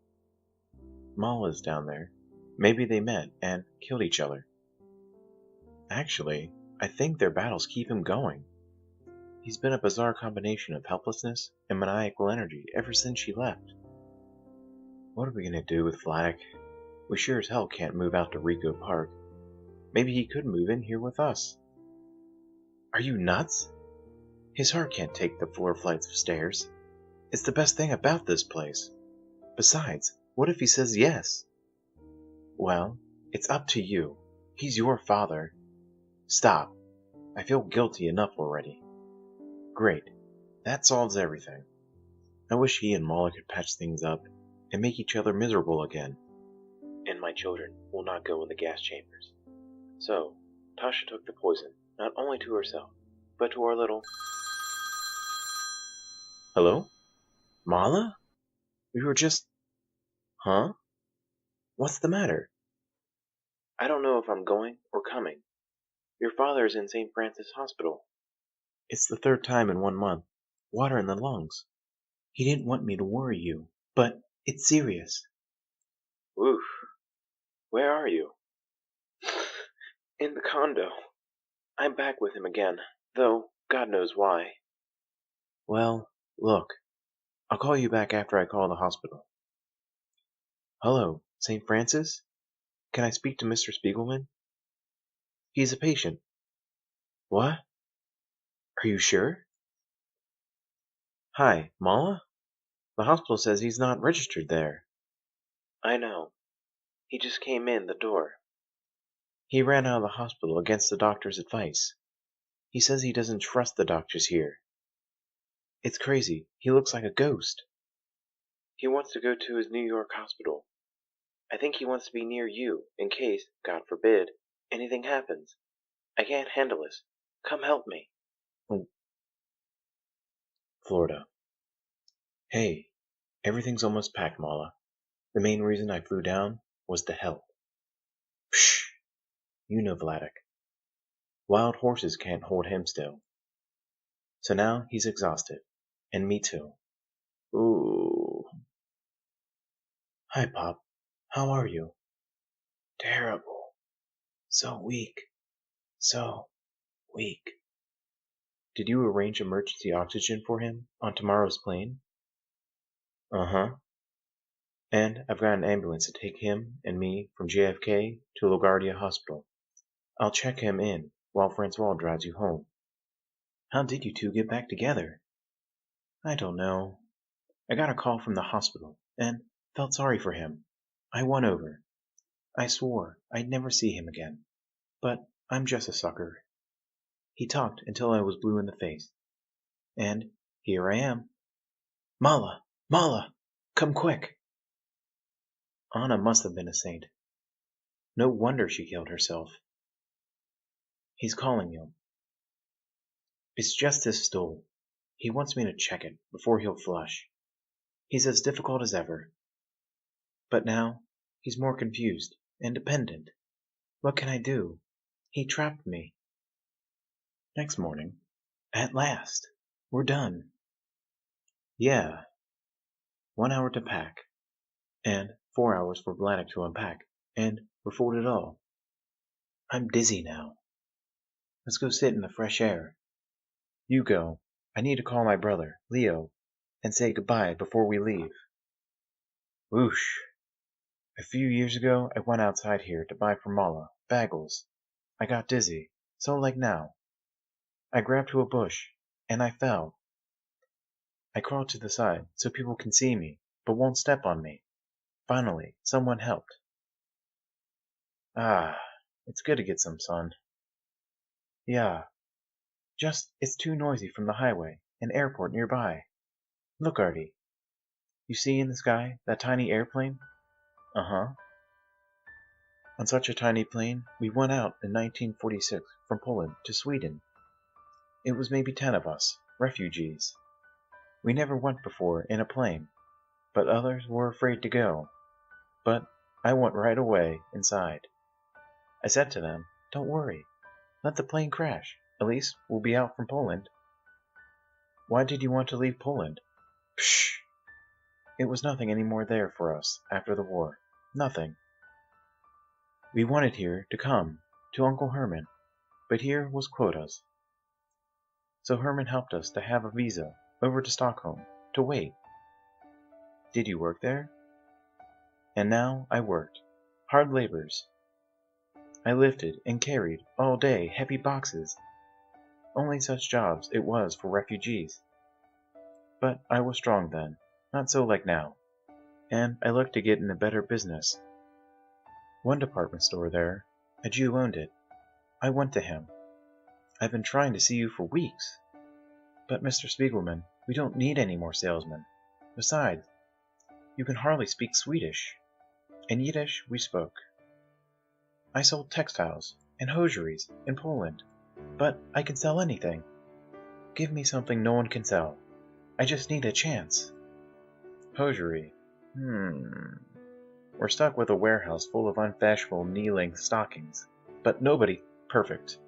Mala's down there. Maybe they met and killed each other. Actually, I think their battles keep him going. He's been a bizarre combination of helplessness and maniacal energy ever since she left. What are we gonna do with Vladek? We sure as hell can't move out to Rico Park. Maybe he could move in here with us. Are you nuts? His heart can't take the 4 flights of stairs. It's the best thing about this place. Besides, what if he says yes? Well, it's up to you. He's your father. Stop. I feel guilty enough already. Great. That solves everything. I wish he and Mala could patch things up and make each other miserable again. And my children will not go in the gas chambers. So, Tasha took the poison, not only to herself, but to our little... Hello? Mala? We were just... Huh? What's the matter? I don't know if I'm going or coming. Your father is in St. Francis Hospital. It's the 3rd time in 1 month. Water in the lungs. He didn't want me to worry you, but it's serious. Oof. Where are you? In the condo. I'm back with him again, though God knows why. Well, look. I'll call you back after I call the hospital. Hello, St. Francis? Can I speak to Mr. Spiegelman? He's a patient. What? Are you sure? Hi, Mala? The hospital says he's not registered there. I know. He just came in the door. He ran out of the hospital against the doctor's advice. He says he doesn't trust the doctors here. It's crazy. He looks like a ghost. He wants to go to his New York hospital. I think he wants to be near you, in case, God forbid, anything happens. I can't handle this. Come help me. Florida. Hey, everything's almost packed, Mala. The main reason I flew down was to help. Psh! You know Vladek. Wild horses can't hold him still. So now he's exhausted. And me too. Ooh. Hi, Pop. How are you? Terrible. So weak. So weak. Did you arrange emergency oxygen for him on tomorrow's plane? Uh-huh. And I've got an ambulance to take him and me from JFK to LaGuardia Hospital. I'll check him in while Francois drives you home. How did you two get back together? I don't know. I got a call from the hospital and felt sorry for him. I won over. I swore I'd never see him again. But I'm just a sucker. He talked until I was blue in the face. And here I am. Mala! Mala! Come quick! Anna must have been a saint. No wonder she killed herself. He's calling you. It's just his stool. He wants me to check it before he'll flush. He's as difficult as ever. But now, he's more confused and dependent. What can I do? He trapped me. Next morning. At last. We're done. Yeah. 1 hour to pack. And 4 hours for Bladdock to unpack. And we're folded all. I'm dizzy now. Let's go sit in the fresh air. You go. I need to call my brother, Leo, and say goodbye before we leave. Whoosh. A few years ago, I went outside here to buy for Mala bagels. I got dizzy, so like now. I grabbed to a bush, and I fell. I crawled to the side so people can see me, but won't step on me. Finally, someone helped. Ah, it's good to get some sun. Yeah. Just, it's too noisy from the highway and airport nearby. Look, Artie. You see in the sky that tiny airplane? Uh-huh. On such a tiny plane, we went out in 1946 from Poland to Sweden. It was maybe 10 of us, refugees. We never went before in a plane, but others were afraid to go. But I went right away inside. I said to them, don't worry, let the plane crash. At least we'll be out from Poland. Why did you want to leave Poland? Psh! It was nothing any more there for us after the war. Nothing. We wanted here to come, to Uncle Herman, but here was quotas. So Herman helped us to have a visa over to Stockholm, to wait. Did you work there? And now I worked. Hard labors. I lifted and carried all day heavy boxes. Only such jobs it was for refugees. But I was strong then, not so like now. And I looked to get in a better business. One department store there, a Jew owned it. I went to him. I've been trying to see you for weeks. But Mr. Spiegelman, we don't need any more salesmen. Besides, you can hardly speak Swedish. In Yiddish we spoke. I sold textiles and hosieries in Poland, but I can sell anything. Give me something no one can sell. I just need a chance. Hosiery. We're stuck with a warehouse full of unfashionable knee-length stockings, but nobody perfect.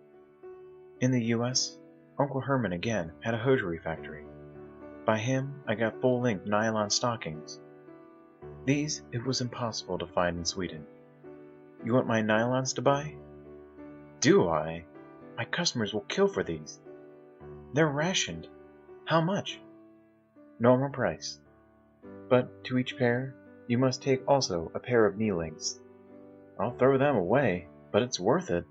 In the U.S., Uncle Herman again had a hosiery factory. By him, I got full-length nylon stockings. These it was impossible to find in Sweden. You want my nylons to buy? Do I? My customers will kill for these. They're rationed. How much? Normal price. But to each pair, you must take also a pair of knee lengths. I'll throw them away, but it's worth it.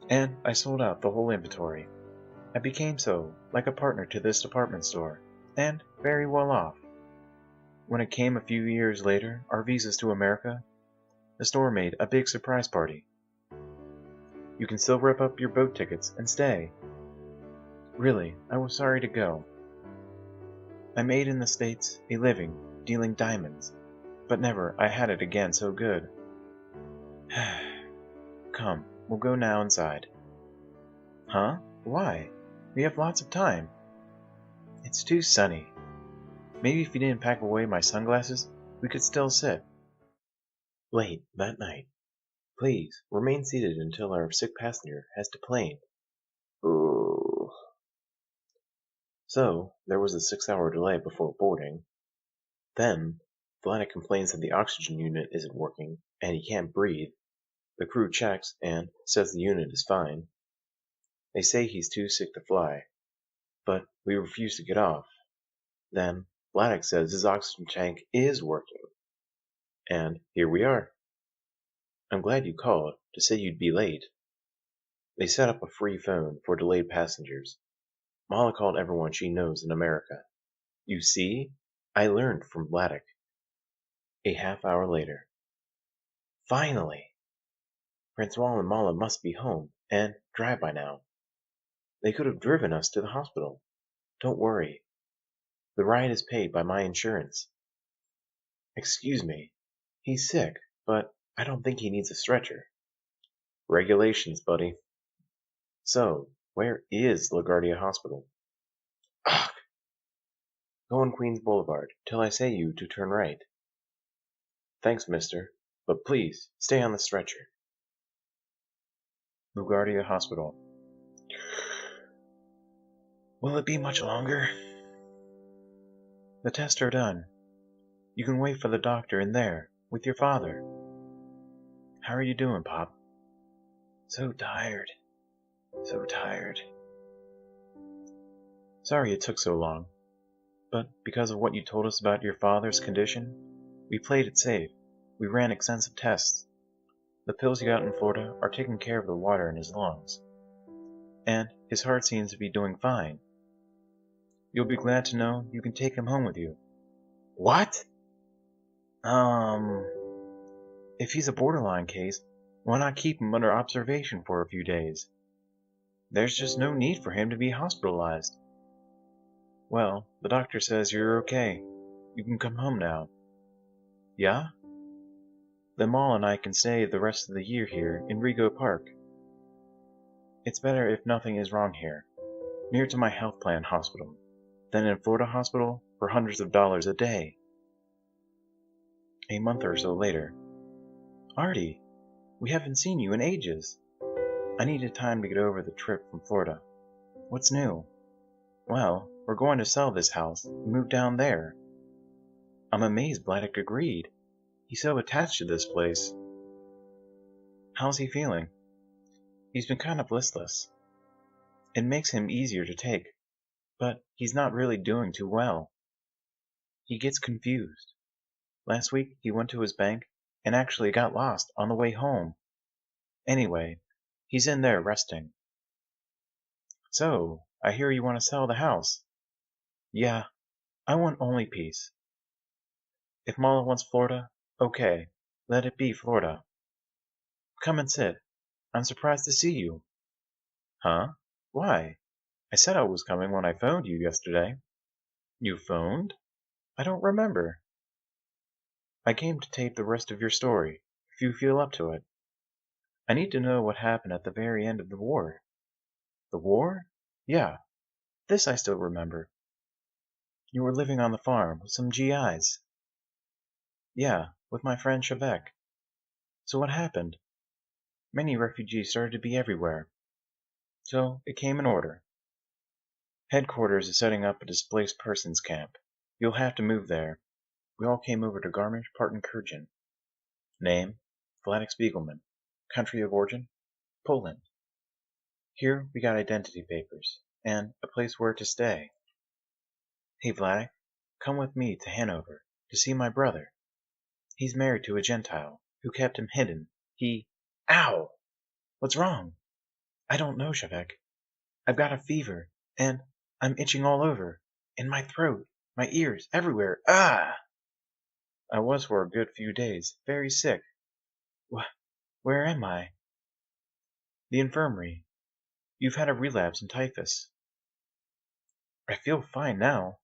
And I sold out the whole inventory. I became so, like a partner to this department store, and very well off. When it came a few years later, our visas to America, the store made a big surprise party. You can still rip up your boat tickets and stay. Really, I was sorry to go. I made in the States a living dealing diamonds, but never I had it again so good. Come, we'll go now inside. Huh? Why? We have lots of time. It's too sunny. Maybe if you didn't pack away my sunglasses, we could still sit. Late that night. Please, remain seated until our sick passenger has deplaned. Ooh. So, there was a 6-hour delay before boarding. Then, Vladik complains that the oxygen unit isn't working, and he can't breathe. The crew checks and says the unit is fine. They say he's too sick to fly, but we refuse to get off. Then, Vladik says his oxygen tank is working. And here we are. I'm glad you called to say you'd be late. They set up a free phone for delayed passengers. Mala called everyone she knows in America. You see, I learned from Vladek. A half hour later. Finally! Francois and Mala must be home, and dry by now. They could have driven us to the hospital. Don't worry. The ride is paid by my insurance. Excuse me. He's sick, but I don't think he needs a stretcher. Regulations, buddy. So, where is LaGuardia Hospital? Ugh! Go on Queens Boulevard, till I say you to turn right. Thanks, mister, but please, stay on the stretcher. LaGuardia Hospital. Will it be much longer? The tests are done. You can wait for the doctor in there, with your father. How are you doing, Pop? So tired. So tired. Sorry it took so long, but because of what you told us about your father's condition, we played it safe. We ran extensive tests. The pills you got in Florida are taking care of the water in his lungs. And his heart seems to be doing fine. You'll be glad to know you can take him home with you. What? If he's a borderline case, why not keep him under observation for a few days? There's just no need for him to be hospitalized. Well, the doctor says you're okay. You can come home now. Yeah? Then Maul and I can stay the rest of the year here in Rego Park. It's better if nothing is wrong here, near to my health plan hospital, than in Florida hospital for hundreds of dollars a day. A month or so later. Artie, we haven't seen you in ages. I needed time to get over the trip from Florida. What's new? Well, we're going to sell this house and move down there. I'm amazed Vladek agreed. He's so attached to this place. How's he feeling? He's been kind of listless. It makes him easier to take, but he's not really doing too well. He gets confused. Last week he went to his bank and actually got lost on the way home. Anyway, he's in there resting. So, I hear you want to sell the house. Yeah, I want only peace. If Mala wants Florida, okay, let it be Florida. Come and sit. I'm surprised to see you. Huh? Why? I said I was coming when I phoned you yesterday. You phoned? I don't remember. I came to tape the rest of your story, if you feel up to it. I need to know what happened at the very end of the war. The war? Yeah, this I still remember. You were living on the farm with some GIs. Yeah, with my friend Chevek. So what happened? Many refugees started to be everywhere. So it came in order. Headquarters is setting up a displaced persons camp. You'll have to move there. We all came over to Garmisch-Partenkirchen. Name, Vladek Spiegelman. Country of origin, Poland. Here we got identity papers, and a place where to stay. Hey Vladek, come with me to Hanover to see my brother. He's married to a Gentile who kept him hidden. Ow! What's wrong? I don't know, Chevek. I've got a fever, and I'm itching all over. In my throat, my ears, everywhere. Ah! I was for a good few days, very sick. Where am I? The infirmary. You've had a relapse in typhus. I feel fine now.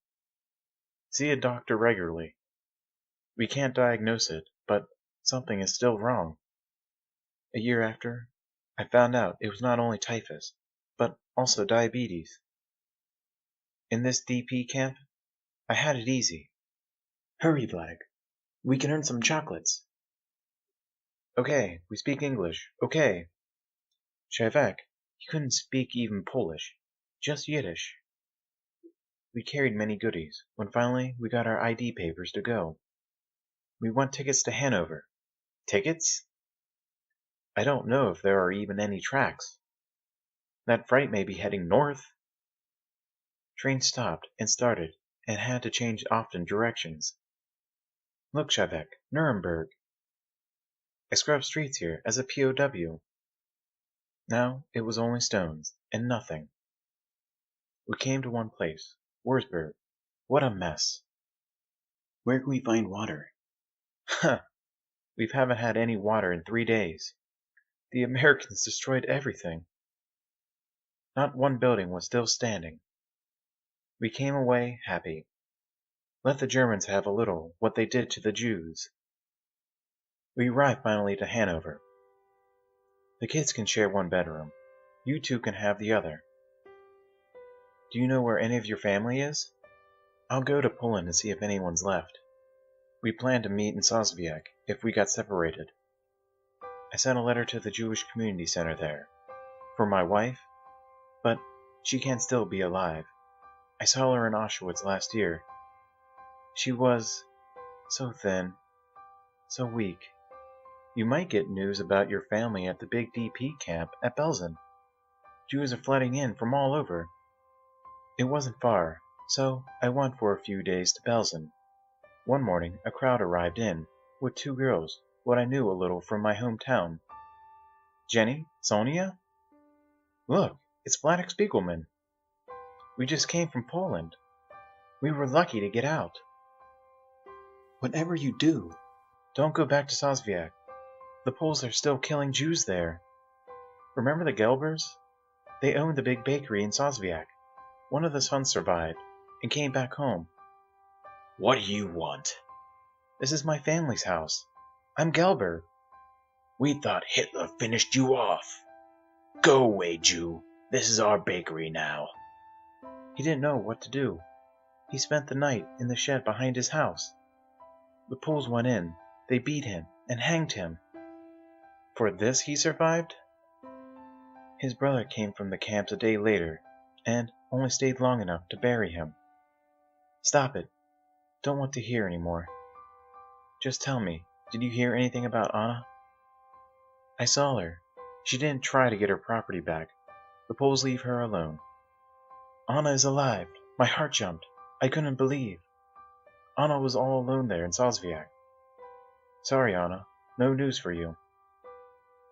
See a doctor regularly. We can't diagnose it, but something is still wrong. A year after, I found out it was not only typhus, but also diabetes. In this DP camp, I had it easy. Hurry, Vladek. We can earn some chocolates. Okay, we speak English. Okay. Chevek, he couldn't speak even Polish, just Yiddish. We carried many goodies, when finally we got our ID papers to go. We want tickets to Hanover. Tickets? I don't know if there are even any tracks. That freight may be heading north. Train stopped and started, and had to change often directions. Look, Chevek, Nuremberg. I scrubbed streets here as a POW. Now it was only stones, and nothing. We came to one place, Wurzburg, What a mess. Where can we find water? Huh. We haven't had any water in 3 days. The Americans destroyed everything. Not one building was still standing. We came away happy. Let the Germans have a little what they did to the Jews. We arrived finally to Hanover. The kids can share one bedroom. You two can have the other. Do you know where any of your family is? I'll go to Poland and see if anyone's left. We planned to meet in Sosviak if we got separated. I sent a letter to the Jewish Community Center there. For my wife, but she can still be alive. I saw her in Auschwitz last year. She was so thin, so weak. You might get news about your family at the big DP camp at Belsen. Jews are flooding in from all over. It wasn't far, so I went for a few days to Belsen. One morning, a crowd arrived in, with 2 girls, what I knew a little from my hometown. Jenny? Sonia? Look, it's Art Spiegelman. We just came from Poland. We were lucky to get out. Whatever you do, Don't go back to Sosviak. The Poles are still killing Jews there. Remember the Gelbers? They owned the big bakery in Sosviak. One of the sons survived and came back home. What do you want? This is my family's house. I'm Gelber. We thought Hitler finished you off. Go away, Jew. This is our bakery now. He didn't know what to do. He spent the night in the shed behind his house. The Poles went in. They beat him and hanged him. For this he survived? His brother came from the camps a day later and only stayed long enough to bury him. Stop it. Don't want to hear anymore. Just tell me, did you hear anything about Anna? I saw her. She didn't try to get her property back. The Poles leave her alone. Anna is alive. My heart jumped. I couldn't believe. Anna was all alone there in Sosviak. Sorry, Anna. No news for you.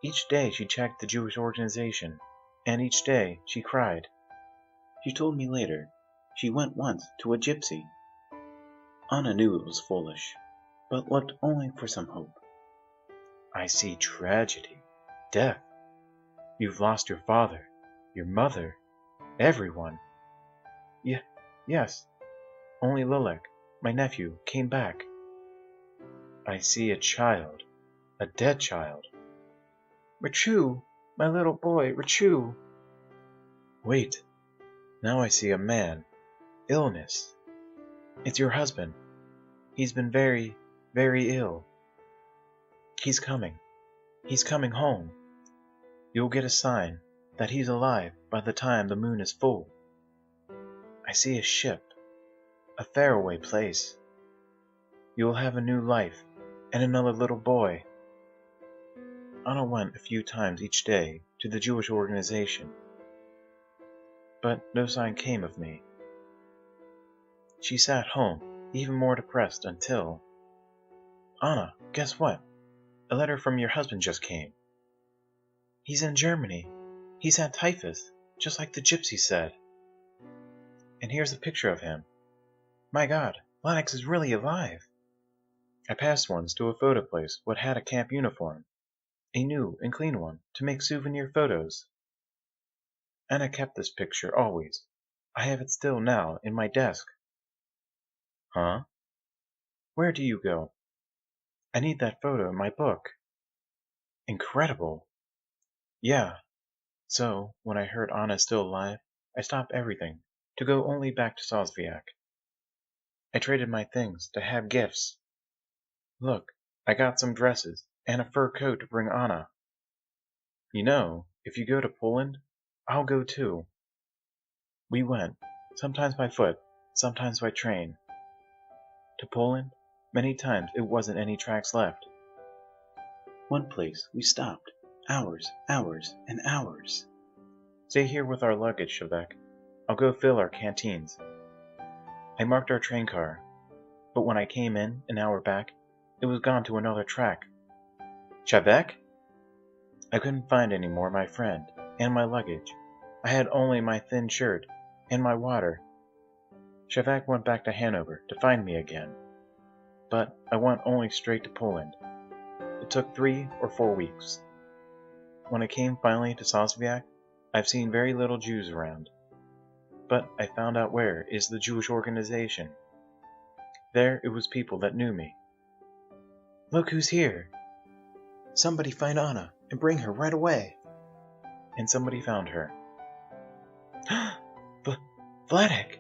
Each day she checked the Jewish organization, and each day she cried. she told me later, she went once to a gypsy. Anna knew it was foolish, but looked only for some hope. I see tragedy, death. You've lost your father, your mother, everyone. Yes, only Lilek, my nephew, came back. I see a child, a dead child. Rachu, my little boy, Rachu. Wait, now I see a man. Illness. It's your husband. He's been very, very ill. He's coming. He's coming home. You'll get a sign that he's alive by the time the moon is full. I see a ship, a faraway place. You'll have a new life and another little boy. Anna went a few times each day to the Jewish organization, but no sign came of me. She sat home, even more depressed until... Anna, guess what? A letter from your husband just came. He's in Germany. He's had typhus, just like the gypsy said. And here's a picture of him. My God, Lennox is really alive. I passed once to a photo place what had a camp uniform, a new and clean one, to make souvenir photos. Anna kept this picture always. I have it still now in my desk. Huh? Where do you go? I need that photo in my book. Incredible. Yeah. So, when I heard Anna is still alive, I stopped everything to go only back to Sosviak. I traded my things to have gifts. Look, I got some dresses and a fur coat to bring Anna. You know, if you go to Poland, I'll go too. We went, sometimes by foot, sometimes by train. To Poland, many times it wasn't any tracks left. One place we stopped, hours, and hours. Stay here with our luggage, Shavek. I'll go fill our canteens. I marked our train car, but when I came in an hour back, it was gone to another track. Shavek? I couldn't find any more my friend and my luggage. I had only my thin shirt and my water. Shavak went back to Hanover to find me again, but I went only straight to Poland. It took 3 or 4 weeks. When I came finally to Sosviak, I've seen very little Jews around, but I found out where is the Jewish organization. There it was people that knew me. Look who's here! Somebody find Anna and bring her right away! And somebody found her. Vladek!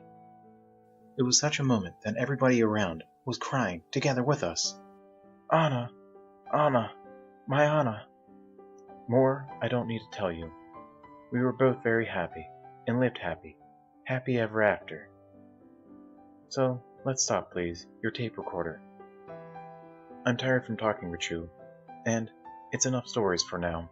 It was such a moment that everybody around was crying together with us. Anna! Anna! My Anna! More I don't need to tell you. We were both very happy, and lived happy, happy ever after. So, let's stop please, your tape recorder. I'm tired from talking with you, and it's enough stories for now.